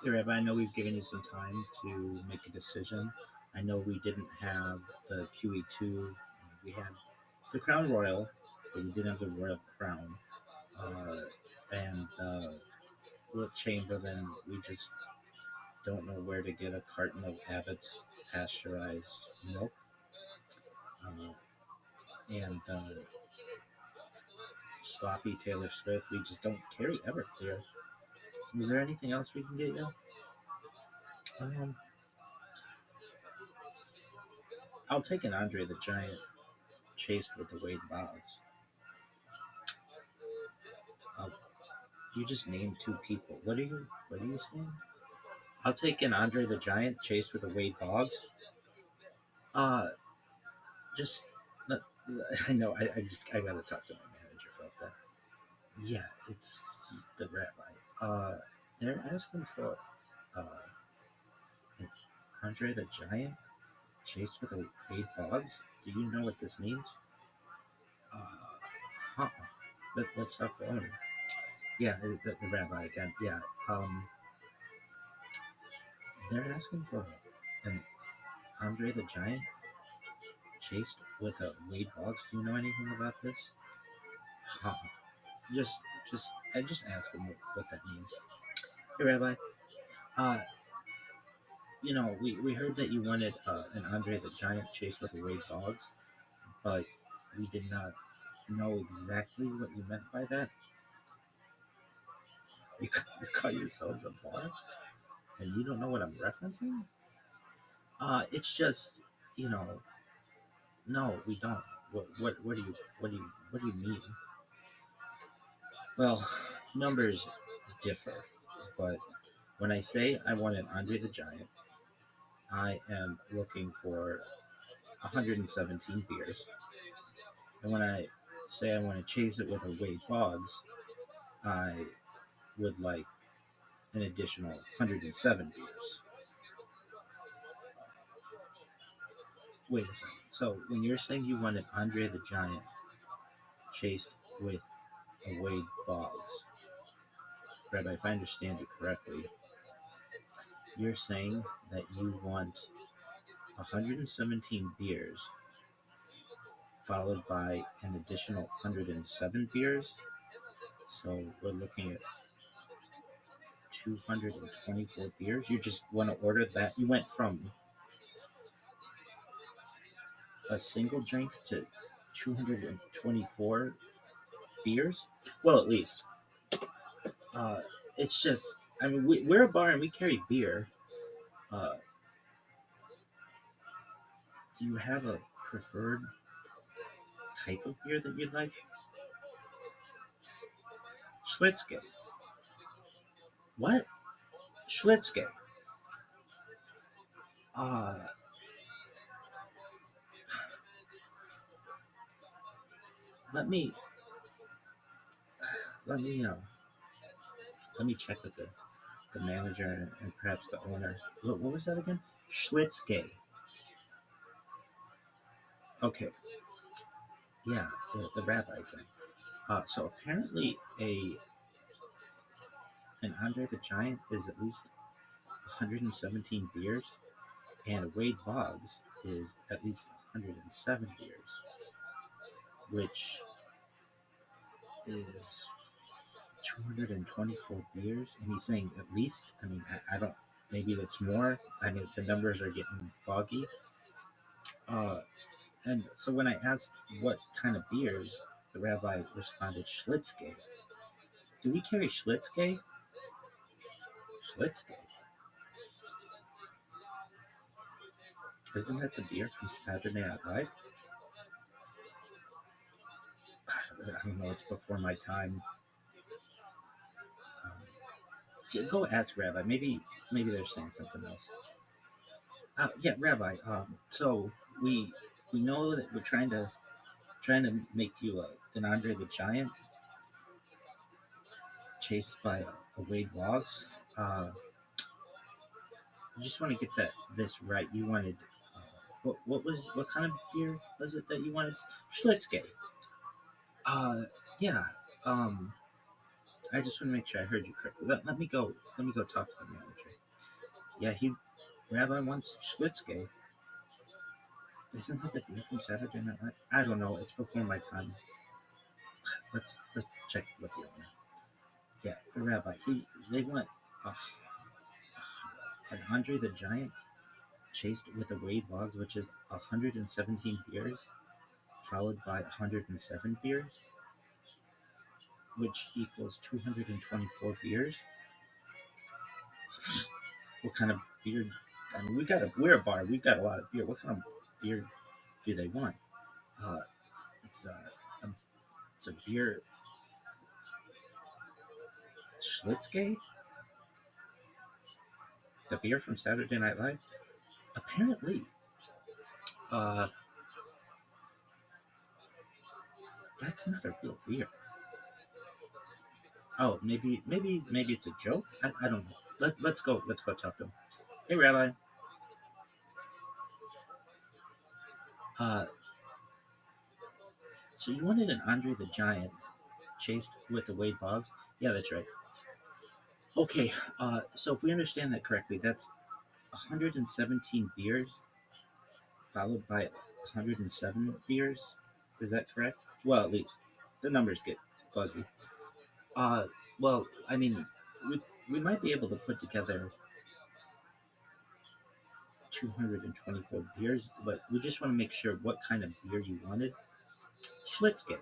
Hey, Rabbi, I know we've given you some time to make a decision. I know we didn't have the QE2. We had the Crown Royal, but we didn't have the Royal Crown. And with Chamberlain, we just don't know where to get a carton of Abbott's pasteurized milk. And sloppy Taylor Swift, we just don't carry Everclear. Is there anything else we can get you? I'll take an Andre the Giant chased with the Wade Boggs. You just named two people. What are you saying? I'll take an Andre the Giant chased with a Wade Boggs. Just I know. I gotta talk to my manager about that. Yeah, it's the Rabbi. They're asking for an Andre the Giant chased with a Wade Boggs. Do you know what this means? Let's talk to the owner. Yeah, the Rabbi again. Yeah. They're asking for an Andre the Giant chased with a Wade Boggs. Do you know anything about this? I just ask him what that means. Hey, Rabbi. We heard that you wanted an Andre the Giant chased with a Wade Boggs, but we did not know exactly what you meant by that. You call yourselves a boss, and you don't know what I'm referencing? It's just, no, we don't. What do you mean? Well, numbers differ, but when I say I want an Andre the Giant, I am looking for 117 beers. And when I say I want to chase it with a Wade Boggs, I would like an additional 107 beers. Wait a second. So when you're saying you want an Andre the Giant chased with a Wade Boggs, Rabbi, if I understand you correctly, you're saying that you want 117 beers followed by an additional 107 beers. So we're looking at 224 beers. You just want to order that? You went from a single drink to 224 beers? Well, at least. It's just, I mean, we're a bar and we carry beer. Do you have a preferred type of beer that you'd like? Schlitzke. What? Schlitzke. Uh, let me let me let me check with the manager and perhaps the owner. What was that again? Schlitzke. Okay. Yeah, the rabbi thing. So apparently an Andre the Giant is at least 117 beers, and a Wade Boggs is at least 107 beers, which is 224 beers. And he's saying at least. I mean, I don't. Maybe it's more. I mean, the numbers are getting foggy. Uh, and so when I asked what kind of beers, the rabbi responded, Schlitzke. Do we carry Schlitzke? Schlitzke? Isn't that the beer from Saturday Night Live? I don't know. It's before my time. Go ask Rabbi. Maybe they're saying something else. Yeah, Rabbi. So we know that we're trying to make you an Andre the Giant chased by a Wade Boggs. I just want to get this right. You wanted what kind of beer was it that you wanted? Schlitzke. Yeah. I just want to make sure I heard you correctly. Let me go talk to the manager. Yeah, Rabbi wants Schlitzke. Isn't that the beer from Saturday Night Live? I don't know. It's before my time. Let's check with the owner. Yeah, the rabbi. They want an Andre the Giant chased with a Wade Boggs, which is 117 beers, followed by 107 beers, which equals 224 beers. What kind of beer? I mean, we're a bar. We've got a lot of beer. What kind of beer do they want? It's a beer. Schlitzke? The beer from Saturday Night Live? Apparently. That's not a real beer. Oh, maybe it's a joke? I don't know. Let's go talk to him. Hey, Rabbi. So you wanted an Andre the Giant chased with a Wade Boggs? Yeah, that's right. Okay, so if we understand that correctly, that's 117 beers followed by 107 beers. Is that correct? Well, at least the numbers get fuzzy. Well, I mean, we might be able to put together 224 beers, but we just want to make sure what kind of beer you wanted. Schlitzke.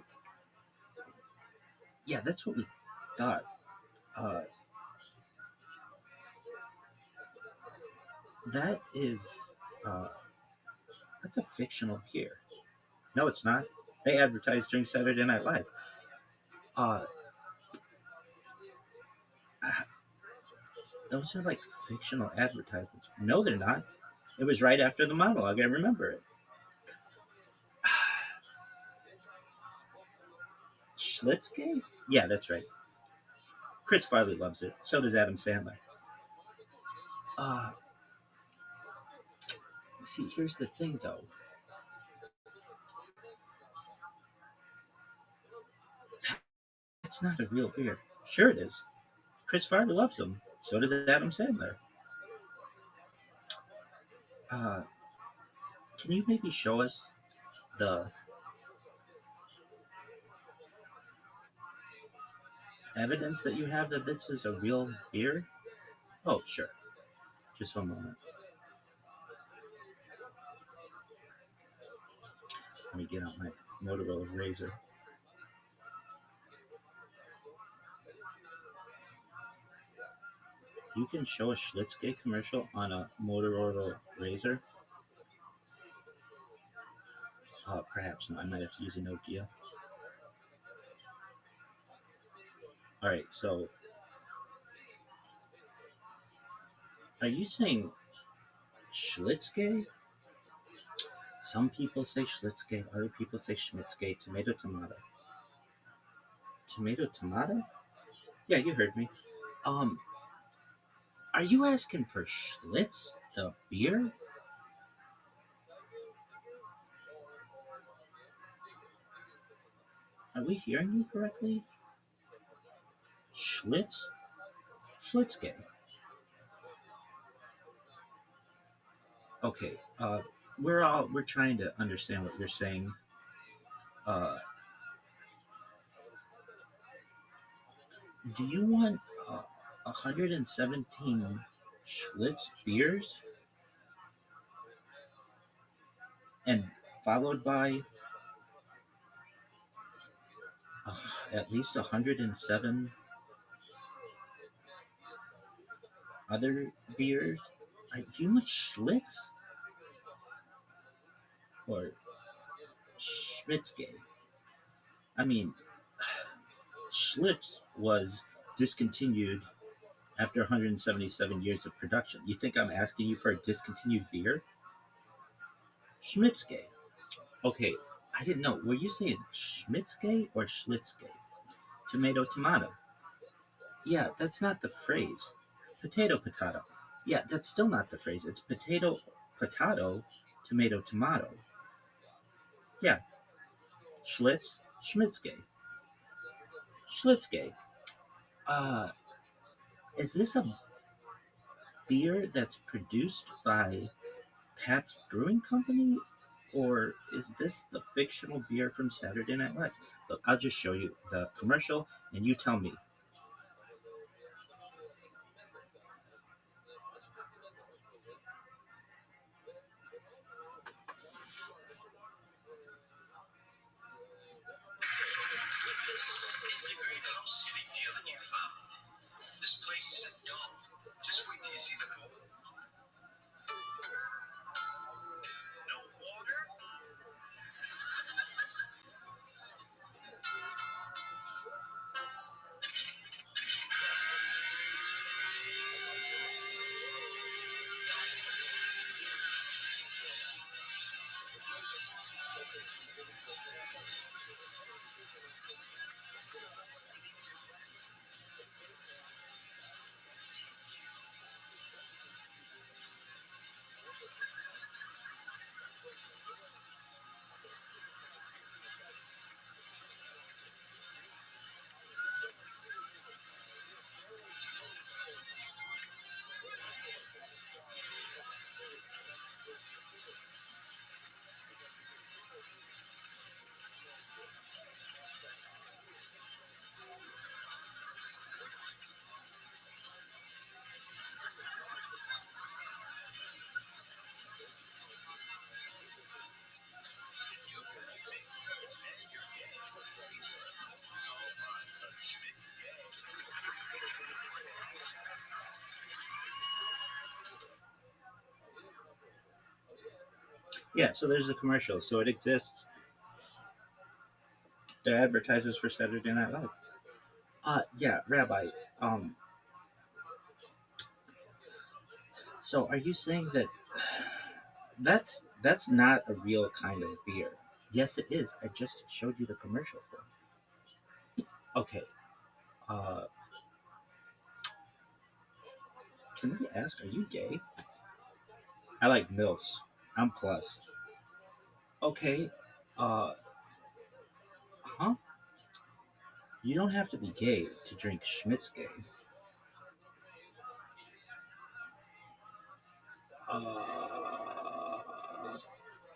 Yeah, that's what we thought. That is, that's a fictional beer. No, it's not. They advertised during Saturday Night Live. Those are like fictional advertisements. No, they're not. It was right after the monologue. I remember it. Schlitzke? Yeah, that's right. Chris Farley loves it. So does Adam Sandler. See, here's the thing, though. It's not a real beer. Sure it is. Chris Farley loves them. So does Adam Sandler. Can you maybe show us the evidence that you have that this is a real beer? Oh, sure. Just one moment. Let me get out my Motorola Razr. You can show a Schlitzke commercial on a Motorola Razr? Perhaps no, I might have to use a Nokia. All right, so are you saying Schlitzke? Some people say Schlitzke, other people say Schmitzke, tomato, tomato. Tomato, tomato? Yeah, you heard me. Um, are you asking for Schlitz, the beer? Are we hearing you correctly? Schlitz? Schlitzke. Okay, we're trying to understand what you're saying. Uh, do you want 117 Schlitz beers and followed by at least 107 other beers? Do you want Schlitz or Schmitzke? I mean, Schlitz was discontinued after 177 years of production. You think I'm asking you for a discontinued beer? Schmitzke. Okay, I didn't know. Were you saying Schmitzke or Schlitzke? Tomato, tomato. Yeah, that's not the phrase. Potato, potato. Yeah, that's still not the phrase. It's potato, potato, tomato, tomato. Yeah, Schlitz, Schmitzke. Schlitzke. Uh, is this a beer that's produced by Pabst Brewing Company, or is this the fictional beer from Saturday Night Live? Look, I'll just show you the commercial, and you tell me. It's a great house sitting deal that you found. This place is a dump. Just wait till you see the pool. No water? Yeah, so there's a commercial. So it exists. They're advertisers for Saturday Night Live. Yeah, Rabbi. Um, so are you saying that that's not a real kind of beer? Yes, it is. I just showed you the commercial for it. Okay. Uh, can we ask? Are you gay? I like milfs. I'm plus. Okay. Uh, huh? You don't have to be gay to drink Schmitzke.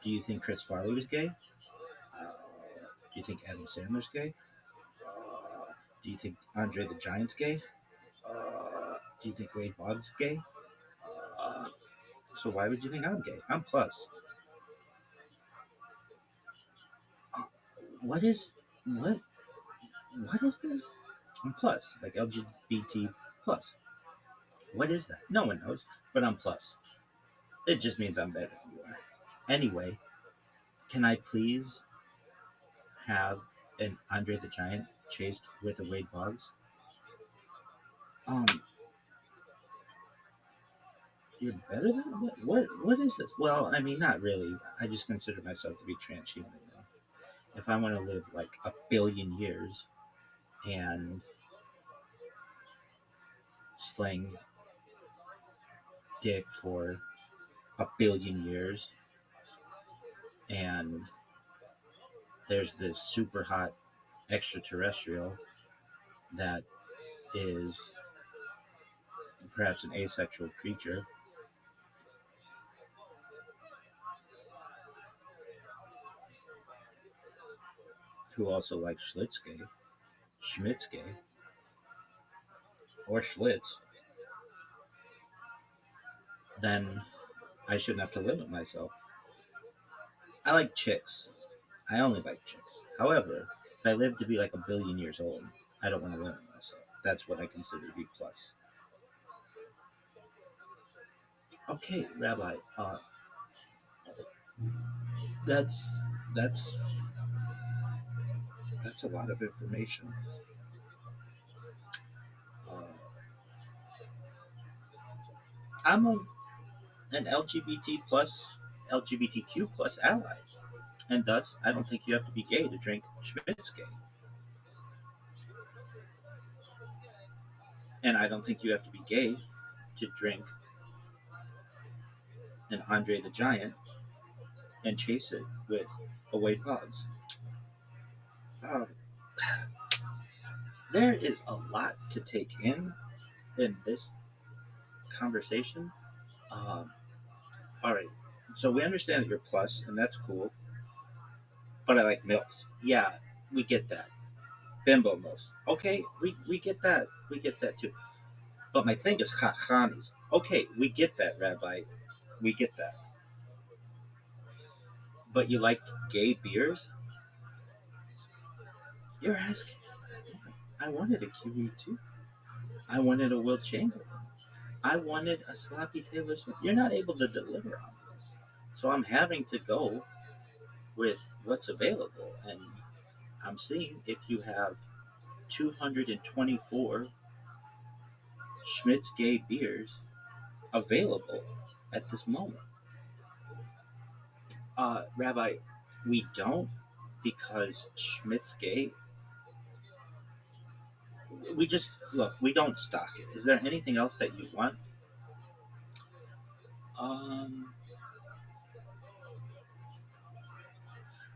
Do you think Chris Farley was gay? Do you think Adam Sandler's gay? Do you think Andre the Giant's gay? Do you think Wade Boggs gay? So why would you think I'm gay? I'm plus. What is what? What is this? I'm plus, like LGBT plus. What is that? No one knows, but I'm plus. It just means I'm better than you are. Anyway, Can I please have an Andre the Giant chased with a Wade Boggs? Um, you're better than what is this? Well, I mean, not really. I just consider myself to be transhuman. If I want to live like a billion years and sling dick for a billion years, and there's this super hot extraterrestrial that is perhaps an asexual creature who also likes Schmitzke, or Schlitz, then I shouldn't have to limit myself. I like chicks. I only like chicks. However, if I live to be like a billion years old, I don't want to limit myself. That's what I consider to be plus. Okay, Rabbi. That's that's a lot of information. I'm an LGBTQ plus ally, and thus I don't think you have to be gay to drink Schmitzke, and I don't think you have to be gay to drink an Andre the Giant and chase it with a Wade Boggs. There is a lot to take in this conversation. All right, so we understand that you're plus, and that's cool. But I like MILFs. Yeah, we get that. Bimbo MILFs. Okay, we get that. We get that too. But my thing is chachanis. Okay, we get that, Rabbi. We get that. But you like gay beers? You're asking. I wanted a QE too. I wanted a Will Chamberlain. I wanted a sloppy Taylor Swift. You're not able to deliver on this. So I'm having to go with what's available. And I'm seeing if you have 224 Schmitz Gay beers available at this moment. Rabbi, we don't, because Schmitz Gay, we don't stock it. Is there anything else that you want?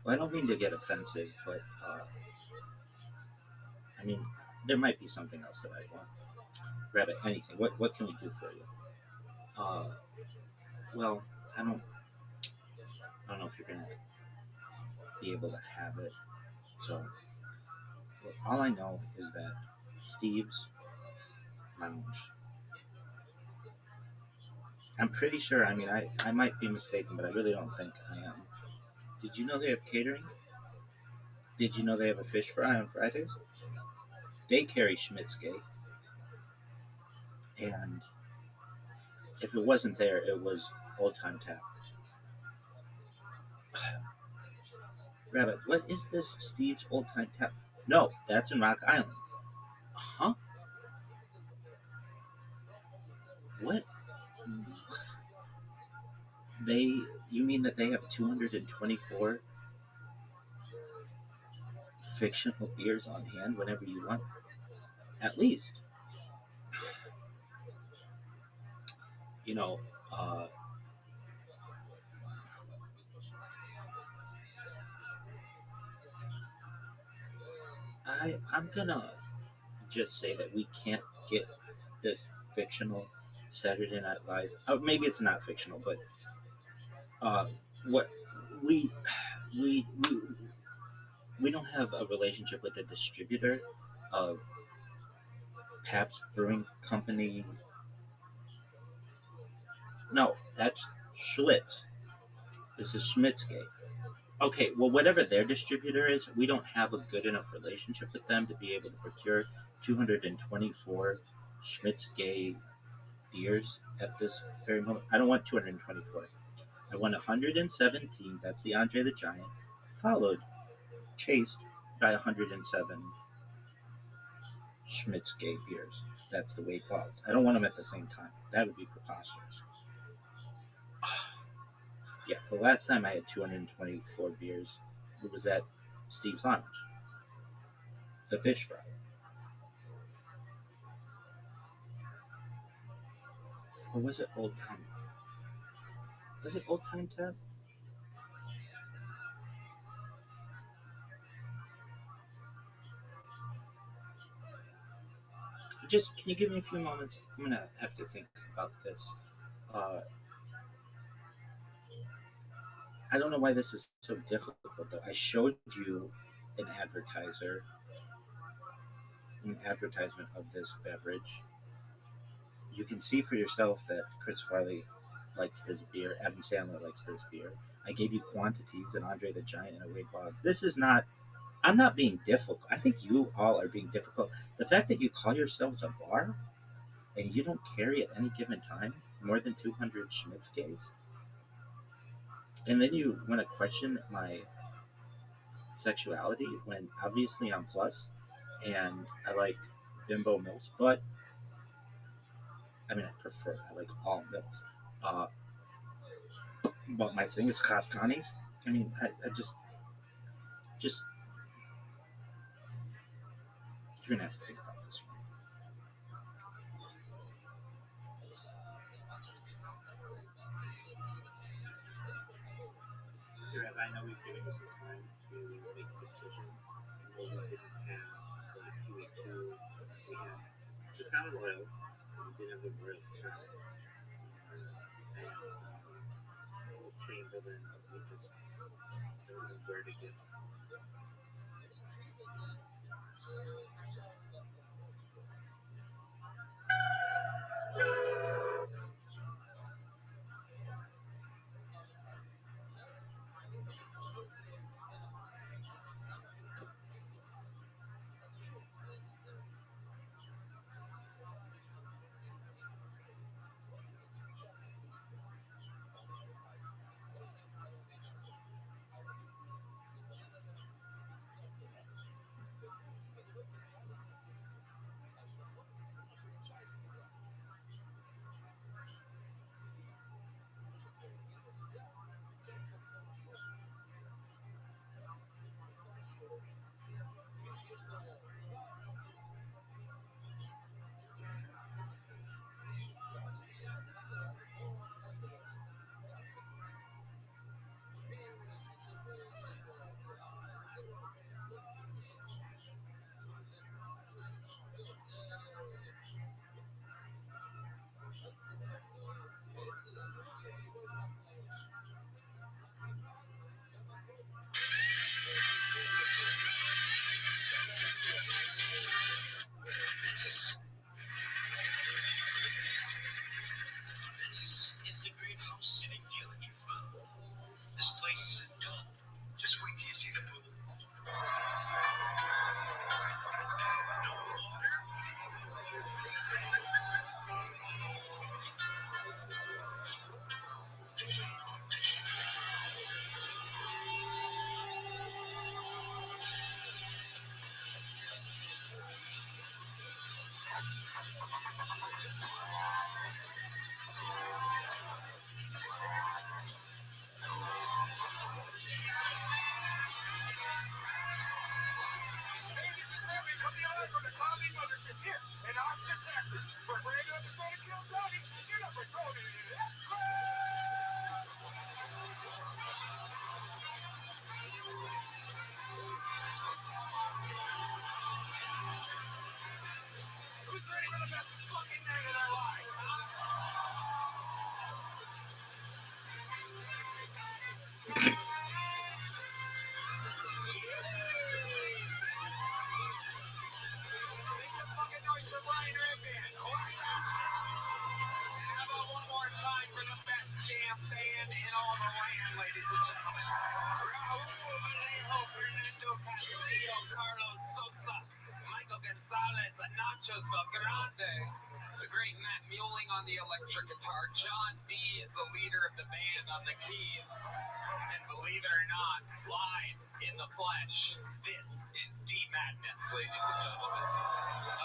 Well, I don't mean to get offensive, but I mean, there might be something else that I want. Rabbi, anything. What can we do for you? Well, I don't know if you're gonna be able to have it. So, look, all I know is that Steve's Lounge. I'm pretty sure. I mean, I might be mistaken, but I really don't think I am. Did you know they have catering? Did you know they have a fish fry on Fridays? They carry Schmitz Gay. And if it wasn't there, it was Old Time Tap. Rabbit, what is this Steve's Old Time Tap? No, that's in Rock Island. Huh? What? You mean that they have 224 fictional beers on hand whenever you want? At least. You know, I'm gonna just say that we can't get this fictional Saturday Night Live. Maybe it's not fictional, but what we don't have a relationship with the distributor of Pabst Brewing Company. No, that's Schlitz. This is Schmitzke. Okay, well, whatever their distributor is, we don't have a good enough relationship with them to be able to procure 224 Schmitzke beers at this very moment. I don't want 224. I won 117. That's the Andre the Giant, chased by 107 Schmitzke beers. That's the weight loss. I don't want them at the same time. That would be preposterous. Yeah, the last time I had 224 beers, it was at Steve's Lounge, the fish fry. Or was it Old Time? Was it Old Time Tap? Just, can you give me a few moments? I'm gonna have to think about this. I don't know why this is so difficult though. I showed you an advertisement of this beverage. You can see for yourself that Chris Farley likes this beer. Adam Sandler likes this beer. I gave you quantities and Andre the Giant and a weight loss. This is not. I'm not being difficult. I think you all are being difficult. The fact that you call yourselves a bar and you don't carry at any given time more than 200 Schmitzkes, and then you want to question my sexuality when obviously I'm plus and I like bimbo milks, but I mean I like all milks. But my thing is hot tonies. I mean, I just you're gonna have to think about this one. I know we've given you some time to make a decision. We'll go ahead and have the QE2. We have the Crown Royal. We did have the Royal Crown. And Old Chamberlain. We just don't know where to get. Gonzalez and Nachos Belgrande. The great Matt Mueling on the electric guitar. John D is the leader of the band on the keys. And believe it or not, live in the flesh, this is D Madness, ladies and gentlemen.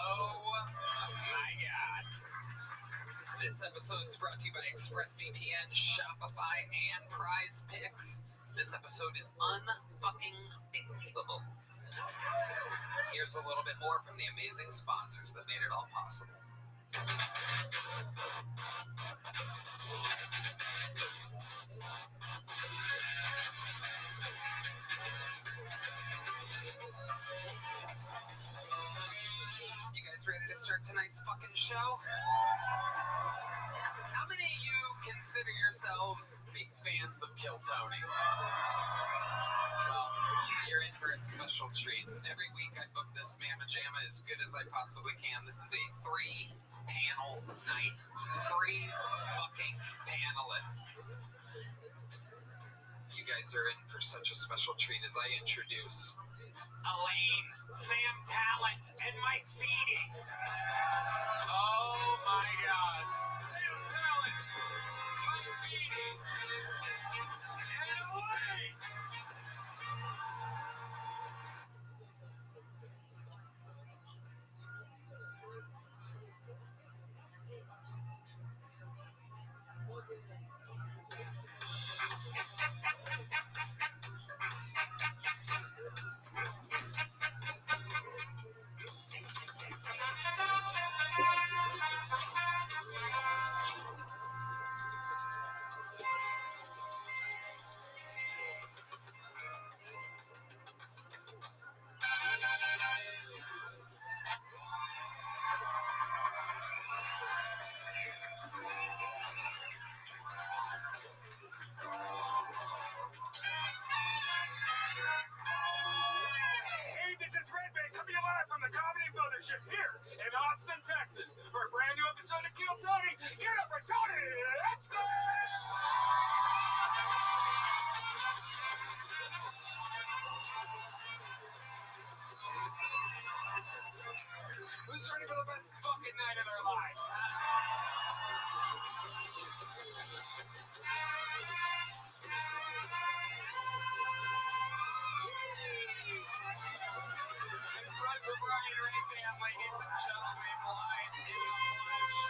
Oh my God. This episode is brought to you by ExpressVPN, Shopify, and Prize Picks. This episode is unfucking believable. Here's a little bit more from the amazing sponsors that made it all possible. You guys ready to start tonight's fucking show? How many of you consider yourselves big fans of Kill Tony? Well, you're in for a special treat. Every week I book this mamma jamma as good as I possibly can. This is a 3-panel night. 3 fucking panelists. You guys are in for such a special treat as I introduce Elaine, Sam Talent, and Mike Feedy. Oh my God. Sam Talent, Mike Feedy, and Elaine. Hey, this is Redman coming live from the Comedy Mothership here in Austin, Texas, for a brand new episode of Kill Tony. Get up for Tony! Let's go! Who's ready for the best fucking night of their lives, It's right for Brian Ray Band, ladies and gentlemen, live in the flesh.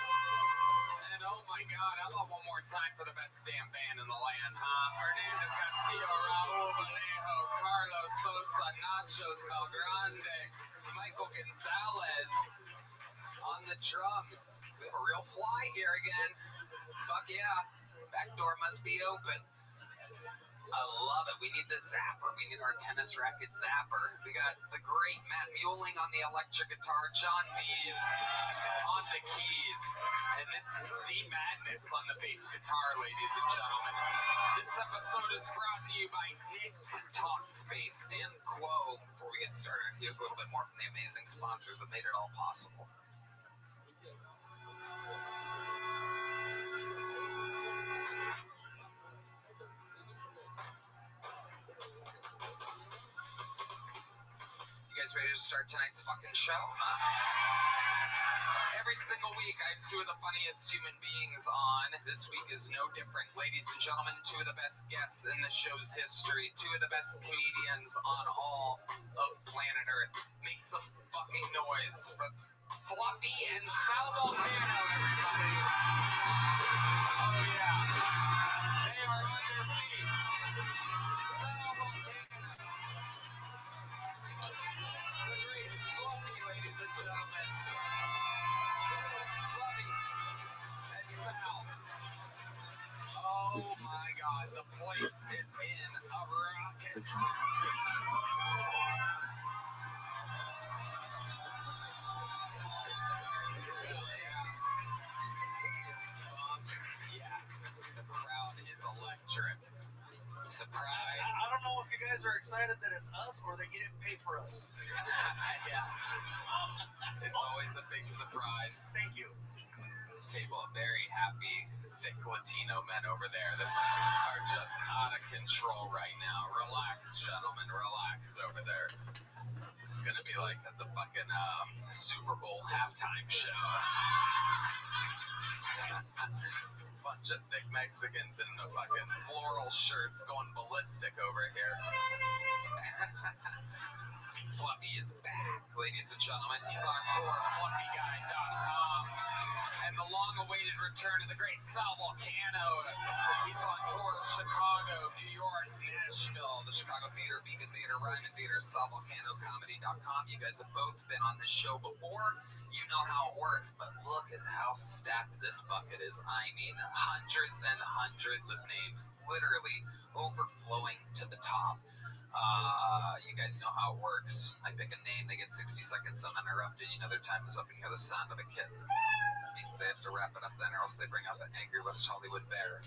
And oh my God, how about one more time for the best damn band in the land, huh? Hernando Castillo, Raul Vallejo, Carlos Sosa, Nachos Belgrande, Michael Gonzalez on the drums. We have a real fly here again. Fuck yeah. Back door must be open. I love it. We need the zapper. We need our tennis racket zapper. We got the great Matt Mueling on the electric guitar, John Dees on the keys, and this is D Madness on the bass guitar, ladies and gentlemen. This episode is brought to you by Nick Talkspace and Quo. Before we get started, here's a little bit more from the amazing sponsors that made it all possible. Ready to start tonight's fucking show, huh? Every single week I have 2 of the funniest human beings on. This week is no different. Ladies and gentlemen, 2 of the best guests in the show's history. 2 of the best comedians on all of planet Earth. Make some fucking noise for Fluffy and Sal Volcano, everybody. Oh yeah. They are on their feet. Sal Volcano. Ladies and gentlemen, Fluffy and Sal. Oh my God, the place is in a rocket. Yes, the crowd is electric. Surprise. I don't know if you guys are excited that it's us or that you didn't pay for us. Yeah. It's always a big surprise. Thank you. Table of very happy sick Latino men over there that are just out of control right now. Relax, gentlemen, relax over there. This is gonna be like at the fucking Super Bowl halftime show. Bunch of thick Mexicans in the fucking floral shirts going ballistic over here. Fluffy is back, ladies and gentlemen. He's on tour, fluffyguy.com. And the long-awaited return of the great Sal Volcano. He's on tour Chicago, New York, Nashville, the Chicago Theater, Beacon Theater, Ryman Theater, SalVolcanoComedy.com. You guys have both been on this show before. You know how it works, but look at how stacked this bucket is. I mean, hundreds and hundreds of names, literally overflowing to the top. You guys know how it works. I pick a name, they get 60 seconds uninterrupted. You know their time is up, and you hear the sound of a kitten. That means they have to wrap it up then, or else they bring out the angry West Hollywood bear,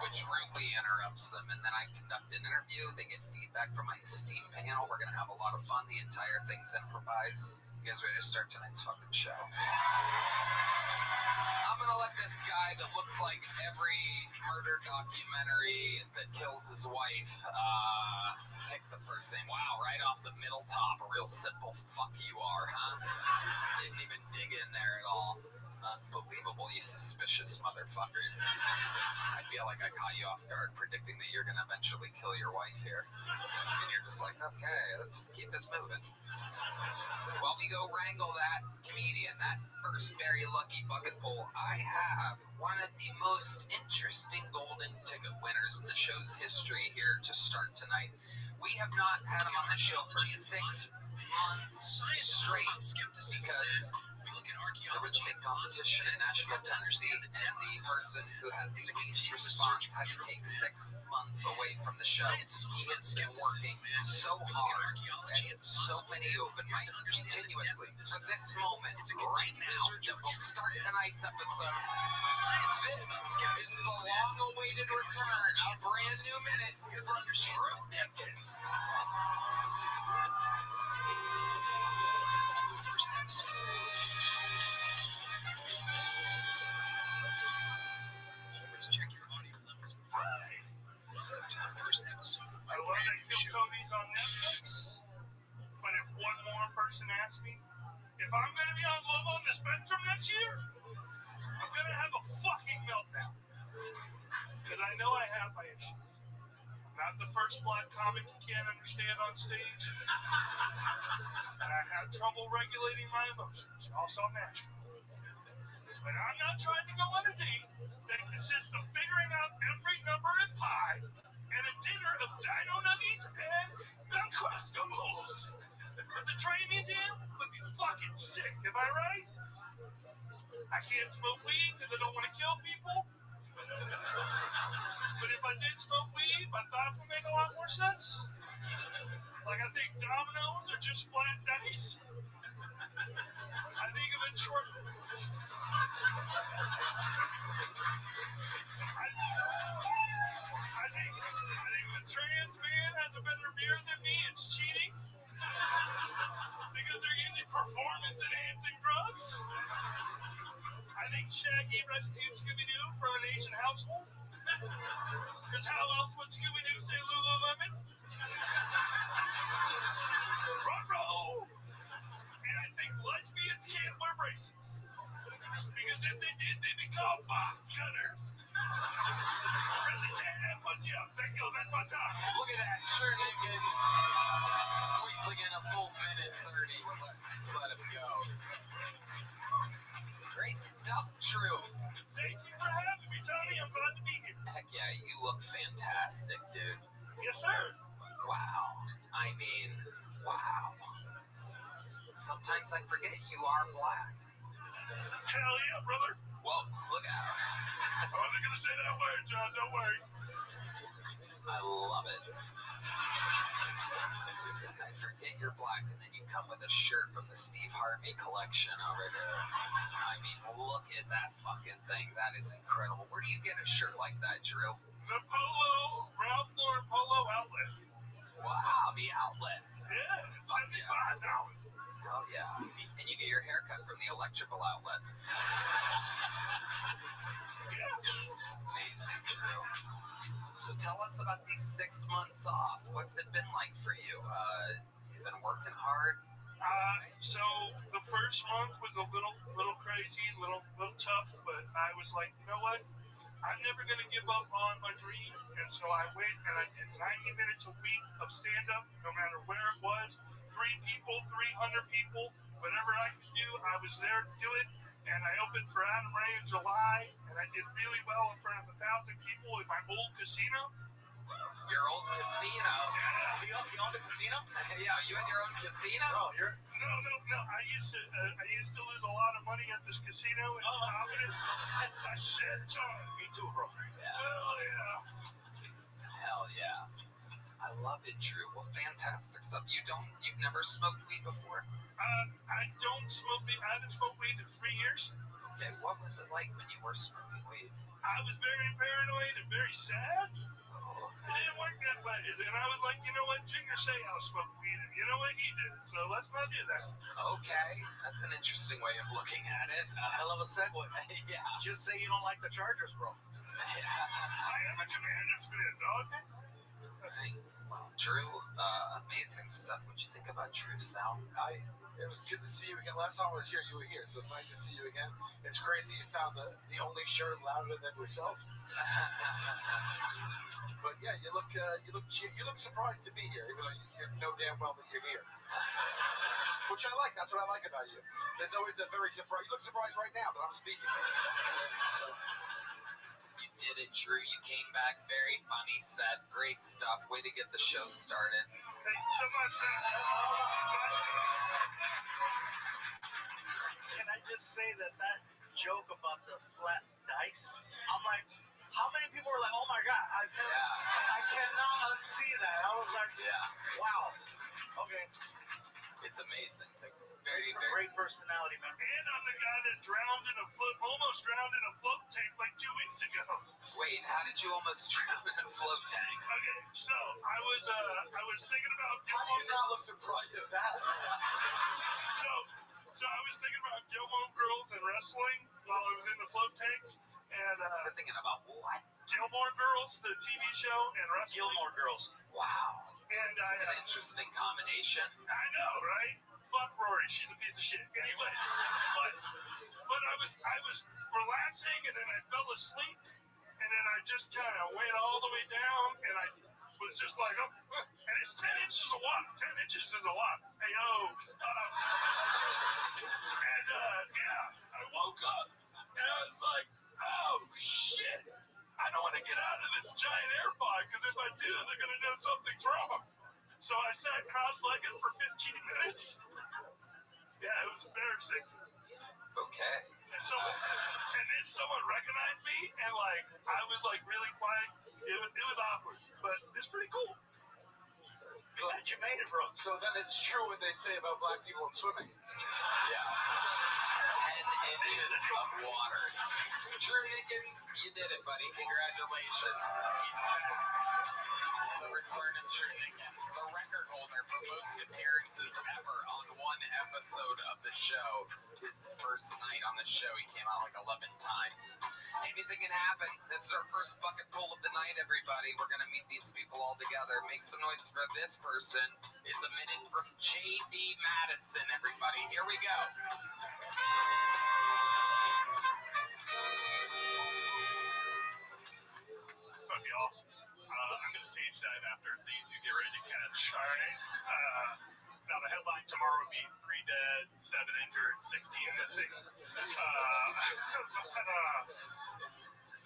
which rudely interrupts them. And then I conduct an interview. They get feedback from my esteemed panel. We're going to have a lot of fun. The entire thing's improvised. You guys ready to start tonight's fucking show? I'm going to let this guy that looks like every murder documentary that kills his wife pick the first name. Wow, right off the middle top, a real simple fuck you are, huh? Didn't even dig in there at all. Unbelievable, you suspicious motherfucker. I feel like I caught you off guard predicting that you're going to eventually kill your wife here. And you're just like, okay, let's just keep this moving. While we go wrangle that comedian, that first very lucky bucket pull, I have one of the most interesting golden ticket winners in the show's history here to start tonight. We have not had him on the show for 6 months straight because there was a big competition in Nashville, Tennessee, and the person who had the least response had to take 6 months away from the show. He has been working so hard at so many open mics continuously for this moment right now that will start tonight's episode. This is a long-awaited return, a brand new minute from True Dickus. I love that Kill Tony's on Netflix, but if one more person asks me if I'm going to be on Love on the Spectrum next year, I'm going to have a fucking meltdown. Because I know I have my issues. I'm not the first black comic you can't understand on stage. And I have trouble regulating my emotions. Also Nashville. But I'm not trying to go on a date that consists of figuring out every number in pi and a dinner of dino nuggies and Uncrustables. But the Trey Museum would be fucking sick, am I right? I can't smoke weed because I don't want to kill people. But if I did smoke weed, my thoughts would make a lot more sense. Like I think dominoes are just flat dice. I think of it short. I think the trans man has a better beard than me. It's cheating because they're using performance-enhancing drugs. I think Shaggy rescued Scooby-Doo from an Asian household. Because how else would Scooby-Doo say Lululemon? Ruh-roh! And I think lesbians can't wear braces. Because if they did, they'd be called box cutters. Really tear that pussy up. Thank you, that's my time. Look at that, sure Dickens. Squeezing in a full minute 30. Let him go. Great stuff, True. Thank you for having me, Tony. I'm glad to be here. Heck yeah, you look fantastic, dude. Yes, sir. Wow. I mean, wow. Sometimes I forget you are black. Hell yeah, brother. Whoa, look out. I wasn't going to say that word, John. Don't worry. I love it. I forget you're black, and then you come with a shirt from the Steve Harvey collection over there. I mean, look at that fucking thing. That is incredible. Where do you get a shirt like that, Drew? The Polo, Ralph Lauren Polo outlet. Wow, the outlet. Yeah, it's $75. Oh, yeah. And you get your hair cut from the electrical outlet. Yeah. So tell us about these 6 months off. What's it been like for you? You've been working hard? So the first month was a little crazy, little tough, but I was like, you know what? I'm never going to give up on my dream. And so I went and I did 90 minutes a week of stand-up, no matter where it was. 3 people, 300 people, whatever I could do, I was there to do it. And I opened for Adam Ray in July, and I did really well in front of 1,000 people in my old casino. Your old casino? You own the casino? Yeah, you had your own casino? No. I used to lose a lot of money at this casino in Providence. I said, John. Me too, bro. Hell yeah. I love it, Drew. Well, fantastic stuff. You've never smoked weed before? I don't smoke weed. I haven't smoked weed in 3 years. Okay, what was it like when you were smoking weed? I was very paranoid and very sad. It didn't work that way. And I was like, you know what? Junior Seau smoked weed, and you know what? He did it. So let's not do that. Okay, that's an interesting way of looking at it. A hell of a segue. Yeah. Just say you don't like the Chargers, bro. I am a Commanders fan, dog. Right. Well, Drew, amazing stuff. What'd you think about Drew, Sal? It was good to see you again. Last time I was here, you were here, so it's nice to see you again. It's crazy you found the only shirt louder than yourself. But yeah, you look surprised to be here, even though you know damn well that you're here. Which I like. That's what I like about you. There's always a very surprise. You look surprised right now that I'm speaking. You did it, Drew. You came back very funny set. Great stuff. Way to get the show started. Thank you so much. Can I just say that joke about the flat dice? I'm like, how many people were like, oh my God, I cannot unsee that. I was like, wow. Okay. It's amazing. Very great personality, man. And I'm the guy that almost drowned in a float tank like 2 weeks ago. Wait, how did you almost drown in a float tank? Okay, so I was thinking about How do you not look surprised at that? So I was thinking about Gilmore Girls and wrestling while I was in the float tank. And You're thinking about what? Gilmore Girls, the TV show, and wrestling. Gilmore Girls. Wow. And It's an interesting combination. I know, right? Fuck Rory, she's a piece of shit. Anyway, but I was relaxing, and then I fell asleep, and then I just kind of went all the way down, and I was just like, and it's 10 inches a lot. 10 inches is a lot. Hey, I woke up, and I was like, oh, shit. I don't want to get out of this giant air pod, because if I do, they're going to know something's wrong. So I sat cross-legged for 15 minutes. Yeah, it was embarrassing. Okay. And then someone recognized me, and I was really quiet. It was awkward, but it's pretty cool. Glad you made it, bro. So then it's true what they say about black people in swimming. Yeah. 10 inches of water. Drew Higgins, you did it, buddy. Congratulations. The return of Drew Higgins, the record holder for most appearances ever on one episode of the show. His first night on the show, he came out 11 times. Anything can happen. This is our first bucket full of the night, everybody. We're going to meet these people all together. Make some noise for this person. It's a minute from J.D. Madison, everybody. Here we go. What's up, y'all? I'm going to stage dive after, so you two get ready to catch. All right. Now, the headline tomorrow would be 3 dead, 7 injured, 16 missing.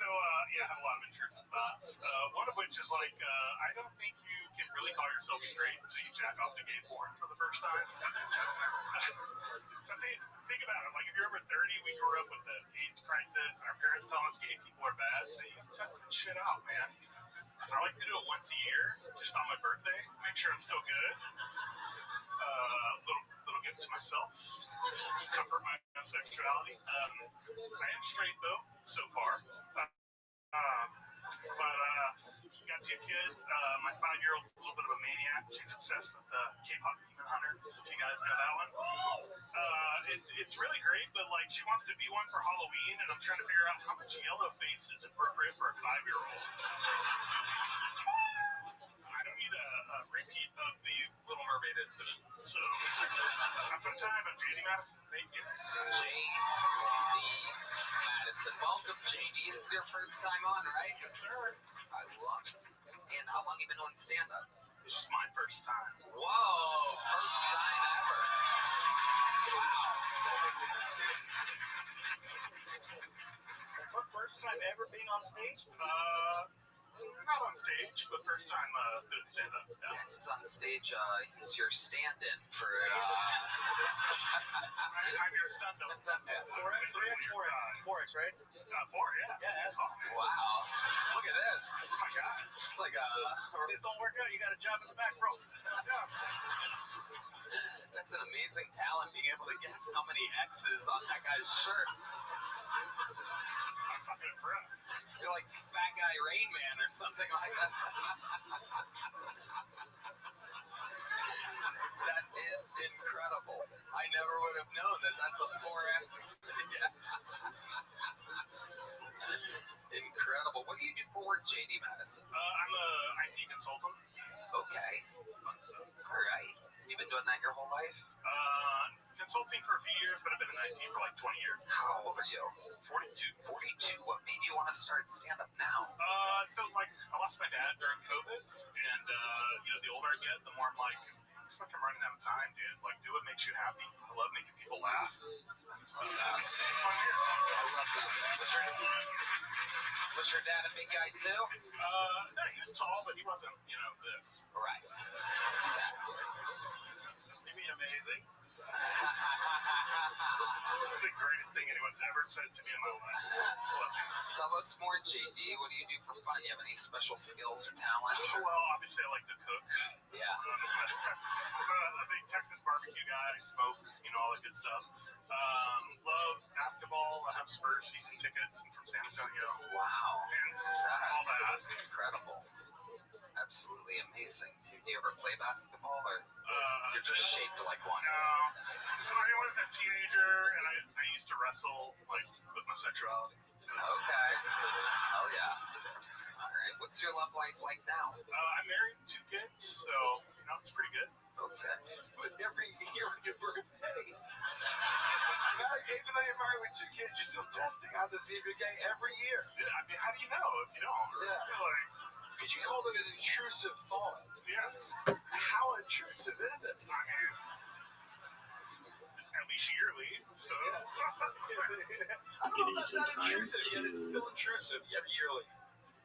I have a lot of intrusive thoughts. One of which is I don't think you can really call yourself straight until you jack off to gay porn for the first time. So think about it. If you're over 30, we grew up with the AIDS crisis, and our parents tell us gay people are bad, so you test that shit out, man. I like to do it once a year, just on my birthday, make sure I'm still good. Little gift to myself, comfort my own sexuality. I am straight though, so far. Got 2 kids. My 5-year-old's a little bit of a maniac. She's obsessed with K-pop Demon Hunters, if you guys know that one. It's really great, but like she wants to be one for Halloween, and I'm trying to figure out how much yellow face is appropriate for a 5-year-old. I don't need a repeat of the Little Mermaid incident. So, have some time. I'm JD Madison. Thank you. JD Madison. Welcome, JD. This is your first time on, right? Yes, sir. I love it. And how long you been doing stand-up? This is my first time. Whoa! First time ever. Wow. First time ever being on stage? Not on stage, but first time doing stand-up. Yeah, he's on stage. He's your stand-in for. I'm your stand-up. 4X, right? 4, yeah. Yeah. Wow. Look at this. Oh my God. It's like If this don't work out, you got a job in the back row. That's an amazing talent, being able to guess how many X's on that guy's shirt. I'm fucking impressed. You're like Fat Guy Rain Man or something like that. That is incredible. I never would have known that that's a 4X. Yeah. Incredible. What do you do for work, JD Madison? I'm a IT consultant. Okay. Fun stuff. All right. You've been doing that your whole life? Consulting for a few years, but I've been in IT for like 20 years. How old are you? 42. 42. What made you want to start stand-up now? So like I lost my dad during COVID, and the older I get, the more I'm like, I'm running out of time, dude. Like, do what makes you happy. I love making people laugh. It's fun here. I love that. Was your dad a big guy too? No, he was tall, but he wasn't, this. Right. Exactly. You mean amazing? That's the greatest thing anyone's ever said to me in my life. Love you. Tell us more, JD. What do you do for fun? You have any special skills or talents? Well, obviously I like to cook. Yeah. I'm a big Texas barbecue guy. I smoke, all that good stuff. Love basketball. I have Spurs season tickets. I'm from San Antonio. Wow. And all that. Incredible. Absolutely amazing. Do you ever play basketball, or you're just shaped like one? No. I was a teenager, and I used to wrestle, like, with my sexuality. Okay. Oh, yeah. All right. What's your love life like now? I'm married, 2 kids, so, it's pretty good. Okay. But every year on your birthday, even though you're married with 2 kids, you're still testing out to see if you're gay every year. Yeah, I mean, how do you know if you don't? Yeah. Because you called it an intrusive thought. Yeah. How intrusive is it? I mean, at least yearly, so. I don't know if that's not intrusive, yet it's still intrusive yearly.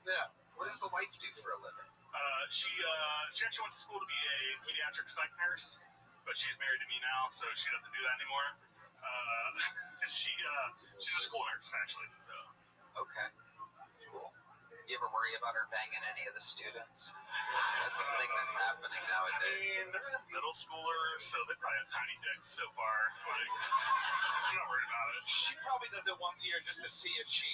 Yeah. What does the wife do for a living? She actually went to school to be a pediatric psych nurse, but she's married to me now, so she doesn't do that anymore. She's a school nurse, actually. So. Okay. Cool. You ever worry about her banging any of the students? That's a thing that's happening nowadays. I mean, they're middle schoolers, so they probably have tiny dicks so far. Like, I'm not worried about it. She probably does it once a year just to see if she...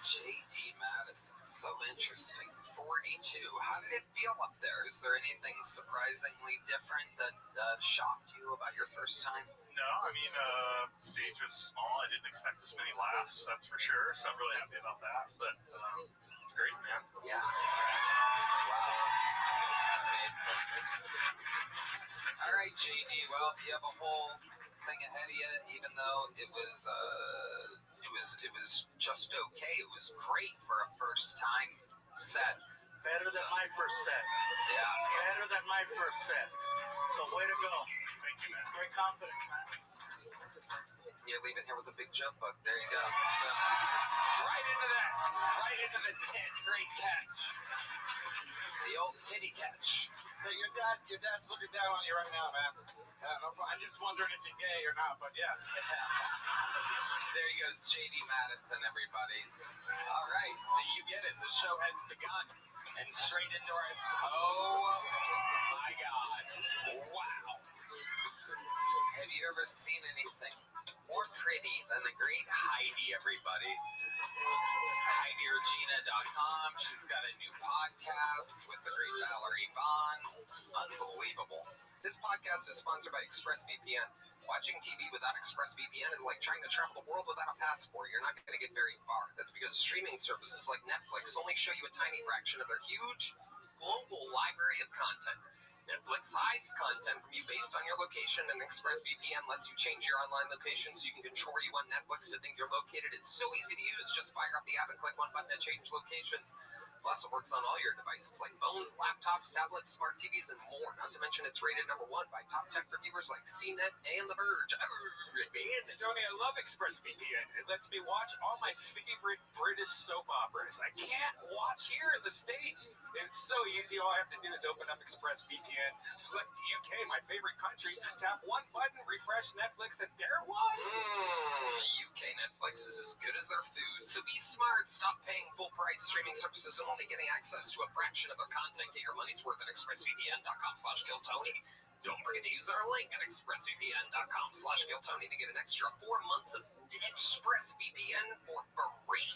JD Madison, so interesting. 42. How did it feel up there? Is there anything surprisingly different that shocked you about your first time? No, I mean, stage was small. I didn't expect this many laughs, that's for sure. So I'm really happy about that. But it's great, man. Yeah. Wow. All right, JD. Well, you have a whole thing ahead of you, even though it was just okay. It was great for a first time set. Better than my first set. Yeah. Better than my first set. So way to go. Thank you, man. Great confidence, man. You're leaving here with a big joke book. There you go. Right into that. Right into the great catch. The old titty catch. Hey, your dad's looking down on you right now, man. I'm just wondering if you're gay or not, but yeah. There he goes, JD Madison, everybody. All right, so you get it. The show has begun. And straight into our... Oh, my God. Wow. Have you ever seen anything more pretty than the great Heidi, everybody. HeidiRegina.com. She's got a new podcast with the great Valerie Vaughn. Unbelievable. This podcast is sponsored by ExpressVPN. Watching TV without ExpressVPN is like trying to travel the world without a passport. You're not going to get very far. That's because streaming services like Netflix only show you a tiny fraction of their huge global library of content. Netflix hides content from you based on your location, and ExpressVPN lets you change your online location so you can control where you want Netflix to think you're located. It's so easy to use. Just fire up the app and click one button to change locations. Plus, it works on all your devices like phones, laptops, tablets, smart TVs, and more. Not to mention, it's rated #1 by top tech reviewers like CNET and The Verge. Tony, I love ExpressVPN. It lets me watch all my favorite British soap operas. I can't watch here in the States. It's so easy. All I have to do is open up ExpressVPN, select UK, my favorite country, tap one button, refresh Netflix, and there what? UK Netflix is as good as their food. So be smart. Stop paying full price streaming services and only getting access to a fraction of their content. Get your money's worth at expressvpn.com/KillTony. Don't forget to use our link at expressvpn.com/KillTony to get an extra 4 months of ExpressVPN for free.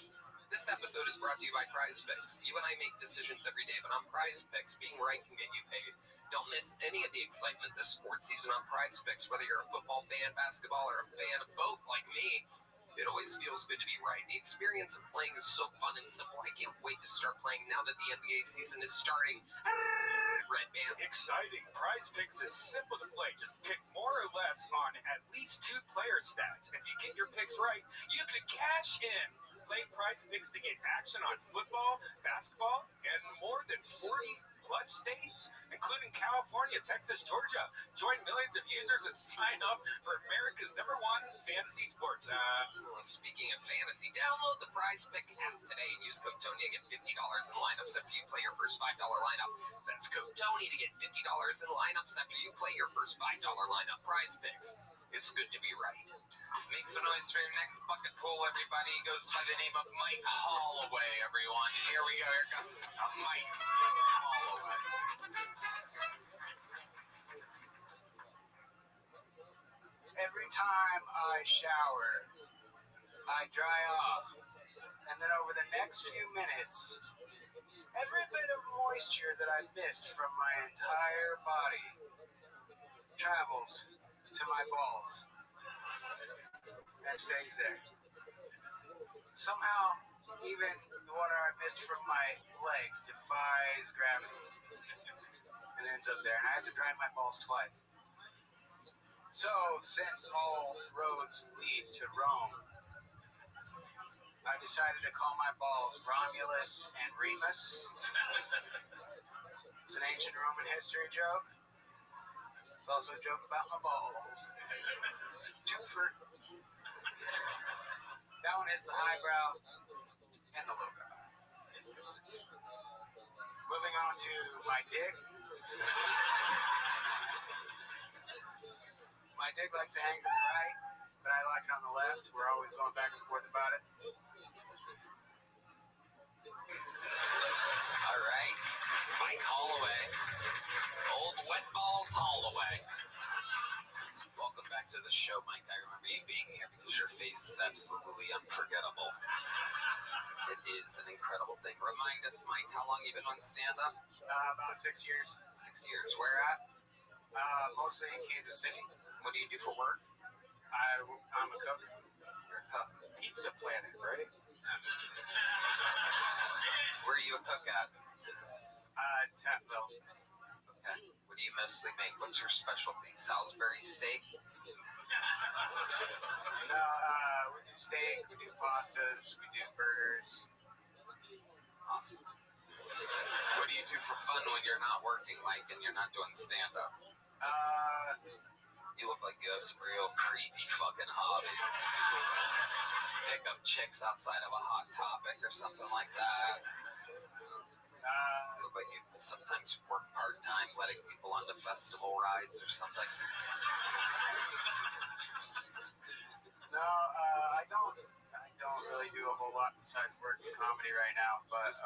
This episode is brought to you by PrizePicks. You and I make decisions every day, but on PrizePicks, being right can get you paid. Don't miss any of the excitement this sports season on PrizePicks. Whether you're a football fan, basketball, or a fan of both like me, it always feels good to be right. The experience of playing is so fun and simple. I can't wait to start playing now that the NBA season is starting. Red Band. Exciting. PrizePicks is simple to play. Just pick more or less on at least 2 player stats. If you get your picks right, you could cash in. Play PrizePicks to get action on football, basketball, and more than 40+ states, including California, Texas, Georgia. Join millions of users and sign up for America's #1 fantasy sports. Speaking of fantasy, download the PrizePicks app today and use code Tony to get $50 in lineups after you play your first $5 lineup. That's code Tony to get $50 in lineups after you play your first $5 lineup. PrizePicks. It's good to be right. Make some noise for your next bucket pool, everybody. He goes by the name of Mike Holloway, everyone. Here we go. Here comes Mike Holloway. Every time I shower, I dry off, and then over the next few minutes, every bit of moisture that I missed from my entire body travels to my balls and stays there. Somehow, even the water I missed from my legs defies gravity and ends up there. And I had to dry my balls twice. So, since all roads lead to Rome, I decided to call my balls Romulus and Remus. It's an ancient Roman history joke. It's also a joke about my balls. Twofer. That one is the highbrow and the lowbrow. Moving on to my dick. My dick likes to hang to the right, but I like it on the left. We're always going back and forth about it. All right. Mike Holloway. Old Wet Balls Holloway. Welcome back to the show, Mike. I remember you being here because your face is absolutely unforgettable. It is an incredible thing. Remind us, Mike, how long you been on stand-up? About 6 years. 6 years. Where at? Mostly in Kansas City. What do you do for work? I'm a cook. You're a cook. Pizza Planet, right? Where are you a cook at? Tapville. Okay. What do you mostly make? What's your specialty? Salisbury steak? No, we do steak, we do pastas, we do burgers. Awesome. What do you do for fun when you're not working, Mike, and you're not doing stand-up? You look like you have some real creepy fucking hobbies. Pick up chicks outside of a Hot Topic or something like that. You look like you sometimes work part-time letting people onto festival rides or something. No, I don't really do a whole lot besides work in comedy right now, but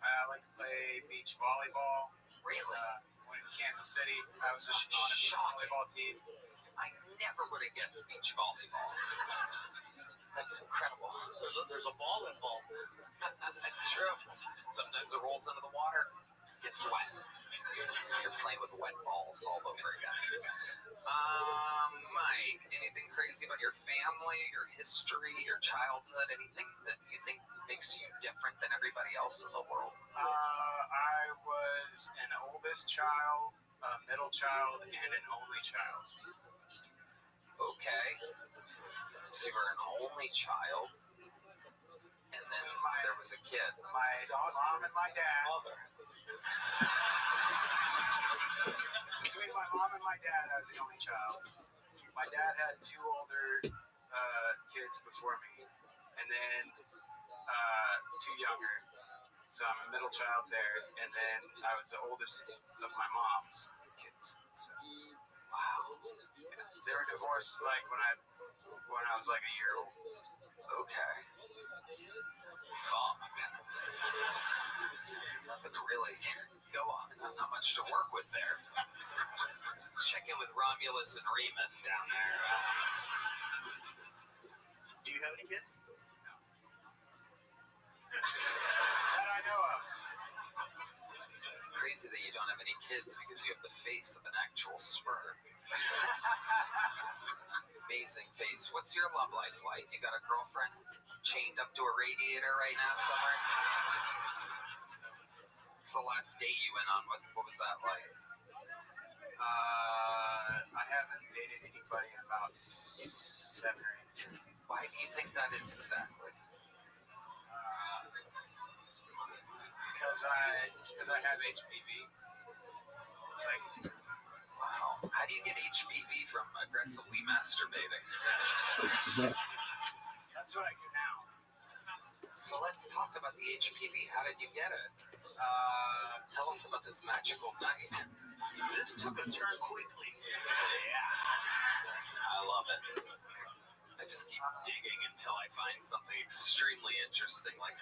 I like to play beach volleyball. Really? When in Kansas City, I was on a beach volleyball team. I never would have guessed beach volleyball. That's incredible. There's a ball involved. That's true. Sometimes it rolls into the water, gets wet. You're playing with wet balls all over again. Mike, anything crazy about your family, your history, your childhood? Anything that you think makes you different than everybody else in the world? I was an oldest child, a middle child, and an only child. Okay. So you were an only child, and then there was a kid. My mom and my dad. Between my mom and my dad, I was the only child. My dad had 2 older kids before me, and then 2 younger. So I'm a middle child there, and then I was the oldest of my mom's kids. So, Wow. yeah. They were divorced like when I was like a year old. Okay. Fuck. Nothing to really go on. Not much to work with there. Let's check in with Romulus and Remus down there. Do you have any kids? That I know of. It's crazy that you don't have any kids because you have the face of an actual sperm. Amazing face. What's your love life like? You got a girlfriend chained up to a radiator right now somewhere? What's the last date you went on? What was that like? I haven't dated anybody in about 7 or 8 years. Why do you think that is exactly? Because I have HPV. Like, wow. How do you get HPV from aggressively masturbating? That's what I do now. So let's talk about the HPV. How did you get it? Tell us about this magical night. This took a turn quickly. Yeah. I love it. I just keep digging until I find something extremely interesting, like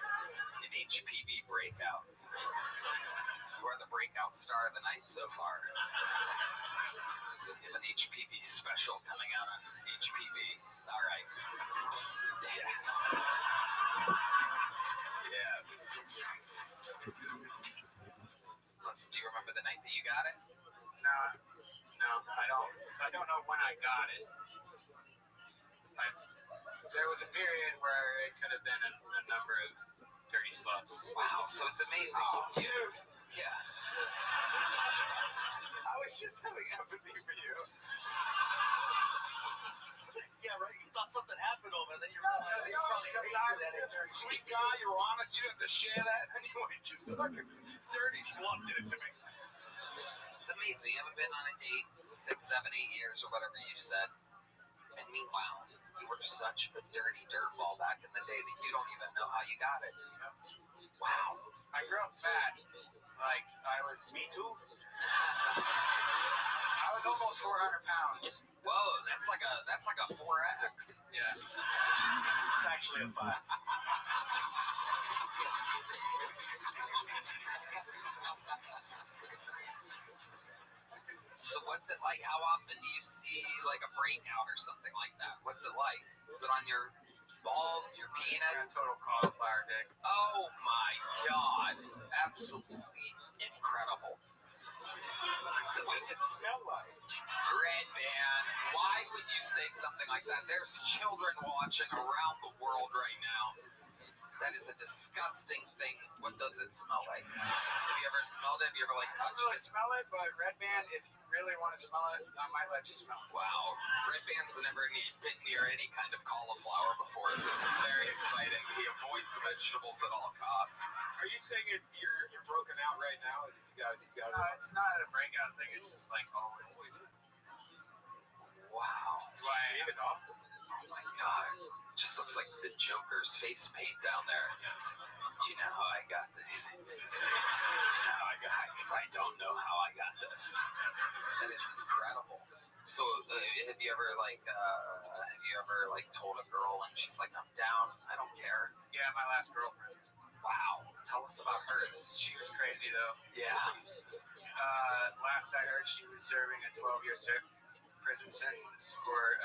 an HPV breakout. You are the breakout star of the night so far. We have an HPV special coming out on HPV. All right. Yes. Yes. Do you remember the night that you got it? No, I don't know when I got it. There was a period where it could have been a number of dirty sluts. Wow, so it's amazing. Oh, dude. Yeah. I was just having empathy for you. Yeah, right. You thought something happened over there, then you realized you probably that sweet guy, you were honest, you didn't have to share that. Anyway, just fucking dirty slut did it to me. It's amazing. You haven't been on a date 6, 7, 8 years or whatever you said. And meanwhile, you were such a dirty dirtball back in the day that you don't even know how you got it. Wow. I grew up fat. Like, I was... Me too. I was almost 400 pounds. Whoa, that's like a 4X. Yeah. It's actually a 5. So what's it like? How often do you see like a breakout or something like that? What's it like? Is it on your balls, your penis? Total cauliflower dick. Oh my god. Absolutely incredible. What's it smell like? Red Band. Why would you say something like that? There's children watching around the world right now. That is a disgusting thing. What does it smell like? Have you ever smelled it? Have you ever like I touched don't really it? smell it, but Red Band, if you really want to smell it, I might let you smell it. Wow. Red Band's never been near any kind of cauliflower before, so this is very exciting. He avoids vegetables at all costs. Are you saying you're broken out right now? You got No, it's not a breakout thing. It's just like always. Wow. That's why I have it off. Oh my god. It just looks like the Joker's face paint down there. Do you know how I got this? Do you know how I got it? Because I don't know how I got this. That is incredible. So, have you ever told a girl and she's like, I'm down, I don't care? Yeah, my last girlfriend. Wow. Tell us about her. She was crazy though. Yeah. Last I heard, she was serving a 12-year prison sentence for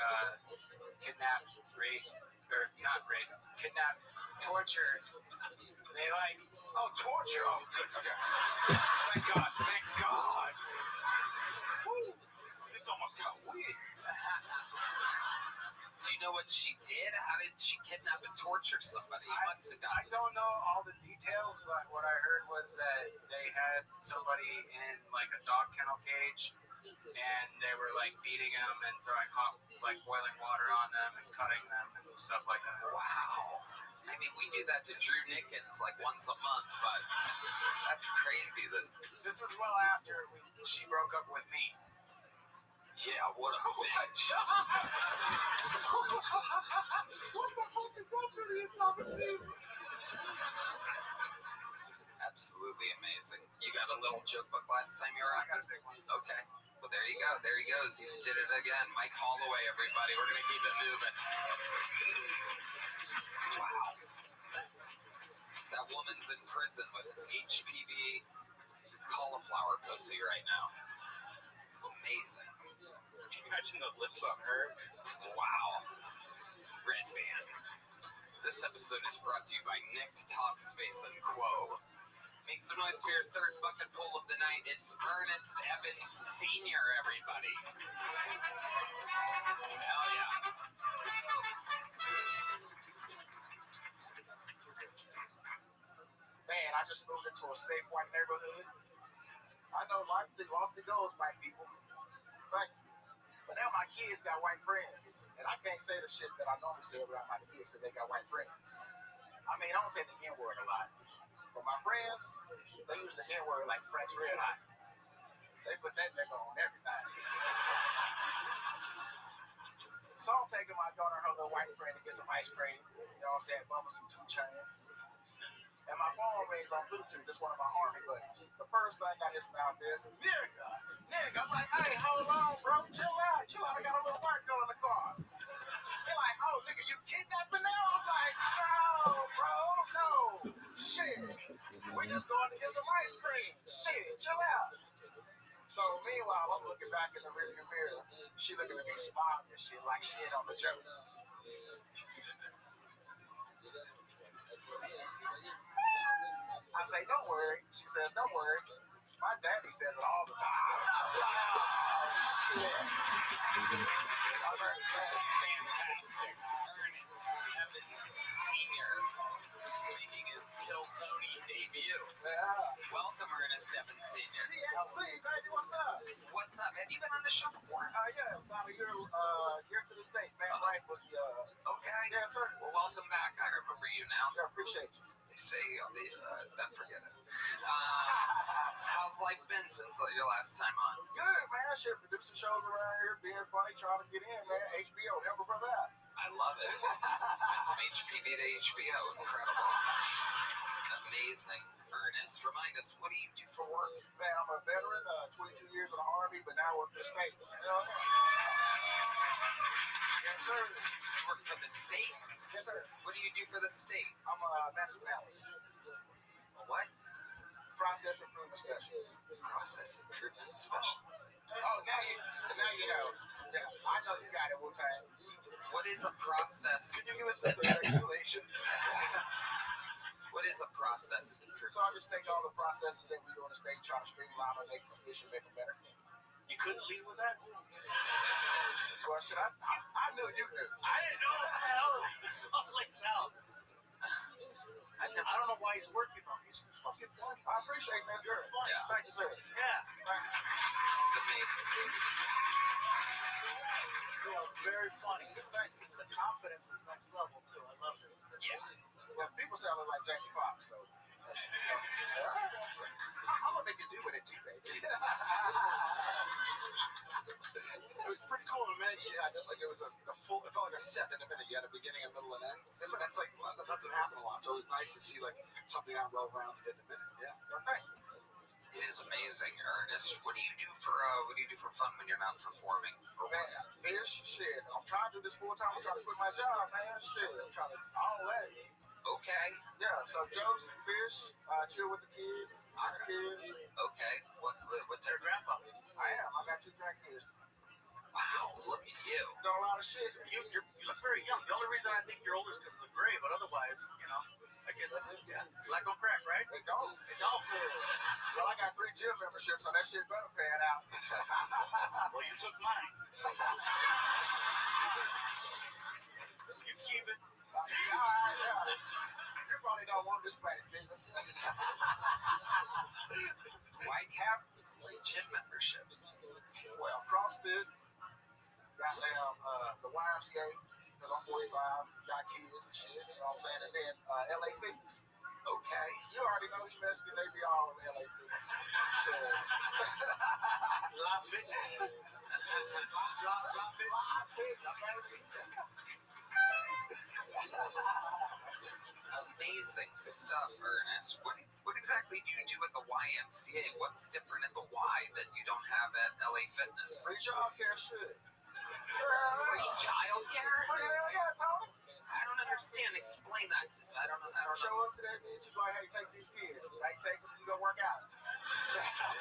kidnap, rape, or not rape, kidnap, torture. They like, oh, torture. Oh, good. Okay. Thank God. Thank God. Woo. This almost got weird. Do you know what she did? How did she kidnap and torture somebody? Must have I don't know all the details, but what I heard was that they had somebody in like a dog kennel cage, and they were like beating them and throwing hot, like boiling water on them and cutting them and stuff like that. Wow. I mean, we do that to Drew Nickens like once a month, but that's crazy that. This was well after she broke up with me. Yeah, what a bitch. What the fuck is up with your self-esteem? Absolutely amazing. You got a little joke book last time you were on? I got a big one. Okay. Well, there you go. There he goes. He's did it again. Mike Holloway, everybody. We're going to keep it moving. Wow. That woman's in prison with HPV cauliflower pussy right now. Amazing. Imagine the lips on her. Wow. Red Band. This episode is brought to you by Nick's Talk Space and Quo. Make some noise for your third bucket full of the night. It's Ernest Evans Sr., everybody. Hell yeah. Man, I just moved into a safe white neighborhood. I know life lofty goals, white people. Thank you. But now my kids got white friends. And I can't say the shit that I normally say around my kids because they got white friends. I mean, I don't say the N-word a lot. But my friends, they use the N-word like French Red Hot. They put that nigga on everything. So I'm taking my daughter and her little white friend to get some ice cream. You know what I'm saying? Bumming some 2 Chainz. And my phone rings on Bluetooth. That's one of my army buddies. The first thing out his mouth is, nigga. I'm like, hey, hold on, bro. Chill out. I got a little white girl in the car. They're like, oh, nigga, you kidnapping now? I'm like, no, bro, no. Shit. We just going to get some ice cream. Shit, chill out. So meanwhile, I'm looking back in the rearview mirror. She looking at me smiling and shit like she in on the joke. I say, don't worry. She says, don't worry. My daddy says it all the time. I'm like, oh, shit. I'm very glad. Fantastic. Ernest Evans Sr. making his Kill Tony debut. Yeah. Welcome, Ernest Evans Sr. TLC, baby, what's up? What's up? Have you been on the show before? Yeah, about a year to this date. Man, Rife was the, Okay. Yeah, sir. Well, welcome back. I remember you now. Yeah, appreciate you. They say, then forget it. How's life been since your last time on? Good, man. Shit, producing shows around here, being funny, trying to get in, man. HBO, help a brother out. I love it. Went from HPV to HBO. Incredible. Amazing. Ernest, remind us, what do you do for work? Man, I'm a veteran, 22 years in the Army, but now I work for the state. You know what I mean? Yes, sir. You work for the state? Yes, sir. What do you do for the state? I'm a management analyst. What? Process improvement specialist. Process improvement specialist. Oh, now you know. Yeah, I know you got it, Wu-Tang. What is a process? Can you give us a explanation? What is a process improvement? So I just take all the processes that we do in the state, try to streamline them, make them efficient, make them better. You couldn't lead with that? Well, shit, I knew you knew. I didn't know what the hell like Sal. I don't know why he's working on. He's fucking funny. I appreciate that, sir. Yeah. Thank you, sir. Yeah. Thank you. It's amazing. You know, very funny. Thank you. The confidence is next level too. I love this. Yeah. Well, people say I look like Jamie Foxx, so. I'm gonna make you do with it too, baby. It was pretty cool, man. Yeah, like it was a full. It felt like a set in a minute. You had a beginning, a middle, and end. That's like that doesn't happen a lot. So it was nice to see like something out well rounded in a minute. Yeah. Okay. It is amazing, Ernest. What do you do for fun when you're not performing? Oh, man, fish, shit. I'm trying to do this full time. I'm trying to quit my job, man. Shit, I'm trying to all that. Okay. Yeah, so jokes and fish, chill with the kids, Okay. What's Your grandpa. I am. I got 2 grandkids. Wow, look at you. Done a lot of shit. You look very young. The only reason I think you're older is because of the gray, but otherwise, you know, I guess that's it. Yeah. Black don't crack, right? They don't. They don't. Well, I got 3 gym memberships, so that shit better pan out. Well, you took mine. You keep it. Yeah. You probably don't want this planet fitness. Why do you have gym memberships? Well, CrossFit, goddamn, the YMCA, because I'm 45, got kids and shit, you know what I'm saying? And then LA Fitness. Okay. You already know he Mexican, they be all in LA Fitness. So, La Fitness. La Fitness, baby. Amazing stuff, Ernest. What exactly do you do at the YMCA? What's different at the Y that you don't have at LA Fitness? free childcare shit. Free childcare? Hell yeah, Tony. I don't understand. Explain that. I don't know. Show up to that bitch, you be like, hey, take these kids. Hey, take them, you go work out.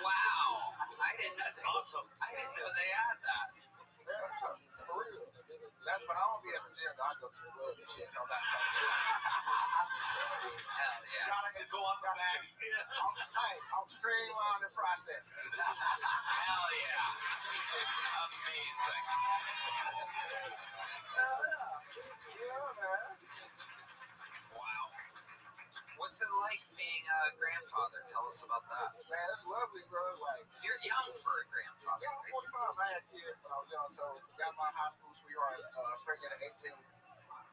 Wow. I didn't know. That's awesome. I didn't know they had that. Yeah, for real. That's when I don't be at the gym. I go to the club and shit. No, that. Hell yeah. Gotta go up, gotta back. I'm streamlining processes. Hell yeah. Amazing. Yeah, man. Wow. What's it like being a grandfather? Tell us about that. Man, it's lovely, bro. Like, You're young for a grandfather. yeah, I'm 45. I had a kid when I was young, so got my high school sweetheart pregnant at 18.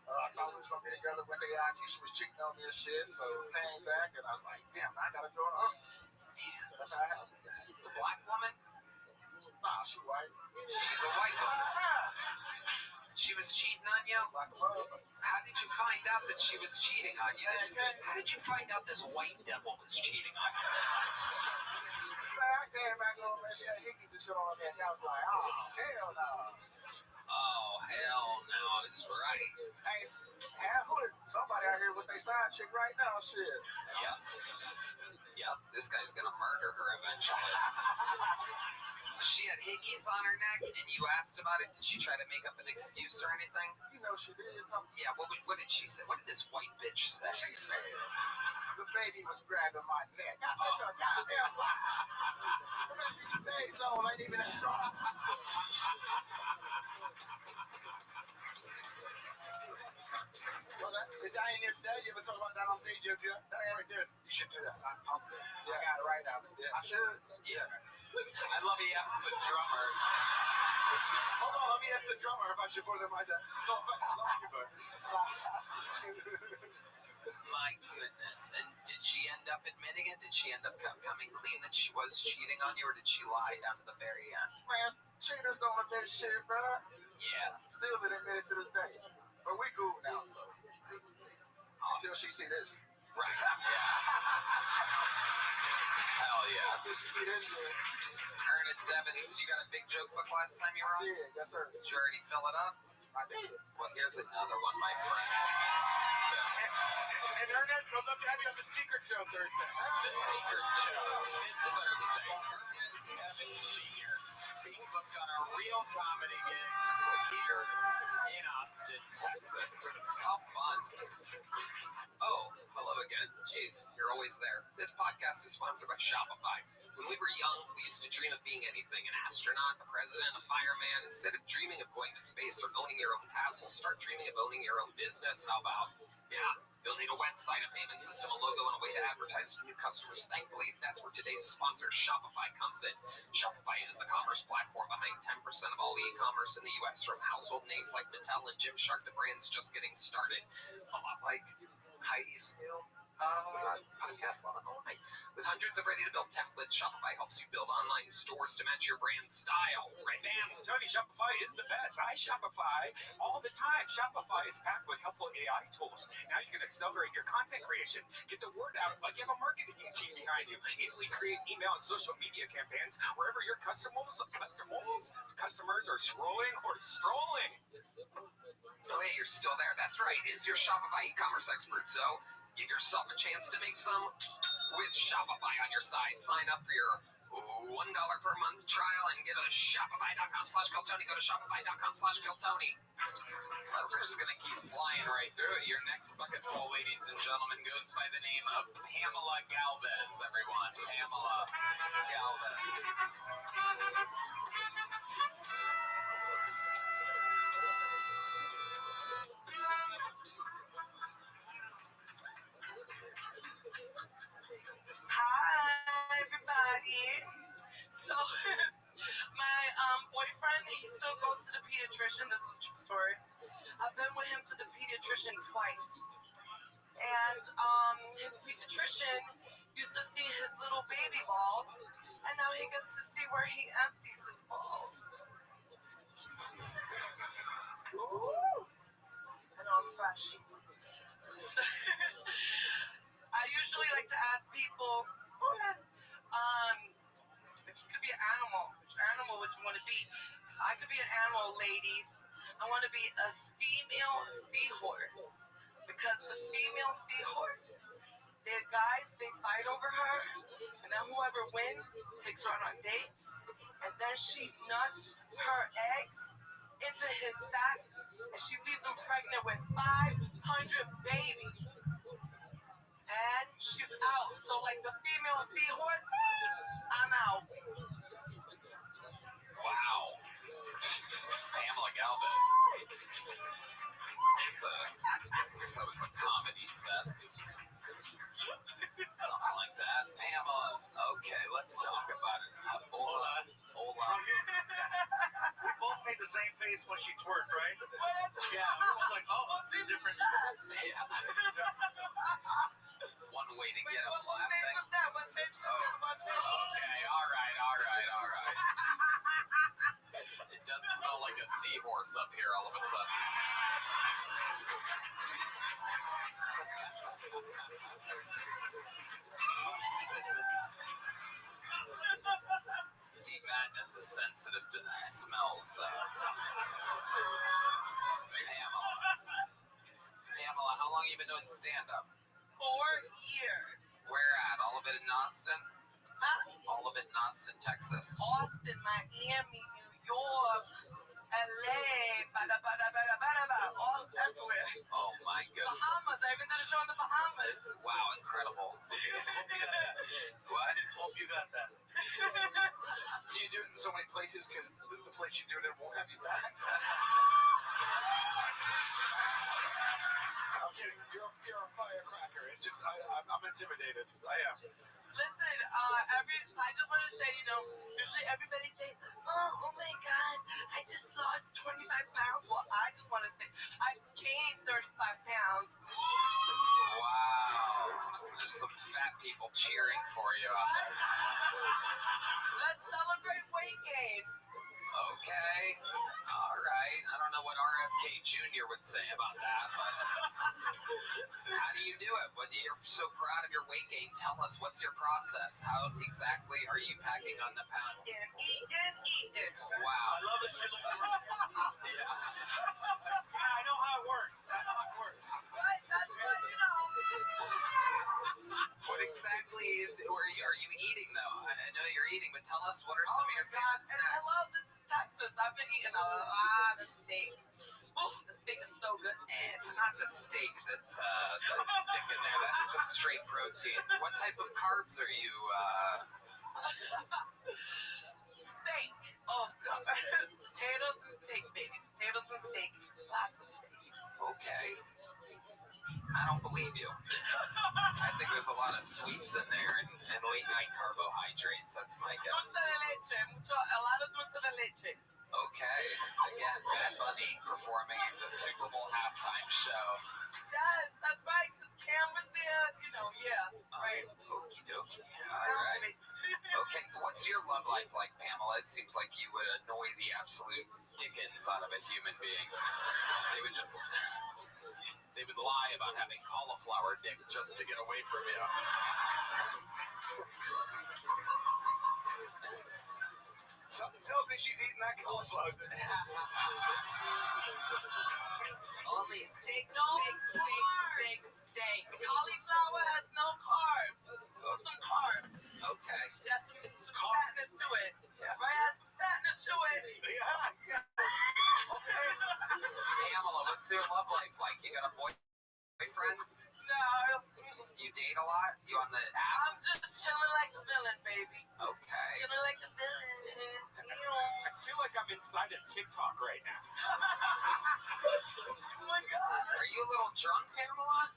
I thought we was gonna be together one day. She was cheating on me and shit, so came back and I was like, damn, I gotta join her. So that's how it happened. It's a black woman? Nah, she white. She's a white woman. She was cheating on you? Like a mother. How did you find out that she was cheating on you? How did you find out this white devil was cheating on you? Man, I came back home, man, she had hickeys and shit on her neck. I was like, oh, hell no. Oh, hell no, it's right. Hey, somebody out here with their side chick right now, shit. Yep, this guy's gonna murder her eventually. So she had hickeys on her neck, and you asked about it. Did she try to make up an excuse or anything? You know she did something. Yeah, what did she say? What did this white bitch say? She said the baby was grabbing my neck. I said, you're a goddamn lie. The baby 2 days old, ain't even that strong. What's that? Is that in your set? You ever talk about that on stage, Jojo? That's right there. You should do that. I got it right now. I should. Yeah. I love he asked the drummer. Hold on, let me ask the drummer if I should put it in my set. No, My goodness. And did she end up admitting it? Did she end up coming clean that she was cheating on you, or did she lie down to the very end? Man, cheaters don't admit shit, bro. Yeah. Still been admitted to this day. But we cool now, so. Until she see this. Right. Yeah. Hell yeah. Until she see this shit. Ernest Evans, you got a big joke book last time you were on? Yeah, yes, sir. Did you already fill it up? I did. Well, here's another one, my friend. And Ernest, I'd love to have you on the Secret Show Thursday. The Secret Show. It's Thursday. Ernest Evans Sr. being booked on a real comedy gig here in Austin, Texas. How fun. Oh, hello again. Jeez, you're always there. This podcast is sponsored by Shopify. When we were young, we used to dream of being anything, an astronaut, the president, a fireman. Instead of dreaming of going to space or owning your own castle, start dreaming of owning your own business. How about? Yeah, you'll need a website, a payment system, a logo, and a way to advertise to new customers. Thankfully, that's where today's sponsor, Shopify, comes in. Shopify is the commerce platform behind 10% of all e-commerce in the U.S., from household names like Mattel and Gymshark to brands just getting started. A lot like Heidi's new podcast online. With hundreds of ready-to-build templates, Shopify helps you build online stores to match your brand style. Right, bam? Tony, Shopify is the best. I Shopify all the time. Shopify is packed with helpful AI tools. Now you can accelerate your content creation, get the word out like you have a marketing team behind you. Easily create email and social media campaigns wherever your customers are scrolling or strolling. Oh, hey, you're still there. That's right. It's your Shopify e-commerce expert, so give yourself a chance to make some with Shopify on your side. Sign up for your $1 per month trial and get a Shopify.com/Kiltony. Go to Shopify.com/Kiltony. We're just gonna keep flying right through it. Your next bucket poll, ladies and gentlemen, goes by the name of Pamela Galvez. Everyone, Pamela Galvez. Hi, everybody. So, my boyfriend, he still goes to the pediatrician. This is a true story. I've been with him to the pediatrician twice. And his pediatrician used to see his little baby balls, and now he gets to see where he empties his balls. Ooh. I know I'm fresh. So, I usually like to ask people, if you could be an animal, which animal would you want to be? If I could be an animal, ladies, I want to be a female seahorse. Because the female seahorse, the guys, they fight over her, and then whoever wins takes her on dates, and then she nuts her eggs into his sack, and she leaves him pregnant with 500 babies. And she's out. So, like the female seahorse, I'm out. Wow. Pamela Galvez. That was a comedy set. Something like that. Pamela, okay, let's talk about it. Hola. We both made the same face when she twerked, right? Yeah, we both like, oh, it's different. Yeah. One way to get them laughing. Okay, all right. It does smell like a seahorse up here all of a sudden. Deep Madness is sensitive to smells, so. Pamela, how long have you been doing stand-up? 4 years. Where at? All of it in Austin? Huh? All of it in Austin, Texas. Austin, Miami, New York, LA, all everywhere. Oh my goodness. Bahamas. I even did a show in the Bahamas. Wow, incredible. What? Hope you got that. Do you do it in so many places because the place you do it in won't have you back? I'm kidding. You're a firecracker. It's just I'm intimidated. I am. Listen, I just want to say, usually everybody say, oh my God, I just lost 25 pounds. Well, I just want to say, I gained 35 pounds. Wow. There's some fat people cheering for you out there. Let's celebrate weight gain. Okay. All right. I don't know what RFK Jr. would say about that, but how do you do it? When you're so proud of your weight gain, tell us, what's your process? How exactly are you packing on the pounds? Eating. Wow. I love this shit. Yeah. I know how it works. Right, that's what you know. What exactly are you eating, though? I know you're eating, but tell us, what are some of your favorite snacks? And hello, this is Texas. I've been eating a lot of steak. Oh, the steak is so good. It's not the steak that's thick in there. That's just straight protein. What type of carbs are you? Steak. Oh, God. Potatoes and steak, baby. Potatoes and steak. Lots of steak. Okay. I don't believe you. I think there's a lot of sweets in there and late night carbohydrates. That's my guess. Dulce de leche. A lot of dulce de leche. Okay. Again, Bad Bunny performing at the Super Bowl halftime show. Yes, that's right. Cam was there. Yeah. Right. Okie dokie. All right. Okay. What's your love life like, Pamela? It seems like you would annoy the absolute dickens out of a human being. They would lie about having cauliflower dick just to get away from you. Something tells me she's eating that cauliflower. Only steak. Cauliflower has no carbs. Some carbs. Okay. Yeah, some fat. What's your love life like? You got a boyfriend? No. You date a lot? You on the I'm apps? just chilling like the villain, baby. Okay. Chilling like the villain. I feel like I'm inside a TikTok right now. Oh my god. Are you a little drunk, Pamela?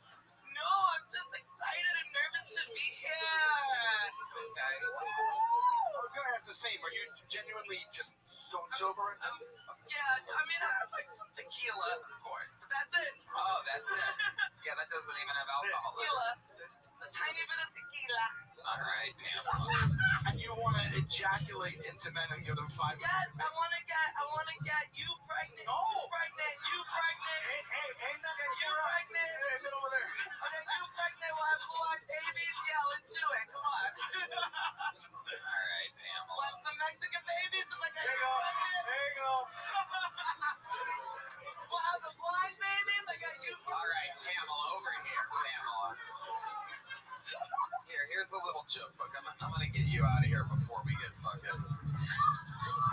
No, I'm just excited and nervous to be here. Okay. I was gonna ask the same. Are you genuinely just stone sober? Yeah, I mean, I have like some tequila, of course, but that's it. Oh, that's it. Yeah, that doesn't even have alcohol in it. Tequila. A tiny bit of tequila. All right, Pamela. And you want to ejaculate into men and give them 5 minutes? Yes, I wanna get you pregnant. No. You pregnant. You pregnant. Hey, not Get gonna you get pregnant. Hey, get over there. And then you pregnant. We'll have 4 babies. Yeah, let's do it. Come on. All right, Pamela. Want some Mexican babies? If I get There you go. There you go. We'll have the blind babies. I got you. All right, Pamela, over here, Pamela. Here's a little joke book. I'm gonna get you out of here before we get fucking.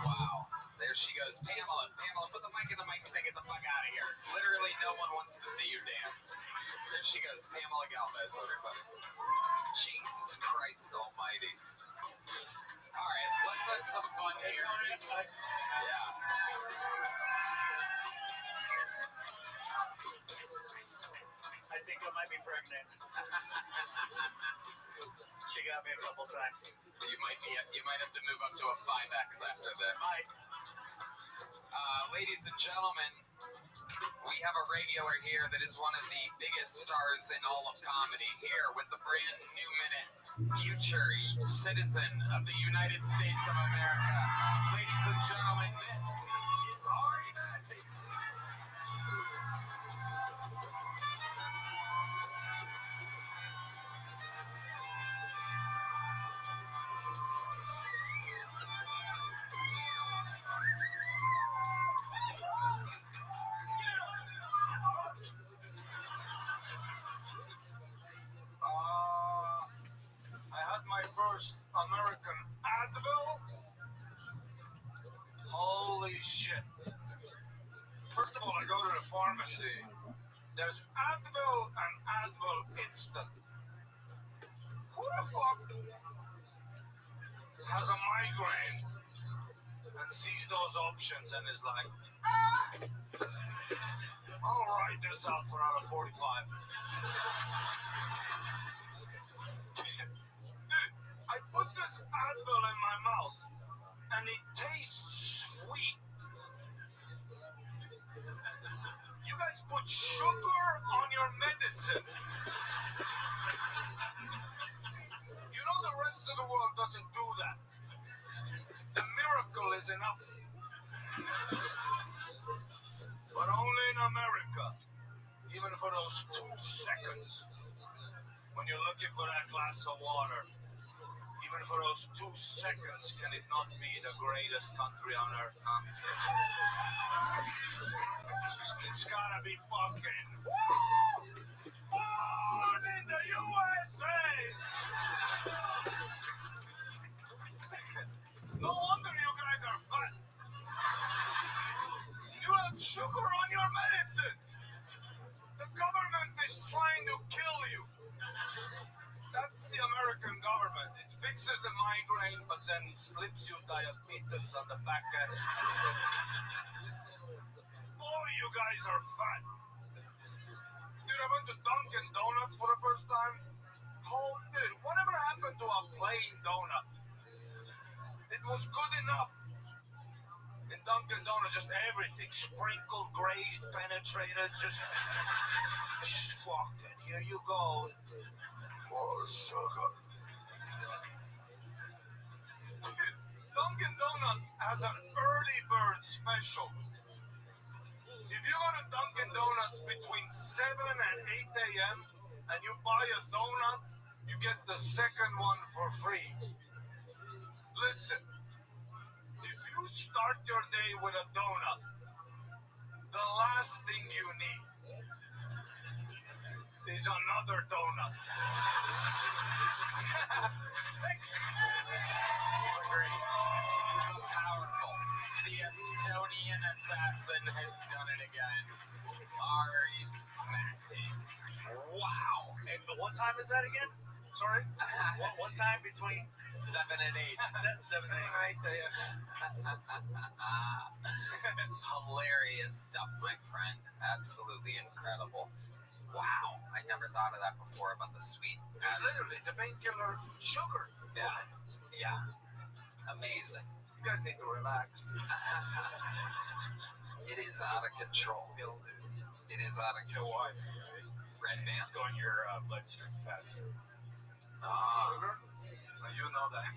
Wow. There she goes. Pamela, put the mic in the mic stand. Get the fuck out of here. Literally, no one wants to see you dance. There she goes. Pamela Galvez, everybody. Jesus Christ almighty. All right, let's have some fun here. Yeah. I think I might be pregnant. She got me a couple times. You might have to move up to a 5X after this. Ladies and gentlemen, we have a regular here that is one of the biggest stars in all of comedy. Here with the brand new minute, future citizen of the United States of America. Ladies and gentlemen, this is Ari Massey. I had my first American Advil. Holy shit. First of all, I go to the pharmacy. There's Advil and Advil Instant. Who the fuck has a migraine and sees those options and is like, I'll write this out for out of 45. I put this Advil in my mouth, and it tastes sweet. You guys put sugar on your medicine. You know the rest of the world doesn't do that. The miracle is enough. But only in America, even for those 2 seconds, when you're looking for that glass of water, even for those 2 seconds, can it not be the greatest country on earth, huh? It's gotta be fucking born in the USA! No wonder you guys are fat. You have sugar on your medicine. The government is trying to kill you. That's the American government. It fixes the migraine, but then slips you diabetes on the back end. Boy, you guys are fat. Dude, I went to Dunkin' Donuts for the first time. Oh, dude, whatever happened to a plain donut? It was good enough. In Dunkin' Donuts, just everything. Sprinkled, grazed, penetrated, just fucking, here you go. More sugar. Dunkin' Donuts has an early bird special. If you go to Dunkin' Donuts between 7 and 8 a.m. and you buy a donut, you get the second one for free. Listen, if you start your day with a donut, the last thing you need is another donut. Great. Powerful. The Estonian assassin has done it again. Ari Matti. Wow. And what time is that again? Sorry? What time between 7 and 8. 7 and 8? Hilarious stuff, my friend. Absolutely incredible. Wow. I never thought of that before about the sweet. Literally, the painkiller sugar. Yeah. Yeah. Amazing. You guys need to relax. It is out of control. It is out of control. You know why? Red band. It's going your bloodstream faster. Sugar? You know that.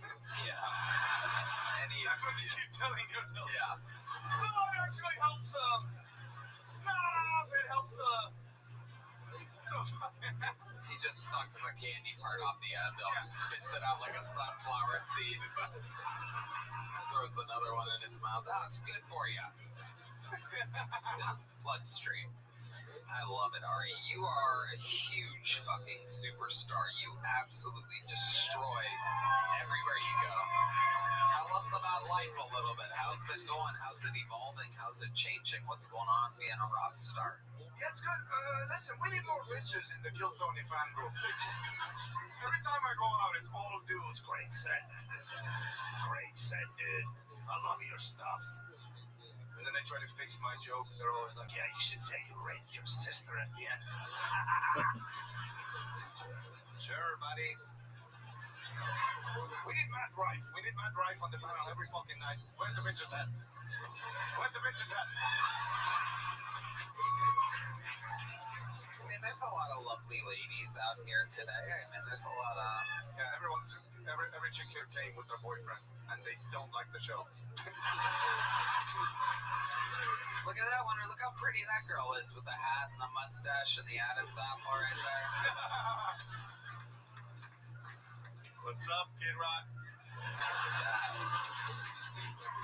Yeah. That's what you keep telling yourself. Yeah. No, it actually helps. No, it helps He just sucks the candy part off the Advil and spits it out like a sunflower seed. Throws another one in his mouth. Oh, it's good for you. It's in bloodstream. I love it, Ari. You are a huge fucking superstar. You absolutely destroy everywhere you go. Tell us about life a little bit. How's it going? How's it evolving? How's it changing? What's going on being a rock star? Yeah, it's good. Listen, we need more bitches in the Kill Tony fan group. Every time I go out, it's all dudes. Great set. Great set, dude. I love your stuff. And then they try to fix my joke. They're always like, yeah, you should say you raped your sister at the end. Sure, buddy. We need Matt Rife. We need Matt Rife on the panel every fucking night. Where's the bitches at? Where's the bitches at? I mean, there's a lot of lovely ladies out here today. I mean, there's a lot of... Yeah, every chick here came with their boyfriend, and they don't like the show. Look at that one. Look how pretty that girl is with the hat and the mustache and the Adam's apple right there. What's up, Kid Rock?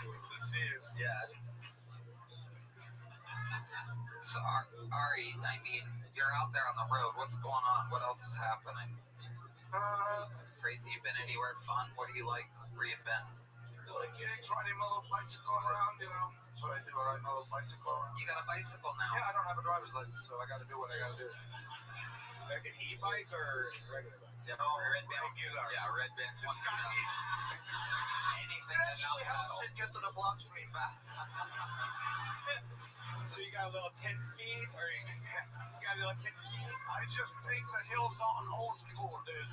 Good to see you. Yeah. So, Ari, I mean, you're out there on the road. What's going on? What else is happening? It's crazy. You been anywhere fun? What do you like? Where you been? Like gigs, riding a little bicycle around, you know. That's what I do. I ride my little bicycle around. You got a bicycle now? Yeah, I don't have a driver's license, so I got to do what I got to do. Like an e-bike or regular bike? Yeah, No, red band. regular. Yeah, red band. This guy needs. Anything It that actually helps it get to the bloodstream back. So you got a little 10 speed, or you got a little 10 speed? I just think the hills on old school, dude.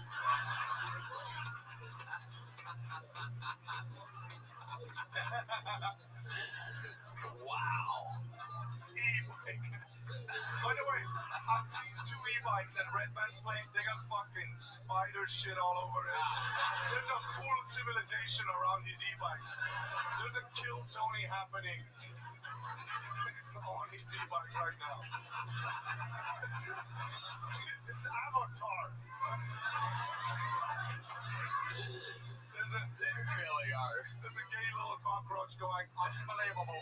Wow. E-bike. By the way, I've seen 2 e-bikes at Red Band's place. They got fucking spider shit all over it. There's a full civilization around these e-bikes. There's a Kill Tony happening on his e-bike right now. It's Avatar. They really are. There's a gay little cockroach going, unbelievable.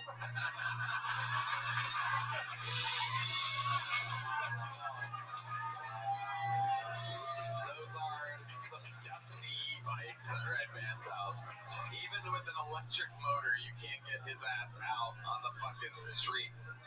Those are some dusty bikes at Red Man's house. Even with an electric motor, you can't get his ass out on the fucking streets.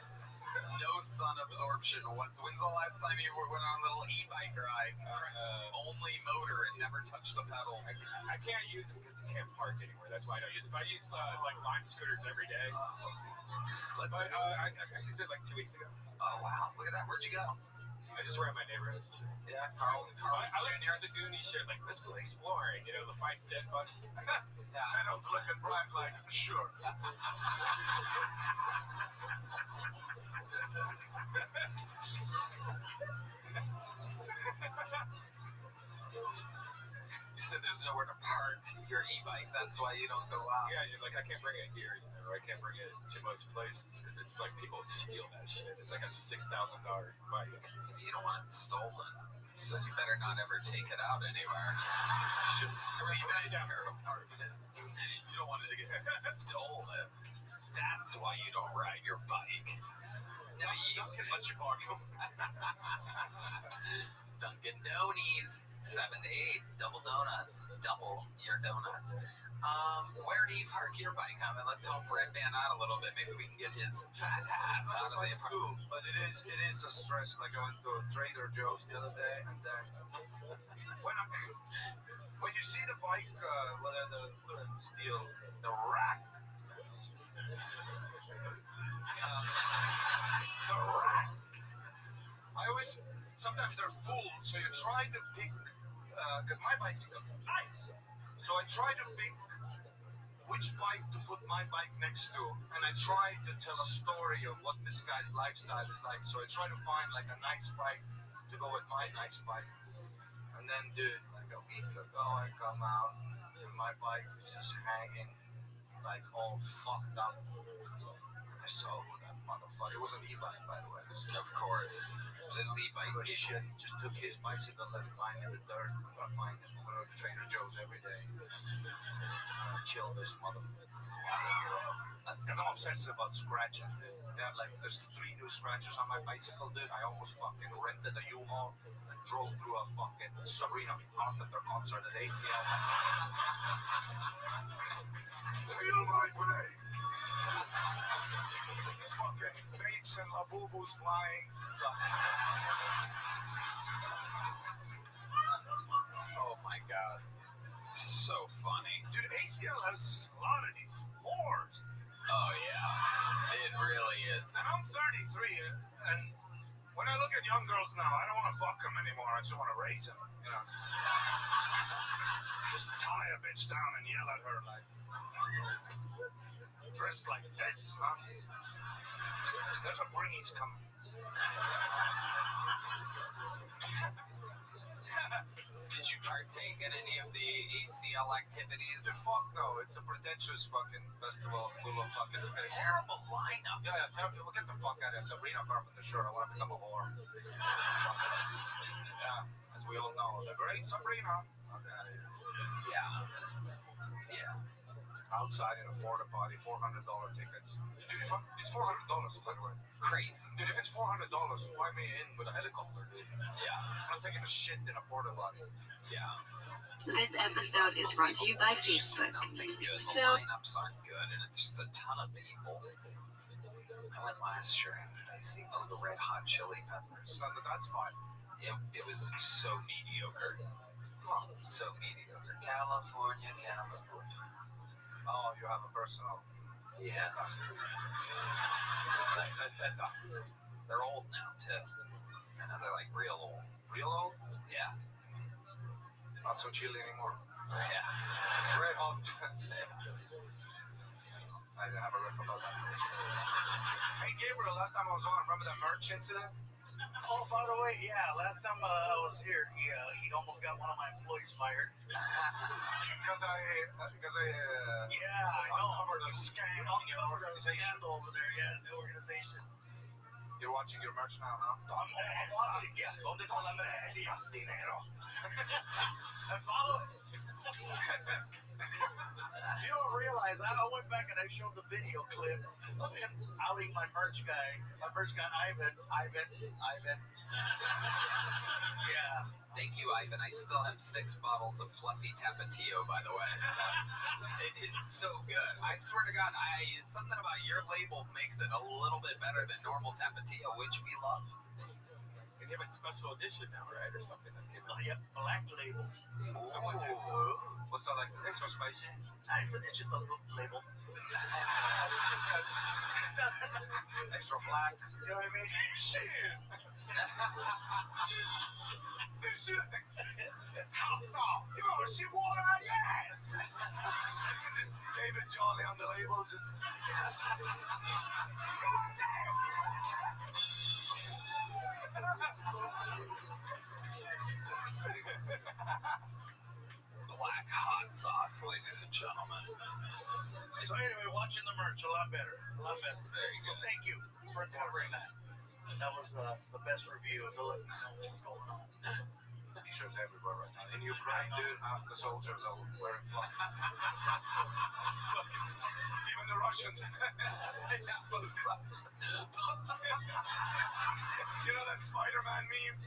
No sun absorption. When's the last time you went on a little e-bike ride? Press only motor and never touch the pedals. I can't use it because I can't park anywhere. That's why I don't use it. But I use like Lime scooters every day. But I used it like 2 weeks ago. Oh wow! Look at that. Where'd you go? I just ran my neighborhood. Yeah, Carl. I like near the Goonies shit. Like, let's go exploring. You know, the fight dead bodies. Yeah. Reynolds looking bright like, sure. You said there's nowhere to park your e-bike. That's why you don't go out. Yeah, like I can't bring it here. You know, I can't bring it to most places because it's like people steal that shit. It's like a $6,000 bike. You don't want it stolen, so you better not ever take it out anywhere. Just leave it in your apartment. You don't want it to get stolen. That's why you don't ride your bike. No, Dunkin' lets you park them. Dunkin' Donies, 7 to 8, double donuts, double your donuts. Where do you park your bike, Ahmed? Let's help Red Van out a little bit. Maybe we can get his fat ass out of the apartment. Too, but it is a stress. Like I went to Trader Joe's the other day, and then when you see the bike, the steel, the rack. The rack. I always, sometimes they're full, so you try to pick, because my bicycle is nice. So I try to pick which bike to put my bike next to, and I try to tell a story of what this guy's lifestyle is like. So I try to find like a nice bike to go with my nice bike. And then, dude, like a week ago, I come out, and my bike is just hanging, like all fucked up. I saw that motherfucker. It was an e-bike, by the way. Of course. This e-bike shit. Just took his bicycle, left mine in the dirt. I'm gonna find him. I'm gonna go to Trader Joe's every day. I'm gonna kill this motherfucker. Because I'm obsessive about scratching. Yeah, like there's 3 new scratches on my bicycle, dude. I almost fucking rented a U-Haul and drove through a fucking Sabrina Carpenter concert at ACL. Feel my pain. Fucking babes and labubus flying. Oh my god. So funny. Dude, ACL has a lot of these whores. Oh yeah. It really is. And I'm 33, and when I look at young girls now, I don't want to fuck them anymore. I just want to raise them. You know, just tie a bitch down and yell at her like, dressed like this, huh? There's a breeze coming. Did you partake in any of the ACL activities? The fuck no, it's a pretentious fucking festival full of fucking fake. Terrible lineup. Yeah, terrible. Well, get the fuck out of here. Sabrina Carpenter, sure, I want to become a whore. Yeah, as we all know, the great Sabrina. Yeah. Yeah. Outside in a porta potty, $400 tickets. Dude, it's $400, by the way. Crazy. Dude, if it's $400, fly me in with a helicopter, dude. Yeah. I'm not taking a shit in a porta potty. Yeah. This episode is brought to you by Facebook. Nothing good. The So, lineups aren't good, and it's just a ton of people. I went last year, and I see one of the Red Hot Chili Peppers. No, that's fine. It was so mediocre. Oh, So mediocre. California. oh, you have a personal. Yeah. They're old now, too. I know they're like real old. Real old? Yeah. Not so chilly anymore. Yeah. Red Hot. I didn't have a riff about that. Hey, Gabriel, last time I was on, remember that merch incident? Oh, by the way, yeah, last time I was here, he almost got one of my employees fired. Because I Yeah, I know. uncovered a scam in your organization. Scandal over there, yeah, the organization. You're watching your merch now, huh? ¿Dónde está la mercancía? Dinero. And follow it. You don't realize, I went back and I showed the video clip of him outing my merch guy Ivan. Yeah. Thank you, Ivan. I still have 6 bottles of fluffy Tapatio, by the way. It is so good. I swear to God, something about your label makes it a little bit better than normal Tapatio, which we love. They have a special edition now, right? Or something like that. Oh, yeah, black label. What's that like? Extra spicy? It's just a little label. Extra black? You know what I mean? Shit! This shit! It's hot sauce! You know, shit water on your ass! Just David Jolly on the label, just... Black hot sauce, ladies and gentlemen. So anyway, watching the merch, a lot better. Very So good. thank you for covering that. That was the best review of what's going on. T-shirts everywhere right now. In Ukraine, dude, half the soldiers are wearing flag. Even the Russians. Spider-Man meme?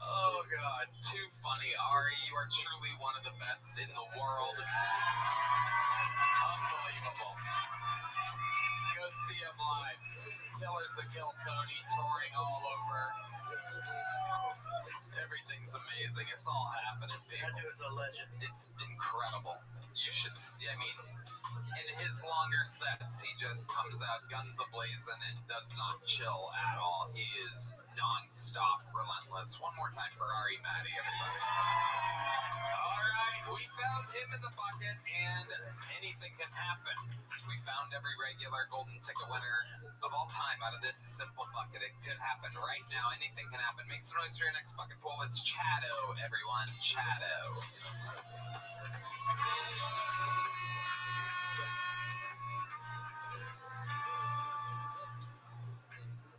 Oh god, too funny, Ari. You are truly one of the best in the world. Unbelievable. Go see him live. Killers of Kill Tony touring all over. Everything's amazing. It's all happening, people. That dude's a legend. It's incredible. You should see, I mean, in his longer sets, he just comes out guns a-blazing and does not chill at all. He is non-stop relentless. One more time for Ari Matty, everybody. All right, we found him in the bucket, and anything can happen. We found every regular golden ticket winner of all time out of this simple bucket. It could happen right now. Anything can happen. Make some noise for your next bucket pool. It's Chado, everyone. Chado.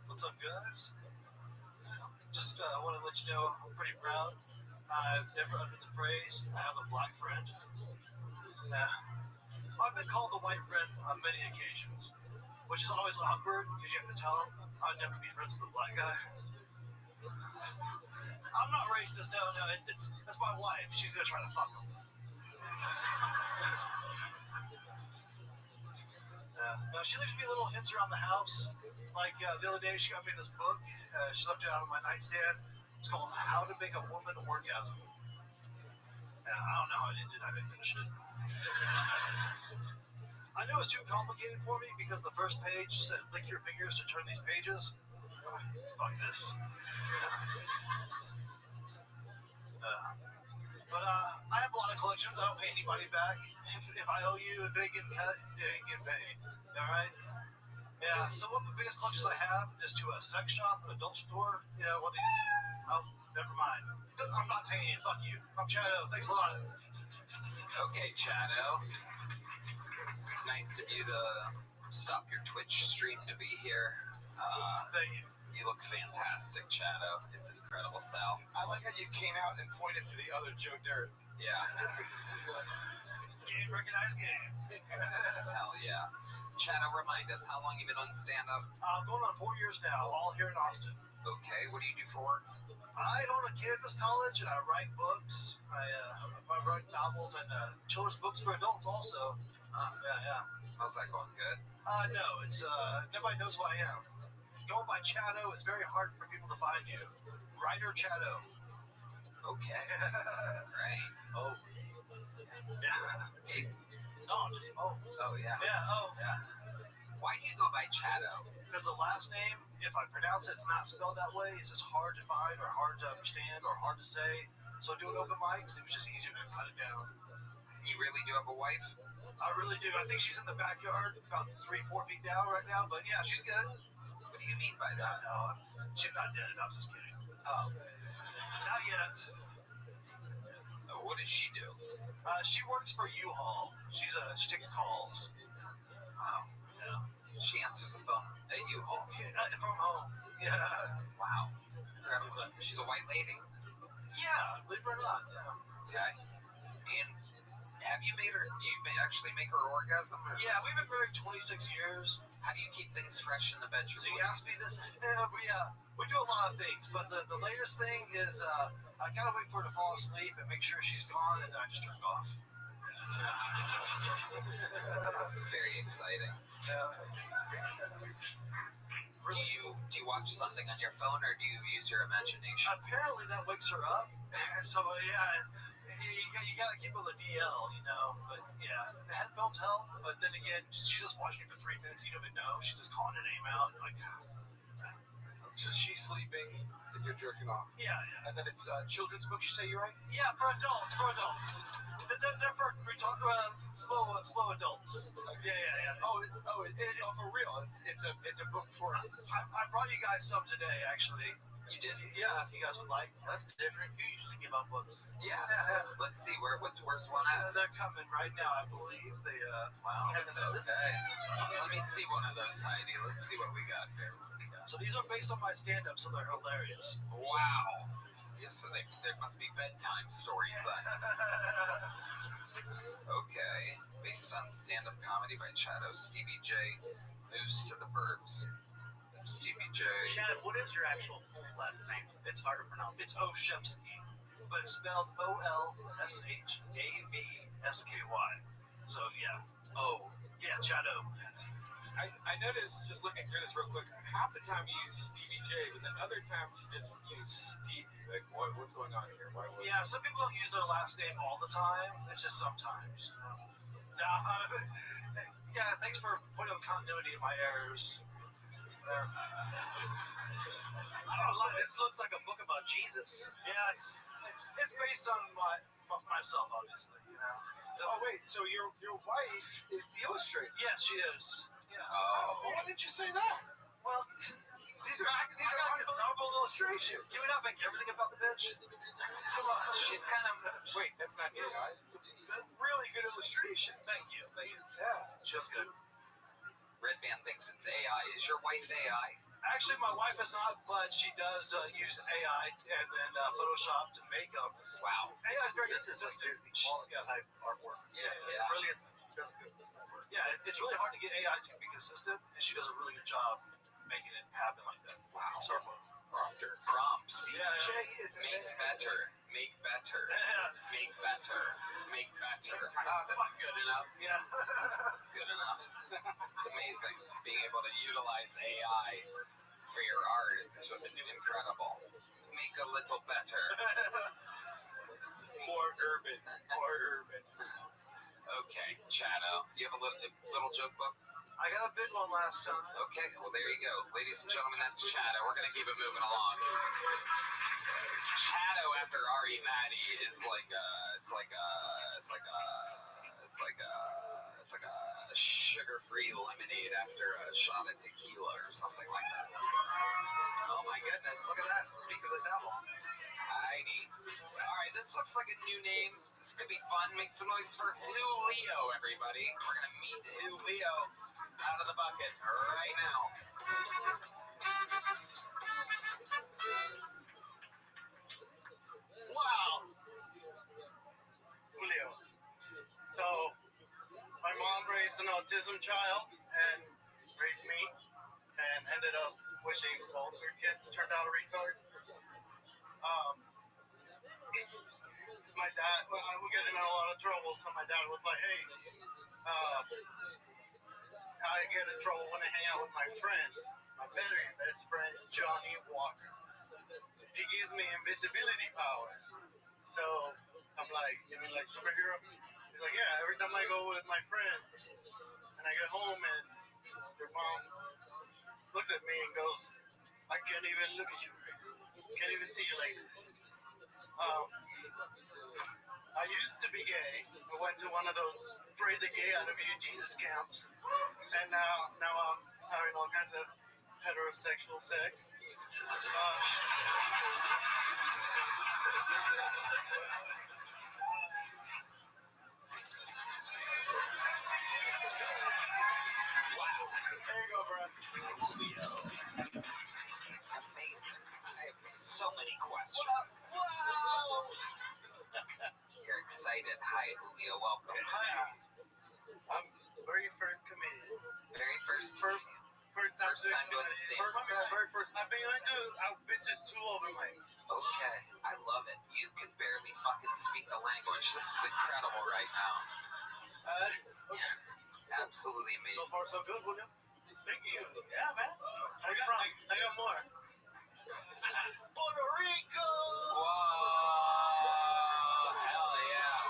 What's up, guys? Just want to let you know I'm pretty proud. I've never uttered the phrase, I have a black friend. I've been called the white friend on many occasions, which is always awkward because you have to tell them I'd never be friends with a black guy. I'm not racist, no, that's my wife. She's gonna try to fuck him. No, she leaves me little hints around the house. Like the other day, she got me this book. She left it out on my nightstand. It's called How to Make a Woman Orgasm. I don't know how it ended. I didn't finish it. I knew it was too complicated for me because the first page said lick your fingers to turn these pages. Fuck this. But I have a lot of collections. I don't pay anybody back. If I owe you, if it ain't getting cut, it ain't getting paid. All right? Yeah, some of the biggest collections I have is to a sex shop, an adult store. You know, one of these. Oh, never mind. I'm not paying you. Fuck you. I'm Chado. Thanks a lot. Okay, Chado. It's nice of you to stop your Twitch stream to be here. Thank you. You look fantastic, Chado. It's incredible, Sal. I like how you came out and pointed to the other Joe Dirt. Yeah. Game recognized game. Hell yeah. Chado, remind us, how long you been on stand-up? I'm going on 4 years now, all here in Austin. Okay, what do you do for work? I own a cannabis college, and I write books. I write novels and children's books for adults also. Yeah. How's that going? Good? No, it's nobody knows who I am. Going by Chado is very hard for people to find you. Writer Chado. Okay. Right. Oh. Yeah. Hey. No, just Oh, yeah. Yeah, oh. Yeah. Why do you go by Chado? Because the last name, if I pronounce it, it's not spelled that way. It's just hard to find or hard to understand or hard to say. So doing open mics, it was just easier to cut it down. You really do have a wife? I really do. I think she's in the backyard, about 3-4 feet down right now. But yeah, she's good. What do you mean by that? No, she's not dead. I was just kidding. Oh. Not yet. What does she do? She works for U-Haul. She takes calls. Wow. Yeah. She answers the phone at U-Haul. From home. Yeah. Wow. Incredible. She's a white lady. Yeah, believe it or not. Yeah. Okay. And have you made her? Do you actually make her orgasm? Or Yeah, we've been married 26 years. How do you keep things fresh in the bedroom? So you asked me this. We do a lot of things, but the latest thing is I gotta wait for her to fall asleep and make sure she's gone, and then I just turn it off. Very exciting. Do you watch something on your phone, or do you use your imagination? Apparently that wakes her up. So yeah, you gotta keep on the DL, you know. But yeah, the headphones help. But then again, she's just watching for 3 minutes. You don't even know. She's just calling her name out. Like, So she's sleeping and you're jerking off. yeah. And then it's children's books, you say you write? Yeah, for adults. They're for slow adults. Yeah. Oh, for real. It's a book for. I brought you guys some today, actually. You did? Yeah, if you guys would like. That's different. You usually give out books. Yeah. Let's see. Where's one at? They're coming right now, I believe. They Wow. He has an assistant. Okay. Let me see one of those, Heidi. Let's see what we got here. So these are based on my stand-up, so they're hilarious. Wow. Yes, so there must be bedtime stories then. Okay. Based on stand-up comedy by Chado, Stevie J moves to the burbs. Stevie J. Chad, what is your actual full last name? It's hard to pronounce. It's Olszewski, but it's spelled Olszavsky. So yeah. Oh. Yeah, Chado. I noticed, just looking through this real quick, half the time you use Stevie J, but then other times you just use Stevie. Like, what's going on here? Yeah, some people don't use their last name all the time. It's just sometimes. Yeah, thanks for pointing out continuity of my errors. I don't know. This looks like a book about Jesus. Yeah, it's based on myself, obviously. You know. Oh wait, so your wife is the illustrator? Yes, she is. Yeah. Oh, why didn't you say that? Well, these are ensemble illustration. Can we not make everything about the bitch? Come on. She's kind of. Wait, that's not AI. Really good illustration. Thank you. Yeah, just good. Red Band thinks it's AI. Is your wife AI? Actually, my wife is not, but she does use AI and then Photoshop to make them. Wow. AI is very consistent. type artwork. Yeah. Really, it's does good. Yeah, it's really hard to get AI to be consistent, and she does a really good job making it happen like that. Wow. Circle. Prompts. Yeah. Make better. Make better. Make better. Make better. Oh, this is good enough. Yeah. Good enough. It's amazing being able to utilize AI for your art. It's just incredible. Make a little better. More urban. Okay, Chado. You have a little joke book? I got a big one last time. Okay, well there you go. Ladies and gentlemen, that's Chado. We're gonna keep it moving along. Chado after Ari Maddie is like a sugar-free lemonade after a shot of tequila or something like that. Oh my goodness, look at that. Speak of the devil. Heidi. Alright, this looks like a new name. This could be fun. Make some noise for Julio, everybody. We're gonna meet Julio out of the bucket right now. Wow. Julio. So, my mom raised an autism child and raised me and ended up wishing both her kids turned out a retard. My dad, I would get in a lot of trouble, so my dad was like, hey, I get in trouble when I hang out with my friend, my very best friend, Johnny Walker. He gives me invisibility powers. So I'm like, you mean like superhero? He's like, yeah, every time I go with my friend and I get home and your mom looks at me and goes, I can't even look at you. Can't even see you like this. I used to be gay. I went to one of those pray the gay out of you Jesus camps. And now I'm having all kinds of heterosexual sex. Wow. There you go, bro. Julio. Amazing. I have so many questions. Wow. You're excited. Hi, Julio. Welcome. Hi. I'm very first comedian. First time doing stand-up. I've been to 2 open mics. Okay, I love it. You can barely fucking speak the language. This is incredible right now. Absolutely amazing. So far, so good, William. Thank you. Yeah, man. I got more. Puerto Rico. Whoa! Hell yeah!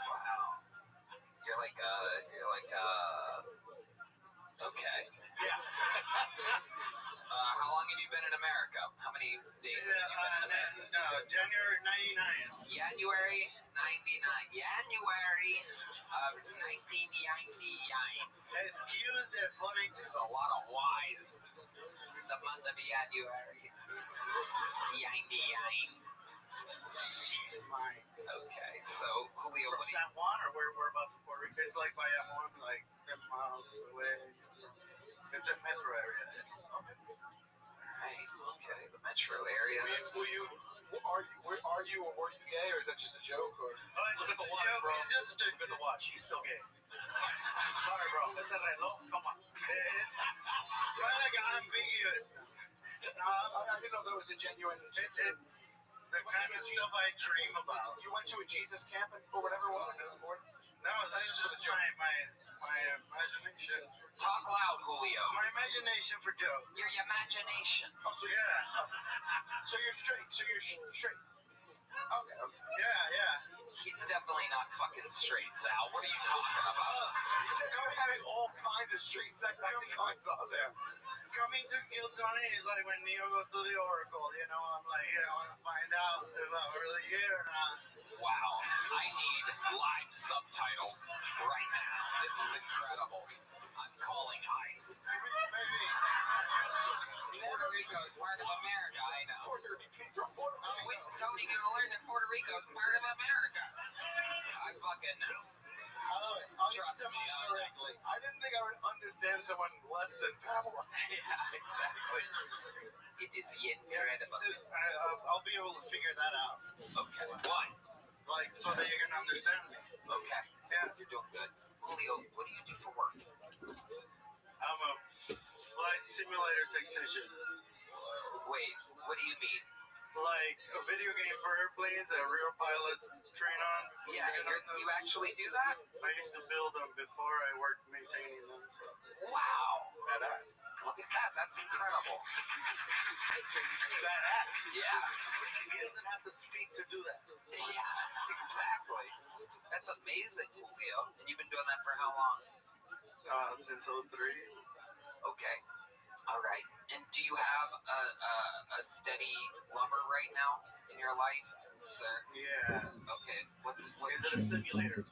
Wow. You're like okay. Yeah. How long have you been in America? How many days have you been in America? January 99. January 99. January of 1999. Excuse the funny. There's a lot of Y's. The month of January. 99. She's mine. Okay, so Julio, From San Juan or whereabouts in Puerto Rico? It's like by Amon, like 10 miles away. It's a metro area. Right, okay. that just a joke or? Look at the watch, bro. It's just a Look at the watch. He's still gay. Sorry, bro. It's a reloj. Come on. It's like ambiguous. I didn't know if that was a genuine. It's the kind of stuff I dream about. You went to a Jesus camp or whatever it was? No, that's just my imagination. Talk loud, Julio. My imagination for Joe. Your imagination. Oh, so Yeah. So you're straight. So you're straight. Okay. Yeah. He's definitely not fucking straight, Sal. What are you talking about? You're having all kinds of street sex icons out there. Coming to kill Tony is like when Neo goes to the Oracle, you know, I'm like, I want to find out if I'm really here or not. Wow. I need live subtitles right now. This is incredible. I'm calling ICE. Maybe. Puerto Rico is part of America, I know. Puerto Rico's from Puerto Rico. Wait, Tony, you're gonna learn that Puerto Rico is part of America. I fucking know. I love it. I'll Trust me, exactly. I didn't think I would understand someone less than Pamela. Yeah, exactly. It is incredible. I'll be able to figure that out. Okay, why? Like, so that you can understand me. Okay, Yeah. you're doing good. Julio, what do you do for work? I'm a flight simulator technician. Wait, what do you mean? Like a video game for airplanes that real pilots train on. Yeah, you actually do that? I used to build them before I worked maintaining them. So. Wow. Badass. Look at that. That's incredible. Badass. Yeah. He doesn't have to speak to do that. Yeah, exactly. That's amazing, Julio. And you've been doing that for how long? Since 03. Okay. All right. And do you have a steady lover right now in your life? Is there? Yeah. Okay. What Is it a simulator?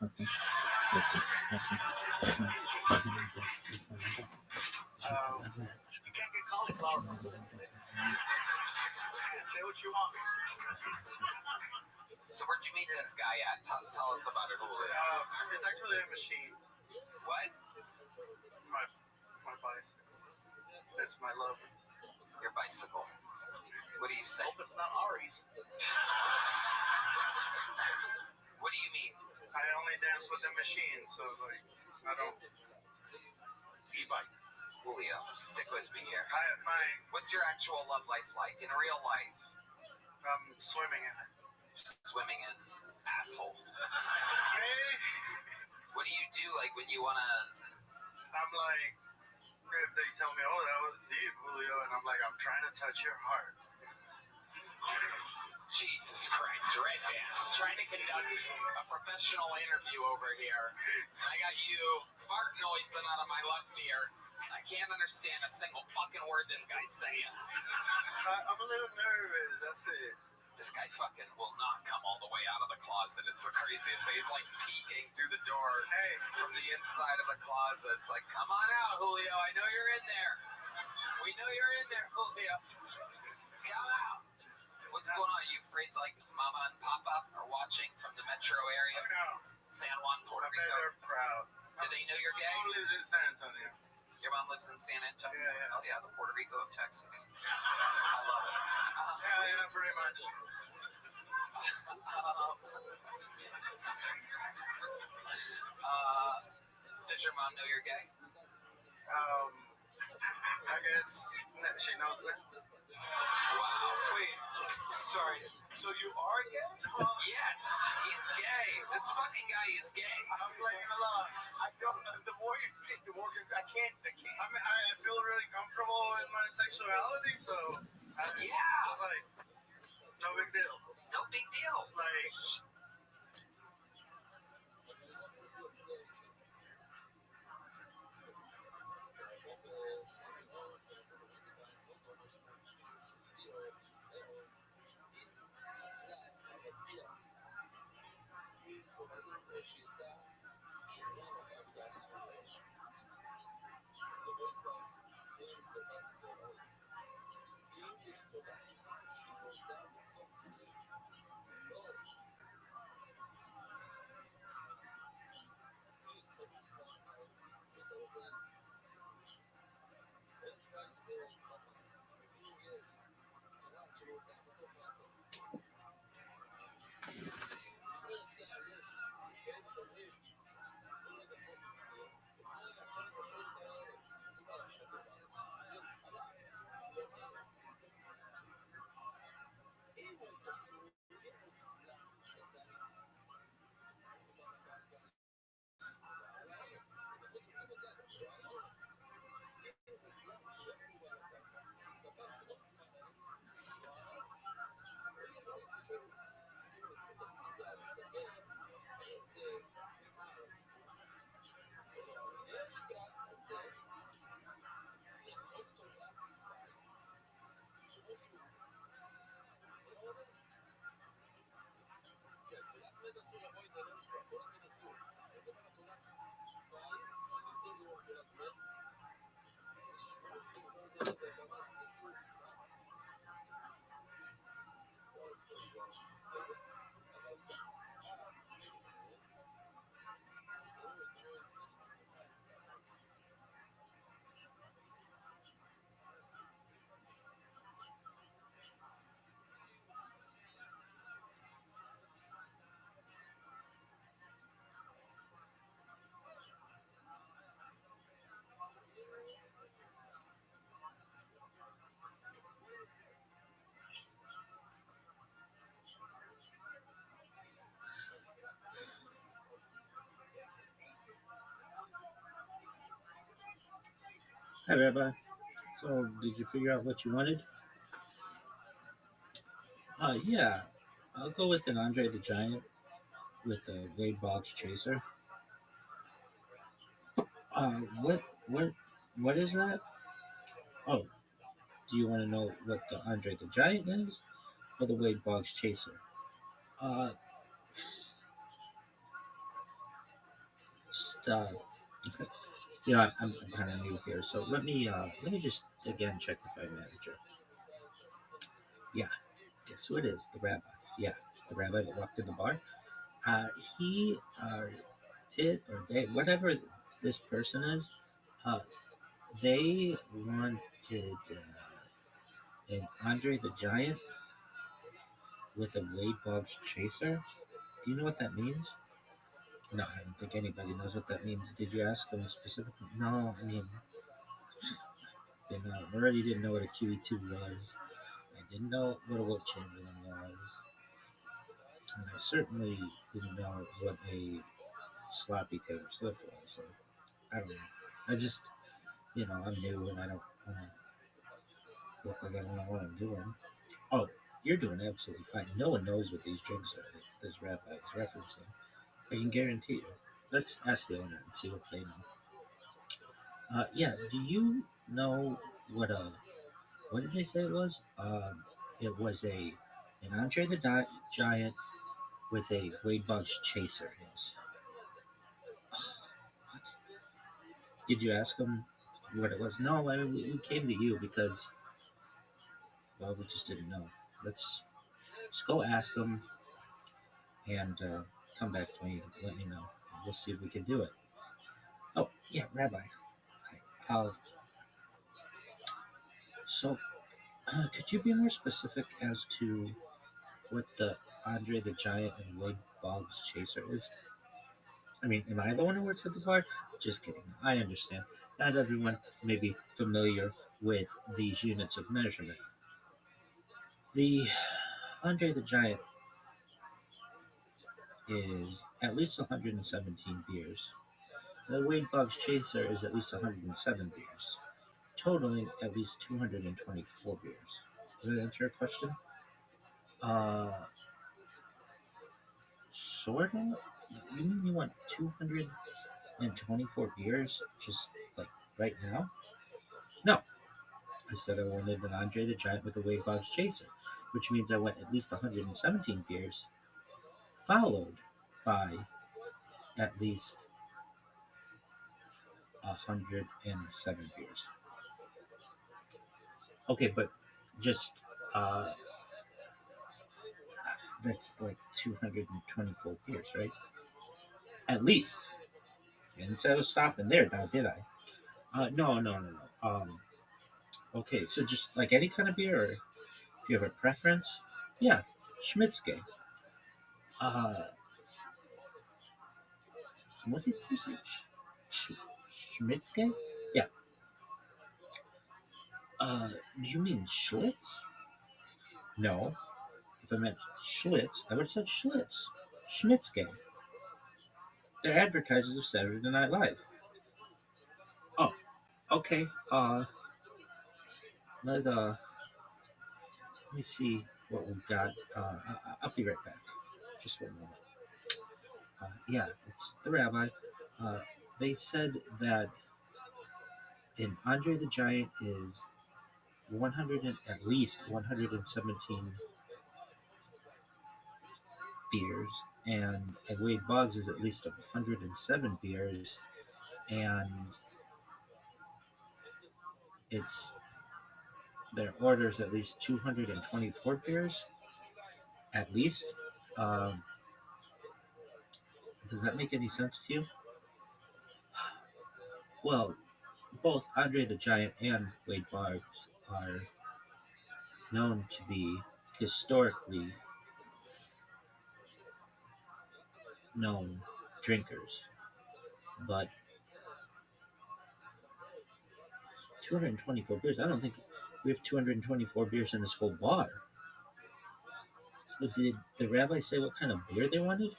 You can't get cauliflower from a simulator. Say what you want. So where'd you meet this guy at? Tell us about it, Julio. It's actually a machine. What? My bicycle. It's my love. Your bicycle. What do you say? Hope it's not Ari's. What do you mean? I only dance with the machine, so like I don't. E-bike. Julio, stick with me here. What's your actual love life like in real life? I'm swimming in it. Swimming in asshole. Hey. What do you do like when you wanna? I'm like, if they tell me, oh, that was deep, Julio, and I'm like, I'm trying to touch your heart. Jesus Christ, Red Band. Trying to conduct a professional interview over here. I got you fart noising out of my left ear. I can't understand a single fucking word this guy's saying. I'm a little nervous, that's it. This guy fucking will not come all the way out of the closet. It's the craziest thing. He's like peeking through the door from the inside of the closet. It's like, come on out, Julio. I know you're in there. We know you're in there, Julio. Come out. What's going on? Are you afraid like Mama and Papa are watching from the metro area? No. San Juan, Puerto I bet Rico. they're proud. Do they know you're My gay? mom lives in San Antonio. Your mom lives in San Antonio? Yeah. Oh, yeah, the Puerto Rico of Texas. I love it. Yeah, pretty much. Does your mom know you're gay? I guess she knows that. Wow. Wait, sorry. So you are gay? Yes, he's gay. This fucking guy is gay. I'm playing along. I don't. The more you speak, the more I can't. I mean, I feel really comfortable with my sexuality, so Yeah. like, no big deal. No big deal. Like, Hi, Rabbi. So, did you figure out what you wanted? Yeah. I'll go with an Andre the Giant with the Wade Boggs Chaser. What, what, what is that? Oh, do you want to know what the Andre the Giant is, or the Wade Boggs Chaser? Uh, just I'm kind of new here, so let me just again check with my manager. Yeah, guess who it is? The rabbi. Yeah, the rabbi that walked in the bar. Uh, he, it or they, whatever this person is, uh, they wanted an Andre the Giant with a Wade Boggs Chaser. Do you know what that means? No, I don't think anybody knows what that means. Did you ask them specifically? No, I mean, they already didn't know what a QE2 was. I didn't know what a Wilt Chamberlain was. And I certainly didn't know what a sloppy Taylor Swift was. So, I don't know. I just, I'm new and I don't want to look like I don't know what I'm doing. Oh, you're doing absolutely fine. No one knows what these drinks are that this rabbi is referencing. I can guarantee you. Let's ask the owner and see what they know. Yeah, do you know what did they say it was? It was an Andre the Giant with a Wade Boggs Chaser. Yes. What? Did you ask them what it was? No, we came to you because, well, we just didn't know. Let's go ask them and come back to me. Let me know. We'll see if we can do it. Oh, yeah, Rabbi. Hi. So, could you be more specific as to what the Andre the Giant and Wade Boggs Chaser is? I mean, am I the one who works at the bar? Just kidding. I understand. Not everyone may be familiar with these units of measurement. The Andre the Giant is at least 117 beers. The Wade Boggs Chaser is at least 107 beers, totaling at least 224 beers. Does that answer your question? Uh, sort of. You mean you want 224 beers just like right now? No. I said I wanted an Andre the Giant with a Wade Boggs Chaser, which means I want at least 117 beers, followed by at least 107 beers. Okay, but just that's like 224 beers, right? At least. I didn't say I was stopping there, now did I? No. Okay, so just like any kind of beer, or do you have a preference? Yeah, Schmitzke. What did you say? Schmitzke? Yeah. Do you mean Schlitz? No. If I meant Schlitz, I would have said Schlitz. Schmitzke. They're advertisers of Saturday Night Live. Oh, okay. Let me see what we've got. I'll be right back. Just one moment. Yeah, it's the rabbi. They said that an Andre the Giant is 100 and, at least 117 beers, and Wade Boggs is at least 107 beers, and it's their orders at least 224 beers, at least. Um, does that make any sense to you? Well, both Andre the Giant and Wade Boggs are known to be historically known drinkers, but 224 beers, I don't think we have 224 beers in this whole bar. Did the rabbi say what kind of beer they wanted?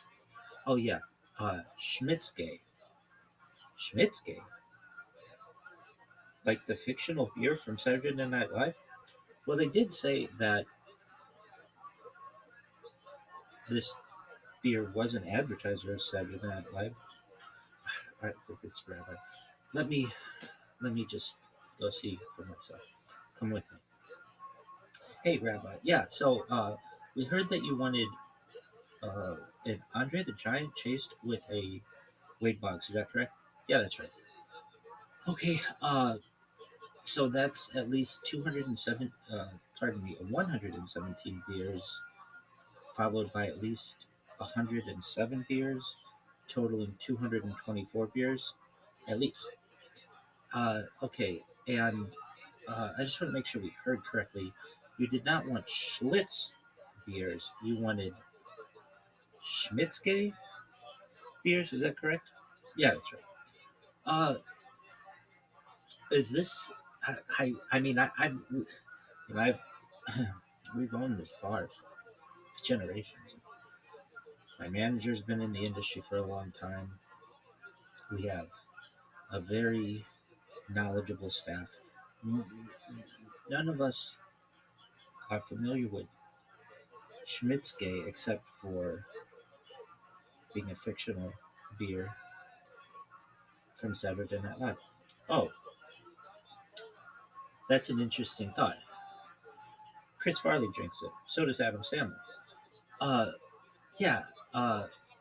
Oh, yeah, Schmitzke. Schmitzke? Like the fictional beer from Saturday Night Live? Well, they did say that this beer was an advertiser of Saturday Night Live. I think it's rabbi. Let me just go see for myself. Come with me. Hey, Rabbi. Yeah, so we heard that you wanted an Andre the Giant chased with a Wade Boggs. Is that correct? Yeah, that's right. Okay, so that's at least 117 beers, followed by at least 107 beers, totaling 224 beers, at least. Okay, and I just want to make sure we heard correctly. You did not want Schlitz beers. You wanted Schmitzke beers. Is that correct? Yeah, that's right. Is this? I mean, I've we've owned this bar for generations. My manager's been in the industry for a long time. We have a very knowledgeable staff. None of us are familiar with Schmitzke except for being a fictional beer from Saturday Night Live. Oh, that's an interesting thought. Chris Farley drinks it. So does Adam Sandler. Yeah,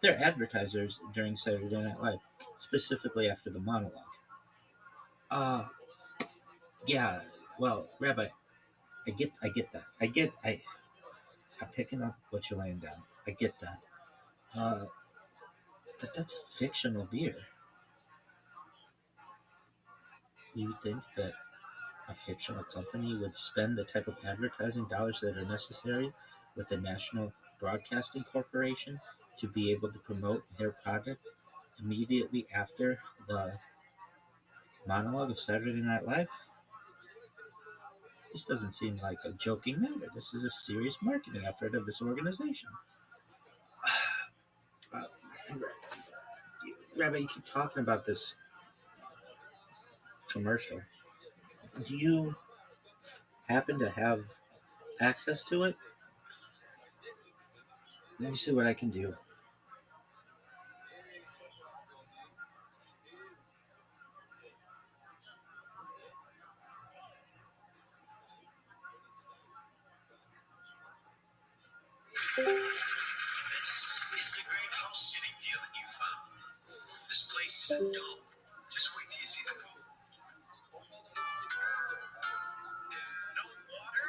they're advertisers during Saturday Night Live, specifically after the monologue. Yeah. Well, Rabbi, I get that. I'm picking up what you're laying down. I get that. But that's a fictional beer. You think that a fictional company would spend the type of advertising dollars that are necessary with a national broadcasting corporation to be able to promote their product immediately after the monologue of Saturday Night Live? This doesn't seem like a joking matter. This is a serious marketing effort of this organization. Rabbi, you keep talking about this commercial. Do you happen to have access to it? Let me see what I can do. This is a great house sitting deal that you found. This place is a dump. Just wait till you see the pool. No water?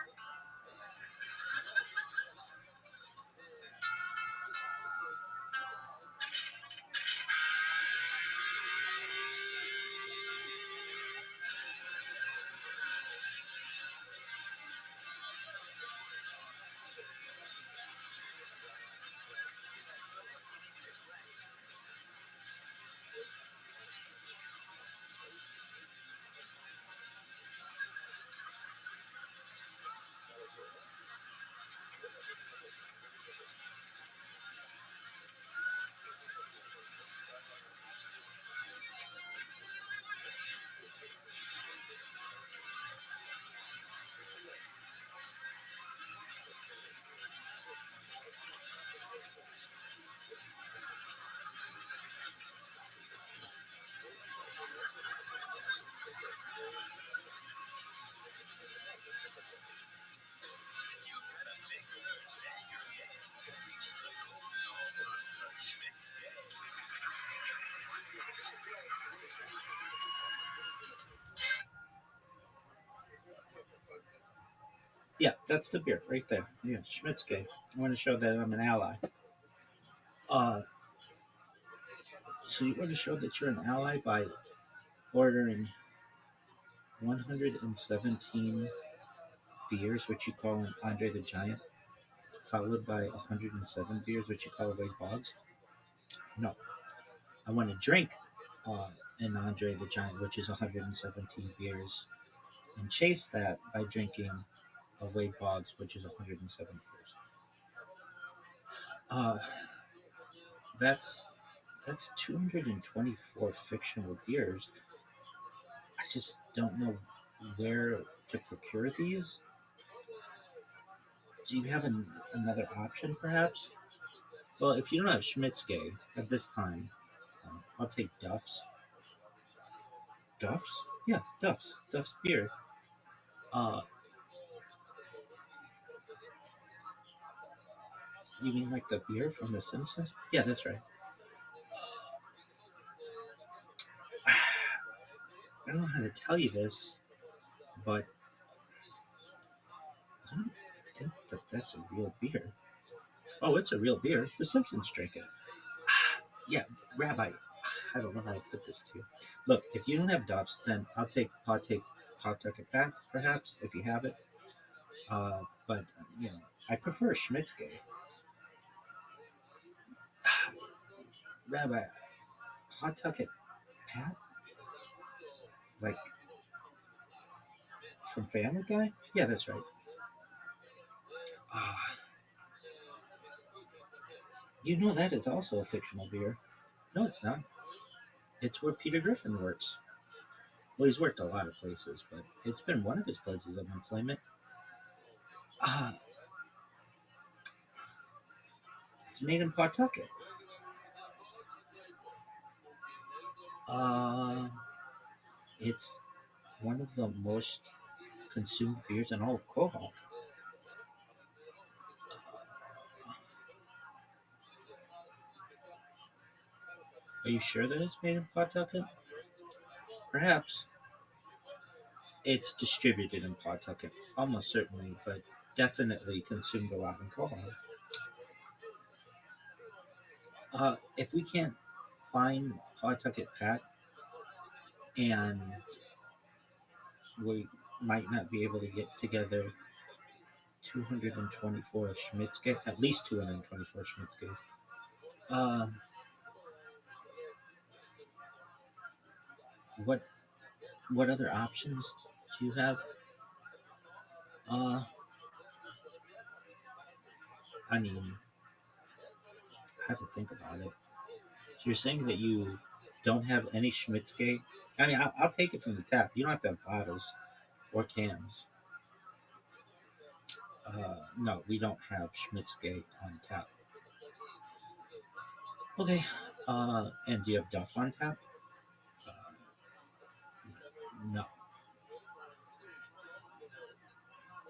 Yeah, that's the beer right there. Yeah, Schmitzke. I want to show that I'm an ally. Uh, so you want to show that you're an ally by ordering 117 beers, which you call an Andre the Giant, followed by 107 beers, which you call a Wade Boggs? No. I want to drink an Andre the Giant, which is 117 beers, and chase that by drinking a Wade Boggs, which is 107 beers. Uh, that's 224 fictional beers. I just don't know where to procure these. Do you have another option, perhaps? Well, if you don't have Schmitzke at this time, I'll take Duff's. Duff's? Yeah, Duff's. Duff's beer. Uh, you mean like the beer from The Simpsons? Yeah, that's right. I don't know how to tell you this, but I don't think that that's a real beer. Oh, it's a real beer. The Simpsons drink it. Yeah, Rabbi, I don't know how to put this to you. Look, if you don't have Duff's, then I'll take Pawtucket Pat, perhaps, if you have it. But, you know, I prefer Schmitzke. Rabbi, Pawtucket Pat? Like, from Family Guy? Yeah, that's right. You know that is also a fictional beer. No, it's not. It's where Peter Griffin works. Well, he's worked a lot of places, but it's been one of his places of employment. It's made in Pawtucket. It's one of the most consumed beers in all of Quahog. Are you sure that it's made in Pawtucket? Perhaps. It's distributed in Pawtucket, almost certainly, but definitely consumed a lot in Quahog. If we can't find Pawtucket Pat, and we might not be able to get together 224 Schmitzke, at least 224 Schmitzkes. What other options do you have? I mean, I have to think about it. So you're saying that you don't have any Schmitzke? I mean, I'll take it from the tap. You don't have to have bottles or cans. No, we don't have Schmitzke on tap. Okay. And do you have Duff on tap? No.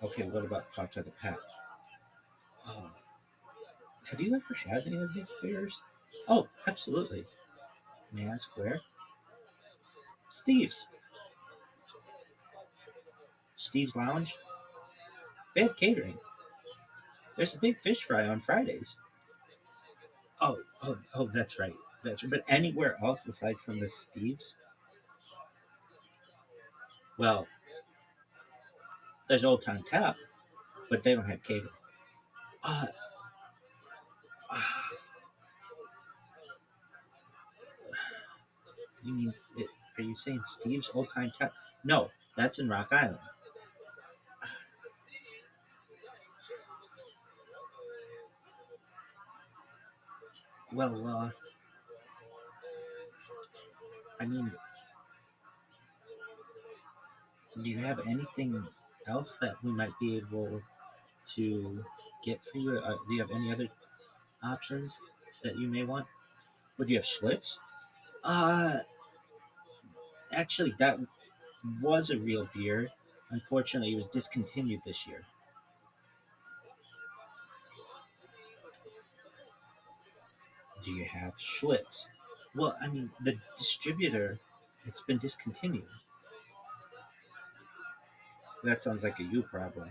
Okay, what about Pawtucket Pat? Have you ever had any of these beers? Oh, absolutely. May I ask where? Steve's. Steve's Lounge? They have catering. There's a big fish fry on Fridays. Oh, that's right. But anywhere else aside from the Steve's? Well, there's Old Time Tap, but they don't have catering. You mean, are you saying Steve's Old Time Tap? No, that's in Rock Island. Well, I mean, do you have anything else that we might be able to get for you? Do you have any other options that you may want? Would you have Schlitz? Actually, that was a real beer. Unfortunately, it was discontinued this year. Do you have Schlitz? Well, I mean, the distributor, it's been discontinued. That sounds like a you problem.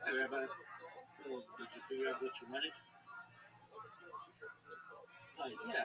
Hey, Rabbi. So, did you figure out what you wanted? Yeah.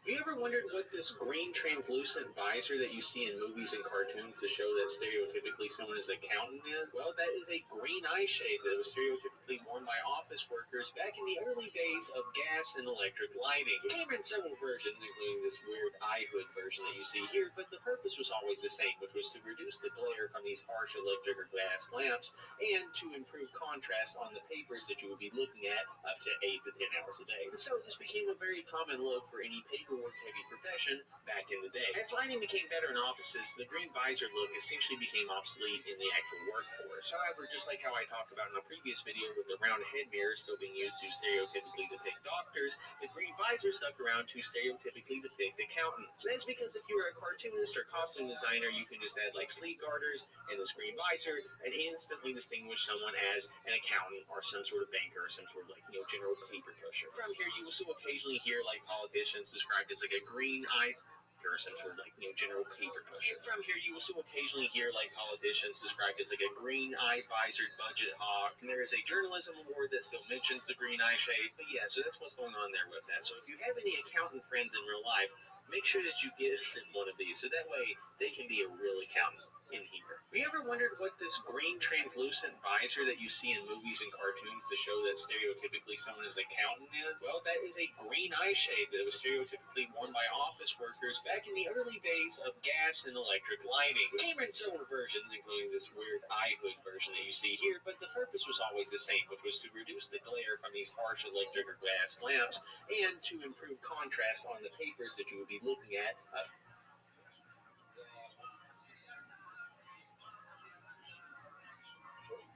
You ever wondered what this green translucent visor that you see in movies and cartoons to show that stereotypically someone is an accountant is? Well, that is a green eye shade that was stereotypically worn by office workers back in the early days of gas and electric lighting. It came in several versions, including this weird eye hood version that you see here, but the purpose was always the same, which was to reduce the glare from these harsh electric or gas lamps and to improve contrast on the papers that you would be looking at up to 8 to 10 hours a day. And so this became a very common look for any paperwork-heavy profession back in the day. As lighting became better in offices, the green visor look essentially became obsolete in the actual workforce. However, just like how I talked about in a previous video with the round head mirror still being used to stereotypically depict doctors, the green visor stuck around to stereotypically depict accountants. That's because if you were a cartoonist or costume designer, you can just add like sleeve garters and this green visor and instantly distinguish someone as an accountant or some sort of banker or some sort of like, general paper pusher. From here, you will still occasionally hear like politicians described as like a green eye or some sort of like, general paper pusher. From here, you will still occasionally hear like politicians described as like a green eye visored budget hawk. And there is a journalism award that still mentions the green eye shade. But yeah, so that's what's going on there with that. So if you have any accountant friends in real life, make sure that you give them one of these so that way they can be a real accountant in here. Have you ever wondered what this green translucent visor that you see in movies and cartoons to show that stereotypically someone is an accountant is? Well, that is a green eye shade that was stereotypically worn by office workers back in the early days of gas and electric lighting. It came in several versions, including this weird eye hood version that you see here, but the purpose was always the same, which was to reduce the glare from these harsh electric or gas lamps and to improve contrast on the papers that you would be looking at.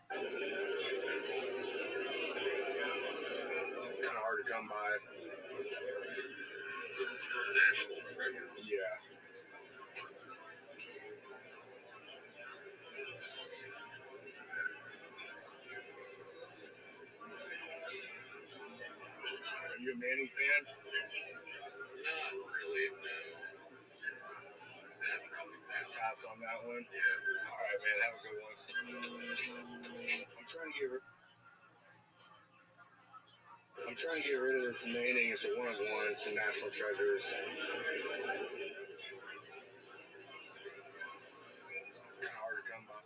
Kind of hard to come by. National treasure. Yeah. Are you a Manning fan? Not really. Pass on that one. Yeah. All right, man. Have a good one. I'm trying to get rid of this Manning. It's a one-of-one. It's the National Treasures. Kind of hard to come by.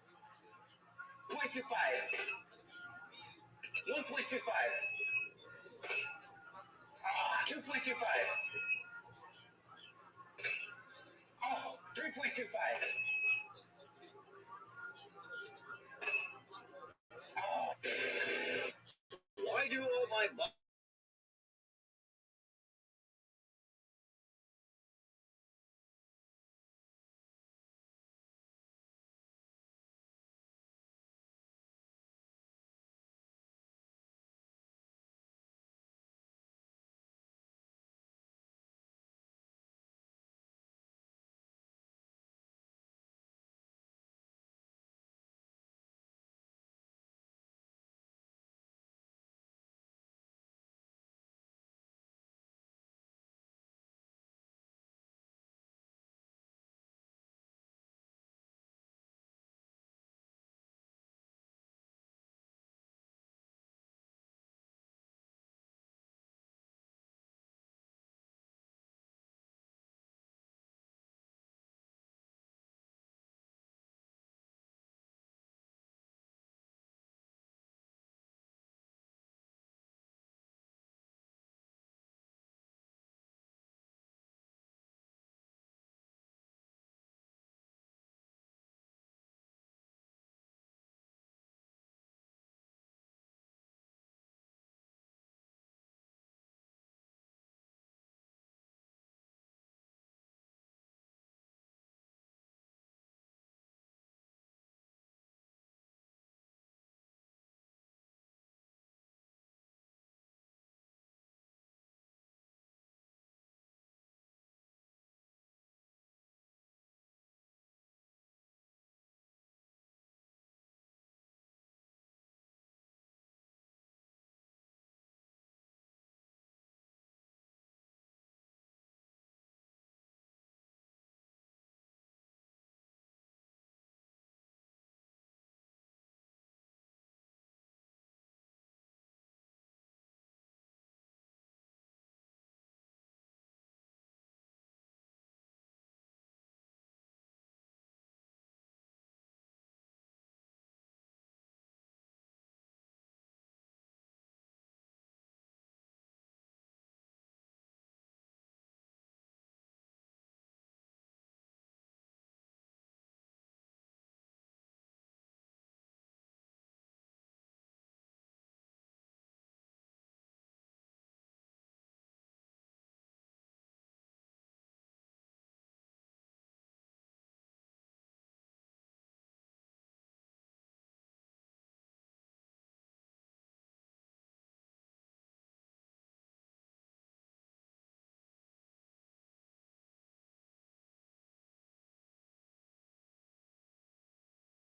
0.25. 1.25. 2.25. Oh, 3.25. Why do all my